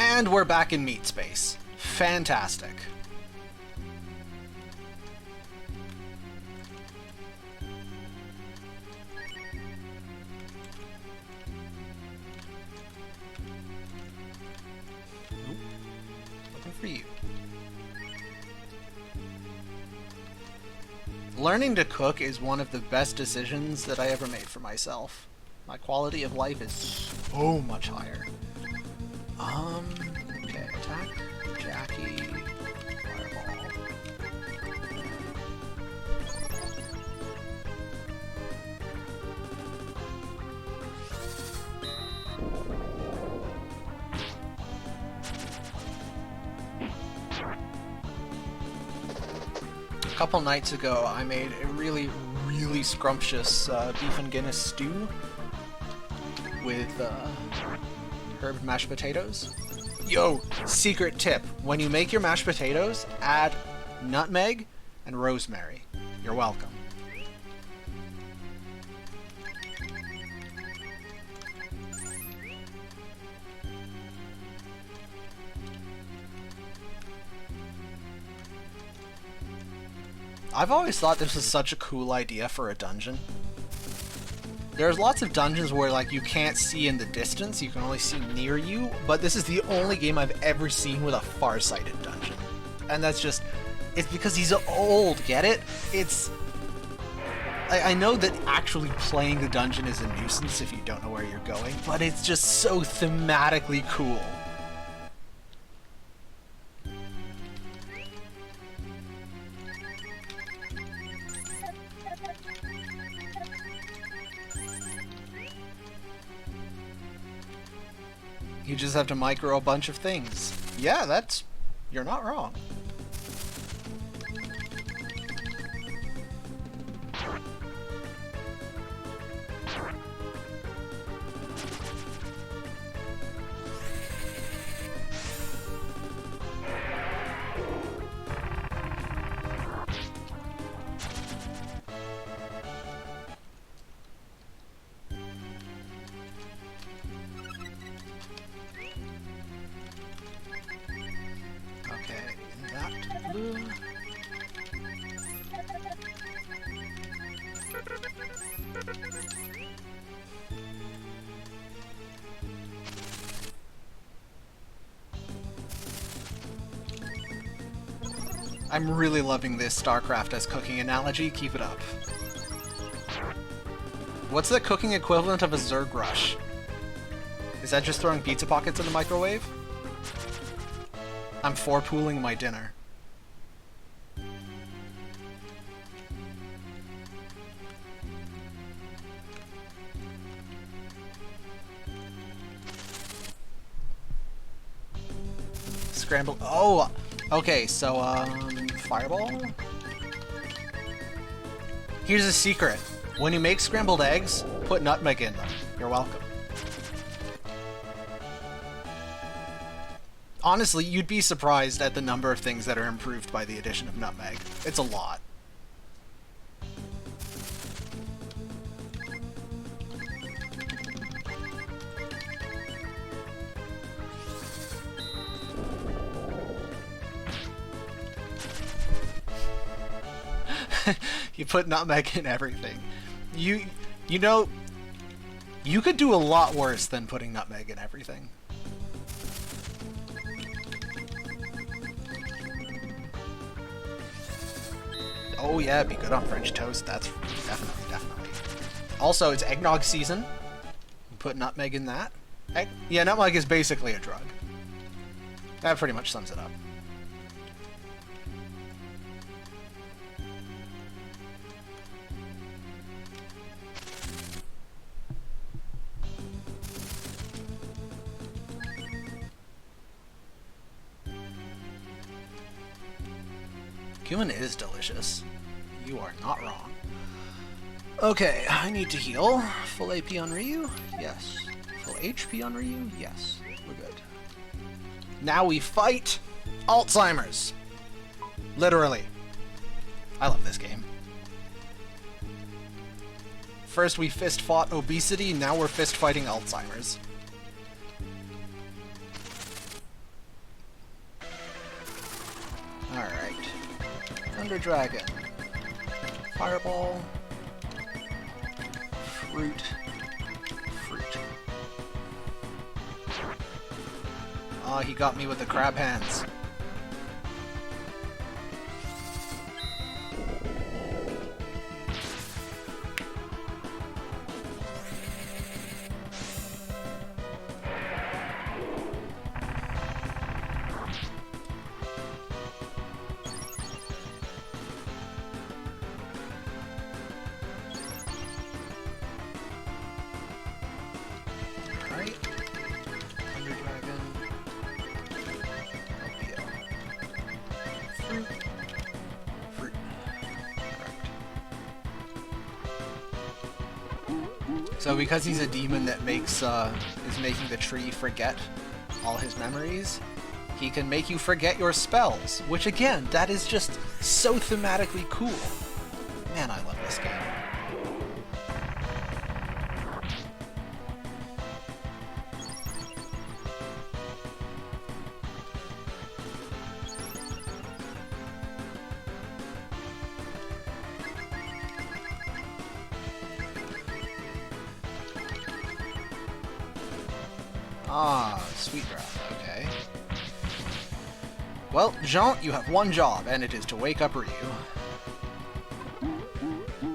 And we're back in meat space. Fantastic. Nope. Looking for you. Learning to cook is one of the best decisions that I ever made for myself. My quality of life is so much higher. Okay, attack, Jackie, fireball. A couple nights ago, I made a really scrumptious beef and Guinness stew with herb mashed potatoes. Yo, secret tip. When you make your mashed potatoes, add nutmeg and rosemary. You're welcome. I've always thought this was such a cool idea for a dungeon. There's lots of dungeons where, like, you can't see in the distance, you can only see near you, but this is the only game I've ever seen with a far-sighted dungeon. And that's just... it's because he's old, get it? It's... I know that actually playing the dungeon is a nuisance if you don't know where you're going, but it's just so thematically cool. You just have to micro a bunch of things. Yeah, that's... you're not wrong. I'm really loving this StarCraft as cooking analogy. Keep it up. What's the cooking equivalent of a Zerg Rush? Is that just throwing pizza pockets in the microwave? I'm four-pooling my dinner. Scrambled... oh! Okay, so, fireball? Here's a secret. When you make scrambled eggs, put nutmeg in them. You're welcome. Honestly, you'd be surprised at the number of things that are improved by the addition of nutmeg. It's a lot. You put nutmeg in everything. You know, you could do a lot worse than putting nutmeg in everything. Oh yeah, it'd be good on French toast. That's definitely. Also, it's eggnog season. You put nutmeg in that. Yeah, nutmeg is basically a drug. That pretty much sums it up. Cumin is delicious. You are not wrong. Okay, I need to heal. Full AP on Ryu? Yes. Full HP on Ryu? Yes. We're good. Now we fight Alzheimer's. Literally. I love this game. First we fist fought obesity, now we're fist fighting Alzheimer's. Thunder Dragon. Fireball. Fruit. Fruit. Oh, he got me with the crab hands. Alright. Thunder Dragon. Fruit. Fruit. Correct. So because he's a demon that makes is making the tree forget all his memories, he can make you forget your spells, which again, that is just so thematically cool. Man, I love this game. Ah, sweet breath, okay. Well, Jean, you have one job, and it is to wake up Ryu.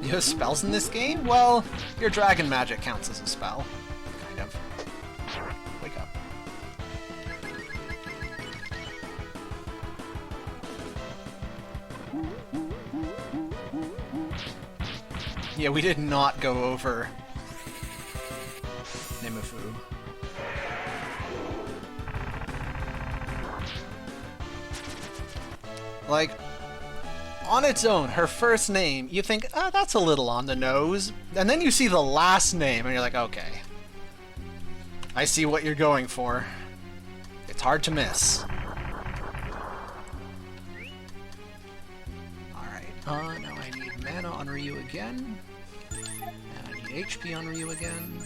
You have spells in this game? Well, your dragon magic counts as a spell. Kind of. Wake up. Yeah, we did not go over Nimufu. Like, on its own, her first name, you think, oh, that's a little on the nose. And then you see the last name, and you're like, okay. I see what you're going for. It's hard to miss. Alright, now I need mana on Ryu again. And I need HP on Ryu again.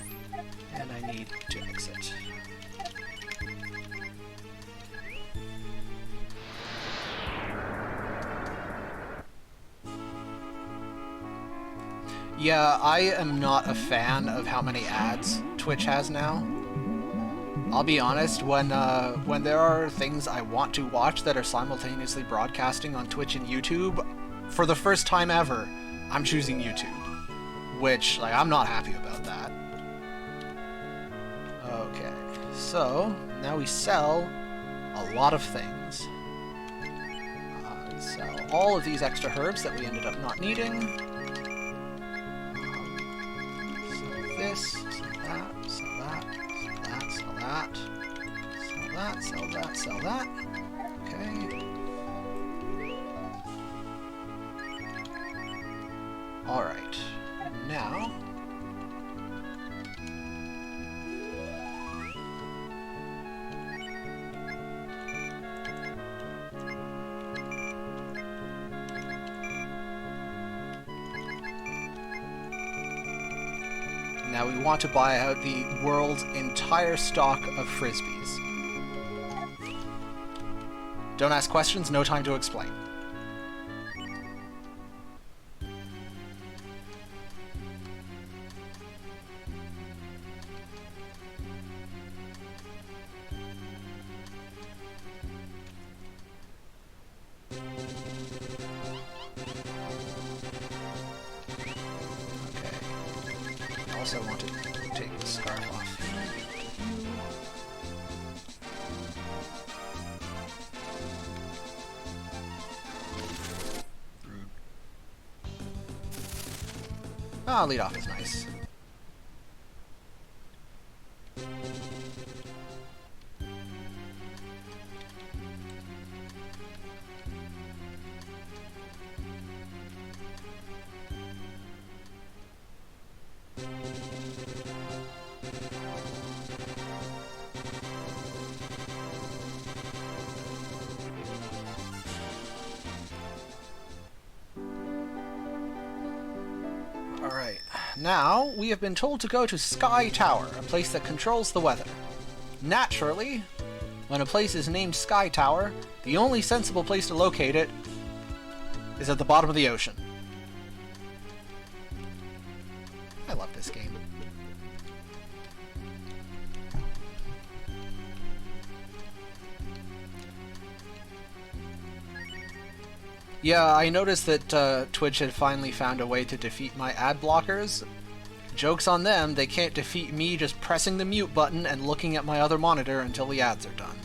And I need to exit. Yeah, I am not a fan of how many ads Twitch has now. I'll be honest, when there are things I want to watch that are simultaneously broadcasting on Twitch and YouTube, for the first time ever, I'm choosing YouTube. Which, like, I'm not happy about that. Okay, so, now we sell a lot of things. Sell all of these extra herbs that we ended up not needing. This, sell that, sell that, sell that, sell that, sell that, sell that, sell that. Okay. Alright. Now. Now we want to buy out the world's entire stock of frisbees. Don't ask questions, no time to explain. I also want to take the scarf off. Rude. Ah, lead off is nice. Alright, now we have been told to go to Sky Tower, a place that controls the weather. Naturally, when a place is named Sky Tower, the only sensible place to locate it is at the bottom of the ocean. I love this game. Yeah, I noticed that Twitch had finally found a way to defeat my ad blockers. Joke's on them, they can't defeat me just pressing the mute button and looking at my other monitor until the ads are done.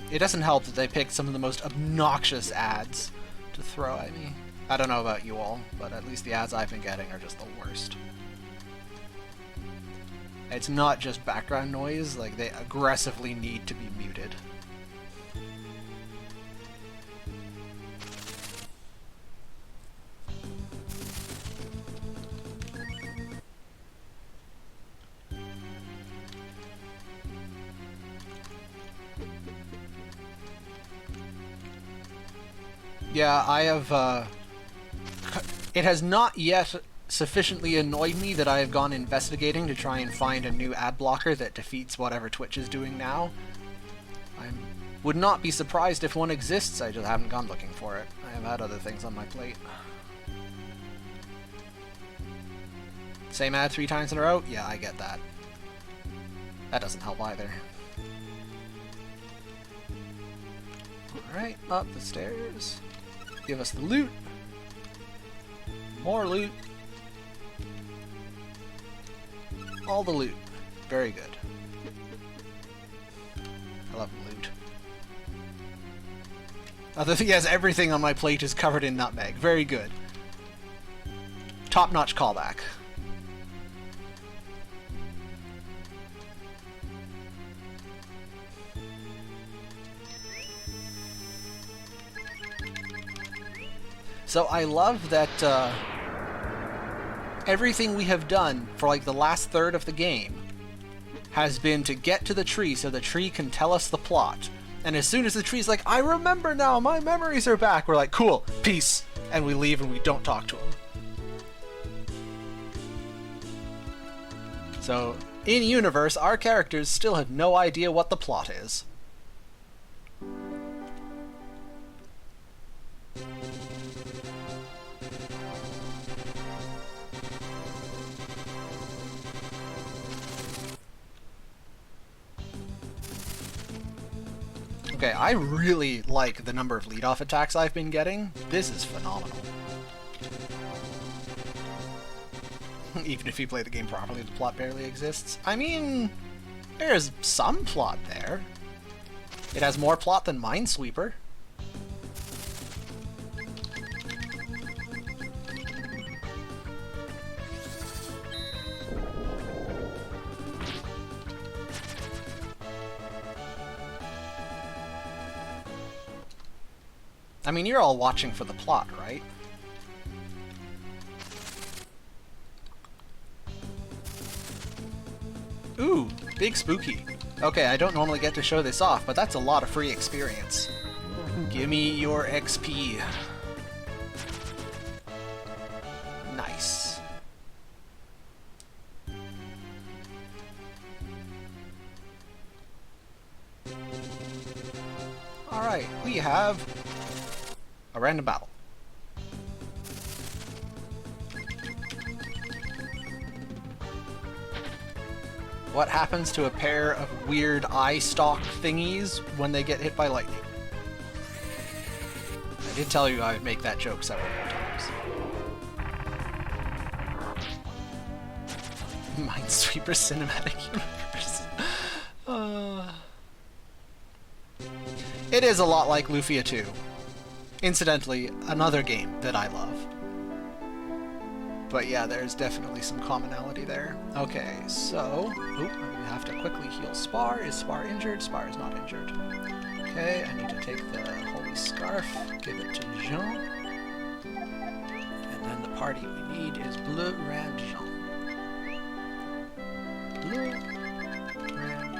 It doesn't help that they picked some of the most obnoxious ads to throw at me. I don't know about you all, but at least the ads I've been getting are just the worst. It's not just background noise, like they aggressively need to be muted. Yeah, I have, it has not yet sufficiently annoyed me that I have gone investigating to try and find a new ad blocker that defeats whatever Twitch is doing now. I would not be surprised if one exists, I just haven't gone looking for it. I have had other things on my plate. Same ad 3 times in a row? Yeah, I get that. That doesn't help either. Alright, up the stairs. Give us the loot. More loot. All the loot. Very good. I love loot. Other thing is, everything on my plate is covered in nutmeg. Very good. Top-notch callback. So I love that everything we have done for like the last third of the game has been to get to the tree so the tree can tell us the plot. And as soon as the tree's like, I remember now, my memories are back, we're like, cool, peace. And we leave and we don't talk to him. So, in universe, our characters still have no idea what the plot is. Okay, I really like the number of lead-off attacks I've been getting. This is phenomenal. Even if you play the game properly, the plot barely exists. I mean, there's some plot there. It has more plot than Minesweeper. I mean, you're all watching for the plot, right? Ooh, big spooky. Okay, I don't normally get to show this off, but that's a lot of free experience. Give me your XP. Nice. Alright, we have a random battle. What happens to a pair of weird eye stalk thingies when they get hit by lightning? I did tell you I would make that joke several more times. Minesweeper Cinematic Universe. It is a lot like Lufia 2. Incidentally, another game that I love. But yeah, there's definitely some commonality there. Okay, so... Oop, I'm gonna have to quickly heal Spar. Is Spar injured? Spar is not injured. Okay, I need to take the Holy Scarf, give it to Jean. And then the party we need is Bleu, Rand, Jean. Bleu, Rand, Jean.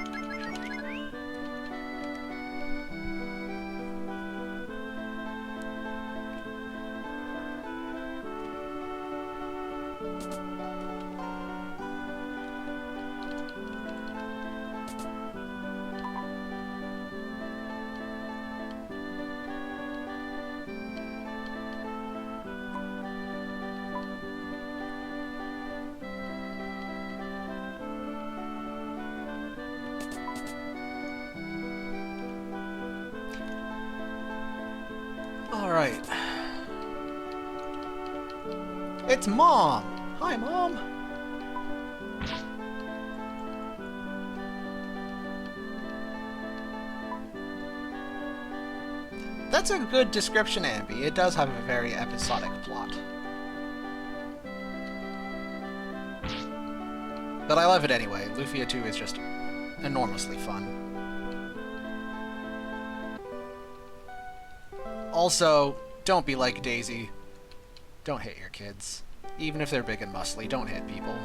Alright. It's Mom! Hi, Mom! That's a good description, Ambi. It does have a very episodic plot. But I love it anyway. Lufia 2 is just enormously fun. Also, don't be like Daisy. Don't hit your kids. Even if they're big and muscly, don't hit people.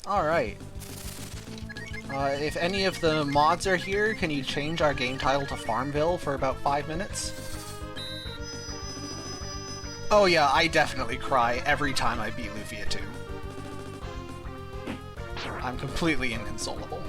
Alright. If any of the mods are here, can you change our game title to Farmville for about 5 minutes? Oh yeah, I definitely cry every time I beat Lufia 2. I'm completely inconsolable.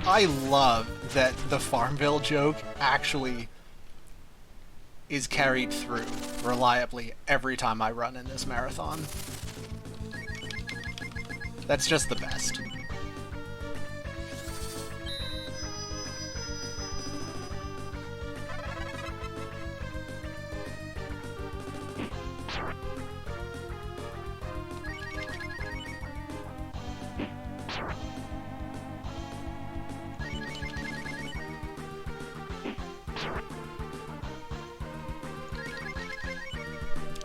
I love that the Farmville joke actually is carried through reliably every time I run in this marathon. That's just the best.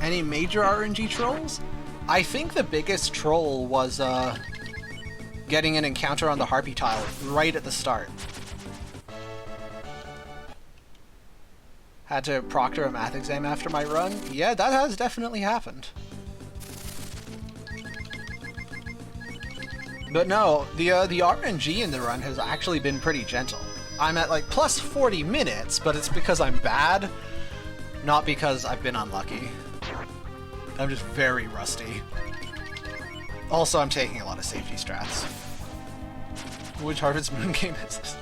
Any major RNG trolls? I think the biggest troll was getting an encounter on the Harpy tile right at the start. Had to proctor a math exam after my run? Yeah, that has definitely happened. But no, the RNG in the run has actually been pretty gentle. I'm at like plus 40 minutes, but it's because I'm bad, not because I've been unlucky. I'm just very rusty. Also, I'm taking a lot of safety strats. Which Harvest Moon game is this?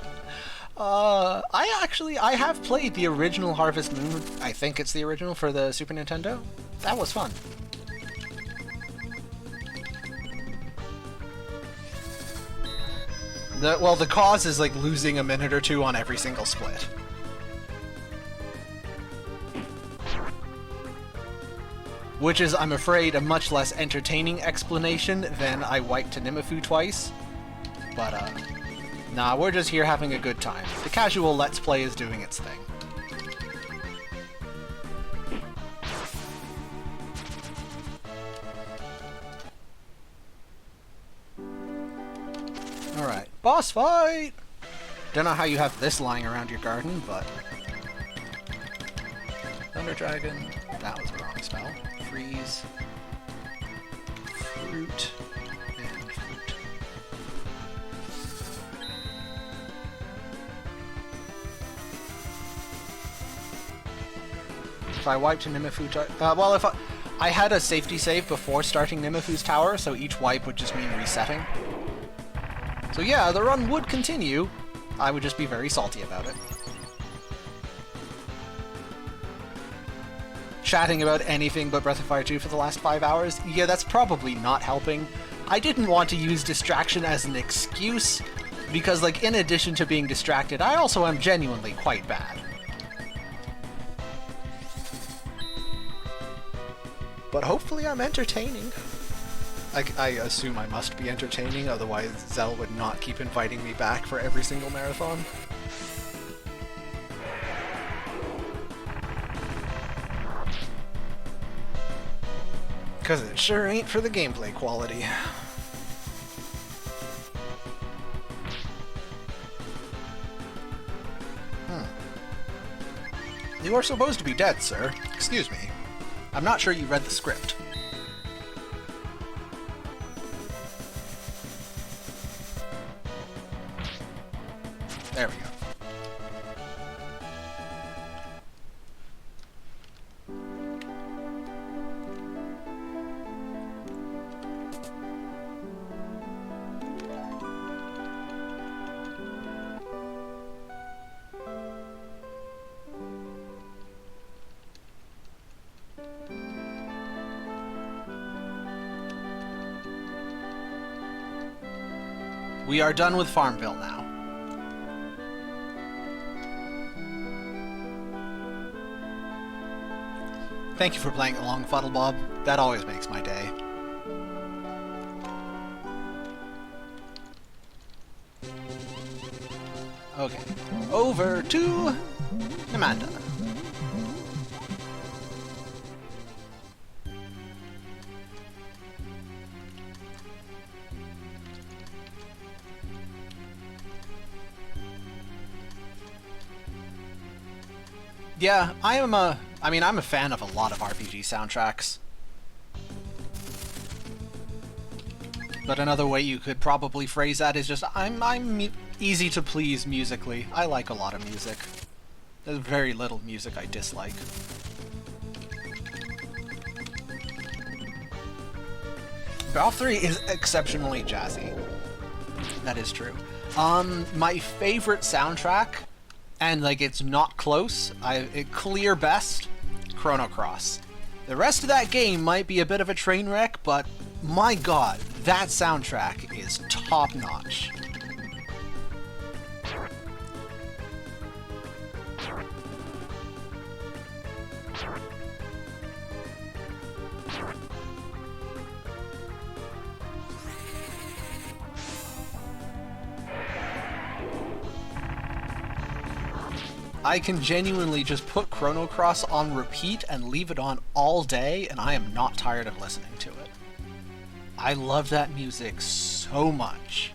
I have played the original Harvest Moon. I think it's the original for the Super Nintendo. That was fun. The cause is like losing a minute or two on every single split. Which is, I'm afraid, a much less entertaining explanation than I wiped to Nimifu twice. But, nah, we're just here having a good time. The casual Let's Play is doing its thing. Alright, boss fight! Don't know how you have this lying around your garden, but... Thunder Dragon, that was the wrong spell. Freeze, fruit, and fruit. If I wipe to Nimifu, well, if I had a safety save before starting Nimifu's tower, so each wipe would just mean resetting. So yeah, the run would continue. I would just be very salty about it. Chatting about anything but Breath of Fire 2 for the last 5 hours? Yeah, that's probably not helping. I didn't want to use distraction as an excuse, because, like, in addition to being distracted, I also am genuinely quite bad. But hopefully I'm entertaining. I assume I must be entertaining, otherwise Zell would not keep inviting me back for every single marathon. Because it sure ain't for the gameplay quality. You are supposed to be dead, sir. Excuse me. I'm not sure you read the script. We are done with Farmville now. Thank you for playing along, Fuddle Bob. That always makes my day. Okay, over to Amanda. Yeah, I'm a fan of a lot of RPG soundtracks. But another way you could probably phrase that is just, I'm easy to please musically. I like a lot of music. There's very little music I dislike. Balf 3 is exceptionally jazzy. That is true. My favorite soundtrack, and like it's not close, clear best, Chrono Cross. The rest of that game might be a bit of a train wreck, but my god, that soundtrack is top notch. I can genuinely just put Chrono Cross on repeat and leave it on all day, and I am not tired of listening to it. I love that music so much.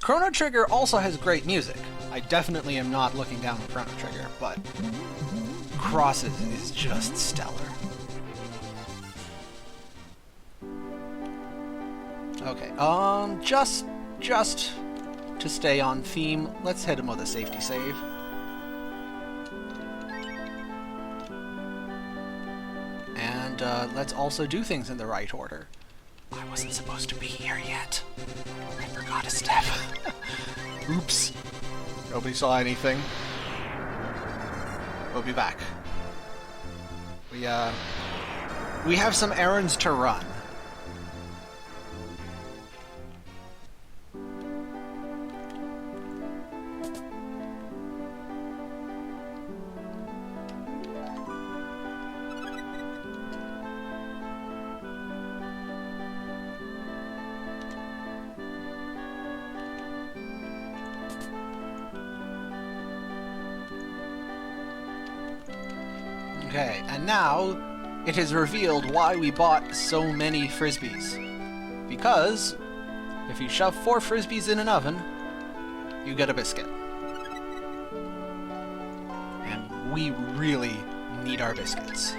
Chrono Trigger also has great music. I definitely am not looking down on Chrono Trigger, but Cross is just stellar. Okay, just to stay on theme, let's hit him with a safety save. And let's also do things in the right order. I wasn't supposed to be here yet. I forgot a step. Oops. Nobody saw anything. We'll be back. We have some errands to run. Okay, and now it is revealed why we bought so many Frisbees. Because if you shove 4 Frisbees in an oven, you get a biscuit. And we really need our biscuits.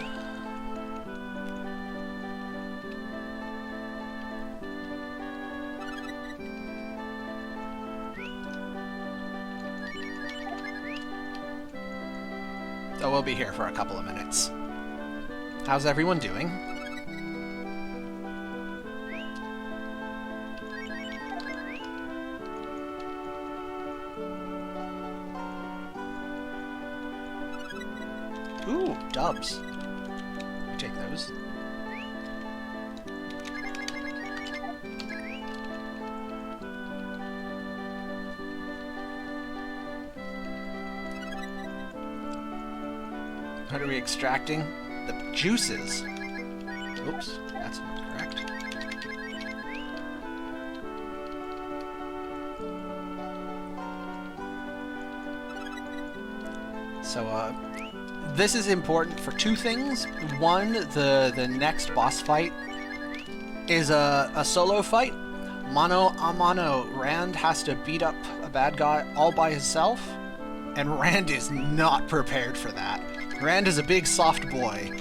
So we'll be here for a couple of minutes. How's everyone doing? Ooh, dubs. You take those. What are we extracting? The juices. Oops, that's not correct. So, this is important for 2 things. One, the next boss fight is a solo fight. Mano a mano. Rand has to beat up a bad guy all by himself, and Rand is not prepared for that. Rand is a big soft boy.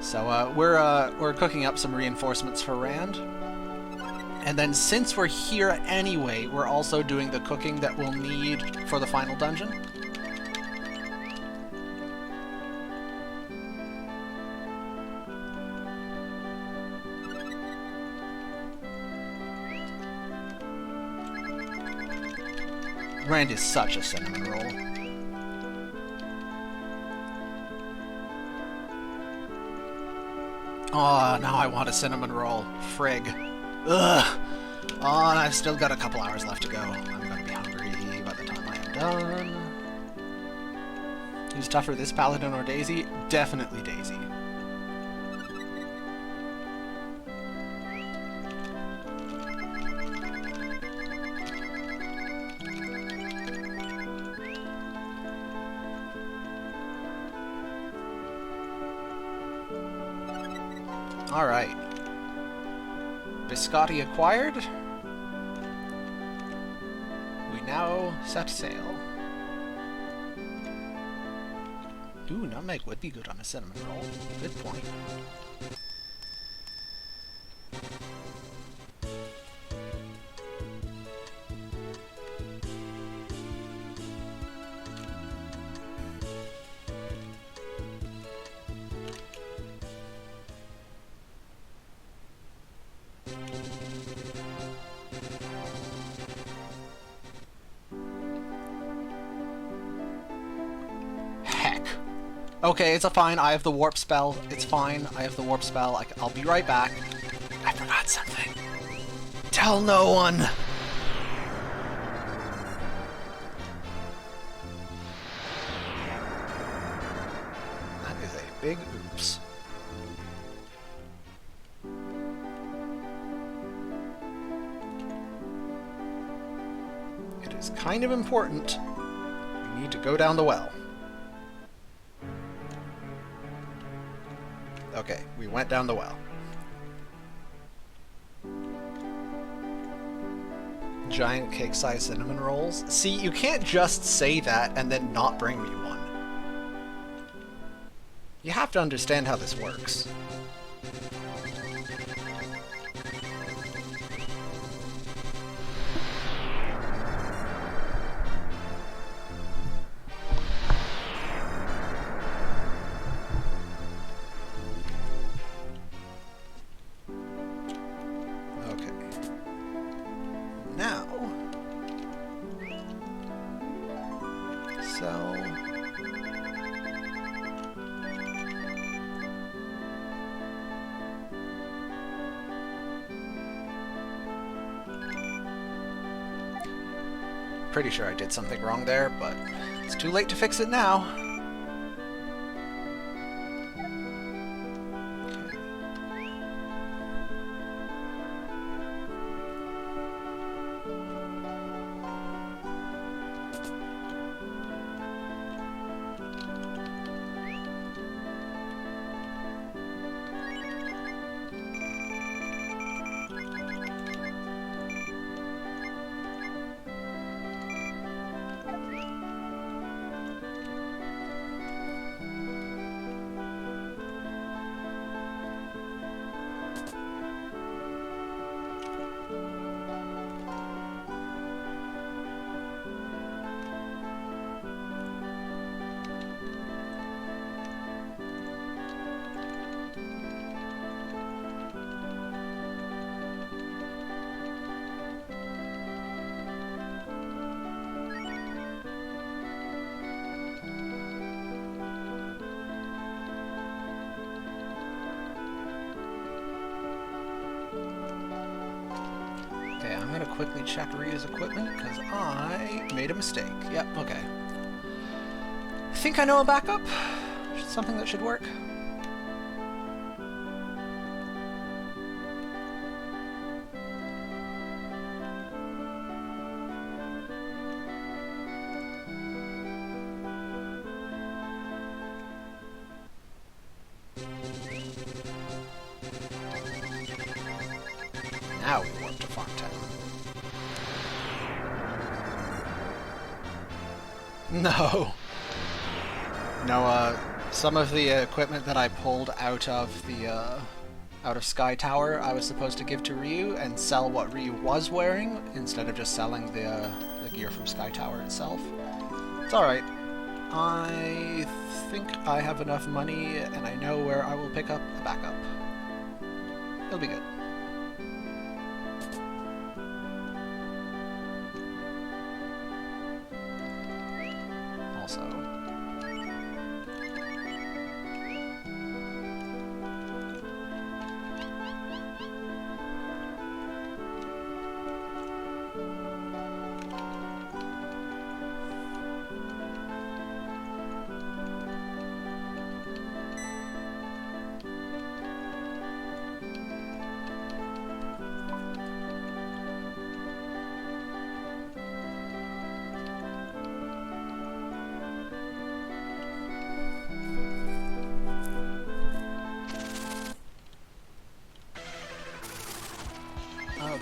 So we're cooking up some reinforcements for Rand. And then since we're here anyway, we're also doing the cooking that we'll need for the final dungeon. Rand is such a cinnamon roll. Oh, now I want a cinnamon roll. Frig. Ugh. Oh, and I've still got a couple hours left to go. I'm gonna be hungry by the time I am done. Who's tougher, this Paladin or Daisy? Definitely Daisy. Alright. Biscotti acquired. We now set sail. Ooh, nutmeg would be good on a cinnamon roll. Good point. Okay, it's fine. I have the warp spell. It's fine. I have the warp spell. I'll be right back. I forgot something. Tell no one. That is a big oops. It is kind of important. We need to go down the well. Okay, we went down the well. Giant cake-sized cinnamon rolls. See, you can't just say that and then not bring me one. You have to understand how this works. Pretty sure I did something wrong there, but it's too late to fix it now. I'm gonna quickly check Rita's equipment because I made a mistake. Yep, okay. I think I know a backup. Something that should work. Now we warp to Farm Town. No. No, some of the equipment that I pulled out of Sky Tower, I was supposed to give to Ryu and sell what Ryu was wearing instead of just selling the gear from Sky Tower itself. It's alright. I think I have enough money and I know where I will pick up a backup. It'll be good.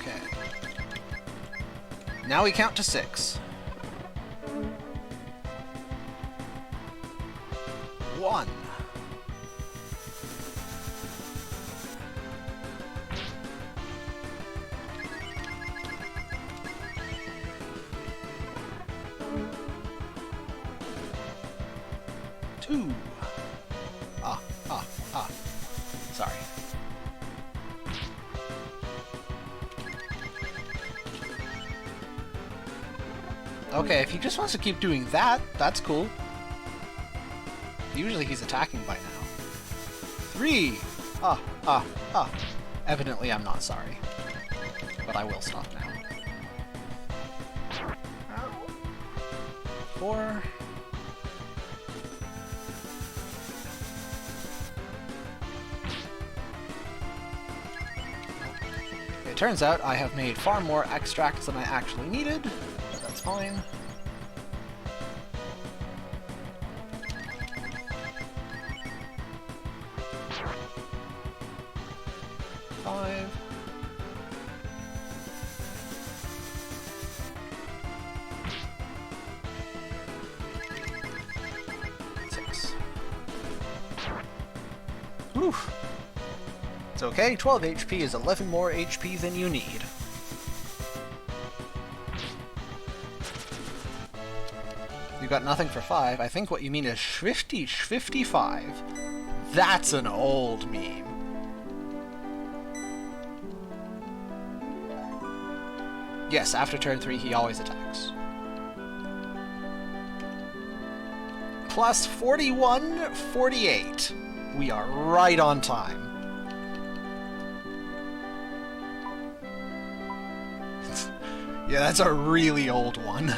Okay. Now we count to 6. 1. 2. Sorry. Okay, if he just wants to keep doing that, that's cool. Usually he's attacking by now. 3! Evidently I'm not sorry. But I will stop now. 4. It turns out I have made far more extracts than I actually needed, but that's fine. Five. 6. Oof. It's okay, 12 HP is 11 more HP than you need. You got nothing for 5. I think what you mean is 55. That's an old meme. Yes, after turn 3 he always attacks. Plus 41, 48. We are right on time. Yeah, that's a really old one.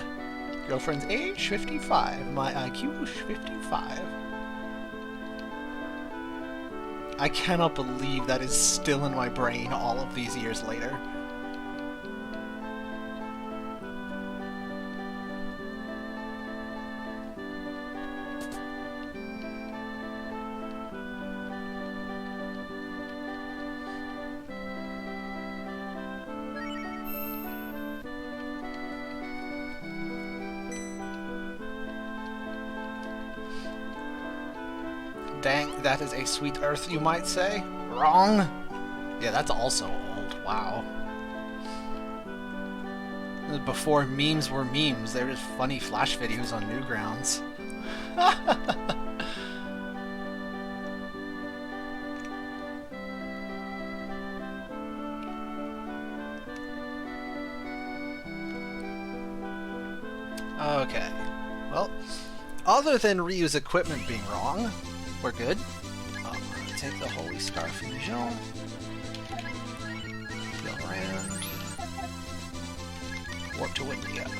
Girlfriend's age, 55. My IQ, 55. I cannot believe that is still in my brain all of these years later. Dang, that is a sweet earth, you might say. Wrong? Yeah, that's also old. Wow. Before memes were memes, they were just funny flash videos on Newgrounds. Okay. Well, other than Ryu's equipment being wrong, we're good. Take the Holy Scarf from Jean. Go around. Warp to Windia.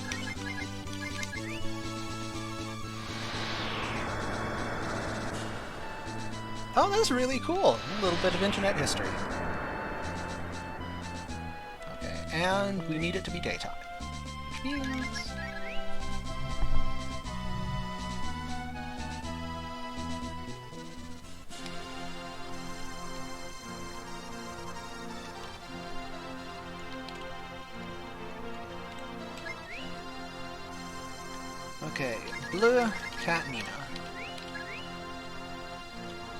Oh, that's really cool. A little bit of internet history. Okay, and we need it to be daytime. Which means... Okay, Bleu, Cat, Nina.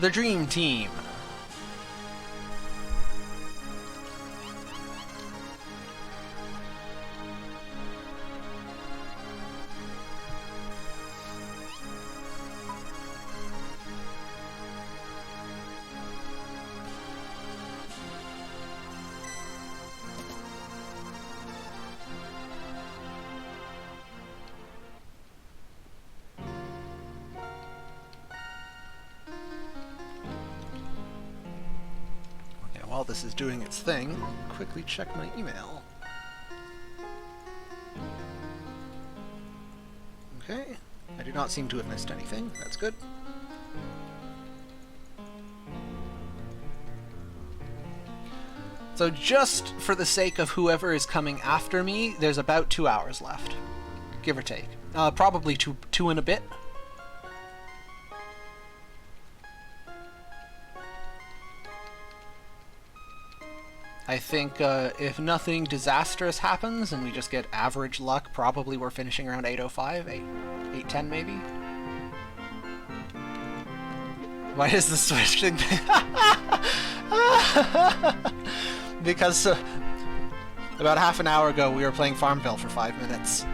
The Dream Team. While this is doing its thing, quickly check my email. Okay, I do not seem to have missed anything. That's good. So just for the sake of whoever is coming after me, there's about 2 hours left, give or take. Probably two and a bit. I I think if nothing disastrous happens and we just get average luck, probably we're finishing around 8:05, 8:10 maybe. Why is the switching thing? Because about half an hour ago we were playing Farmville for 5 minutes.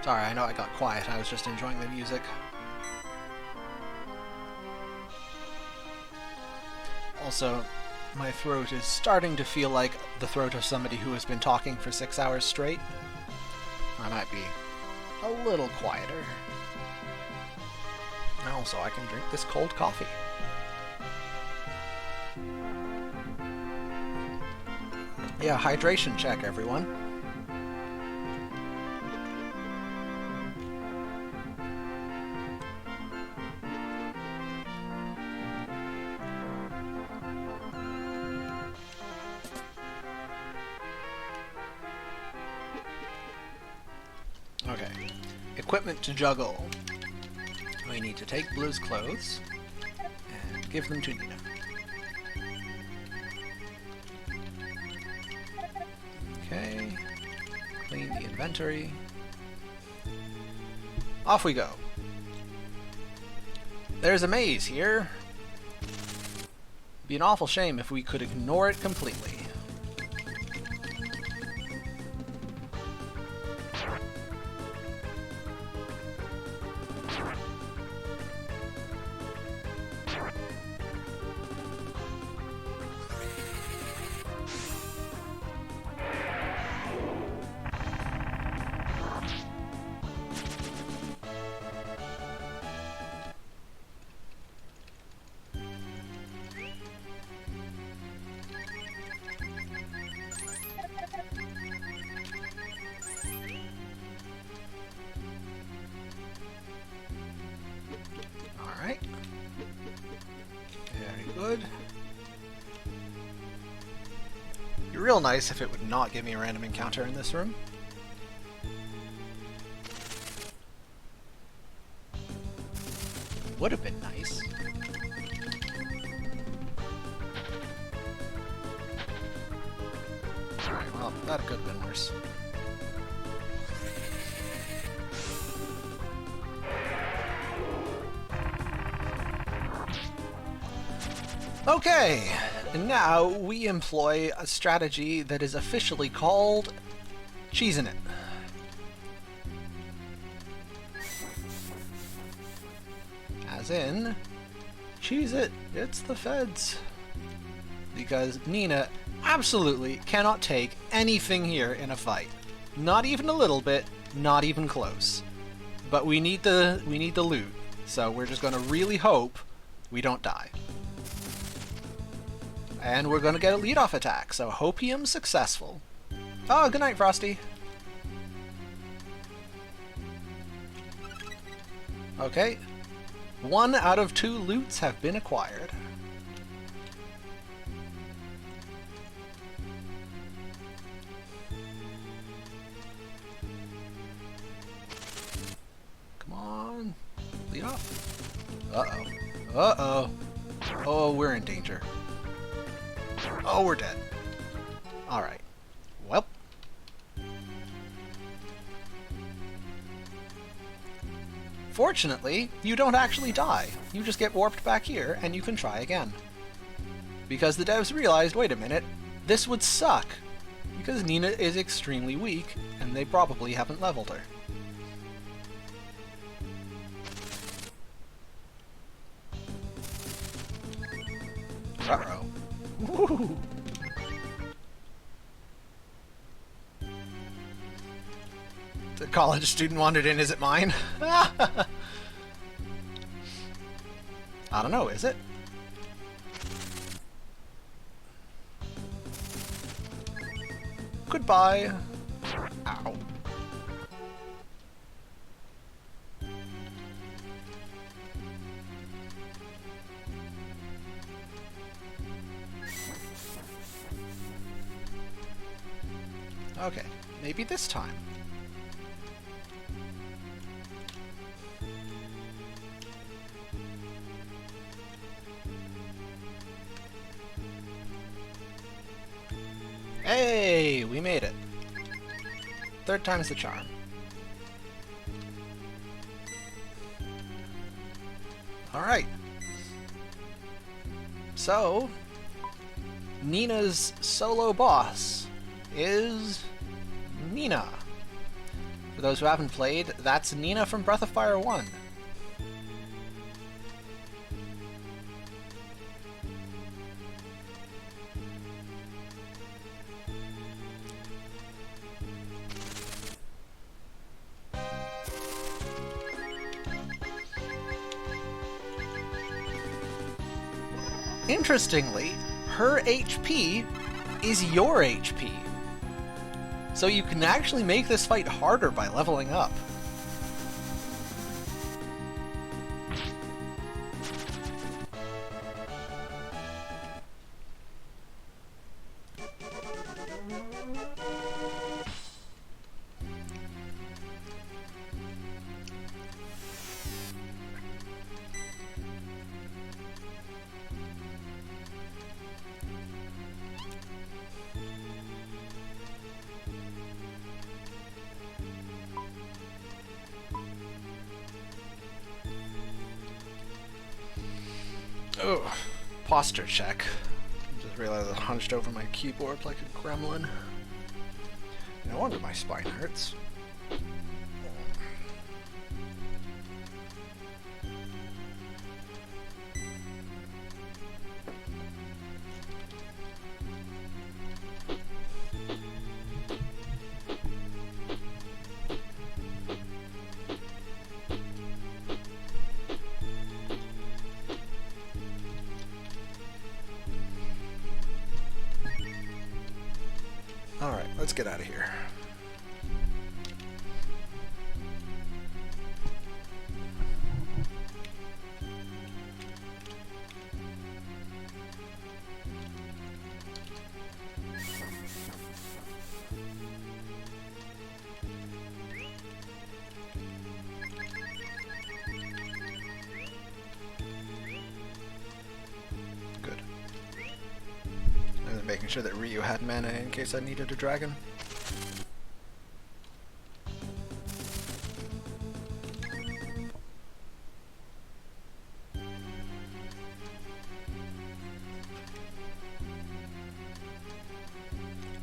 Sorry, I know I got quiet. I was just enjoying the music. Also, my throat is starting to feel like the throat of somebody who has been talking for 6 hours straight. I might be a little quieter. Also, I can drink this cold coffee. Yeah, hydration check, everyone. Okay. Equipment to juggle. We need to take Blue's clothes and give them to Nina. Okay. Clean the inventory. Off we go. There's a maze here. Be an awful shame if we could ignore it completely. Alright. Very good. It'd be real nice if it would not give me a random encounter in this room. Would have been nice. Alright, well, that could have been worse. Okay, and now we employ a strategy that is officially called Cheesin' It. As in, cheese it, it's the feds. Because Nina absolutely cannot take anything here in a fight. Not even a little bit, not even close. But we need the loot, so we're just gonna really hope we don't die. And we're gonna get a lead-off attack, so hopium successful. Oh, good night, Frosty. Okay. 1 out of 2 loots have been acquired. Come on. Lead off. Uh-oh. Uh-oh. Oh, we're in danger. Oh, we're dead. Alright. Well. Fortunately, you don't actually die. You just get warped back here, and you can try again. Because the devs realized, wait a minute, this would suck. Because Nina is extremely weak, and they probably haven't leveled her. Uh-oh. Woo! The college student wandered in, is it mine? I don't know, is it? Goodbye. Ow. Okay, maybe this time. Hey, we made it. 3rd time's the charm. Alright. So, Nina's solo boss is Nina. For those who haven't played, that's Nina from Breath of Fire 1. Interestingly, her HP is your HP. So you can actually make this fight harder by leveling up. Oh, posture check. Just realized I hunched over my keyboard like a gremlin. No wonder my spine hurts. Alright, let's get out of here. Good. And then making sure that Ryu had mana in case I needed a dragon.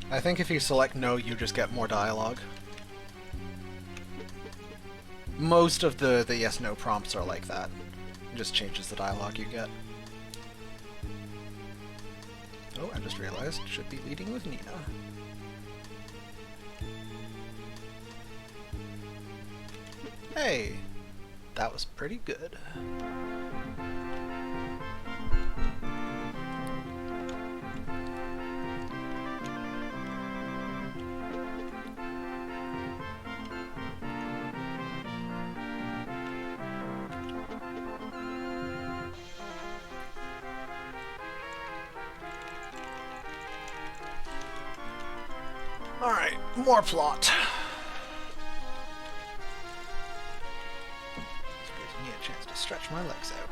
I think if you select no, you just get more dialogue. Most of the yes-no prompts are like that. It just changes the dialogue you get. Oh, I just realized, should be leading with Nina. Hey, that was pretty good. Alright, more plot. Gives me a chance to stretch my legs out.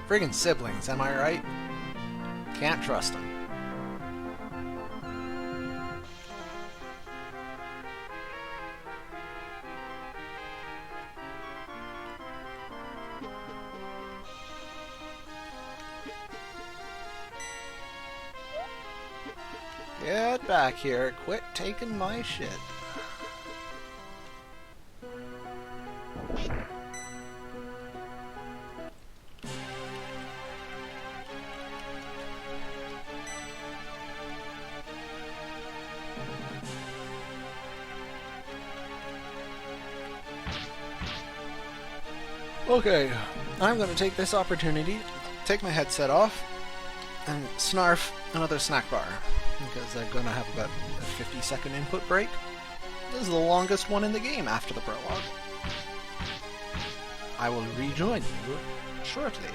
Friggin' siblings, am I right? Can't trust them. Get back here. Quit taking my shit. Okay, I'm going to take this opportunity, take my headset off, and snarf another snack bar, because I'm going to have about a 50-second input break. This is the longest one in the game after the prologue. I will rejoin you shortly.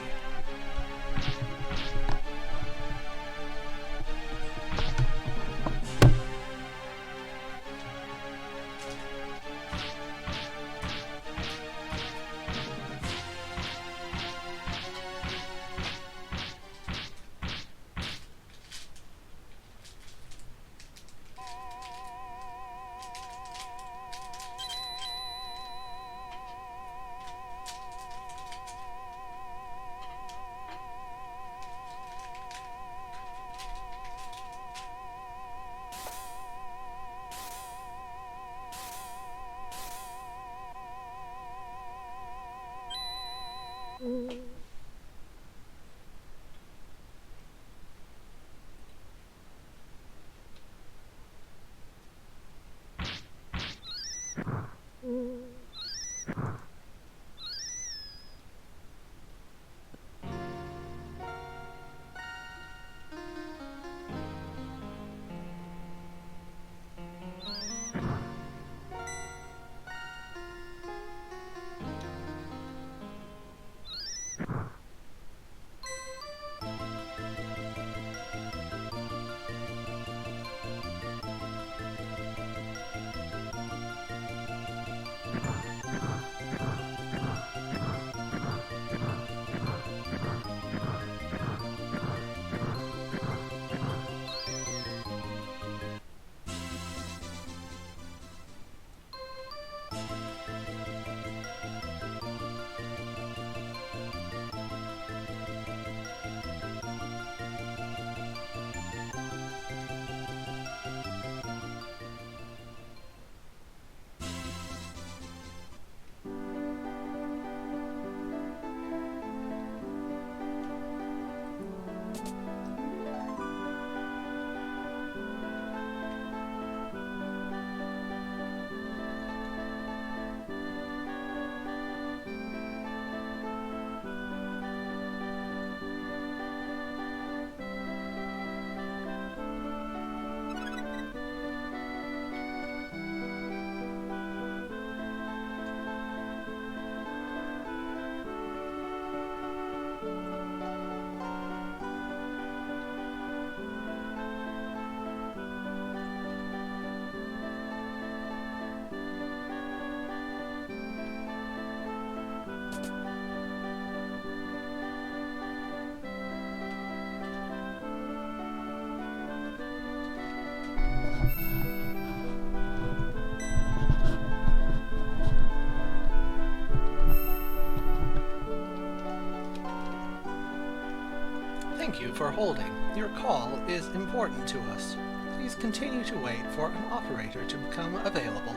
for holding. Your call is important to us. Please continue to wait for an operator to become available.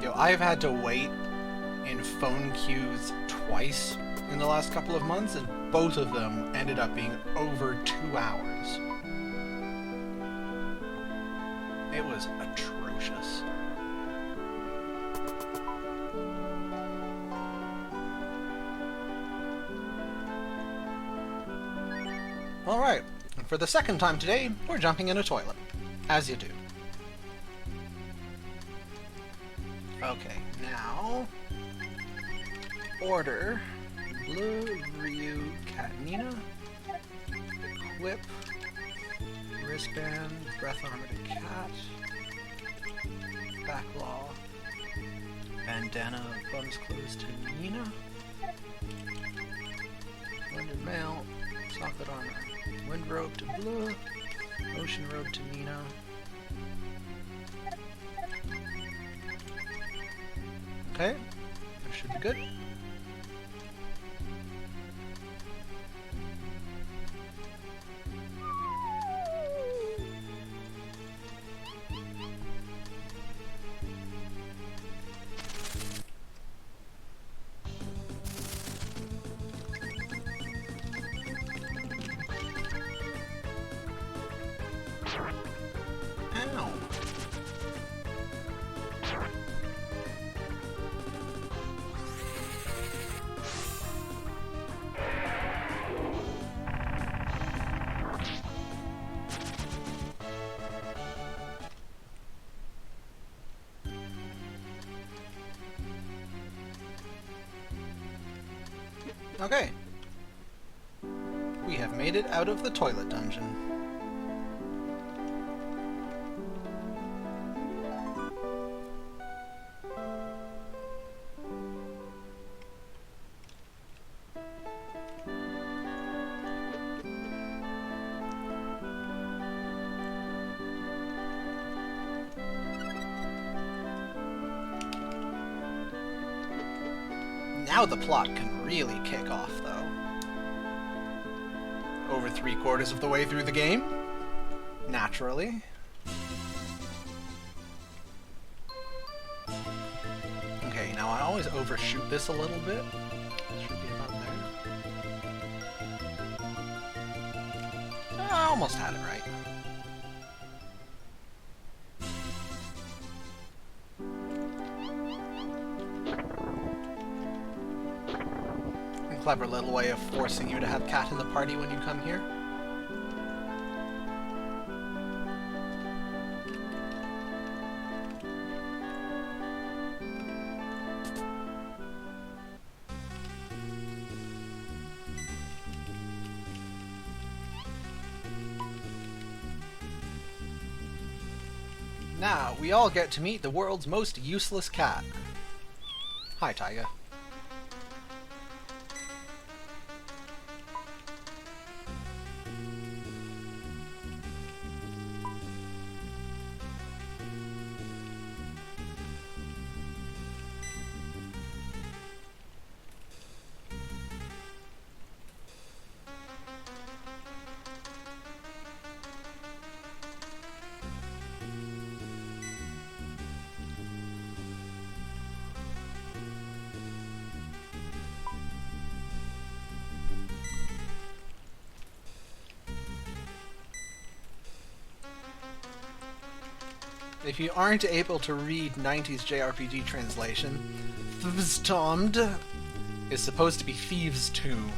Yo, I've had to wait in phone queues twice in the last couple of months, and both of them ended up being over 2 hours. It was atrocious. Alright, and for the second time today, we're jumping in a toilet. As you do. Okay, now... Order... Blue Ryu Catanina. Equip... Wristband, Breath Armor to Cat. Backlaw. Bandana, Bums Clothes to Nina. Blended Mail. Socket Armor. Wind Robe to Blue. Ocean Robe to Nina. Okay, that should be good. Ow. Okay. We have made it out of the toilet dungeon. Now the plot can really kick off, though. Over 3/4 of the way through the game. Naturally. Okay, now I always overshoot this a little bit. Should be about there. I almost had it right. Clever little way of forcing you to have Cat in the party when you come here. Now, we all get to meet the world's most useless cat. Hi, Taiga. If you aren't able to read 90s JRPG translation, Thieves' Tomb is supposed to be Thieves' Tomb.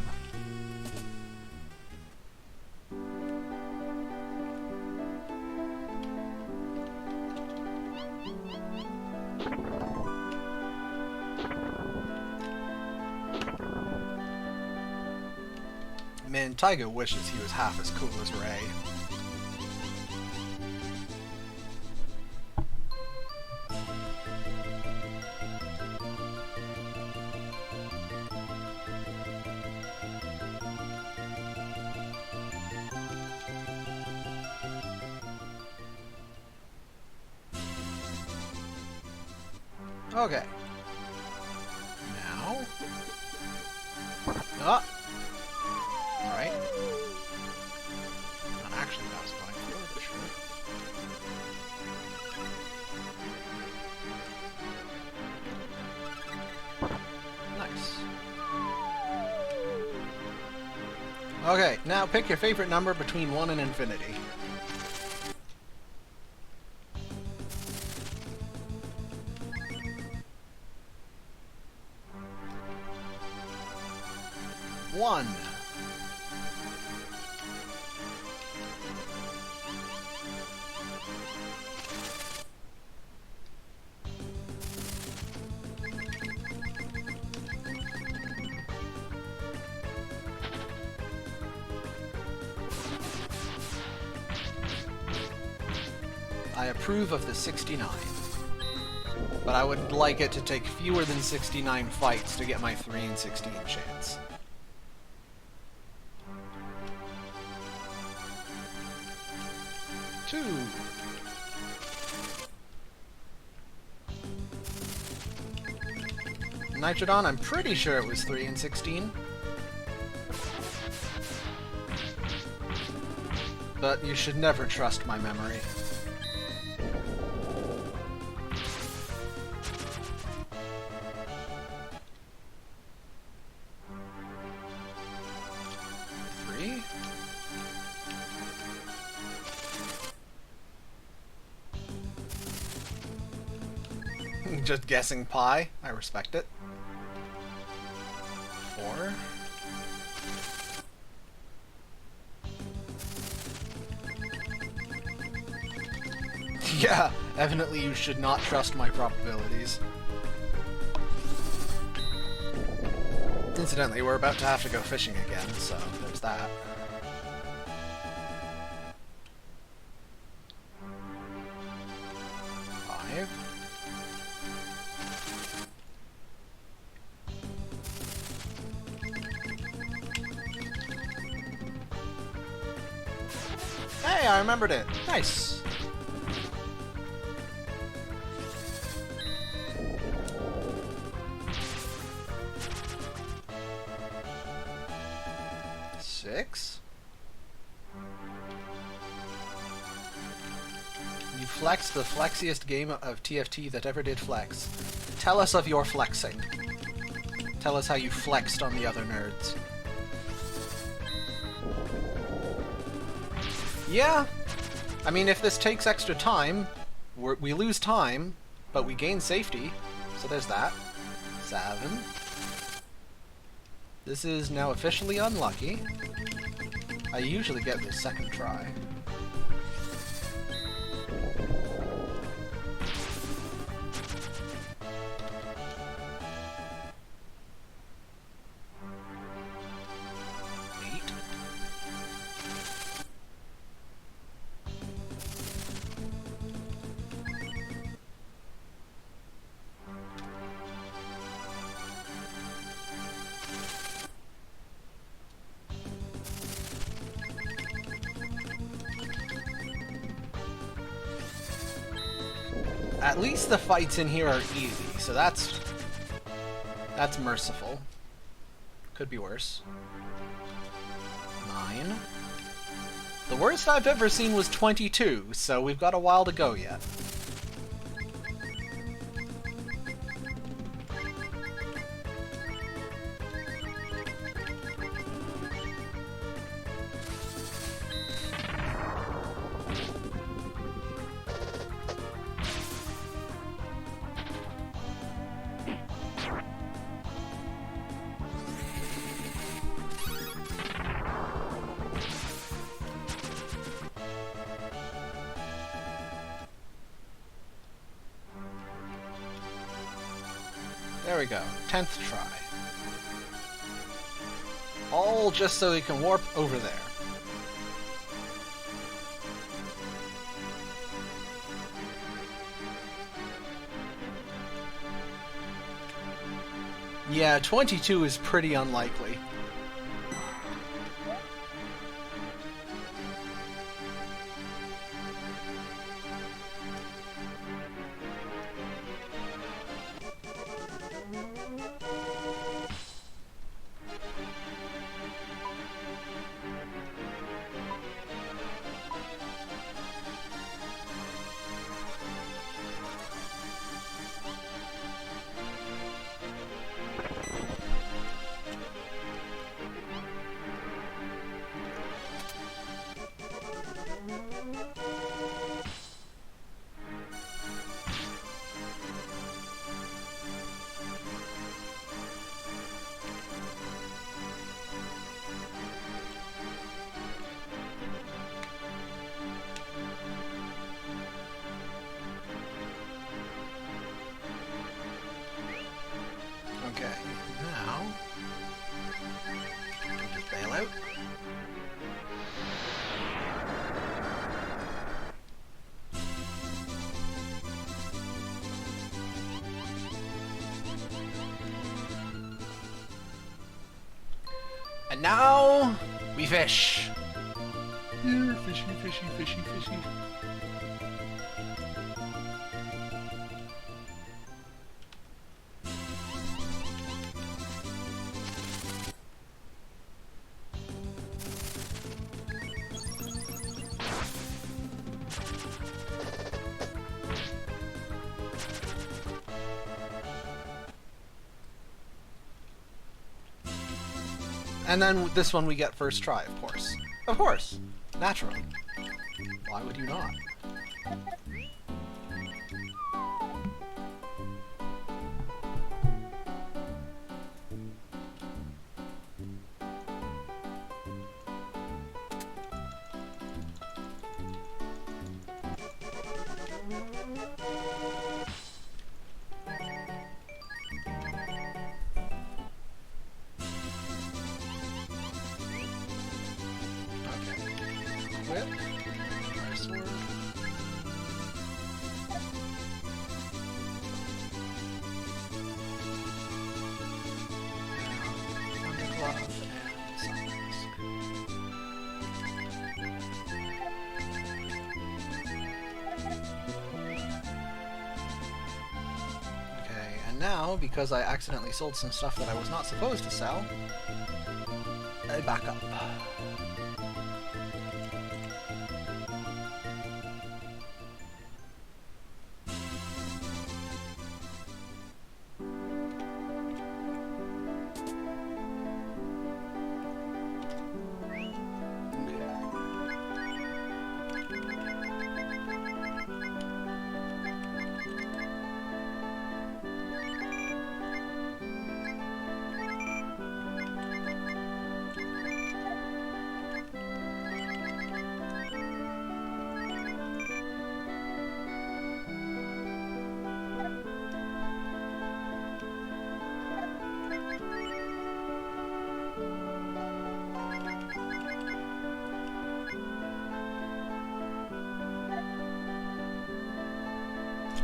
Man, Taiga wishes he was half as cool as Ray. Okay. Now... Ah! Alright. direction that I was going for, but sure. Nice. Okay, now pick your favorite number between 1 and infinity. One. I approve of the 69. But I would like it to take fewer than 69 fights to get my 3 in 16 chance. Two. Nitrodon, I'm pretty sure it was 3 in 16. But you should never trust my memory. Three. Just guessing pi. I respect it. 4. Yeah, evidently you should not trust my probabilities. Incidentally, we're about to have to go fishing again, so there's that. Five. Hey, I remembered it. Nice. Six. You flexed the flexiest game of TFT that ever did flex. Tell us of your flexing. Tell us how you flexed on the other nerds. Yeah, I mean, if this takes extra time, we lose time, but we gain safety, so there's that. 7. This is now officially unlucky. I usually get this second try. At least the fights in here are easy, so that's merciful. Could be worse. 9. The worst I've ever seen was 22, so we've got a while to go yet. There we go. 10th try. All just so he can warp over there. Yeah, 22 is pretty unlikely. And now we fish. Here, fishy, fishy, fishy, fishy. And then this one we get first try, of course. Of course. Naturally. Why would you not? Whip. Our sword. Undercloth and sun mask. Okay, and now, because I accidentally sold some stuff that I was not supposed to sell, I back up.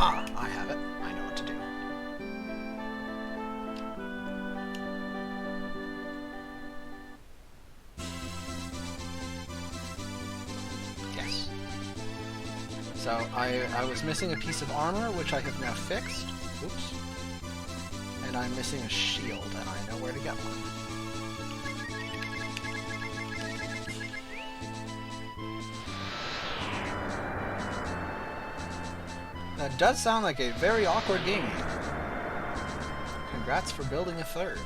Ah, I have it. I know what to do. Yes. So I was missing a piece of armor, which I have now fixed. Oops. And I'm missing a shield, and I know where to get one. That does sound like a very awkward game. Congrats for building a third.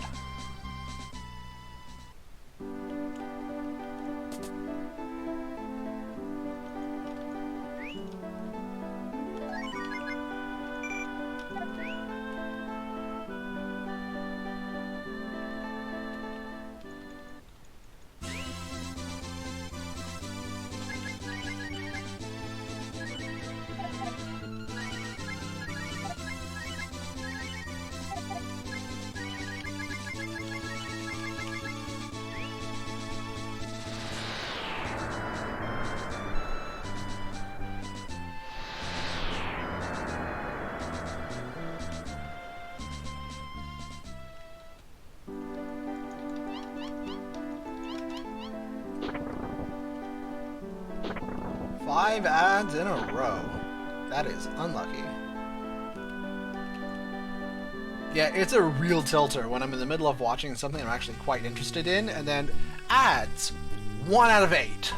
Five ads in a row. That is unlucky. Yeah, it's a real tilter when I'm in the middle of watching something I'm actually quite interested in, and then ads. 1 out of 8.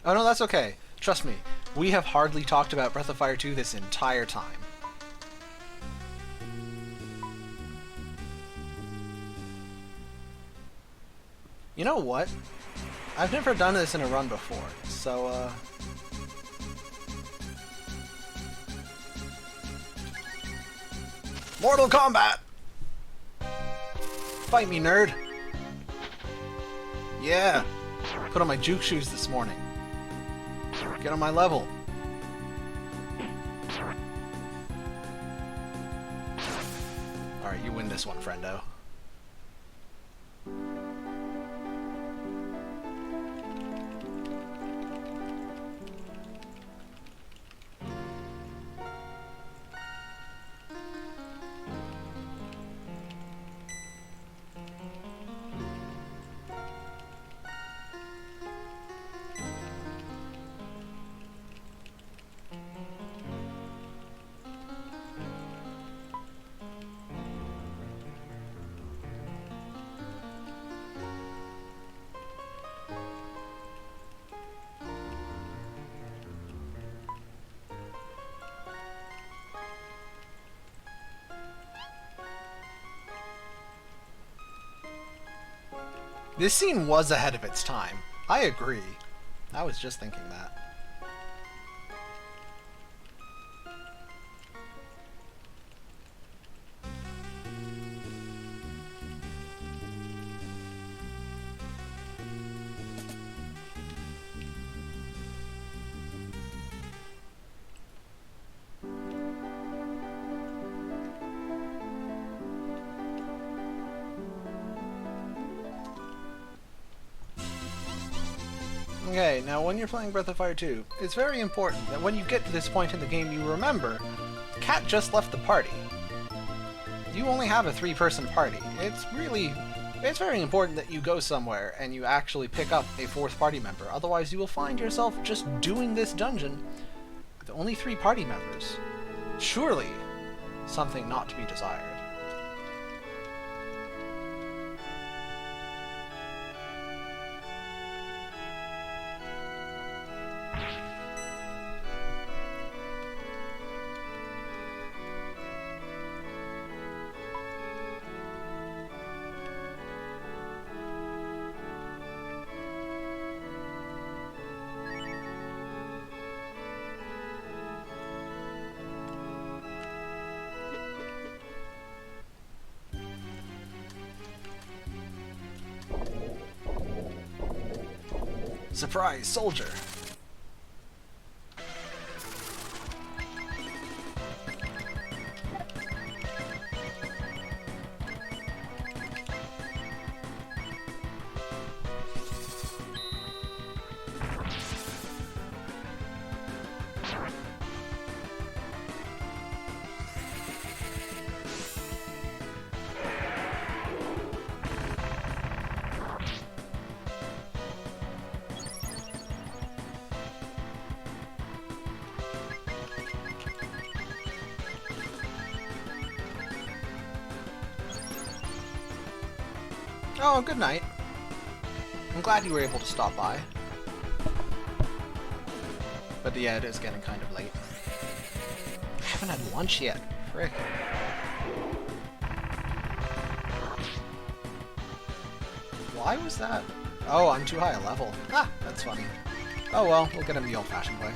Oh no, that's okay. Trust me, we have hardly talked about Breath of Fire 2 this entire time. You know what? I've never done this in a run before, so, Mortal Kombat! Fight me, nerd! Yeah! Put on my juke shoes this morning. Get on my level. Alright, you win this one, friendo. This scene was ahead of its time. I agree. I was just thinking that. Okay, now when you're playing Breath of Fire 2, it's very important that when you get to this point in the game you remember, Cat just left the party. You only have a 3-person party. It's very important that you go somewhere and you actually pick up a 4th party member, otherwise you will find yourself just doing this dungeon with only 3 party members. Surely, something not to be desired. Surprise, soldier! Oh, good night. I'm glad you were able to stop by. But yeah, it is getting kind of late. I haven't had lunch yet. Frick. Why was that? Oh, I'm too high a level. Ah, that's funny. Oh well, we'll get him the old-fashioned way.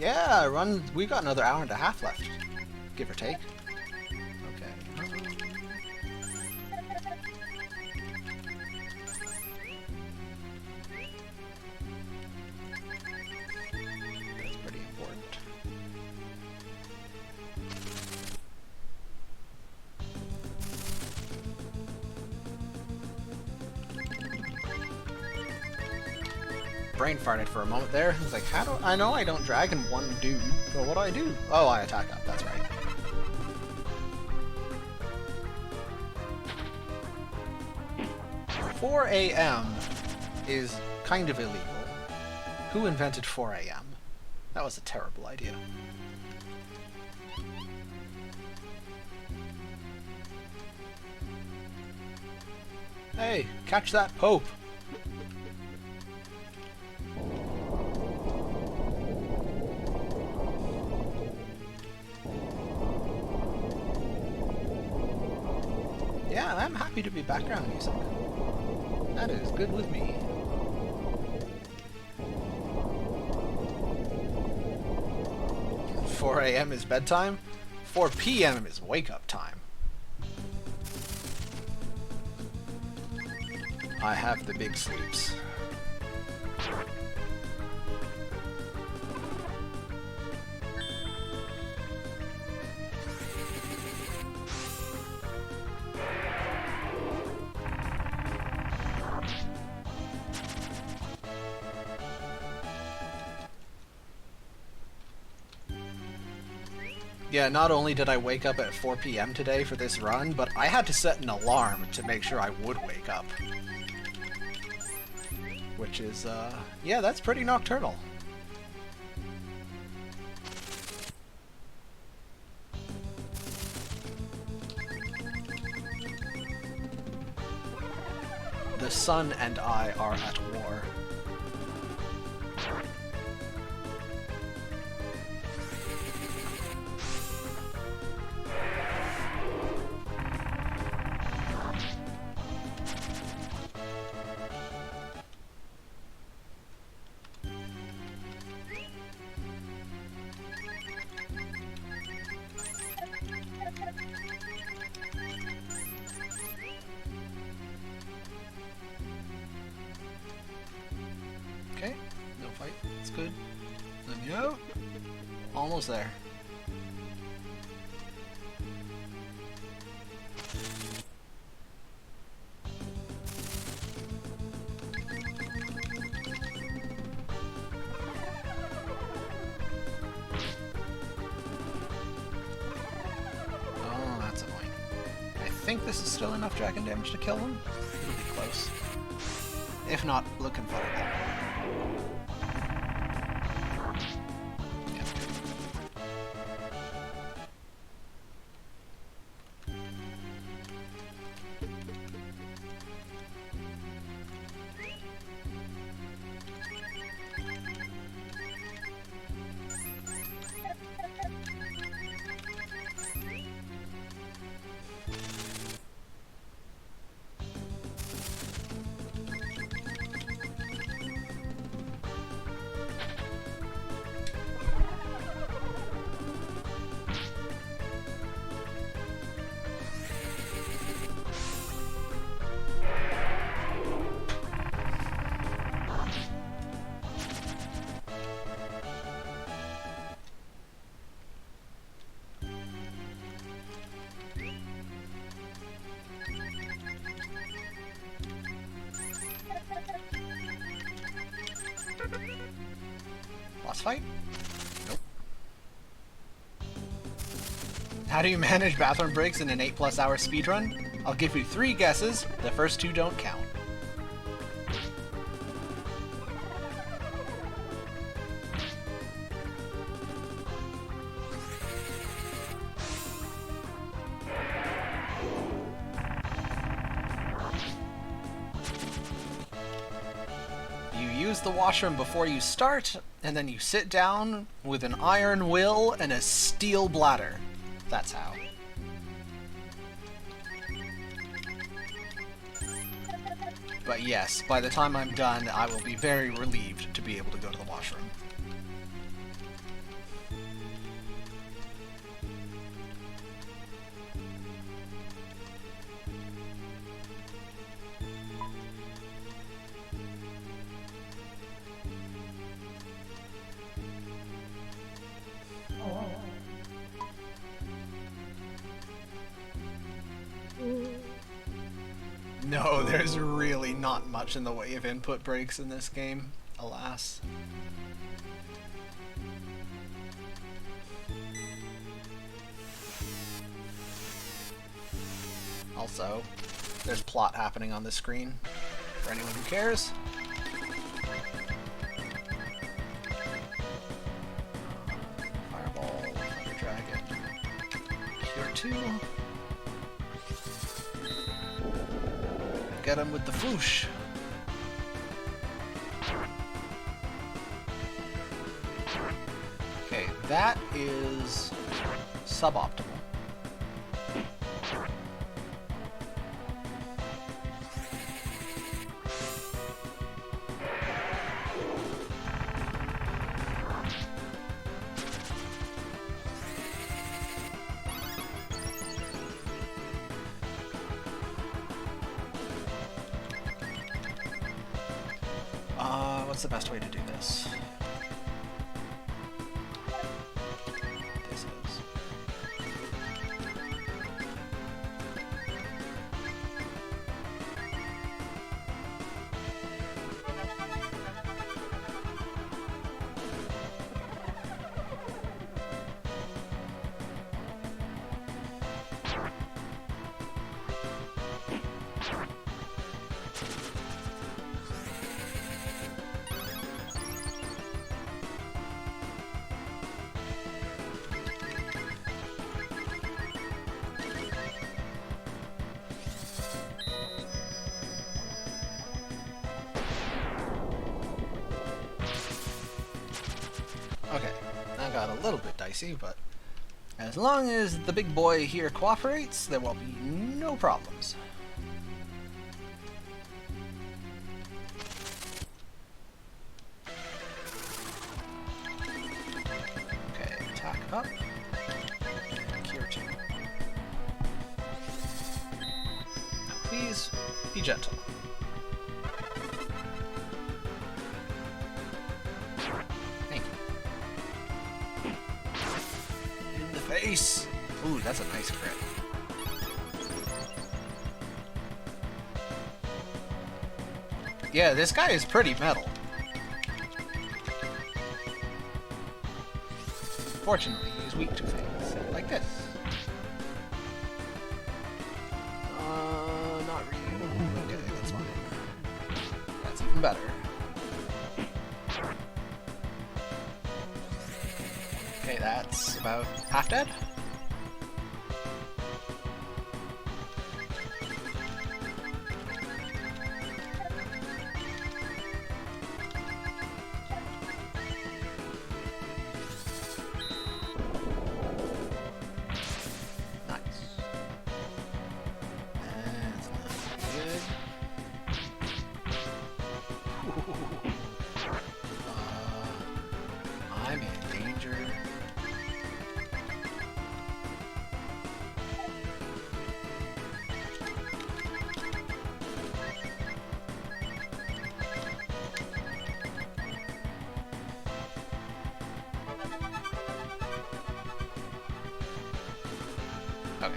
Yeah, run. We've got another hour and a half left, give or take. Okay. That's pretty important. Brain farted for a moment there. I was like, how do I know I don't Dragon 1 dude? But what do I do? Oh, I attack up, that's right. "4 a.m. is kind of illegal. Who invented 4 a.m.? That was a terrible idea. Hey, catch that Pope! I'm happy to be background music. That is good with me. "4 a.m. is bedtime. 4 p.m. is wake-up time. I have the big sleeps." Yeah, not only did I wake up at 4 p.m. today for this run, but I had to set an alarm to make sure I would wake up. Which is, yeah, that's pretty nocturnal. The sun and I are at war. Okay, no fight. It's good. Let me out. Almost there. Oh, that's annoying. I think this is still enough dragon damage to kill him. It'll be close. If not, looking for it. Boss fight? Nope. How do you manage bathroom breaks in an 8+ hour speedrun? I'll give you 3 guesses. The first 2 don't count. Use the washroom before you start, and then you sit down with an iron will and a steel bladder. That's how. But yes, by the time I'm done, I will be very relieved to be able to go to the washroom. No, there's really not much in the way of input breaks in this game, alas. Also, there's plot happening on the screen, for anyone who cares. Fireball, Thunder Dragon, Cure 2. Get him with the foosh. Okay, that is suboptimal. What's the best way to do this? This is... Okay, that got a little bit dicey, but as long as the big boy here cooperates, there will be no problems. Okay, attack up. Cure 2. Please be gentle. Thank you. In the face! Ooh, that's a nice crit. Yeah, this guy is pretty metal. Fortunately, he's weak to things like this. Not really. Okay, that's fine. That's even better. Okay, that's about half dead. I'm in danger. Okay.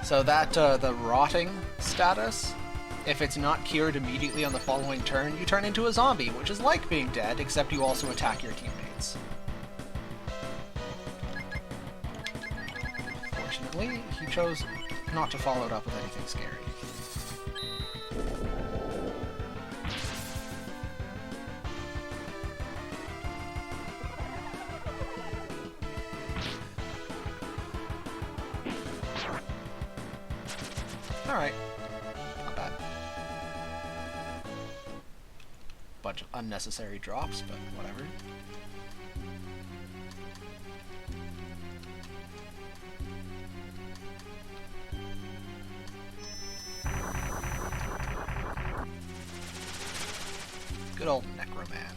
So that, the rotting status, if it's not cured immediately on the following turn, you turn into a zombie, which is like being dead, except you also attack your teammates. Fortunately, he chose not to follow it up with anything scary. Alright. Not bad. Bunch of unnecessary drops, but whatever. Good old Necroman.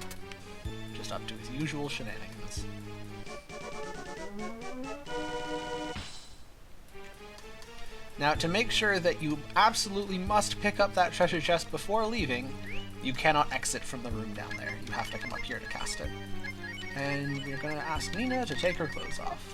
Just up to his usual shenanigans. Now, to make sure that you absolutely must pick up that treasure chest before leaving, you cannot exit from the room down there. You have to come up here to cast it. And we're going to ask Nina to take her clothes off.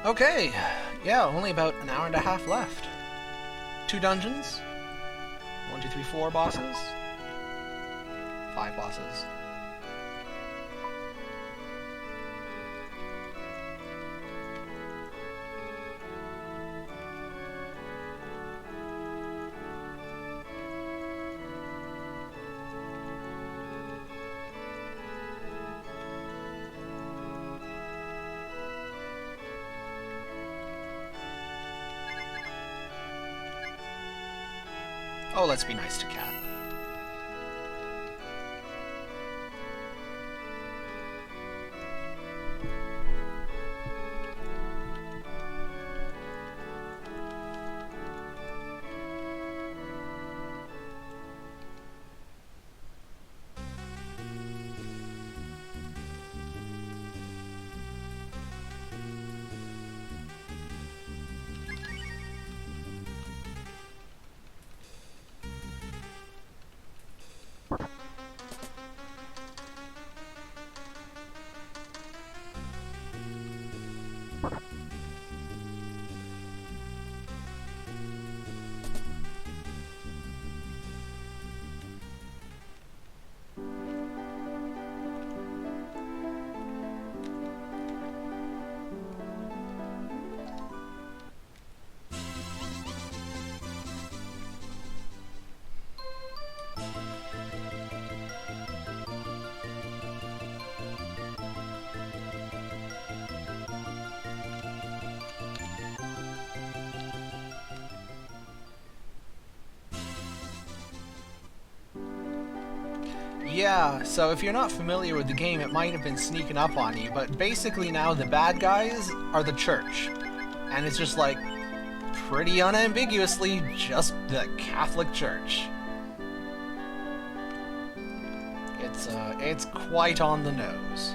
Okay, yeah, only about an hour and a half left. 2 dungeons, 1, 2, 3, 4 bosses, 5 bosses. Oh, let's be nice to Cat. Yeah, so if you're not familiar with the game, it might have been sneaking up on you, but basically now the bad guys are the church. And it's just like, pretty unambiguously, just the Catholic Church. It's quite on the nose.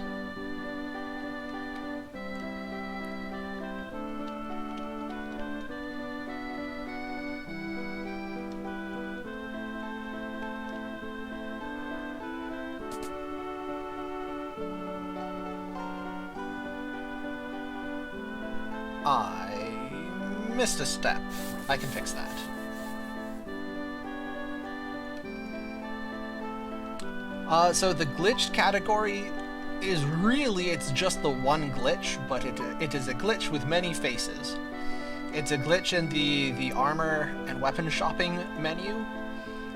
I missed a step. I can fix that. So the glitched category is really, it's just the one glitch, but it is a glitch with many faces. It's a glitch in the armor and weapon shopping menu,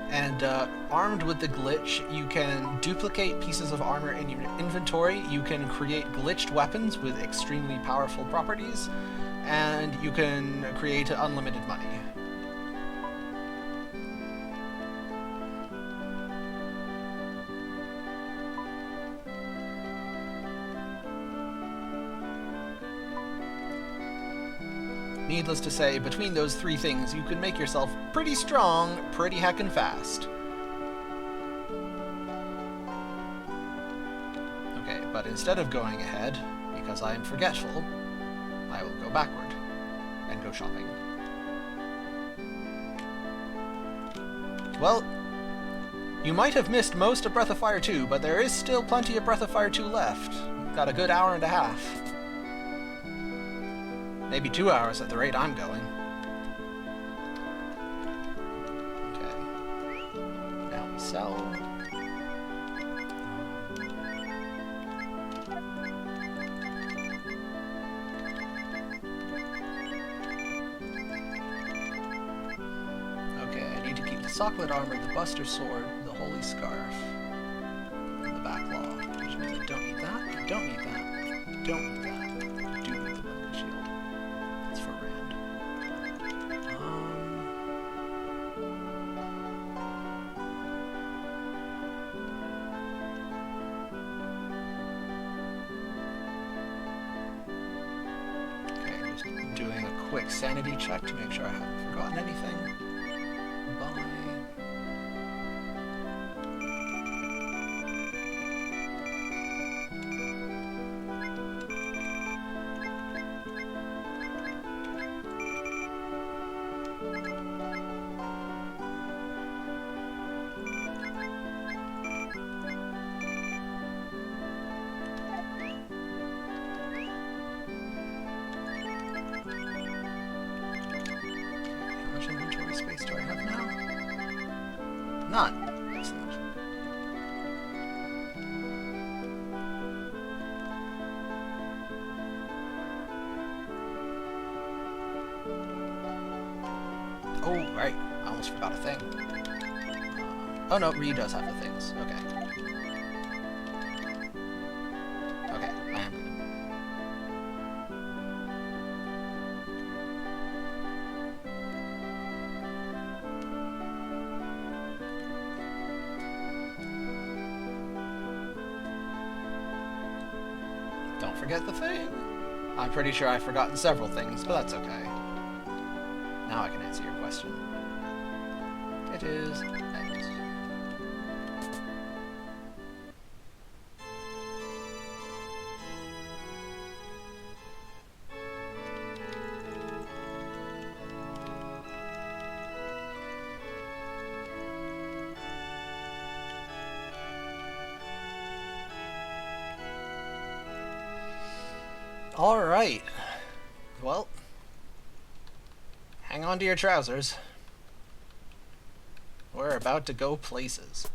and armed with the glitch, you can duplicate pieces of armor in your inventory, you can create glitched weapons with extremely powerful properties, and you can create unlimited money. Needless to say, between those three things, you can make yourself pretty strong, pretty heckin' fast. Okay, but instead of going ahead, because I am forgetful, I will go backward and go shopping. Well, you might have missed most of Breath of Fire 2, but there is still plenty of Breath of Fire 2 left. Got a good hour and a half. Maybe 2 hours at the rate I'm going. Okay. Now we sell. Okay, I need to keep the Socklet Armor, the Buster Sword, the Holy Scarf, and the Backlaw. Which means I don't need that, I don't need that, I don't need that. I do need the Weapon Shield. That's for Rand. Okay, I'm just doing a quick sanity check to make sure I haven't forgotten anything. Buy. How much inventory space do I have now? None. Excellent. Oh, right. I almost forgot a thing. Oh no, Ryu does have the things. Okay. Okay, I am good. Don't forget the thing. I'm pretty sure I've forgotten several things, but that's okay. Now I can answer your question. It is X. All right. Well, hang on to your trousers. We're about to go places.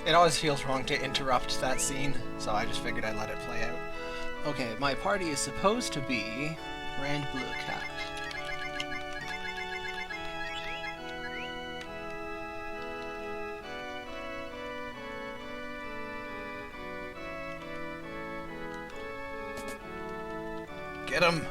It always feels wrong to interrupt that scene, so I just figured I'd let it play out. Okay, my party is supposed to be Rand Blue Cat. Get him!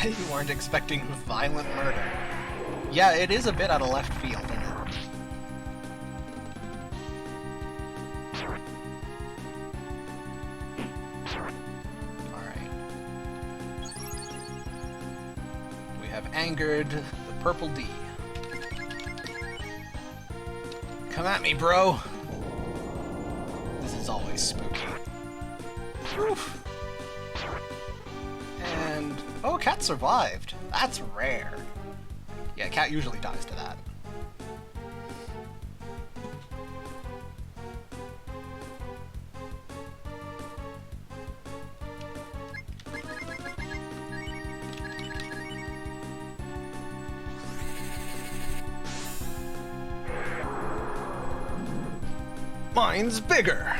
You weren't expecting violent murder. Yeah, it is a bit out of left field, isn't it? Alright. We have angered the Purple D. Come at me, bro! This is always spooky. Oof. And... oh, Cat survived. That's rare. Yeah, Cat usually dies to that. Mine's bigger.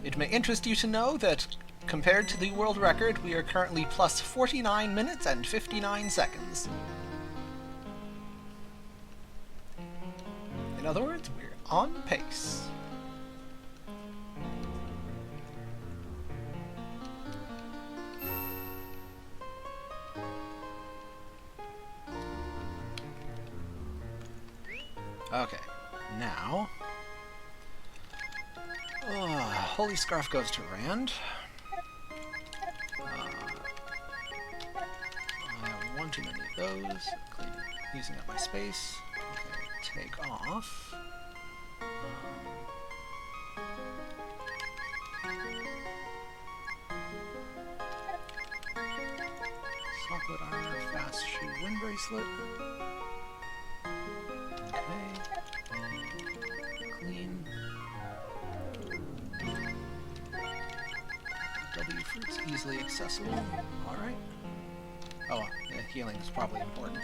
It may interest you to know that, compared to the world record, we are currently plus 49 minutes and 59 seconds. In other words, we're on pace. Okay, now... Holy Scarf goes to Rand. I have one too many of those. Using up my space. Okay, take off. Socklet armor, fast shoe, wind bracelet. Okay. Clean. W fruits easily accessible. Alright. Oh, yeah, healing is probably important.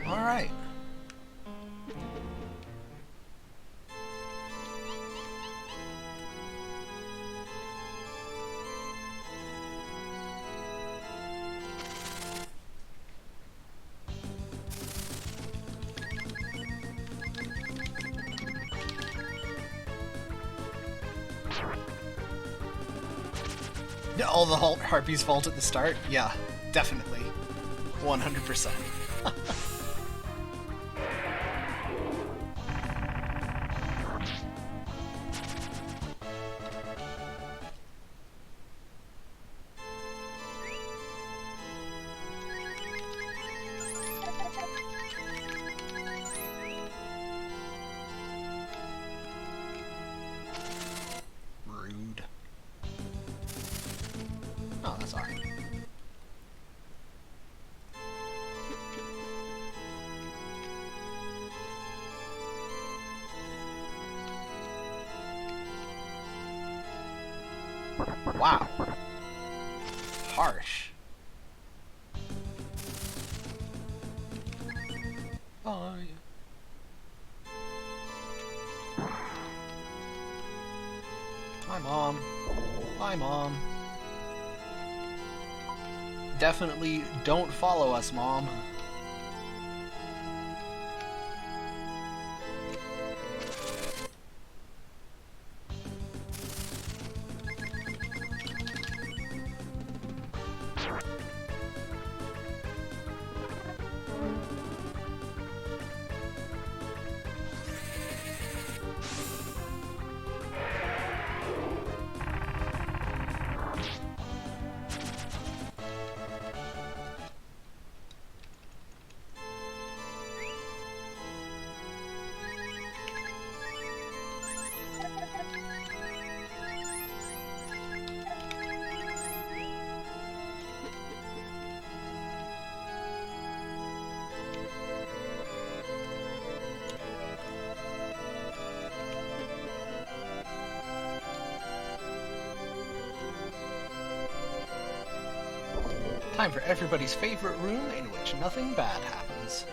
Alright. All the Harpy's fault at the start? Yeah, definitely. 100%. Rude. Oh, that's alright. Wow. Harsh. Oh, yeah. Hi, Mom. Bye, Mom. Definitely don't follow us, Mom. Time for everybody's favorite room in which nothing bad happens.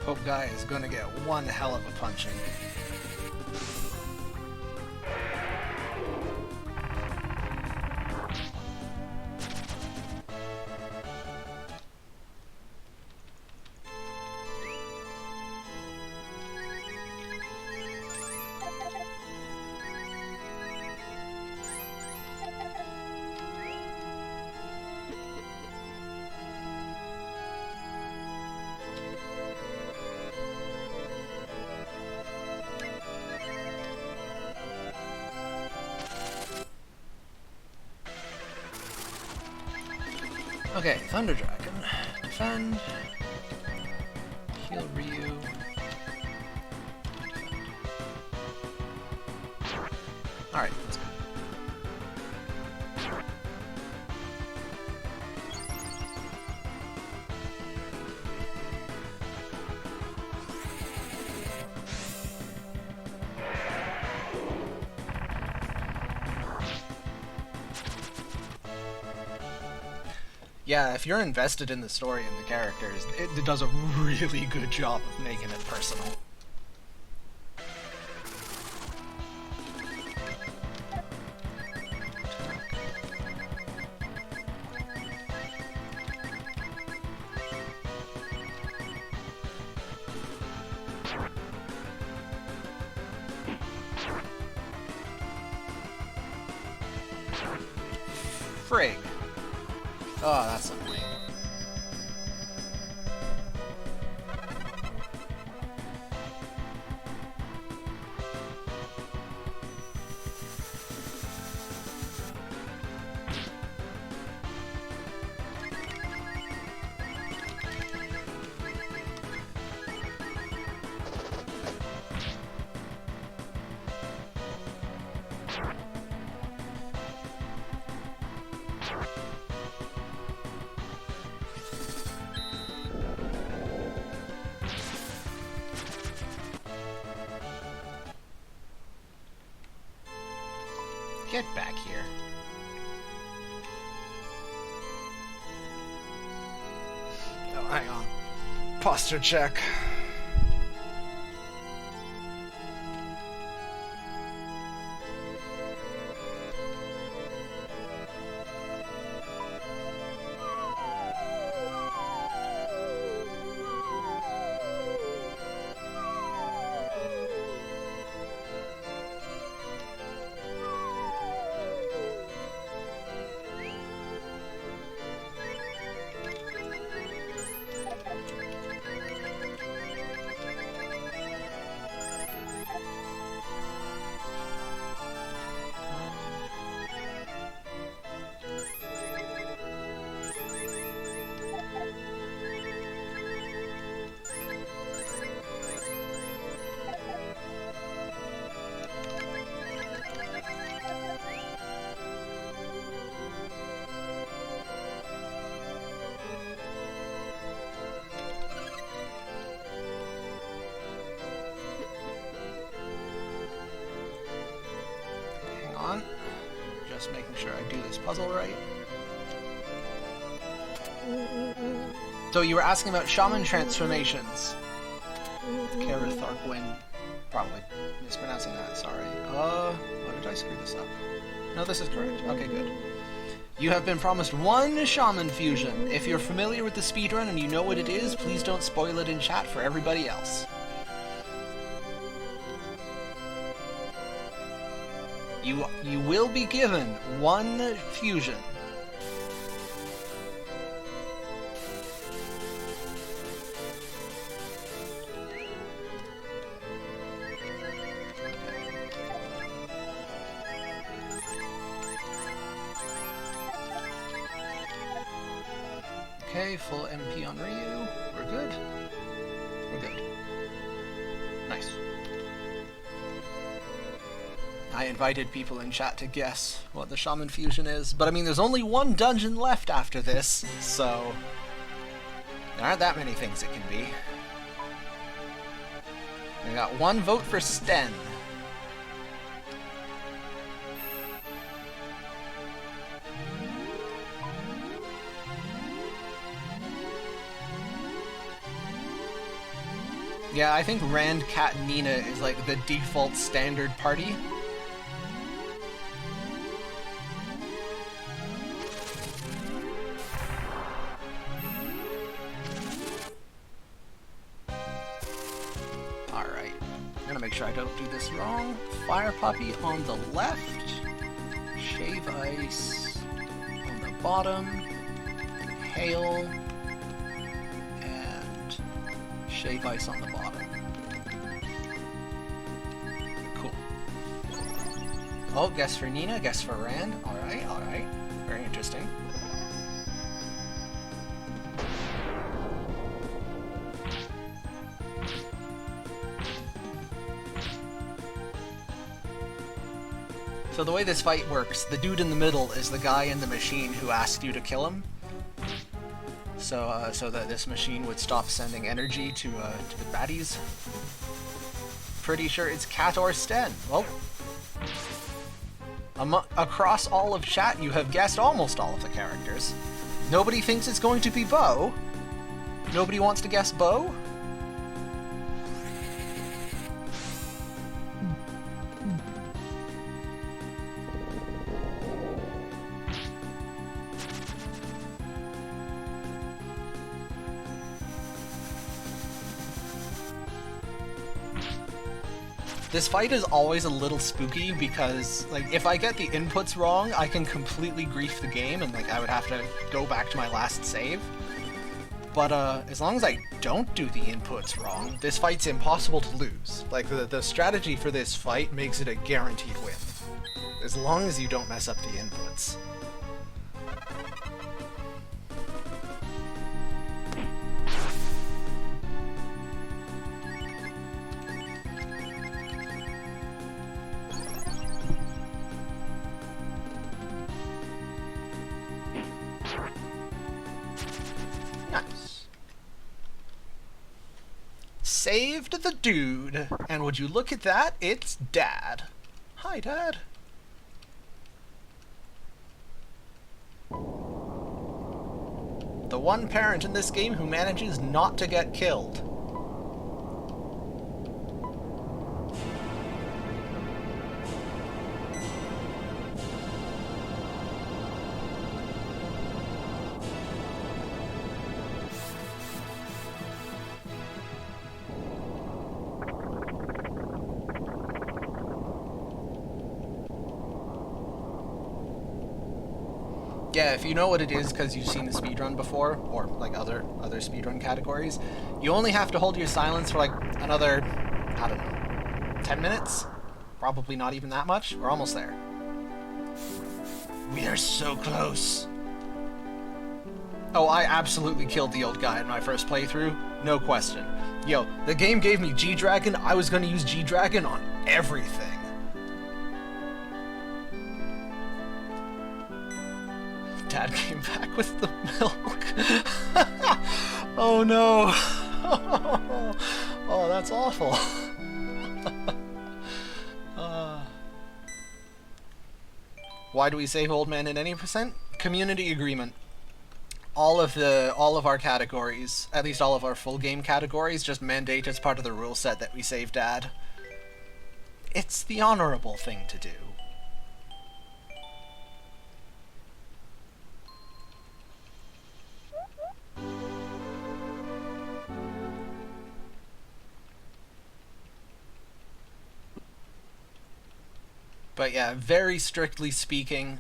Pope Guy is gonna get one hell of a punching. Okay, Thunder Dragon. Defend. Heal Ryu. Alright, let's go. Yeah, if you're invested in the story and the characters, it does a really good job of making it personal. frig. Oh, that's annoying. Get back here. Oh, hang on. Posture check. Just making sure I do this puzzle right. So you were asking about shaman transformations. Kareth or Gwyn. Probably mispronouncing that, sorry. Oh, did I screw this up? No, this is correct. Okay, good. You have been promised one shaman fusion. If you're familiar with the speedrun and you know what it is, please don't spoil it in chat for everybody else. You will be given one fusion. Okay, full MP on Ryu. We're good. We're good. Nice. I invited people in chat to guess what the Shaman Fusion is, but I mean, there's only one dungeon left after this, so there aren't that many things it can be. I got one vote for Sten. Yeah, I think Rand, Cat, and Nina is like the default standard party. Alright, I'm gonna make sure I don't do this wrong. Fire Puppy on the left, Shave Ice on the bottom, Hail, and Shave Ice on the bottom. Cool. Oh, guess for Nina, guess for Rand. Alright, alright. Very interesting. So the way this fight works, the dude in the middle is the guy in the machine who asked you to kill him. So that this machine would stop sending energy to the baddies. Pretty sure it's Cat or Sten. Well, across all of chat, you have guessed almost all of the characters. Nobody thinks it's going to be Bo. Nobody wants to guess Bo. This fight is always a little spooky because, like, if I get the inputs wrong, I can completely grief the game and, like, I would have to go back to my last save. But, as long as I don't do the inputs wrong, this fight's impossible to lose. Like, the strategy for this fight makes it a guaranteed win. As long as you don't mess up the inputs. Nice. Saved the dude. And would you look at that? It's Dad. Hi, Dad. The one parent in this game who manages not to get killed. Yeah, if you know what it is because you've seen the speedrun before, or like other speedrun categories, you only have to hold your silence for like another, I don't know, 10 minutes? Probably not even that much. We're almost there. We are so close. Oh, I absolutely killed the old guy in my first playthrough. No question. Yo, the game gave me G-Dragon. I was going to use G-Dragon on everything. Dad came back with the milk. Oh no. Oh, that's awful. Why do we save old man in any percent? Community agreement. All of our categories, at least all of our full game categories, just mandate as part of the rule set that we save Dad. It's the honorable thing to do. But yeah, very strictly speaking,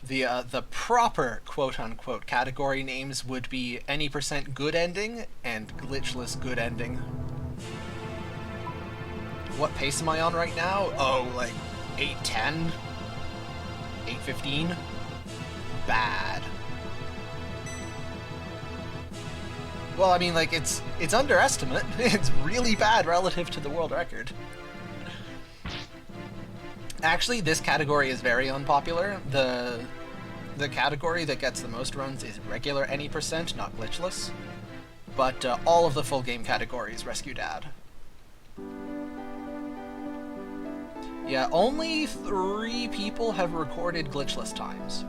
the proper quote-unquote category names would be any percent good ending and glitchless good ending. What pace am I on right now? Oh, like 8:10? 8:15? Bad. Well, I mean, like, it's underestimate. It's really bad relative to the world record. Actually, this category is very unpopular. The category that gets the most runs is regular any percent, not glitchless. But all of the full game categories rescue Dad. Yeah, only 3 people have recorded glitchless times.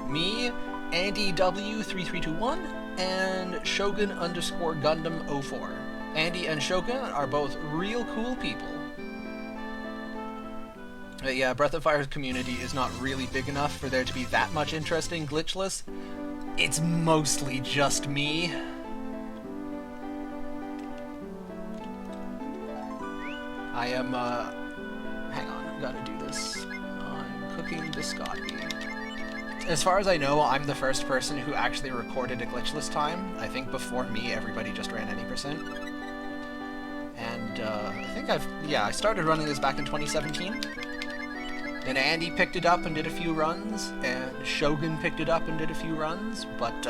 Me, Andy W3321, and Shogun _ Gundam 04. Andy and Shogun are both real cool people. Yeah, Breath of Fire's community is not really big enough for there to be that much interest in glitchless. It's mostly just me. I am, hang on, I've gotta do this. I'm cooking biscotti. As far as I know, I'm the first person who actually recorded a glitchless time. I think before me, everybody just ran any percent. And, I think I started running this back in 2017. And Andy picked it up and did a few runs, and Shogun picked it up and did a few runs, but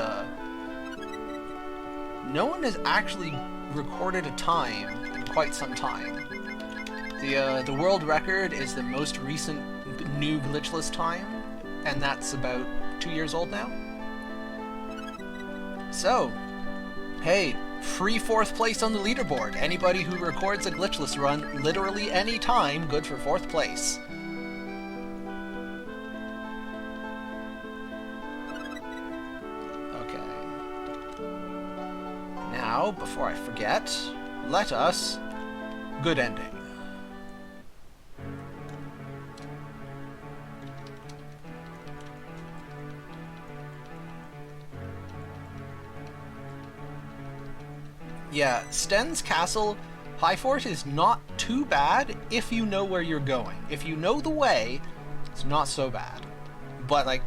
no one has actually recorded a time in quite some time. The world record is the most recent new glitchless time, and that's about 2 years old now. So, hey, free 4th place on the leaderboard. Anybody who records a glitchless run literally any time, good for 4th place. Now, before I forget, let us good ending. Yeah, Sten's castle High Fort is not too bad if you know where you're going. If you know the way, it's not so bad. But like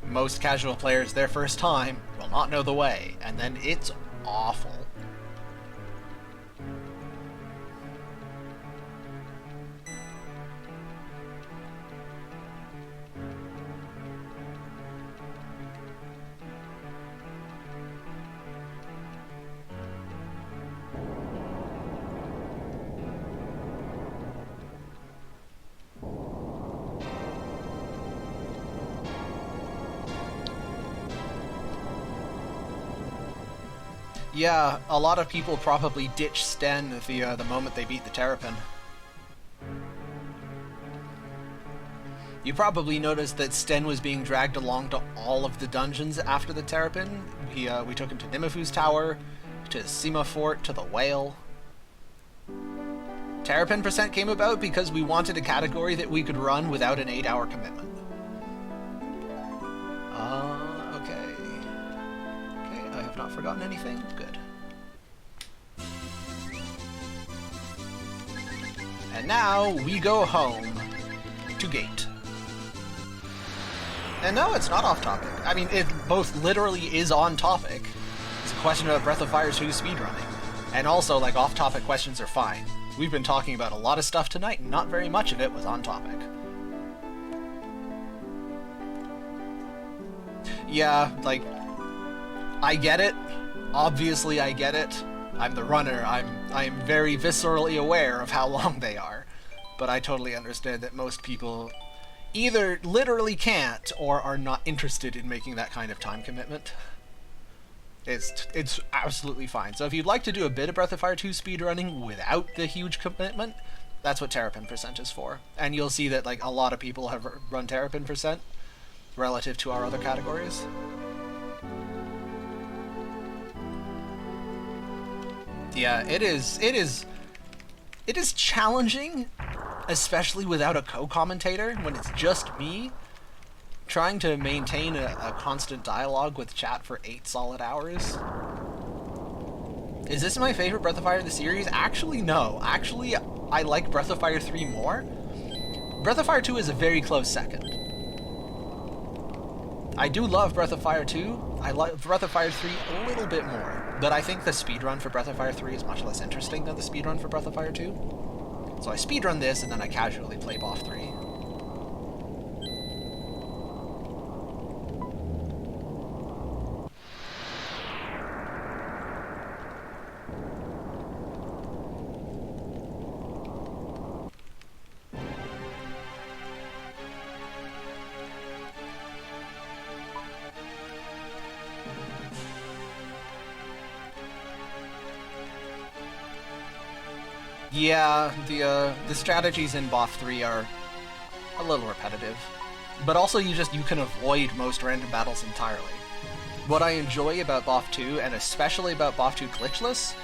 most casual players, their first time will not know the way, and then it's awful. Yeah, a lot of people probably ditch Sten the moment they beat the Terrapin. You probably noticed that Sten was being dragged along to all of the dungeons after the Terrapin. We took him to Nimafu's Tower, to Sima Fort, to the Whale. Terrapin percent came about because we wanted a category that we could run without an 8-hour commitment. Okay. Okay, I have not forgotten anything. Good. And now we go home to Gate. And no, it's not off topic. I mean, it both literally is on topic. It's a question about Breath of Fire 2 speedrunning. And also, like, off-topic questions are fine. We've been talking about a lot of stuff tonight, and not very much of it was on topic. Yeah, like, I get it. Obviously, I get it. I'm the runner. I'm very viscerally aware of how long they are. But I totally understand that most people either literally can't or are not interested in making that kind of time commitment. It's absolutely fine. So if you'd like to do a bit of Breath of Fire 2 speedrunning without the huge commitment, that's what Terrapin percent is for. And you'll see that like a lot of people have run Terrapin percent relative to our other categories. Yeah, it is challenging, especially without a co-commentator, when it's just me trying to maintain a constant dialogue with chat for 8 solid hours. Is this my favorite Breath of Fire in the series? Actually, no. Actually, I like Breath of Fire 3 more. Breath of Fire 2 is a very close second. I do love Breath of Fire 2. I love Breath of Fire 3 a little bit more, but I think the speedrun for Breath of Fire 3 is much less interesting than the speedrun for Breath of Fire 2. So I speedrun this, and then I casually play BOF 3. Yeah, the strategies in BOF 3 are a little repetitive, but also you can avoid most random battles entirely. What I enjoy about BOF 2, and especially about BOF 2 glitchless,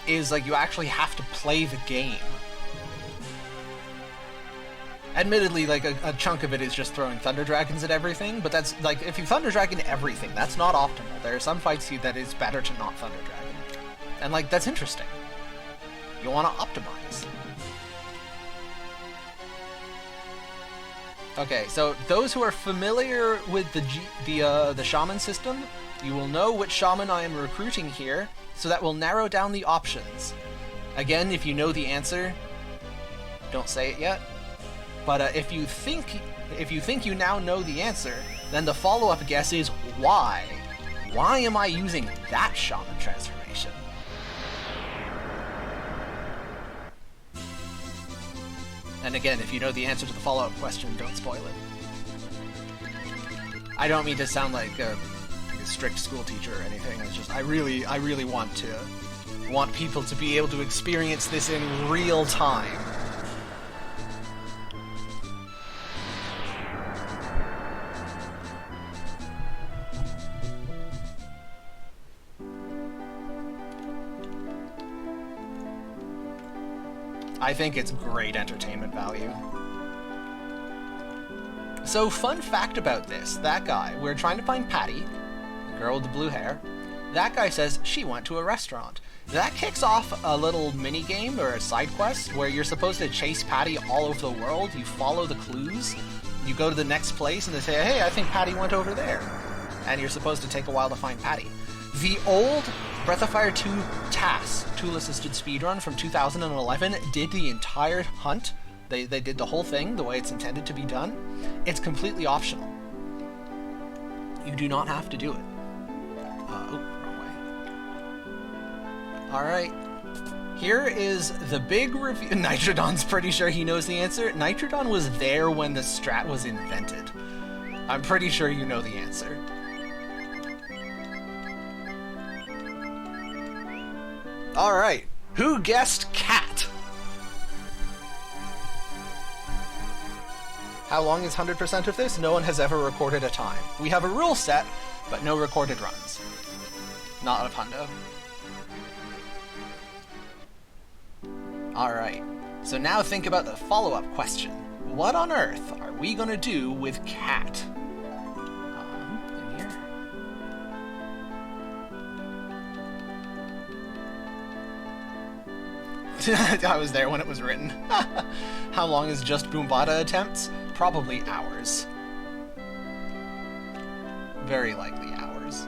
is like you actually have to play the game. Admittedly, like a chunk of it is just throwing Thunder Dragons at everything, but that's like if you Thunder Dragon everything, that's not optimal. There are some fights that it's better to not Thunder Dragon, and like that's interesting. You want to optimize. Okay, so those who are familiar with the shaman system, you will know which shaman I am recruiting here, so that will narrow down the options. Again, if you know the answer, don't say it yet. But if you think you now know the answer, then the follow-up guess is why? Why am I using that shaman transformation? And again, if you know the answer to the follow-up question, don't spoil it. I don't mean to sound like a strict school teacher or anything. It's just I really want people to be able to experience this in real time. I think it's great entertainment value. So, fun fact about this, that guy, we're trying to find Patty, the girl with the blue hair, That guy says she went to a restaurant. That kicks off a little mini game or a side quest where you're supposed to chase Patty all over the world. You follow the clues. You go to the next place and they say, hey, I think Patty went over there. And you're supposed to take a while to find Patty. The old Breath of Fire 2 TAS, tool-assisted speedrun from 2011, did the entire hunt. They did the whole thing the way it's intended to be done. It's completely optional. You do not have to do it. Wrong way. Alright. Here is the big review. Nitrodon's pretty sure he knows the answer. Nitrodon was there when the strat was invented. I'm pretty sure you know the answer. Alright. Who guessed cat? How long is 100% of this? No one has ever recorded a time. We have a rule set, but no recorded runs. Not of hundo. Alright, so now think about the follow-up question. What on earth are we gonna do with cat? In here? I was there when it was written. How long is just Boombada attempts? Probably hours. Very likely hours.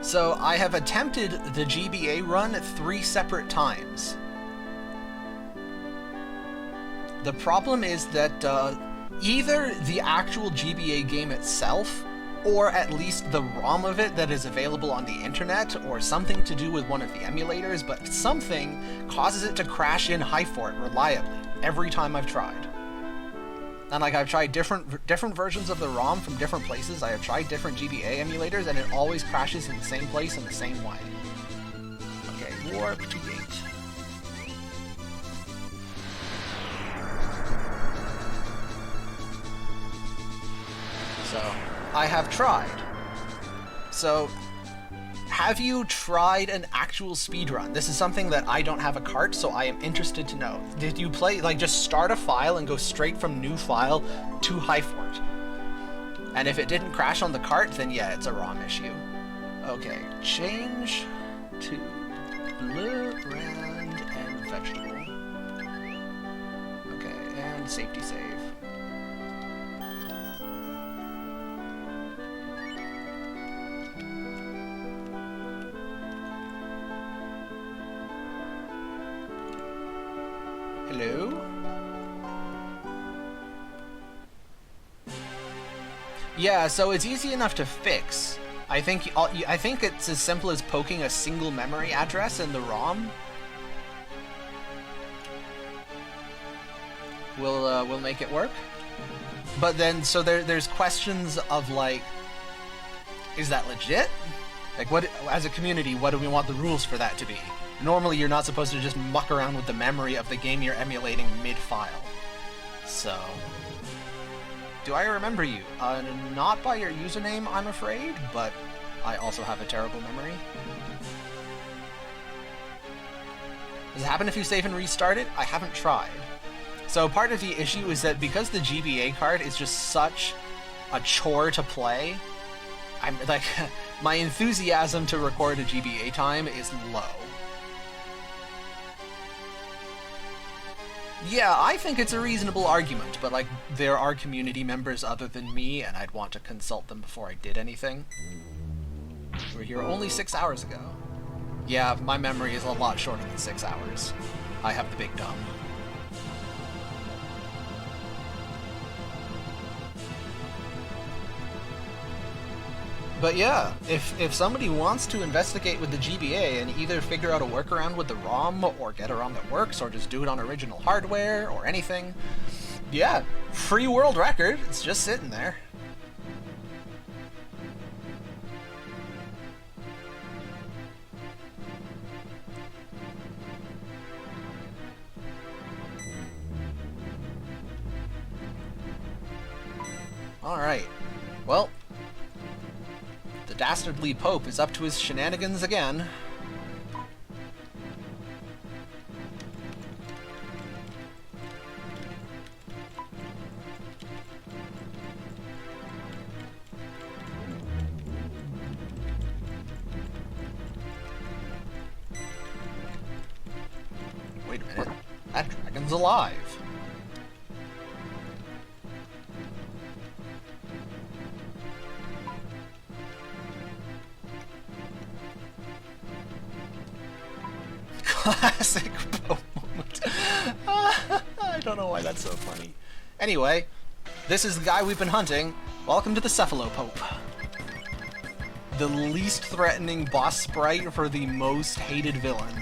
So I have attempted the GBA run 3 separate times. The problem is that either the actual GBA game itself, or at least the ROM of it that is available on the internet, or something to do with one of the emulators, but something causes it to crash in Highfort reliably every time I've tried. And like I've tried different versions of the ROM from different places. I have tried different GBA emulators, and it always crashes in the same place in the same way. Okay, warp to gate. So, I have tried. So, have you tried an actual speedrun? This is something that I don't have a cart, so I am interested to know. Did you play, like, just start a file and go straight from new file to Highfort? And if it didn't crash on the cart, then yeah, it's a ROM issue. Okay, change to blue, brand, and vegetable. Okay, and safety save. Hello? Yeah, so it's easy enough to fix. I think it's as simple as poking a single memory address in the ROM. Will make it work. But then, so there's questions of like, is that legit? Like, what, as a community, what do we want the rules for that to be? Normally, you're not supposed to just muck around with the memory of the game you're emulating mid-file. So, do I remember you? Not by your username, I'm afraid, but I also have a terrible memory. Does it happen if you save and restart it? I haven't tried. So part of the issue is that because the GBA card is just such a chore to play, I'm like, my enthusiasm to record a GBA time is low. Yeah, I think it's a reasonable argument, but like, there are community members other than me, and I'd want to consult them before I did anything. We were here only 6 hours ago. Yeah, my memory is a lot shorter than 6 hours. I have the big dumb. But yeah, if somebody wants to investigate with the GBA and either figure out a workaround with the ROM, or get a ROM that works, or just do it on original hardware, or anything, yeah, free world record, it's just sitting there. Alright, well, Dastardly Pope is up to his shenanigans again. Everyone's alive. Classic Pope moment. I don't know why that's so funny. Anyway, this is the guy we've been hunting. Welcome to the Cephalopope. The least threatening boss sprite for the most hated villain.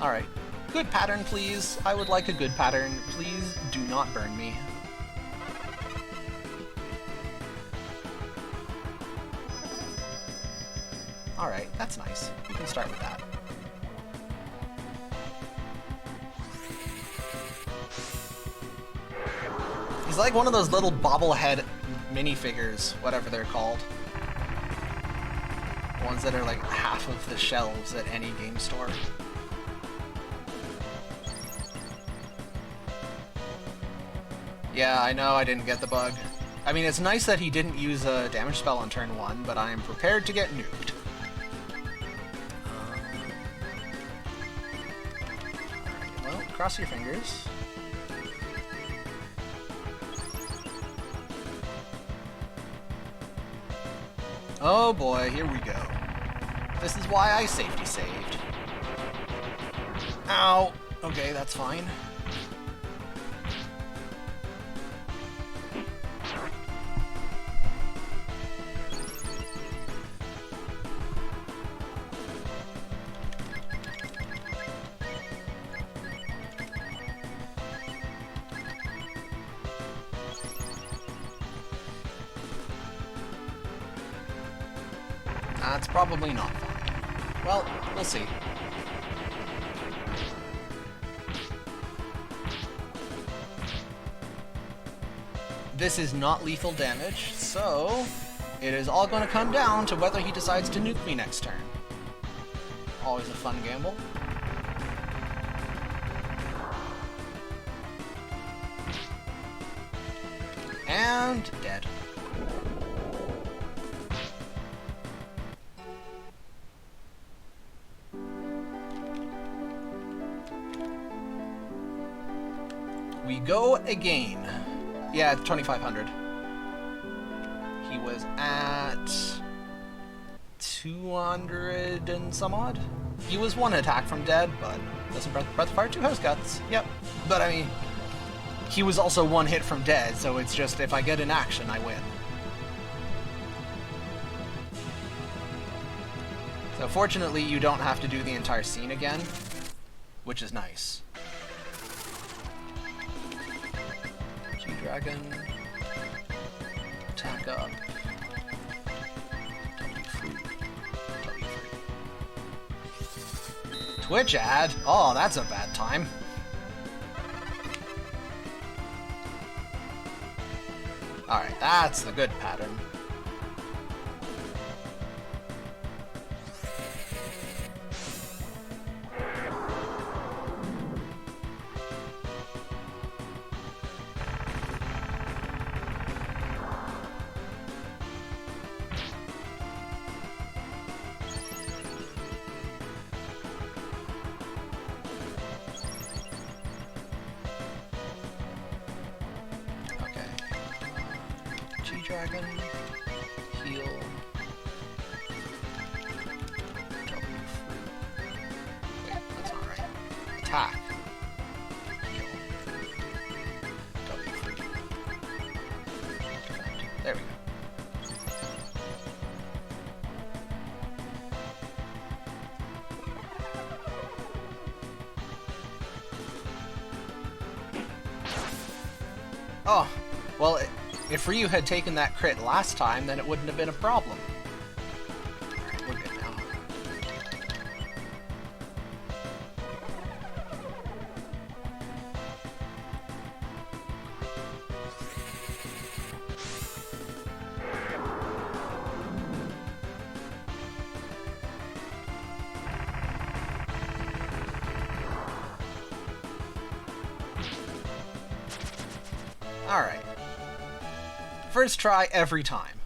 Alright. Good pattern, please. I would like a good pattern. Please do not burn me. Alright, that's nice. We can start with that. He's like one of those little bobblehead minifigures, whatever they're called. Ones that are like half of the shelves at any game store. Yeah, I know I didn't get the bug. I mean, it's nice that he didn't use a damage spell on turn 1, but I am prepared to get nuked. Well, cross your fingers. Oh boy, here we go. This is why I safety saved. Ow! Okay, that's fine. That's probably not fine. Well, we'll see. This is not lethal damage, so it is all going to come down to whether he decides to nuke me next turn. Always a fun gamble. And dead. We go again. Yeah, 2,500. He was at 200 and some odd. He was one attack from dead, but doesn't Breath of Fire 2 has guts. Yep. But I mean, he was also one hit from dead, so it's just if I get an action, I win. So fortunately, you don't have to do the entire scene again, which is nice. Dragon, attack up, Twitch ad? Oh, that's a bad time. Alright, that's the good pattern. Dragon, heal, wait, that's not right. Attack, heal, W3. There we go. Oh, well, if Ryu had taken that crit last time, then it wouldn't have been a problem. Alright, we're good now. Alright. First try every time.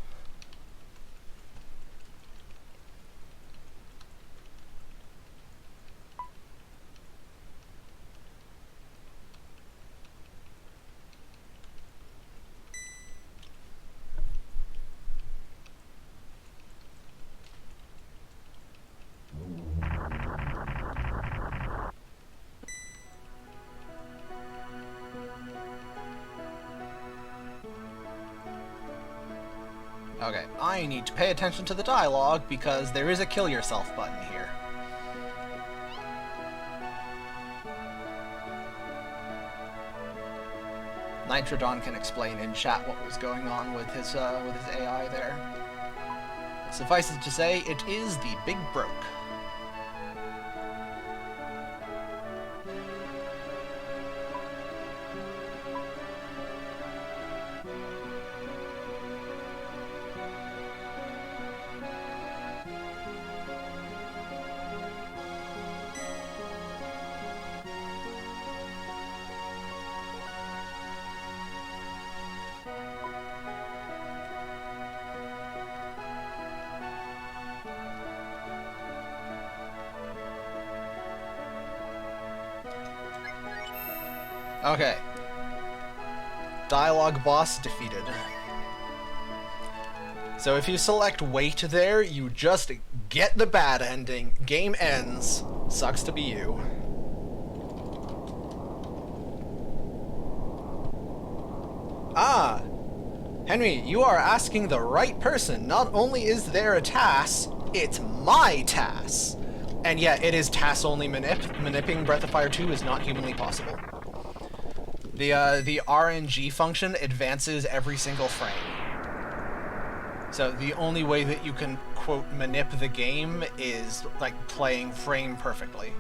Okay, I need to pay attention to the dialogue because there is a kill yourself button here. Nitrodon can explain in chat what was going on with his AI there. Suffice it to say, it is the Big Broke. Okay. Dialogue boss defeated. So if you select wait there, you just get the bad ending. Game ends. Sucks to be you. Ah! Henry, you are asking the right person. Not only is there a TAS, it's my TAS. And yeah, it is TAS only Manipping Breath of Fire 2 is not humanly possible. The RNG function advances every single frame. So the only way that you can, quote, manip the game is, like, playing frame perfectly.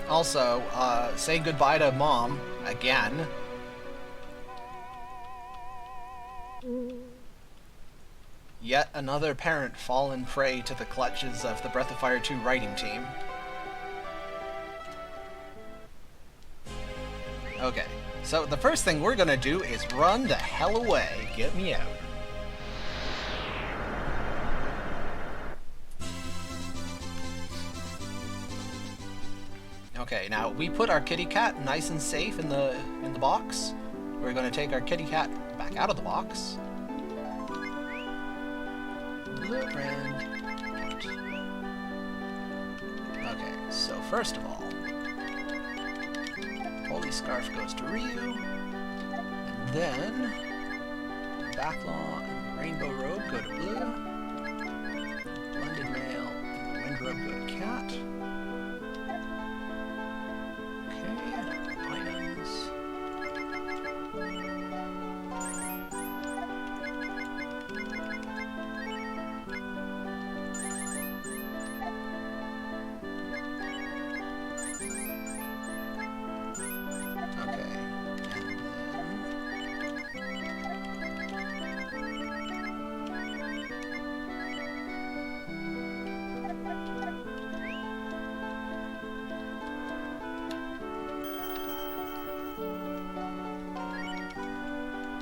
Also, say goodbye to Mom, again. Yet another parent fallen prey to the clutches of the Breath of Fire 2 writing team. Okay, so the first thing we're gonna do is run the hell away. Get me out. Okay, now we put our kitty cat nice and safe in the box. We're going to take our kitty cat back out of the box. Okay, so first of all, Holy Scarf goes to Ryu, and then Backlaw and the Rainbow Robe go to Blue, Blended Mail and the Wind Robe go to Cat.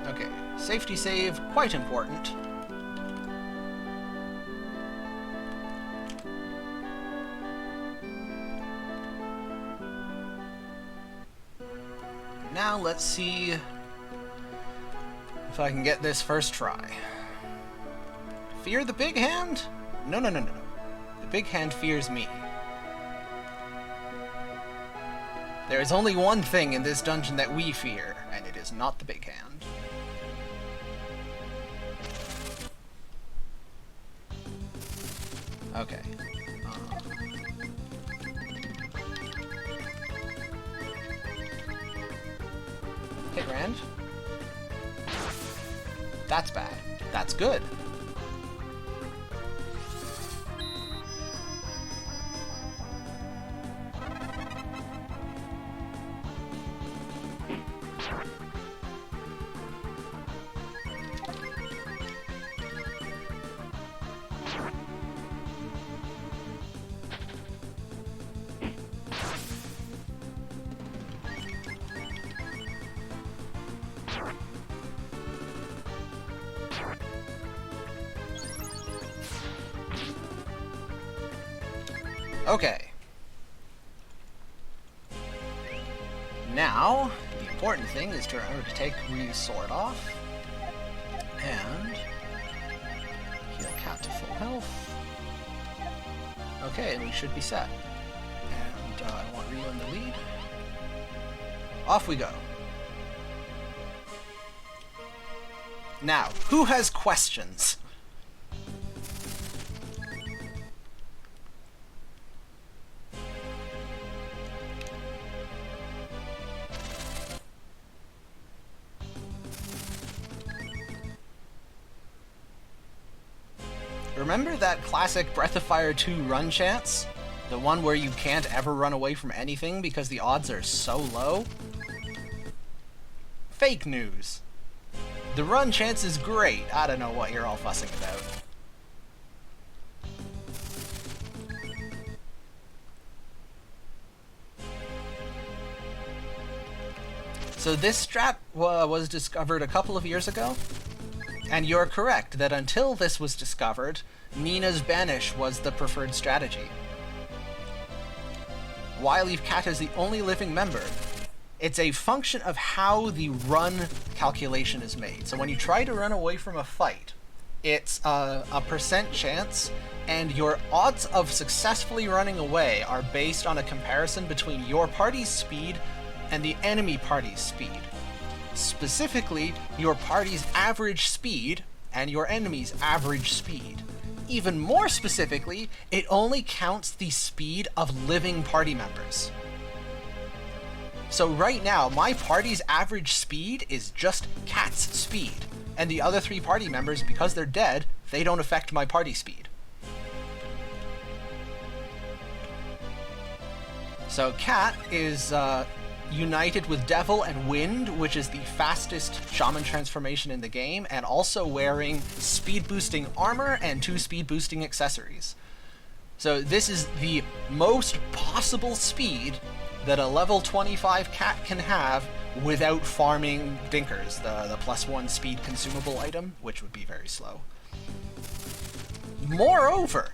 Okay, safety save, quite important. Now let's see if I can get this first try. Fear the big hand? No. The big hand fears me. There is only one thing in this dungeon that we fear, and it is not the big hand. Okay. Hit Rand. That's bad. That's good. Okay. Now, the important thing is to remember to take Re-Sword off. And heal Cat to full health. Okay, and we should be set. And I want Ryu in the lead. Off we go. Now, who has questions? Remember that classic Breath of Fire 2 run chance? The one where you can't ever run away from anything because the odds are so low? Fake news. The run chance is great. I don't know what you're all fussing about. So this strat was discovered a couple of years ago, and you're correct that until this was discovered, Nina's Banish was the preferred strategy. Why leave Cat as the only living member? It's a function of how the run calculation is made. So when you try to run away from a fight, it's a percent chance, and your odds of successfully running away are based on a comparison between your party's speed and the enemy party's speed. Specifically, your party's average speed and your enemy's average speed. Even more specifically, it only counts the speed of living party members. So right now, my party's average speed is just Cat's speed, and the other 3 party members, because they're dead, they don't affect my party speed. So Cat is united with Devil and Wind, which is the fastest shaman transformation in the game, and also wearing speed boosting armor and 2 speed boosting accessories. So this is the most possible speed that a level 25 Cat can have without farming Dinkers, the +1 speed consumable item, which would be very slow. Moreover,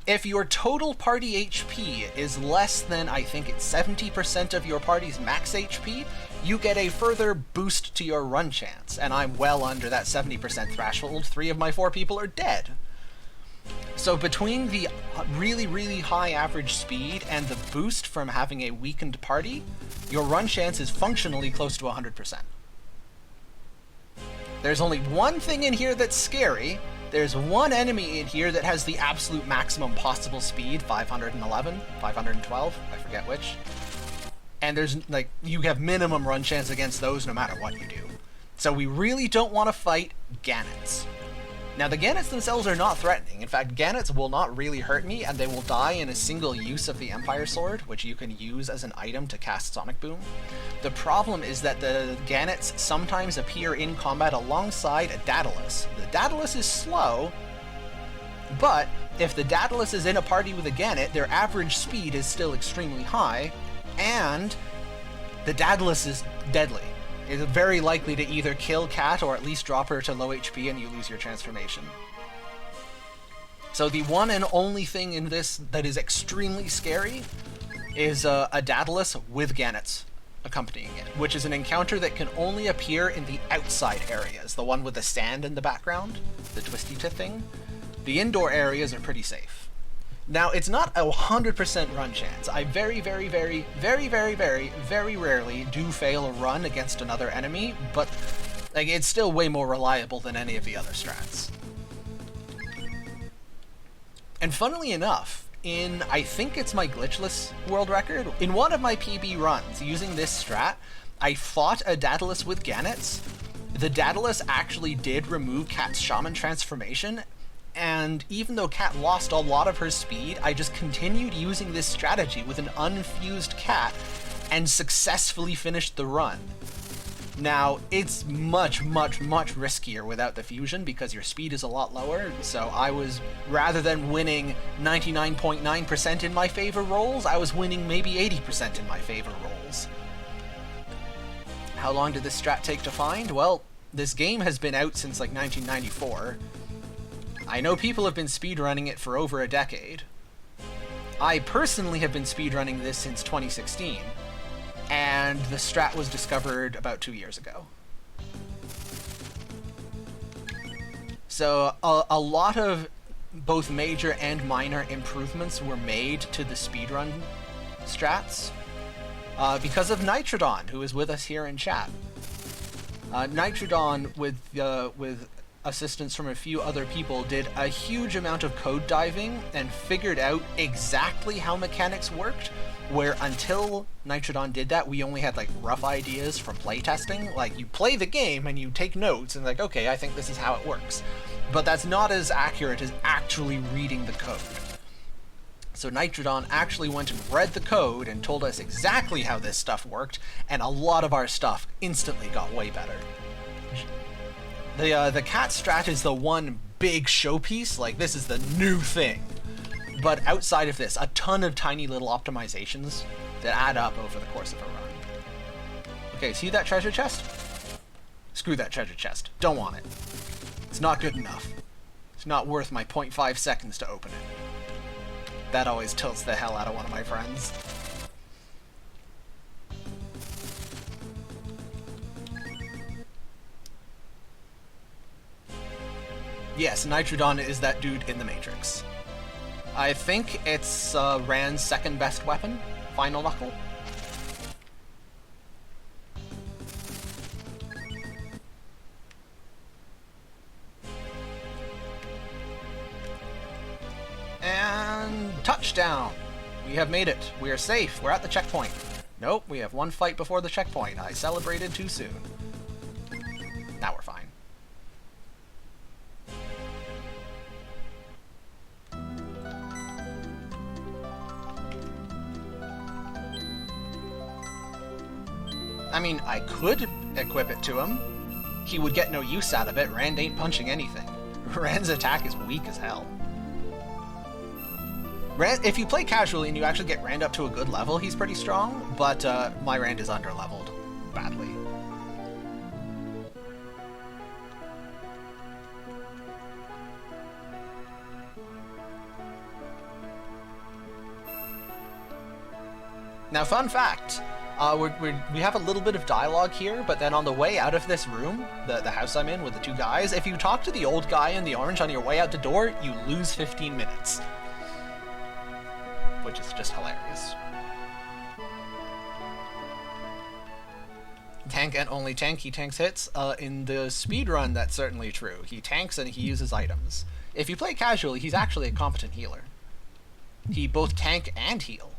if your total party HP is less than, I think it's 70% of your party's max HP, you get a further boost to your run chance, and I'm well under that 70% threshold. 3 of my 4 people are dead. So between the really, really high average speed and the boost from having a weakened party, your run chance is functionally close to 100%. There's only one thing in here that's scary. There's one enemy in here that has the absolute maximum possible speed, 511, 512, I forget which. And there's, like, you have minimum run chance against those no matter what you do. So we really don't want to fight Gannets. Now, the Gannets themselves are not threatening. In fact, Gannets will not really hurt me, and they will die in a single use of the Empire Sword, which you can use as an item to cast Sonic Boom. The problem is that the Gannets sometimes appear in combat alongside a Daedalus. The Daedalus is slow, but if the Daedalus is in a party with a Gannet, their average speed is still extremely high, and the Daedalus is deadly. It's very likely to either kill Cat or at least drop her to low HP and you lose your transformation. So the one and only thing in this that is extremely scary is a Daedalus with Gannets accompanying it, which is an encounter that can only appear in the outside areas, the one with the sand in the background, the twisty thing. The indoor areas are pretty safe. Now, it's not a 100% run chance. I very, very, very, very, very, very, very rarely do fail a run against another enemy, but like, it's still way more reliable than any of the other strats. And funnily enough, in, I think it's my glitchless world record, in one of my PB runs using this strat, I fought a Daedalus with Gannets. The Daedalus actually did remove Cat's shaman transformation, and even though Cat lost a lot of her speed, I just continued using this strategy with an unfused Cat and successfully finished the run. Now, it's much, much, much riskier without the fusion because your speed is a lot lower, so I was, rather than winning 99.9% in my favor rolls, I was winning maybe 80% in my favor rolls. How long did this strat take to find? Well, this game has been out since like 1994. I know people have been speedrunning it for over a decade. I personally have been speedrunning this since 2016, and the strat was discovered about 2 years ago. So a lot of both major and minor improvements were made to the speedrun strats because of Nitrodon, who is with us here in chat. Nitrodon, with assistance from a few other people, did a huge amount of code diving and figured out exactly how mechanics worked, where until Nitrodon did that, we only had like rough ideas from playtesting. Like, you play the game and you take notes and like, okay, I think this is how it works. But that's not as accurate as actually reading the code. So Nitrodon actually went and read the code and told us exactly how this stuff worked, and a lot of our stuff instantly got way better. The cat strat is the one big showpiece, like this is the new thing. But outside of this, a ton of tiny little optimizations that add up over the course of a run. Okay, see that treasure chest? Screw that treasure chest. Don't want it. It's not good enough. It's not worth my 0.5 seconds to open it. That always tilts the hell out of one of my friends. Yes, Nitrodon is that dude in the Matrix. I think it's Rand's second best weapon, Final Knuckle. And touchdown! We have made it. We are safe. We're at the checkpoint. Nope, we have one fight before the checkpoint. I celebrated too soon. Now we're fine. I mean, I could equip it to him. He would get no use out of it. Rand ain't punching anything. Rand's attack is weak as hell. Rand, if you play casually and you actually get Rand up to a good level, he's pretty strong, but my Rand is under-leveled badly. Now, fun fact, we have a little bit of dialogue here, but then on the way out of this room, the house I'm in with the two guys, if you talk to the old guy in the orange on your way out the door, you lose 15 minutes. Which is just hilarious. Tank and only tank, he tanks hits. In the speedrun, that's certainly true. He tanks and he uses items. If you play casually, he's actually a competent healer. He both tank and heal.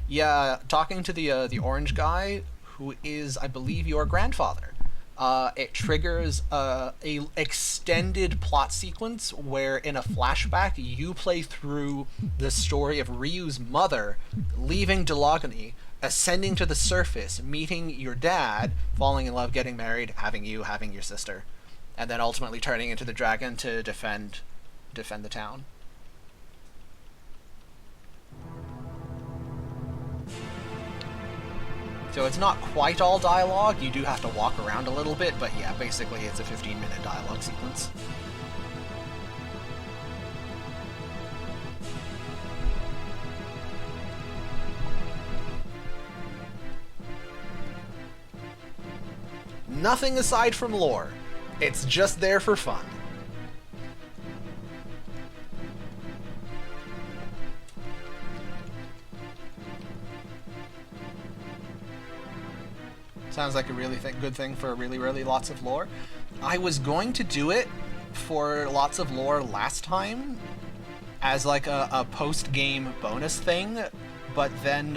Yeah, talking to the orange guy, who is, I believe, your grandfather. It triggers a extended plot sequence where, in a flashback, you play through the story of Ryu's mother leaving Delogany, ascending to the surface, meeting your dad, falling in love, getting married, having you, having your sister, and then ultimately turning into the dragon to defend the town. So it's not quite all dialogue, you do have to walk around a little bit, but yeah, basically it's a 15-minute dialogue sequence. Nothing aside from lore. It's just there for fun. Sounds like a really good thing for really lots of lore. I was going to do it for lots of lore last time as like a post-game bonus thing, but then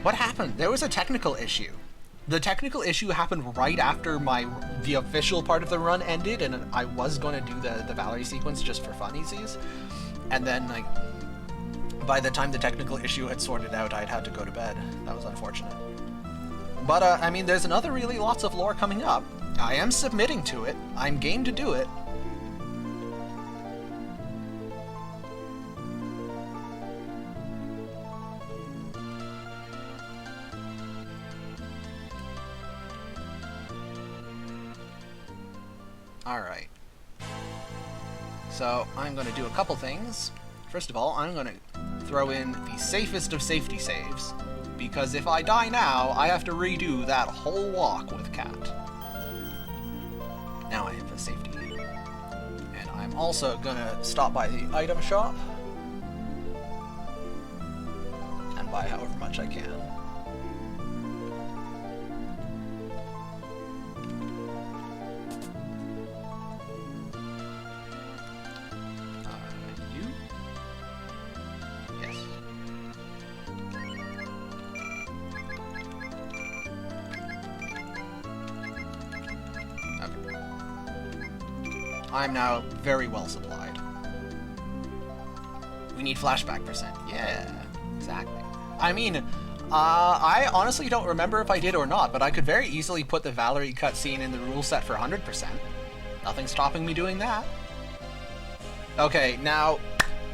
what happened? There was a technical issue. The technical issue happened right after the official part of the run ended, and I was going to do the Valerie sequence just for funsies, and then like by the time the technical issue had sorted out, I'd had to go to bed. That was unfortunate. But, I mean, there's another really lots of lore coming up. I am submitting to it. I'm game to do it. Alright. So I'm going to do a couple things. First of all, I'm going to throw in the safest of safety saves, because if I die now, I have to redo that whole walk with Cat. Now I have a safety. And I'm also going to stop by the item shop and buy however much I can. I'm now very well supplied. We need flashback percent. Yeah, exactly. I mean, I honestly don't remember if I did or not, but I could very easily put the Valerie cutscene in the rule set for 100%. Nothing's stopping me doing that. Okay, now,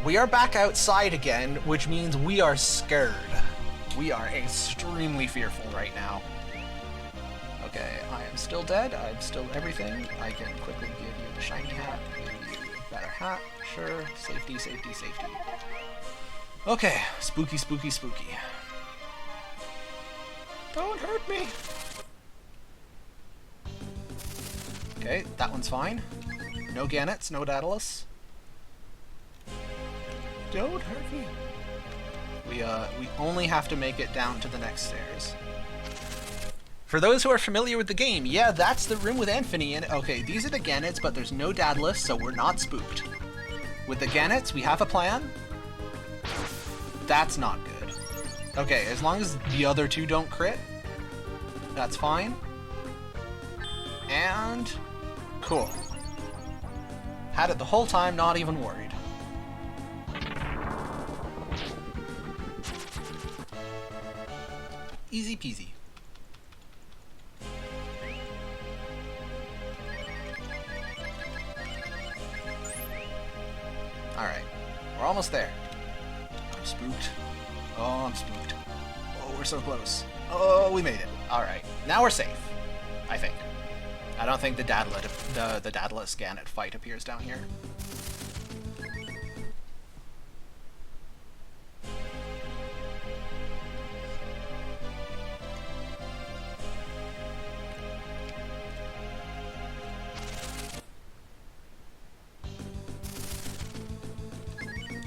we are back outside again, which means we are scared. We are extremely fearful right now. Okay, I am still dead. I'm still everything. I can quickly give you the shiny hat, give you a better hat. Sure. Safety, safety, safety. Okay, spooky, spooky, spooky. Don't hurt me! Okay, that one's fine. No Gannets, no Daedalus. Don't hurt me. We only have to make it down to the next stairs. For those who are familiar with the game, yeah, that's the room with Anthony in it. Okay, these are the Gannets, but there's no Daedalus, so we're not spooked. With the Gannets, we have a plan. That's not good. Okay, as long as the other two don't crit, that's fine. And cool. Had it the whole time, not even worried. Easy peasy. Alright, we're almost there. I'm spooked. Oh, I'm spooked. Oh, we're so close. Oh, we made it. Alright, now we're safe. I think. I don't think the Daedalus Gannet fight appears down here.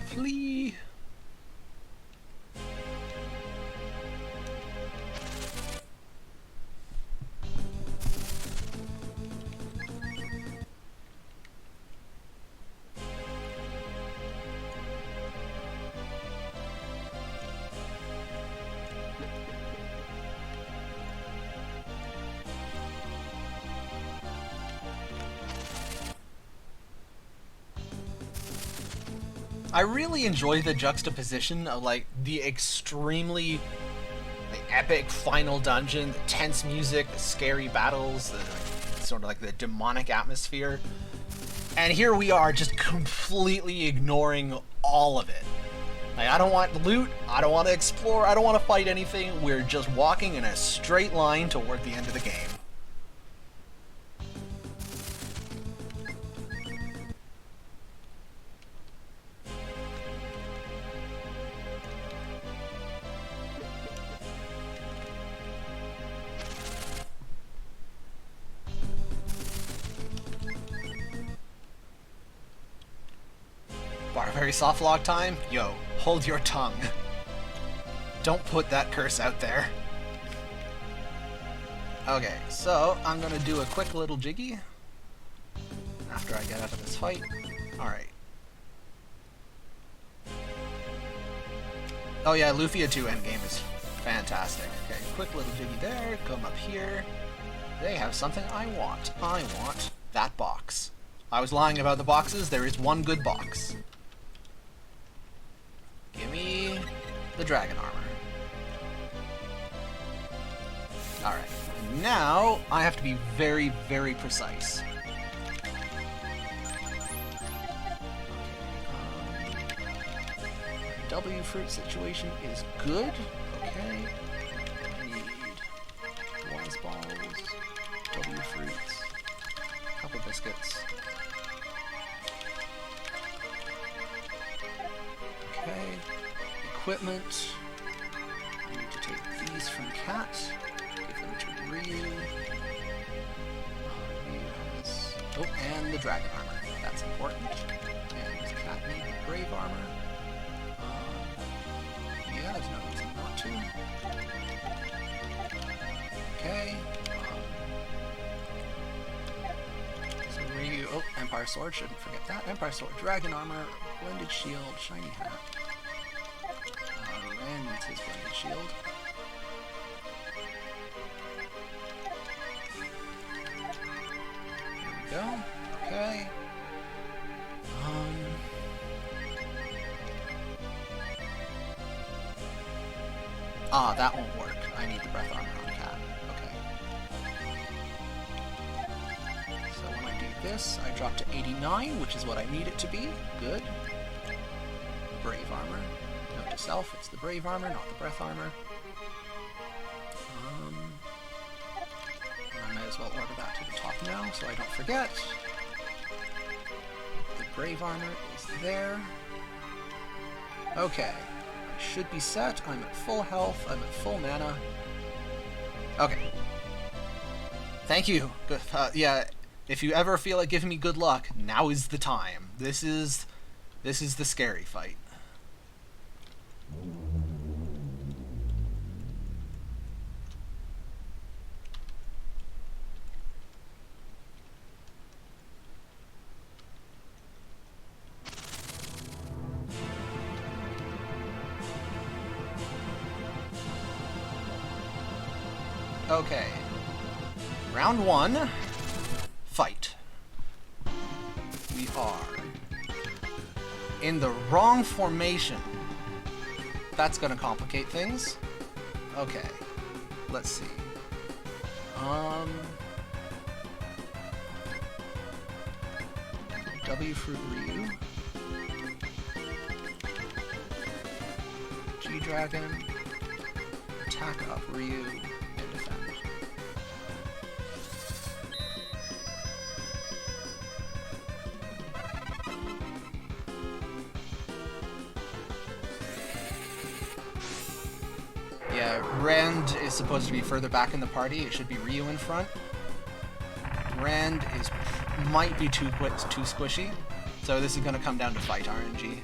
Flee! I really enjoy the juxtaposition of like the extremely epic final dungeon, the tense music, the scary battles, the sort of like the demonic atmosphere. And here we are just completely ignoring all of it. Like, I don't want loot, I don't want to explore, I don't want to fight anything. We're just walking in a straight line toward the end of the game. Very soft lock time? Yo, hold your tongue. Don't put that curse out there. Okay, so I'm gonna do a quick little jiggy after I get out of this fight. Alright. Oh yeah, Lufia 2 endgame is fantastic. Okay, quick little jiggy there, come up here. They have something I want. I want that box. I was lying about the boxes, there is one good box. Give me the dragon armor. Alright, now I have to be very, very precise. W fruit situation is good. Okay. I need wise balls, W fruits, couple biscuits. equipment. I need to take these from Cat, give them to Ryu. Ryu has... Oh, and the dragon armor. That's important. And does Cat need the brave armor? Yeah, there's no reason not to. Okay. So Ryu... Oh, Empire Sword. Shouldn't forget that. Empire Sword, dragon armor, blended shield, shiny hat. Ran needs his blended shield. There we go. Okay. That won't work. I need the breath armor on Cat. Okay. So when I do this, I drop to 89, which is what I need it to be. Good. Brave armor. Note to self, it's the brave armor, not the breath armor. I might as well order that to the top now, so I don't forget. The brave armor is there. Okay. I should be set. I'm at full health. I'm at full mana. Okay. Thank you. Good. Yeah, if you ever feel like giving me good luck, now is the time. This is the scary fight. Okay. Round 1. Fight. We are in the wrong formation. That's gonna complicate things. Okay. Let's see. W Fruit Ryu. G-Dragon. Attack up Ryu. Yeah, Rand is supposed to be further back in the party. It should be Ryu in front. Rand might be too squishy, so this is going to come down to fight RNG.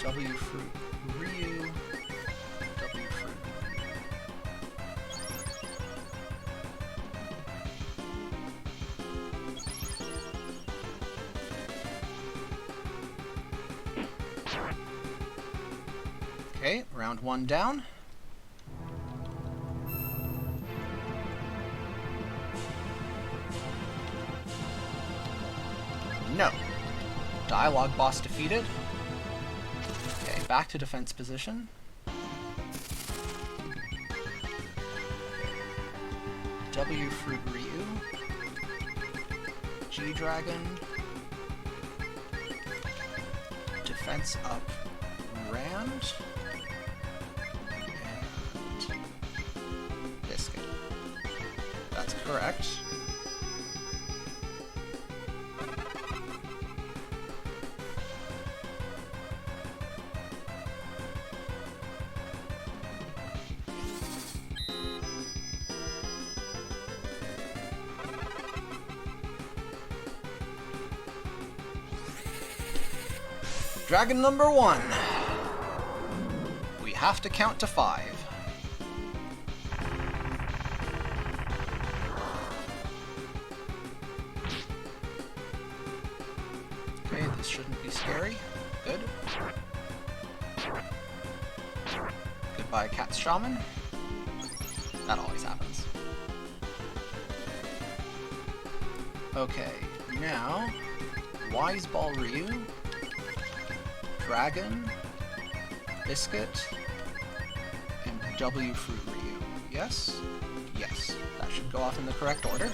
W Fruit Ryu, W Fruit Okay, round 1 down. No. Dialogue boss defeated. Okay, back to defense position. W Fruit Ryu. G-Dragon. Defense up Rand. And Biscuit. That's correct. Dragon number 1. We have to count to 5. Okay, this shouldn't be scary. Good. Goodbye, Cat's Shaman. That always happens. Okay, now Wise Ball Ryu. Dragon, Biscuit, and W Fruit Ryu. Yes? Yes. That should go off in the correct order.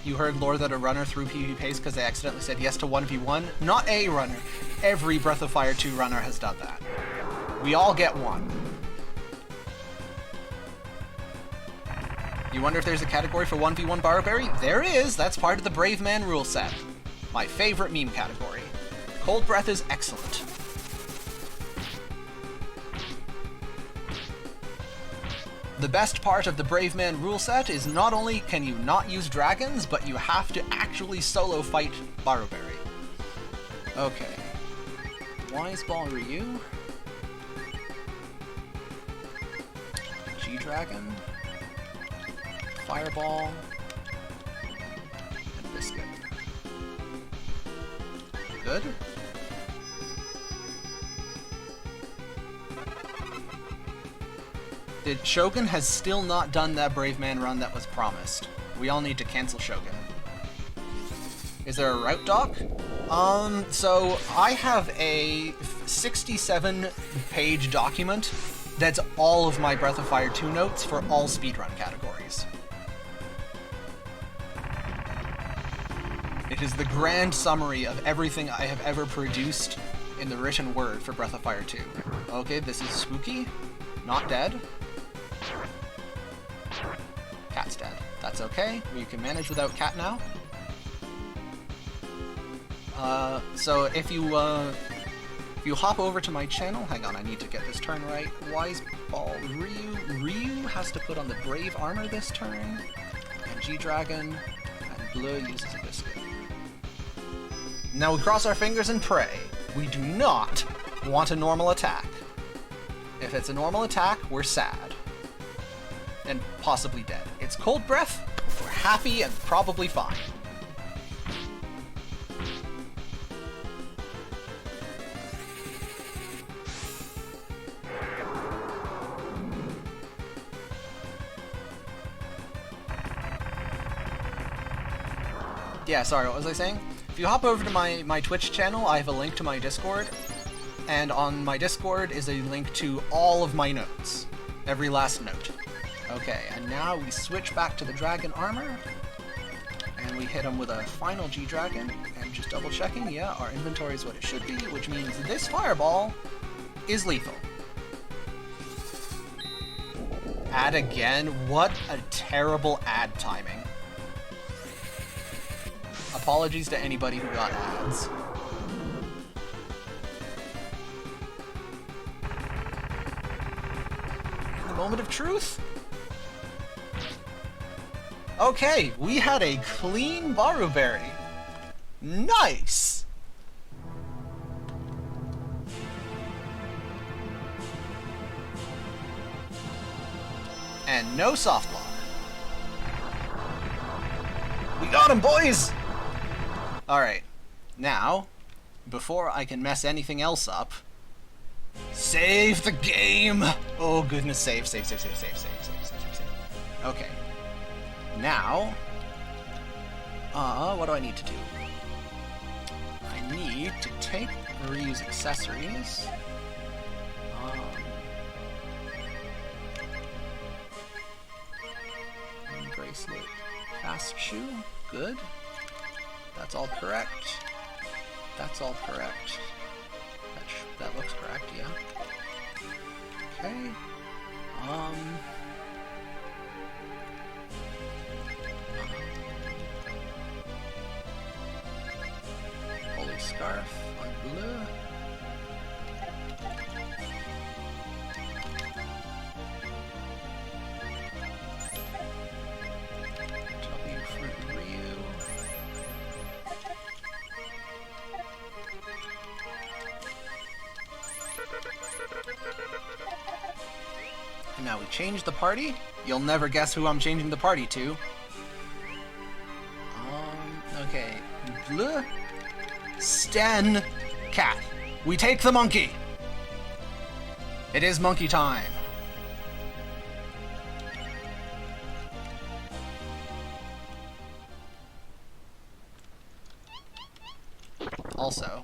you heard lore that a runner threw PvPs because they accidentally said yes to 1v1. Not a runner. Every Breath of Fire 2 runner has done that. We all get one. You wonder if there's a category for 1v1 Barberry? There is! That's part of the Brave Man rule set. My favorite meme category. Cold Breath is excellent. The best part of the Brave Man rule set is not only can you not use dragons, but you have to actually solo fight Barberry. Okay. Wise Ball Ryu. G-Dragon. Fireball. And Biscuit. Good. Shogun has still not done that Brave Man run that was promised. We all need to cancel Shogun. Is there a route doc? So I have a 67-page document that's all of my Breath of Fire 2 notes for all speedrun categories. It is the grand summary of everything I have ever produced in the written word for Breath of Fire 2. Okay, this is spooky. Not dead. Cat's dead. That's okay. We can manage without Cat now. So if you hop over to my channel, hang on, I need to get this turn right. Wise Ball Ryu. Ryu has to put on the Brave Armor this turn, and G-Dragon, and Bleu uses a Biscuit. Now we cross our fingers and pray. We do not want a normal attack. If it's a normal attack, we're sad. And possibly dead. It's Cold Breath, we're happy and probably fine. Yeah, sorry, what was I saying? If you hop over to my Twitch channel, I have a link to my Discord, and on my Discord is a link to all of my notes. Every last note. Okay, and now we switch back to the Dragon Armor, and we hit him with a final G-Dragon, and just double checking, yeah, our inventory is what it should be, which means this Fireball is lethal. Add again? What a terrible ad timing. Apologies to anybody who got ads. The moment of truth? Okay, we had a clean Barberry. Nice! And no soft lock. We got him, boys! Alright, now, before I can mess anything else up, save the game! Oh goodness, save. Okay. Now, what do I need to do? I need to take Ryu's accessories. Bracelet, fast shoe, good. That's all correct. That's all correct. That looks correct, yeah. Okay. Holy Scarf on Bleu. W for Ryu. And now we change the party. You'll never guess who I'm changing the party to. Okay. Bleu. Sten. Cat. We take the monkey. It is monkey time. Also,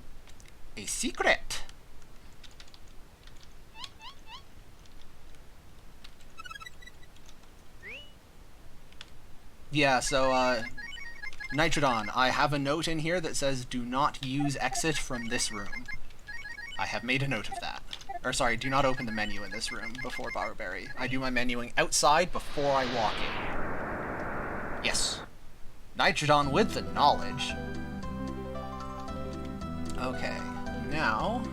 a secret. Yeah, so, Nitrodon, I have a note in here that says do not use exit from this room. I have made a note of that. Or sorry, do not open the menu in this room before Barberry. I do my menuing outside before I walk in. Yes. Nitrodon with the knowledge. Okay, now...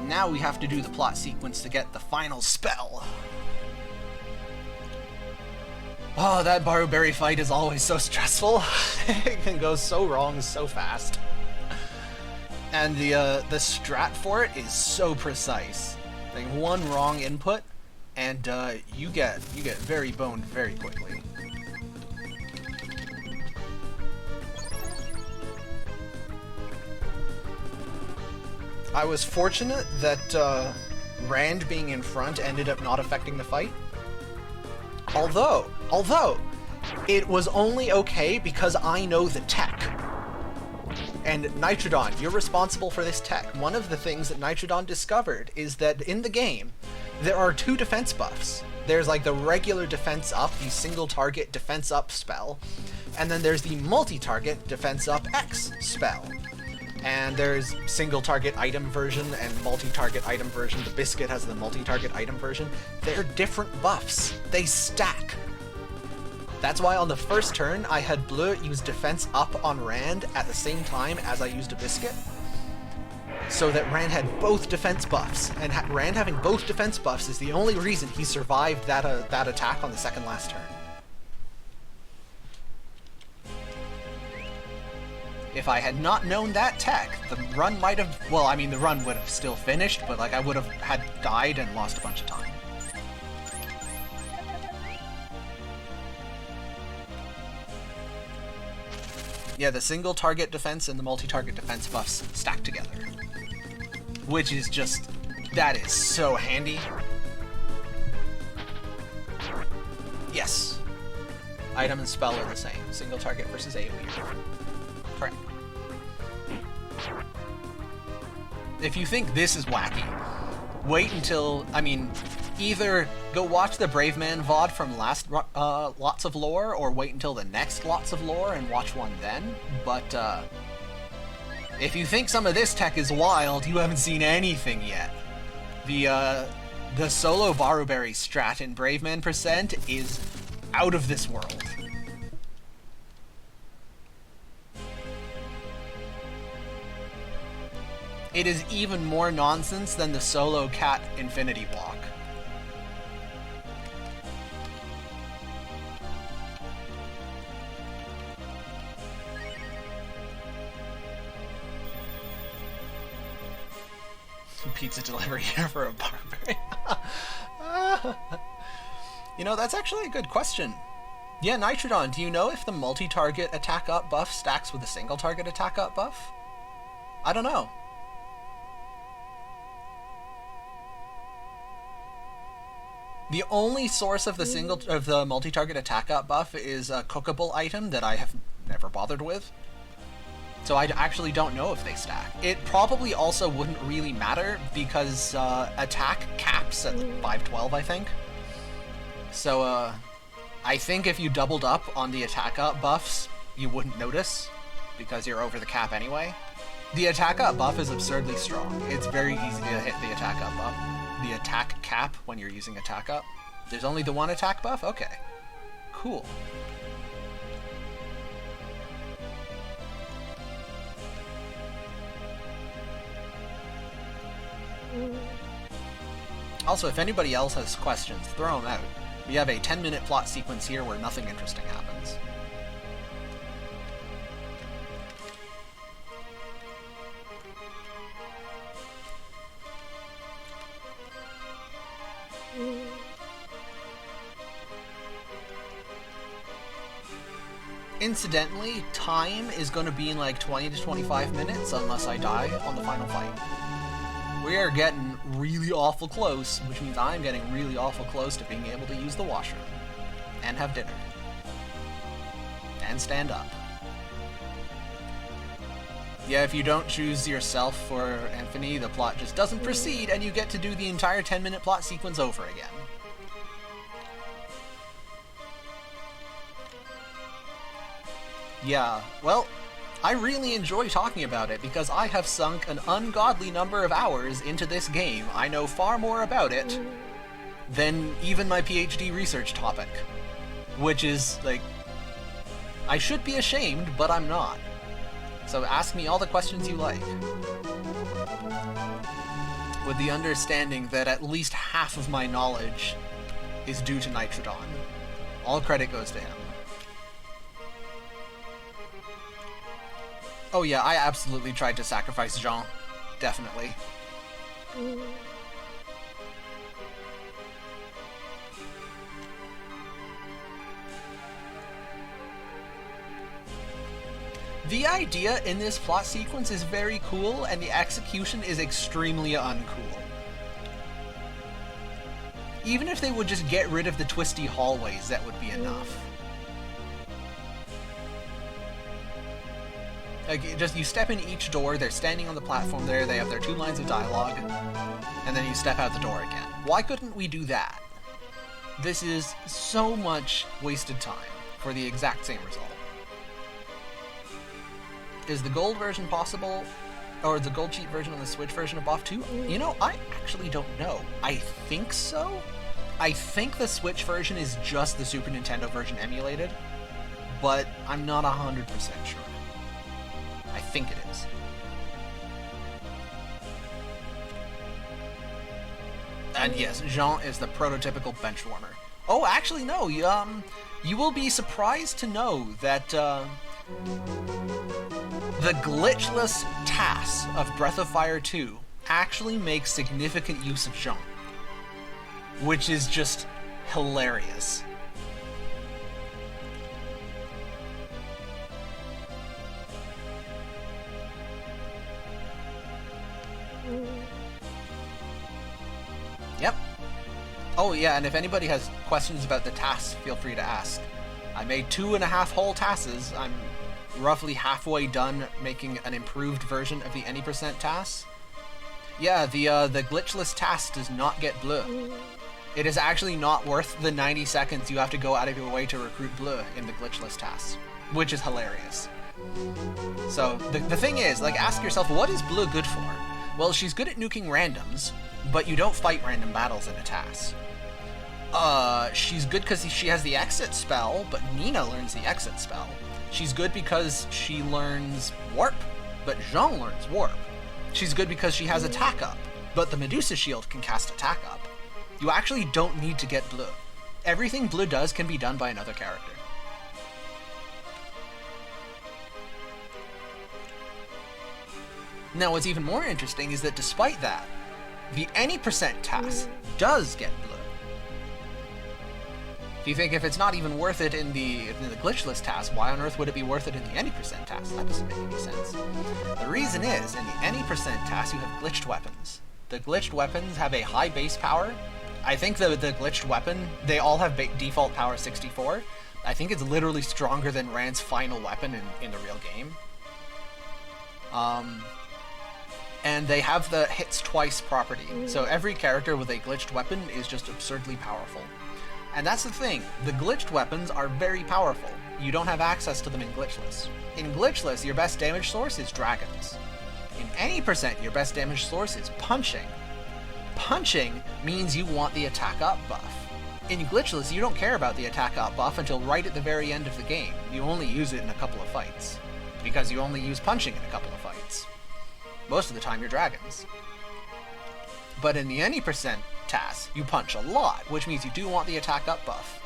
Now we have to do the plot sequence to get the final spell. Oh, that Barberry fight is always so stressful. It can go so wrong so fast. And the strat for it is so precise. Like one wrong input, and you get very boned very quickly. I was fortunate that Rand being in front ended up not affecting the fight. Although, it was only okay because I know the tech. And Nitrodon, you're responsible for this tech. One of the things that Nitrodon discovered is that in the game, there are two defense buffs. There's like the regular defense up, the single target defense up spell, and then there's the multi-target defense up X spell. And there's single target item version and multi-target item version. The Biscuit has the multi-target item version. They're different buffs. They stack. That's why on the first turn, I had Bleu use defense up on Rand at the same time as I used a Biscuit. So that Rand had both defense buffs. And Rand having both defense buffs is the only reason he survived that attack on the second last turn. If I had not known that tech, the run might have... Well, I mean, the run would have still finished, but like I would have had died and lost a bunch of time. Yeah, the single target defense and the multi-target defense buffs stack together. Which is just... That is so handy. Yes. Item and spell are the same. Single target versus AoE. Correct. If you think this is wacky, wait until, I mean, either go watch the Brave Man VOD from last Lots of Lore, or wait until the next Lots of Lore and watch one then. But if you think some of this tech is wild, you haven't seen anything yet. The solo Barberry strat in Brave Man Percent is out of this world. It is even more nonsense than the solo cat infinity walk. Pizza delivery here for a Barberry. You know, that's actually a good question. Yeah, Nitrodon, do you know if the multi-target attack up buff stacks with the single target attack up buff? I don't know. The only source of the multi-target attack up buff is a cookable item that I have never bothered with. So I actually don't know if they stack. It probably also wouldn't really matter because attack caps at 512, I think. So I think if you doubled up on the attack up buffs, you wouldn't notice because you're over the cap anyway. The attack up buff is absurdly strong. It's very easy to hit the attack up buff. The attack cap when you're using attack up. There's only the one attack buff? Okay. Cool. Also, if anybody else has questions, throw them out. We have a 10-minute plot sequence here where nothing interesting happens. Incidentally, time is going to be in like 20 to 25 minutes unless I die on the final fight. We are getting really awful close, which means I'm getting really awful close to being able to use the washroom. And have dinner. And stand up. Yeah, if you don't choose yourself for Anthony, the plot just doesn't proceed, and you get to do the entire 10-minute plot sequence over again. Yeah, well, I really enjoy talking about it because I have sunk an ungodly number of hours into this game. I know far more about it than even my PhD research topic. Which is, like, I should be ashamed, but I'm not. So ask me all the questions you like. With the understanding that at least half of my knowledge is due to xujhan. All credit goes to him. Oh yeah, I absolutely tried to sacrifice Jean. Definitely. The idea in this plot sequence is very cool, and the execution is extremely uncool. Even if they would just get rid of the twisty hallways, that would be enough. Like, just you step in each door, they're standing on the platform there, they have their 2 lines of dialogue, and then you step out the door again. Why couldn't we do that? This is so much wasted time for the exact same result. Is the gold version possible, or the gold cheat version on the Switch version of BoF 2? You know, I actually don't know. I think so? I think the Switch version is just the Super Nintendo version emulated, but I'm not 100% sure. I think it is. And yes, Jean is the prototypical benchwarmer. Oh, actually no, you will be surprised to know that, the glitchless TAS of Breath of Fire 2 actually makes significant use of Jean, which is just hilarious. Yep. Oh yeah, and if anybody has questions about the TAS, feel free to ask. I made 2.5 whole TASes. I'm roughly halfway done making an improved version of the any percent TAS. Yeah, the glitchless TAS does not get bleu. It is actually not worth the 90 seconds you have to go out of your way to recruit bleu in the glitchless TAS, which is hilarious. So, the thing is, like, ask yourself, what is bleu good for? Well, she's good at nuking randoms, but you don't fight random battles in a TAS. She's good because she has the exit spell, but Nina learns the exit spell. She's good because she learns warp, but Jean learns warp. She's good because she has attack up, but the Medusa shield can cast attack up. You actually don't need to get bleu. Everything bleu does can be done by another character. Now what's even more interesting is that despite that, the any percent TAS does get bleu. If you think if it's not even worth it in the glitchless TAS, why on earth would it be worth it in the any percent TAS? That doesn't make any sense. The reason is, in the any percent TAS you have glitched weapons. The glitched weapons have a high base power. I think the glitched weapon, they all have default power 64. I think it's literally stronger than Rand's final weapon in the real game. And they have the hits twice property. So every character with a glitched weapon is just absurdly powerful. And that's the thing, the glitched weapons are very powerful. You don't have access to them in glitchless. In glitchless, your best damage source is dragons. In any percent, your best damage source is punching. Punching means you want the attack up buff. In glitchless, you don't care about the attack up buff until right at the very end of the game. You only use it in a couple of fights, because you only use punching in a couple of fights. Most of the time, you're dragons. But in the any percent TAS, you punch a lot, which means you do want the attack up buff.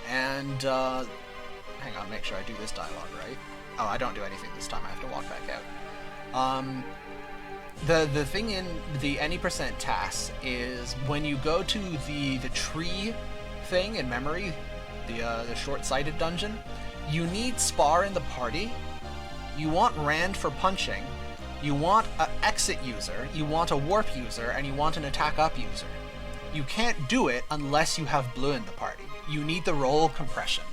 And, hang on, make sure I do this dialogue right. Oh, I don't do anything this time, I have to walk back out. The thing in the any percent TAS is when you go to the tree thing in memory, the short-sighted dungeon, you need Spar in the party, you want Rand for punching, you want an exit user, you want a warp user, and you want an attack up user. You can't do it unless you have bleu in the party. You need the role compression.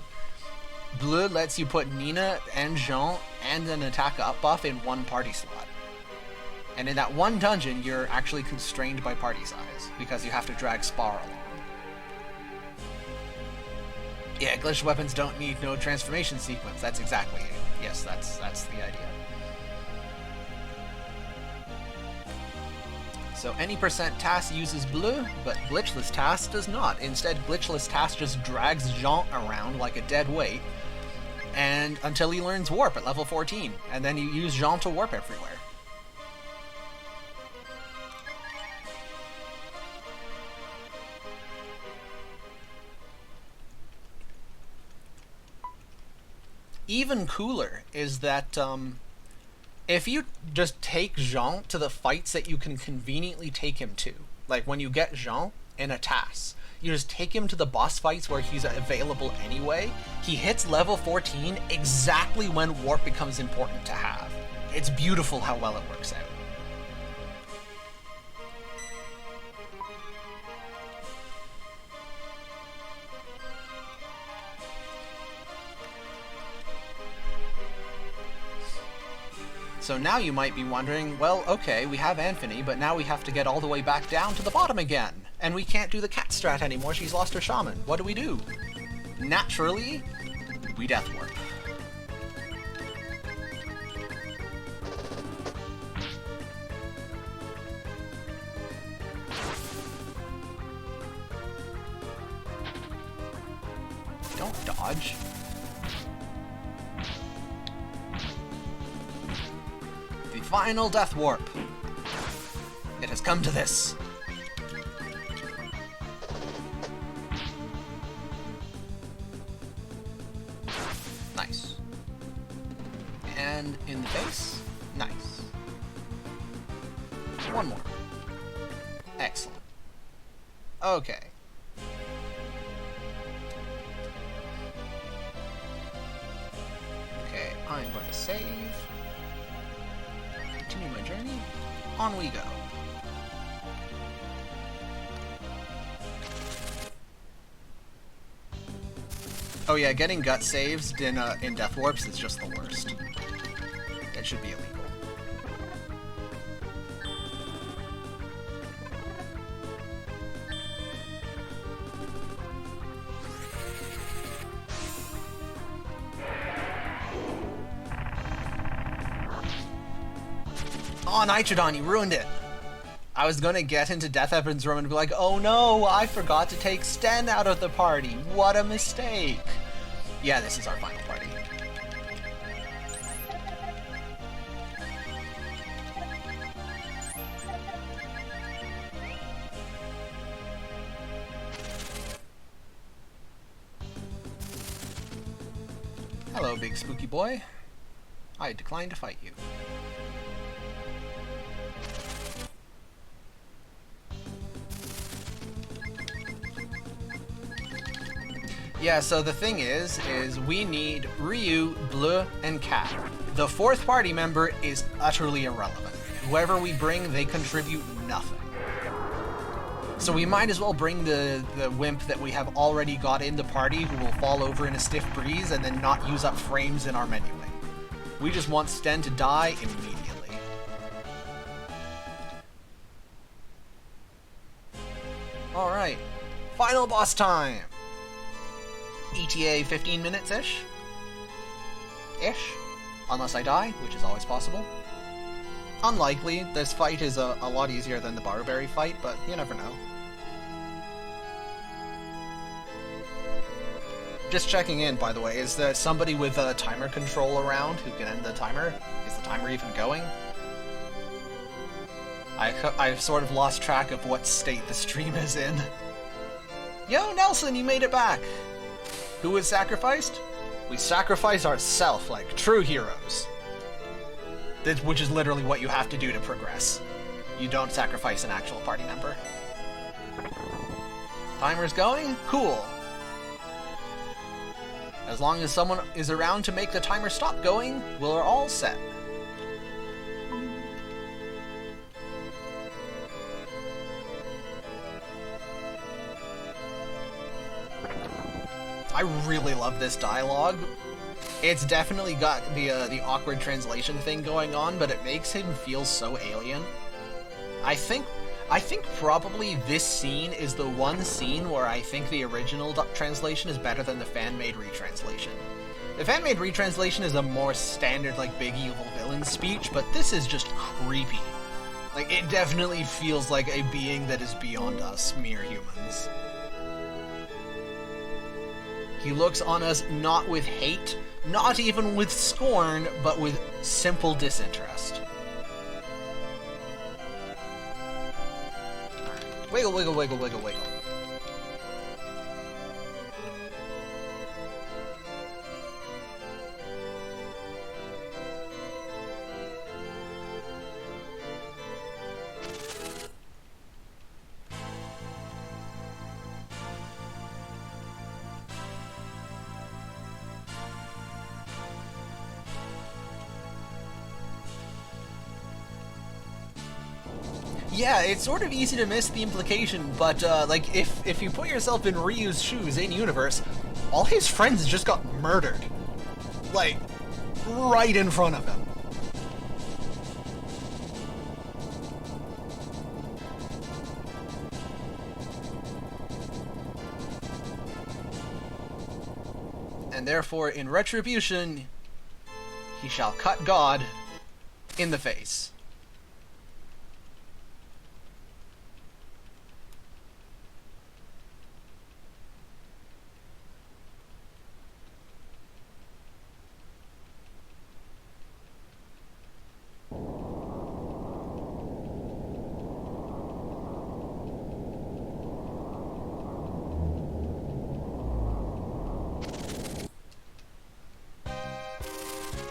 Bleu lets you put Nina and Jean and an attack up buff in one party slot. And in that one dungeon, you're actually constrained by party size, because you have to drag Spar along. Yeah, glitched weapons don't need no transformation sequence. That's exactly it. Yes, that's the idea. So any percent task uses bleu, but glitchless task does not. Instead, glitchless task just drags Jean around like a dead weight, and until he learns warp at level 14, and then you use Jean to warp everywhere. Even cooler is that if you just take Jean to the fights that you can conveniently take him to, like when you get Jean in a task, you just take him to the boss fights where he's available anyway, he hits level 14 exactly when warp becomes important to have. It's beautiful how well it works out. So now you might be wondering, well, okay, we have Anthony, but now we have to get all the way back down to the bottom again. And we can't do the cat strat anymore, she's lost her shaman. What do? Naturally, we death warp. Don't dodge. Final death warp. It has come to this. Nice. And in the face. Nice. One more. Excellent. Okay. Okay, I'm going to save. Continue my journey. On we go. Oh yeah, getting gut saves in death warps is just the worst. It should be illegal. Oh, Nitrodon, you ruined it! I was gonna get into Death Evan's room and be like, oh no, I forgot to take Sten out of the party! What a mistake! Yeah, this is our final party. Hello, big spooky boy. I decline to fight you. Yeah, so the thing is we need Ryu, Bleu, and Cat. The fourth party member is utterly irrelevant. Whoever we bring, they contribute nothing. So we might as well bring the wimp that we have already got in the party, who will fall over in a stiff breeze and then not use up frames in our menuing. We just want Sten to die immediately. Alright, final boss time! ETA 15 minutes-ish? Ish? Unless I die, which is always possible. Unlikely, this fight is a lot easier than the Barberry fight, but you never know. Just checking in, by the way, is there somebody with a timer control around who can end the timer? Is the timer even going? I've sort of lost track of what state the stream is in. Yo, Nelson, you made it back! Who was sacrificed? We sacrifice ourselves like true heroes. Which is literally what you have to do to progress. You don't sacrifice an actual party member. Timer's going? Cool. As long as someone is around to make the timer stop going, we're all set. I really love this dialogue. It's definitely got the awkward translation thing going on, but it makes him feel so alien. I think probably this scene is the one scene where I think the original translation is better than the fan-made retranslation. The fan-made retranslation is a more standard, like, big evil villain speech, but this is just creepy. Like, it definitely feels like a being that is beyond us, mere humans. He looks on us not with hate, not even with scorn, but with simple disinterest. Wiggle, wiggle, wiggle, wiggle, wiggle. Yeah, it's sort of easy to miss the implication, but, like, if you put yourself in Ryu's shoes in-universe, all his friends just got murdered. Like, right in front of him. And therefore, in retribution, he shall cut God in the face.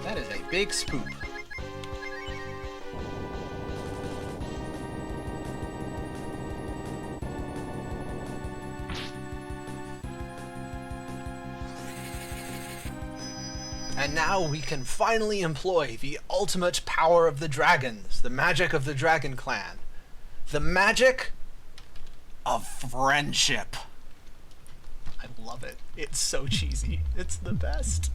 That is a big spook. And now we can finally employ the ultimate power of the dragons, the magic of the Dragon Clan. The magic of friendship. I love it. It's so cheesy. It's the best.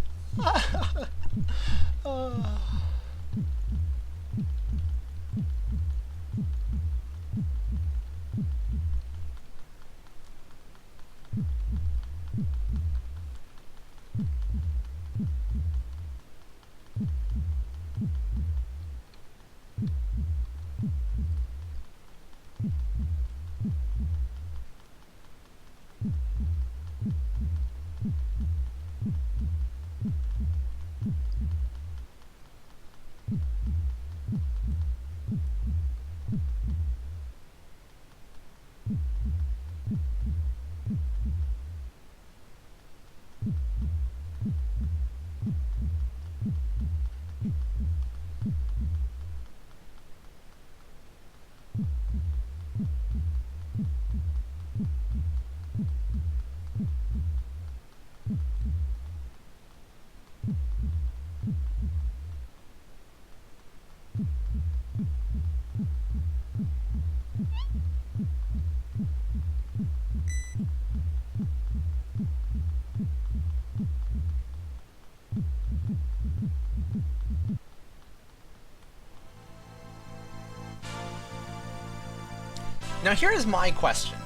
Now here is my question.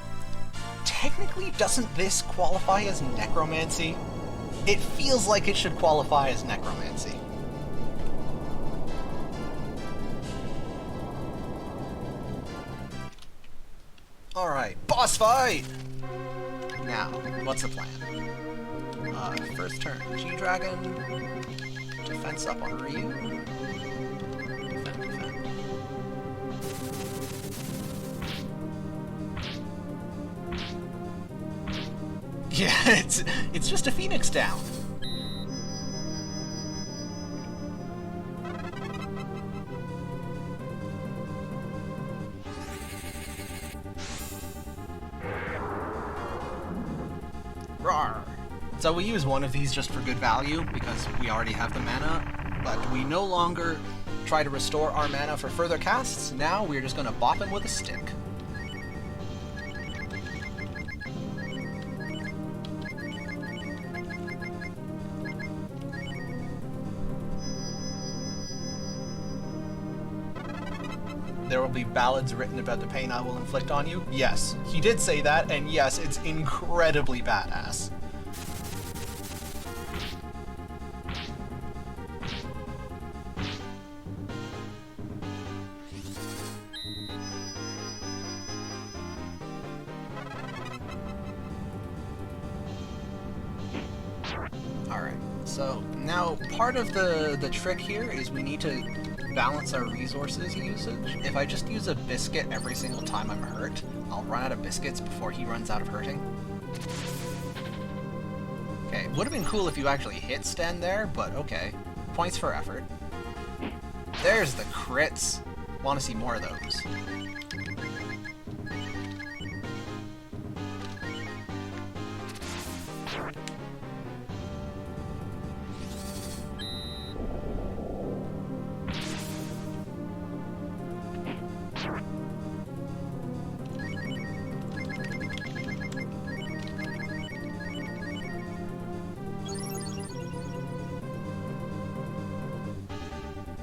Technically, doesn't this qualify as necromancy? It feels like it should qualify as necromancy. Alright, boss fight! Now, what's the plan? First turn, G-Dragon, defense up on Ryu. Defend, defend. Yeah, it's just a Phoenix down. Rawr. So we use one of these just for good value, because we already have the mana, but we no longer try to restore our mana for further casts. Now we're just gonna bop him with a stick. there will be ballads written about the pain I will inflict on you. Yes, he did say that, and yes, it's incredibly badass. Alright, so now part of the trick here is we need to balance our resources usage. If I just use a biscuit every single time I'm hurt, I'll run out of biscuits before he runs out of hurting. Okay, would have been cool if you actually hit Sten there, but okay. Points for effort. There's the crits. Want to see more of those.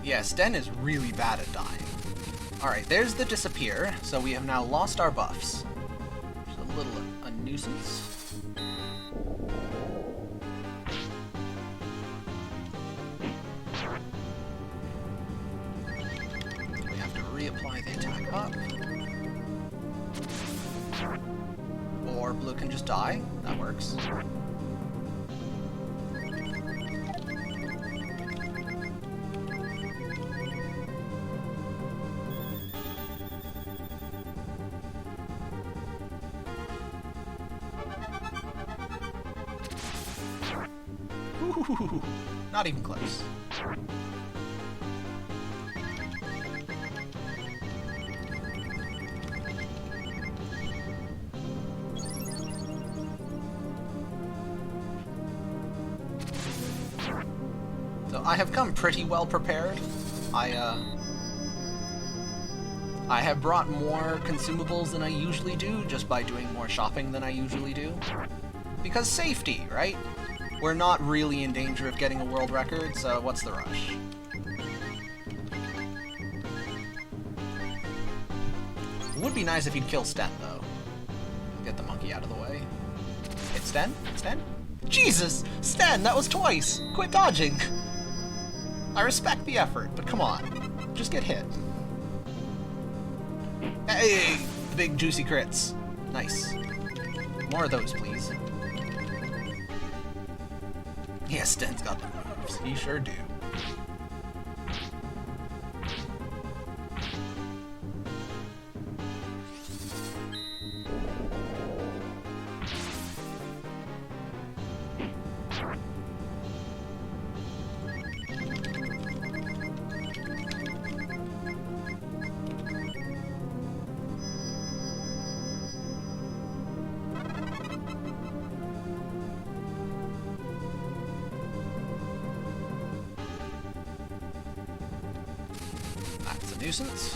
Yeah, Sten is really bad at dying. Alright, there's the disappear, so we have now lost our buffs. Just a little a nuisance. We have to reapply the attack up. Or Blue can just die. That works. Ooh, not even close. So I have come pretty well prepared. I have brought more consumables than I usually do, just by doing more shopping than I usually do. Because safety, right? We're not really in danger of getting a world record, so what's the rush? It would be nice if you'd kill Sten, though. Get the monkey out of the way. Hit Sten? Sten? Jesus! Sten, that was twice! Quit dodging! I respect the effort, but come on. Just get hit. Hey! The big juicy crits. Nice. More of those, please. Yeah, Sten's got the moves. He sure do. That's a nuisance.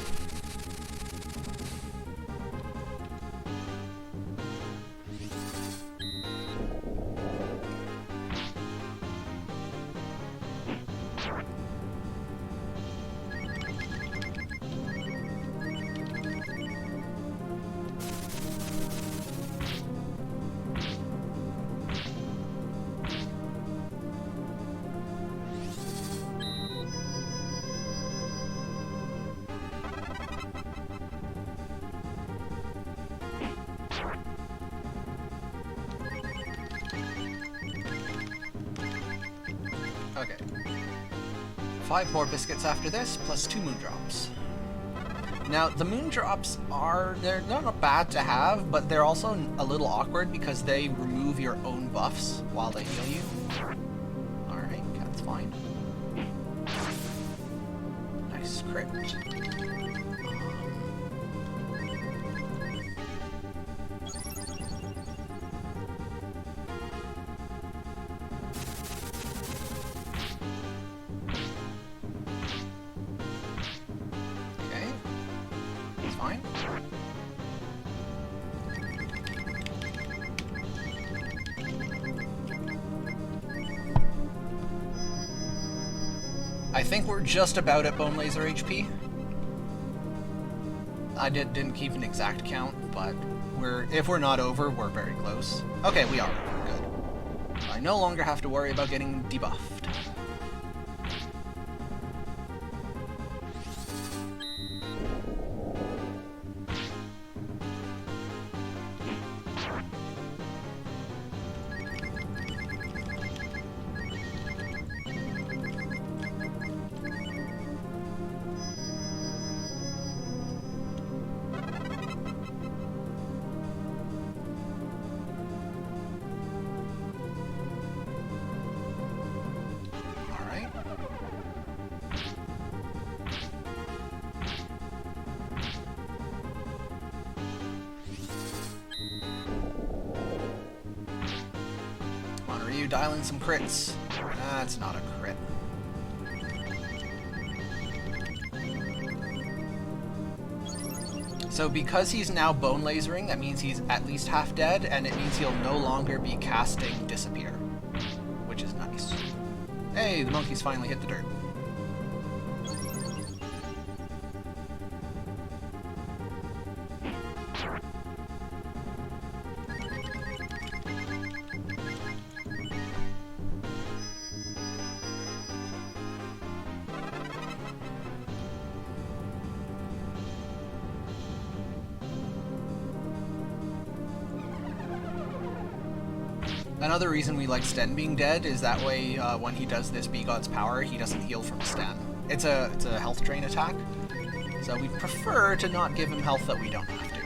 Okay. 5 more biscuits after this, plus 2 moondrops. Now, the moondrops they're not bad to have, but they're also a little awkward because they remove your own buffs while they heal you. Alright, that's fine. Nice crit. Fine. I think we're just about at Bone Laser HP. I didn't keep an exact count, but if we're not over, we're very close. Okay, we are. Good. I no longer have to worry about getting debuffed. Dialing some crits. That's not a crit. So because he's now bone lasering, that means he's at least half dead, and it means he'll no longer be casting Disappear, which is nice. Hey, the monkeys finally hit the dirt. Another reason we like Sten being dead is that way when he does this Be God's Power, he doesn't heal from Sten. It's a health drain attack, so we prefer to not give him health that we don't have to.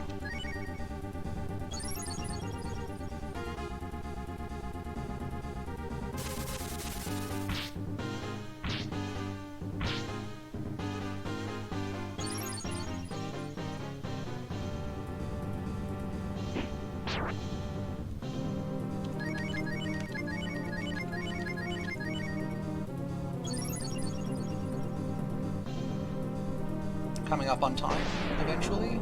Coming up on time, eventually.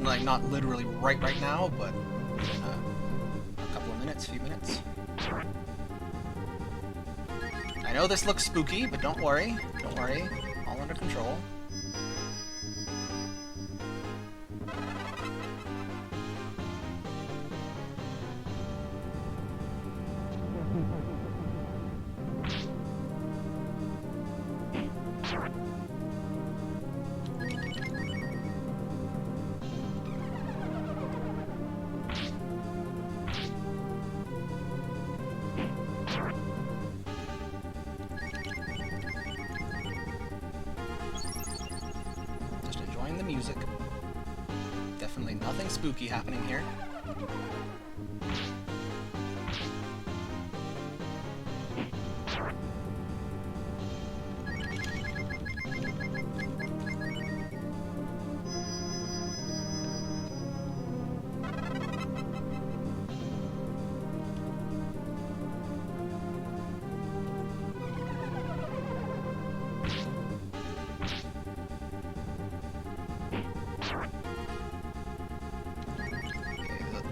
Like, not literally right now, but in a couple of minutes, few minutes. I know this looks spooky, but don't worry. Don't worry. All under control. The music. Definitely nothing spooky happening here.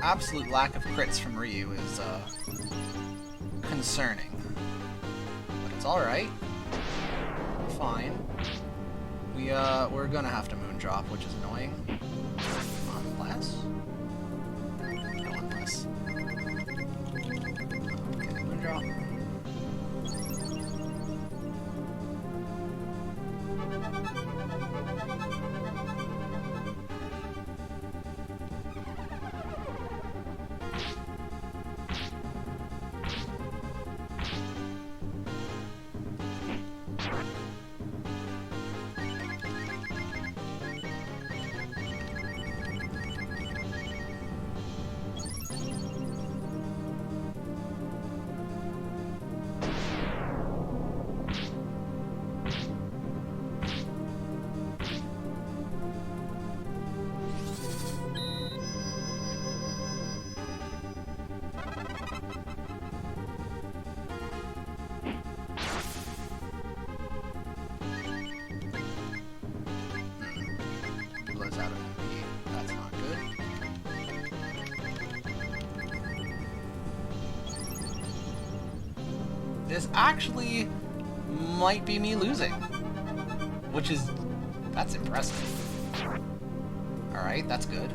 Absolute lack of crits from Ryu is concerning, but it's all right. Fine. We're gonna have to Moondrop, which is annoying. Unless, no, unless. Okay, Moondrop. That's not good. This actually might be me losing, which is, that's impressive. Alright, that's good.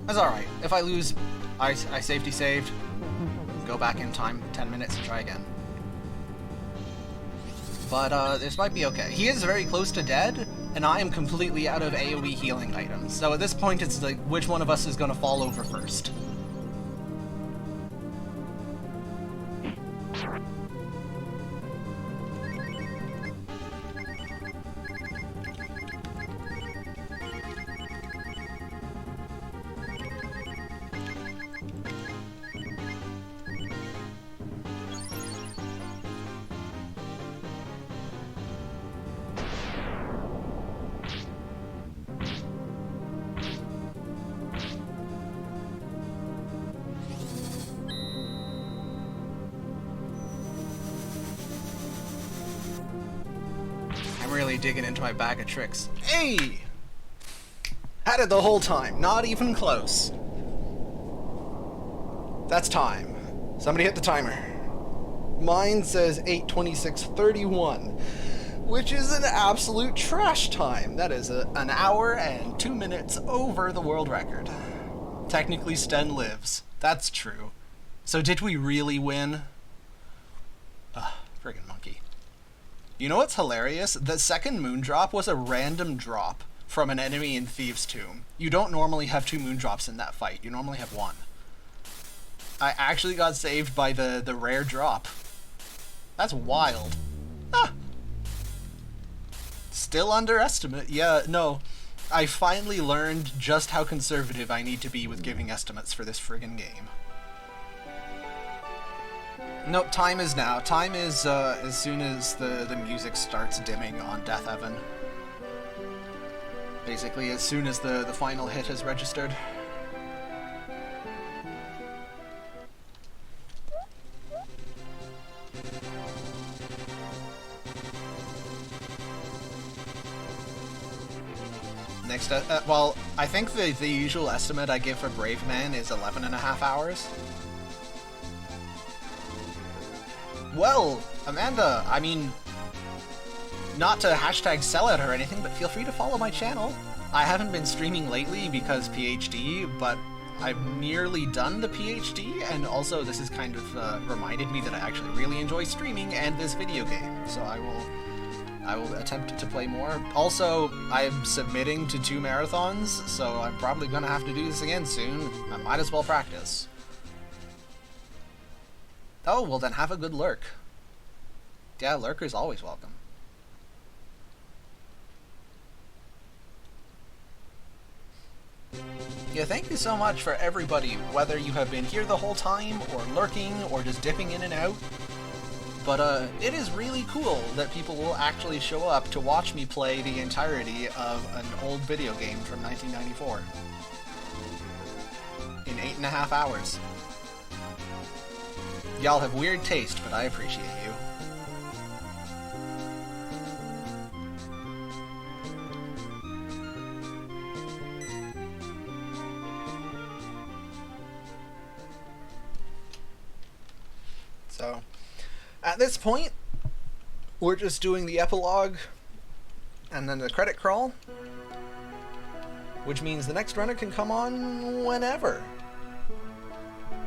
That's alright. If I lose, I safety saved. Go back in time 10 minutes and try again. But this might be okay. He is very close to dead, and I am completely out of AoE healing items. So at this point, it's like, which one of us is going to fall over first? Really digging into my bag of tricks. Hey! Had it the whole time, not even close. That's time. Somebody hit the timer. Mine says 8:26:31, which is an absolute trash time. That is an hour and 2 minutes over the world record. Technically, Sten lives. That's true. So did we really win? Friggin' monkey. You know what's hilarious? The second moon drop was a random drop from an enemy in Thieves' Tomb. You don't normally have 2 moon drops in that fight. You normally have 1. I actually got saved by the rare drop. That's wild. Ah! Still underestimate. Yeah, no. I finally learned just how conservative I need to be with giving estimates for this friggin' game. Nope, time is now. Time is as soon as the music starts dimming on Death Heaven. Basically, as soon as the final hit is registered. Next, well, I think the usual estimate I give for Brave Man is 11.5 hours. Well, Amanda, I mean, not to hashtag sellout or anything, but feel free to follow my channel. I haven't been streaming lately because PhD, but I've nearly done the PhD, and also this has kind of reminded me that I actually really enjoy streaming and this video game, so I will attempt to play more. Also, I'm submitting to 2 marathons, so I'm probably gonna have to do this again soon. I might as well practice. Oh, well then have a good lurk. Yeah, lurker's always welcome. Yeah, thank you so much for everybody, whether you have been here the whole time, or lurking, or just dipping in and out. But it is really cool that people will actually show up to watch me play the entirety of an old video game from 1994. In 8.5 hours. Y'all have weird taste, but I appreciate you. So, at this point, we're just doing the epilogue and then the credit crawl, which means the next runner can come on whenever.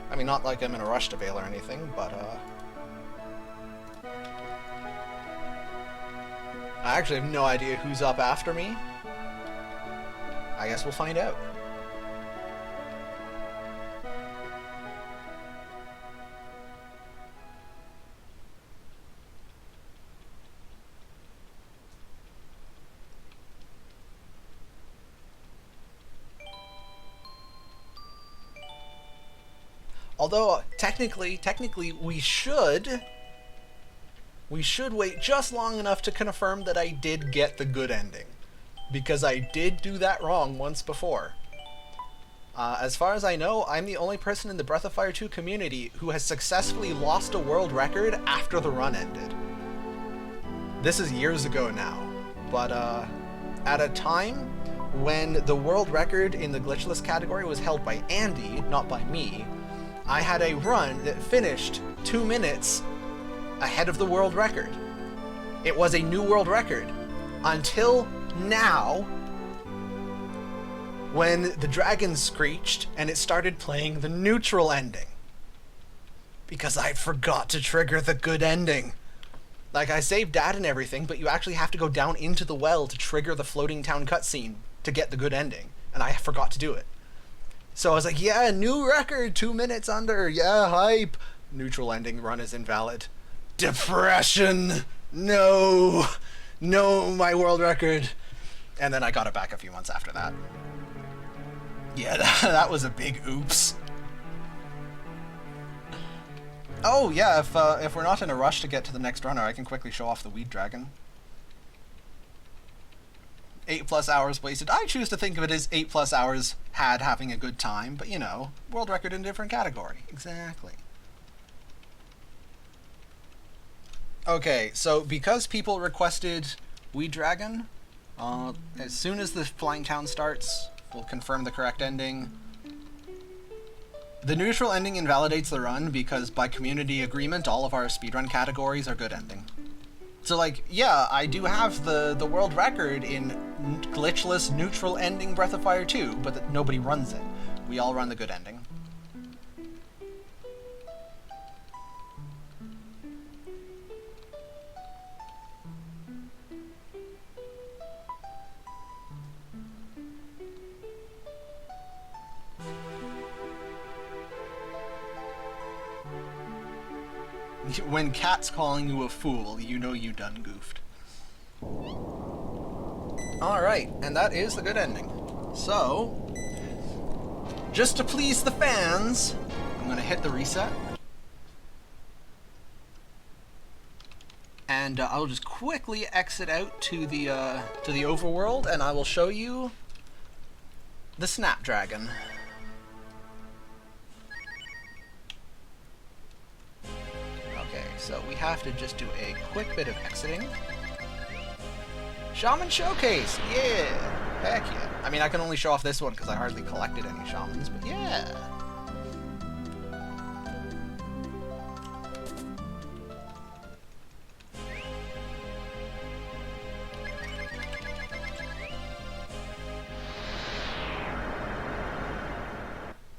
I mean, not like I'm in a rush to bail or anything, but, I actually have no idea who's up after me. I guess we'll find out. Although, technically, we should wait just long enough to confirm that I did get the good ending. Because I did do that wrong once before. As far as I know, I'm the only person in the Breath of Fire 2 community who has successfully lost a world record after the run ended. This is years ago now, but at a time when the world record in the glitchless category was held by Andy, not by me, I had a run that finished 2 minutes ahead of the world record. It was a new world record. Until now, when the dragon screeched and it started playing the neutral ending. Because I forgot to trigger the good ending. Like, I saved data and everything, but you actually have to go down into the well to trigger the floating town cutscene to get the good ending. And I forgot to do it. So I was like, yeah, new record, 2 minutes under, yeah, hype. Neutral ending run is invalid. Depression! No! No, my world record. And then I got it back a few months after that. Yeah, that was a big oops. Oh, yeah, if we're not in a rush to get to the next runner, I can quickly show off the Weed Dragon. 8+ hours wasted. I choose to think of it as 8+ hours had having a good time, but you know, world record in a different category. Exactly. Okay, so because people requested Weed Dragon, as soon as the Flying Town starts, we'll confirm the correct ending. The neutral ending invalidates the run because by community agreement, all of our speedrun categories are good ending. So like, yeah, I do have the world record in glitchless neutral ending Breath of Fire 2, but nobody runs it. We all run the good ending. When Cat's calling you a fool, you know you done goofed. Alright, and that is the good ending. So, just to please the fans, I'm gonna hit the reset. And I'll just quickly exit out to the overworld, and I will show you the Snapdragon. So we have to just do a quick bit of exiting. Shaman Showcase! Yeah! Heck yeah. I mean, I can only show off this one because I hardly collected any shamans, but yeah!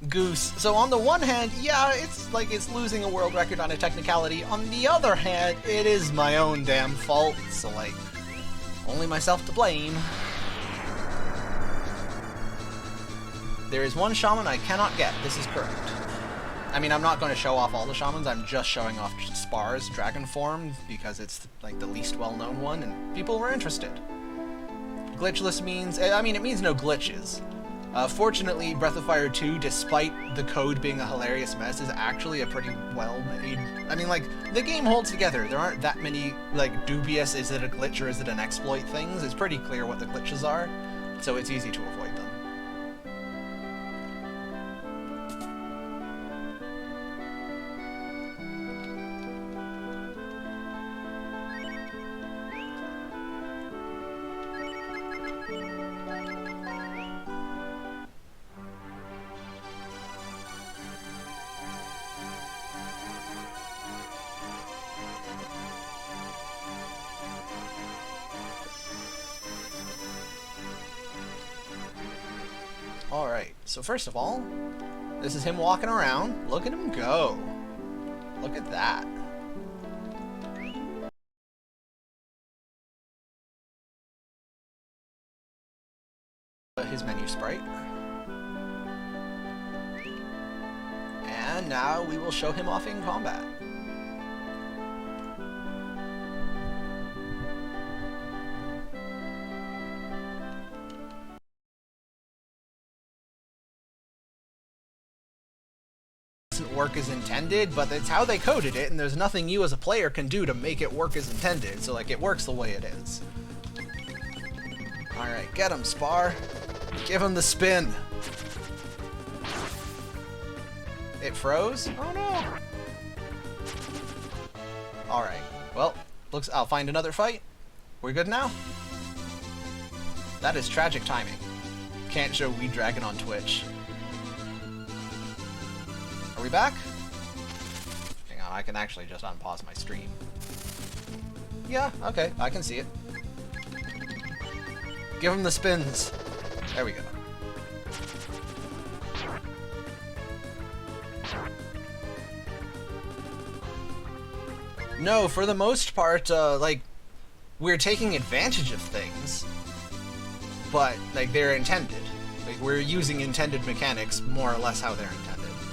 Goose. So on the one hand, yeah, it's like it's losing a world record on a technicality. On the other hand, it is my own damn fault. So like, only myself to blame. There is one shaman I cannot get. This is correct. I mean, I'm not going to show off all the shamans. I'm just showing off Spar's dragon form because it's like the least well-known one, and people were interested. Glitchless means, I mean, it means no glitches. Fortunately, Breath of Fire 2, despite the code being a hilarious mess, is actually a pretty well-made... I mean, like, the game holds together. There aren't that many, like, dubious, is it a glitch or is it an exploit things. It's pretty clear what the glitches are, so it's easy to avoid them. Alright, so first of all, this is him walking around. Look at him go. Look at that. His menu sprite. And now we will show him off in combat. Work as intended, but it's how they coded it, and there's nothing you as a player can do to make it work as intended, so like it works the way it is. Alright, get him, Spar. Give him the spin. It froze? Oh no! Alright, well, looks I'll find another fight. We're good now? That is tragic timing. can't show Weed Dragon on Twitch. Are we back? Hang on, I can actually just unpause my stream. Yeah, okay, I can see it. Give him the spins. There we go. No, for the most part, like, we're taking advantage of things, but, like, they're intended. Like, we're using intended mechanics more or less how they're intended.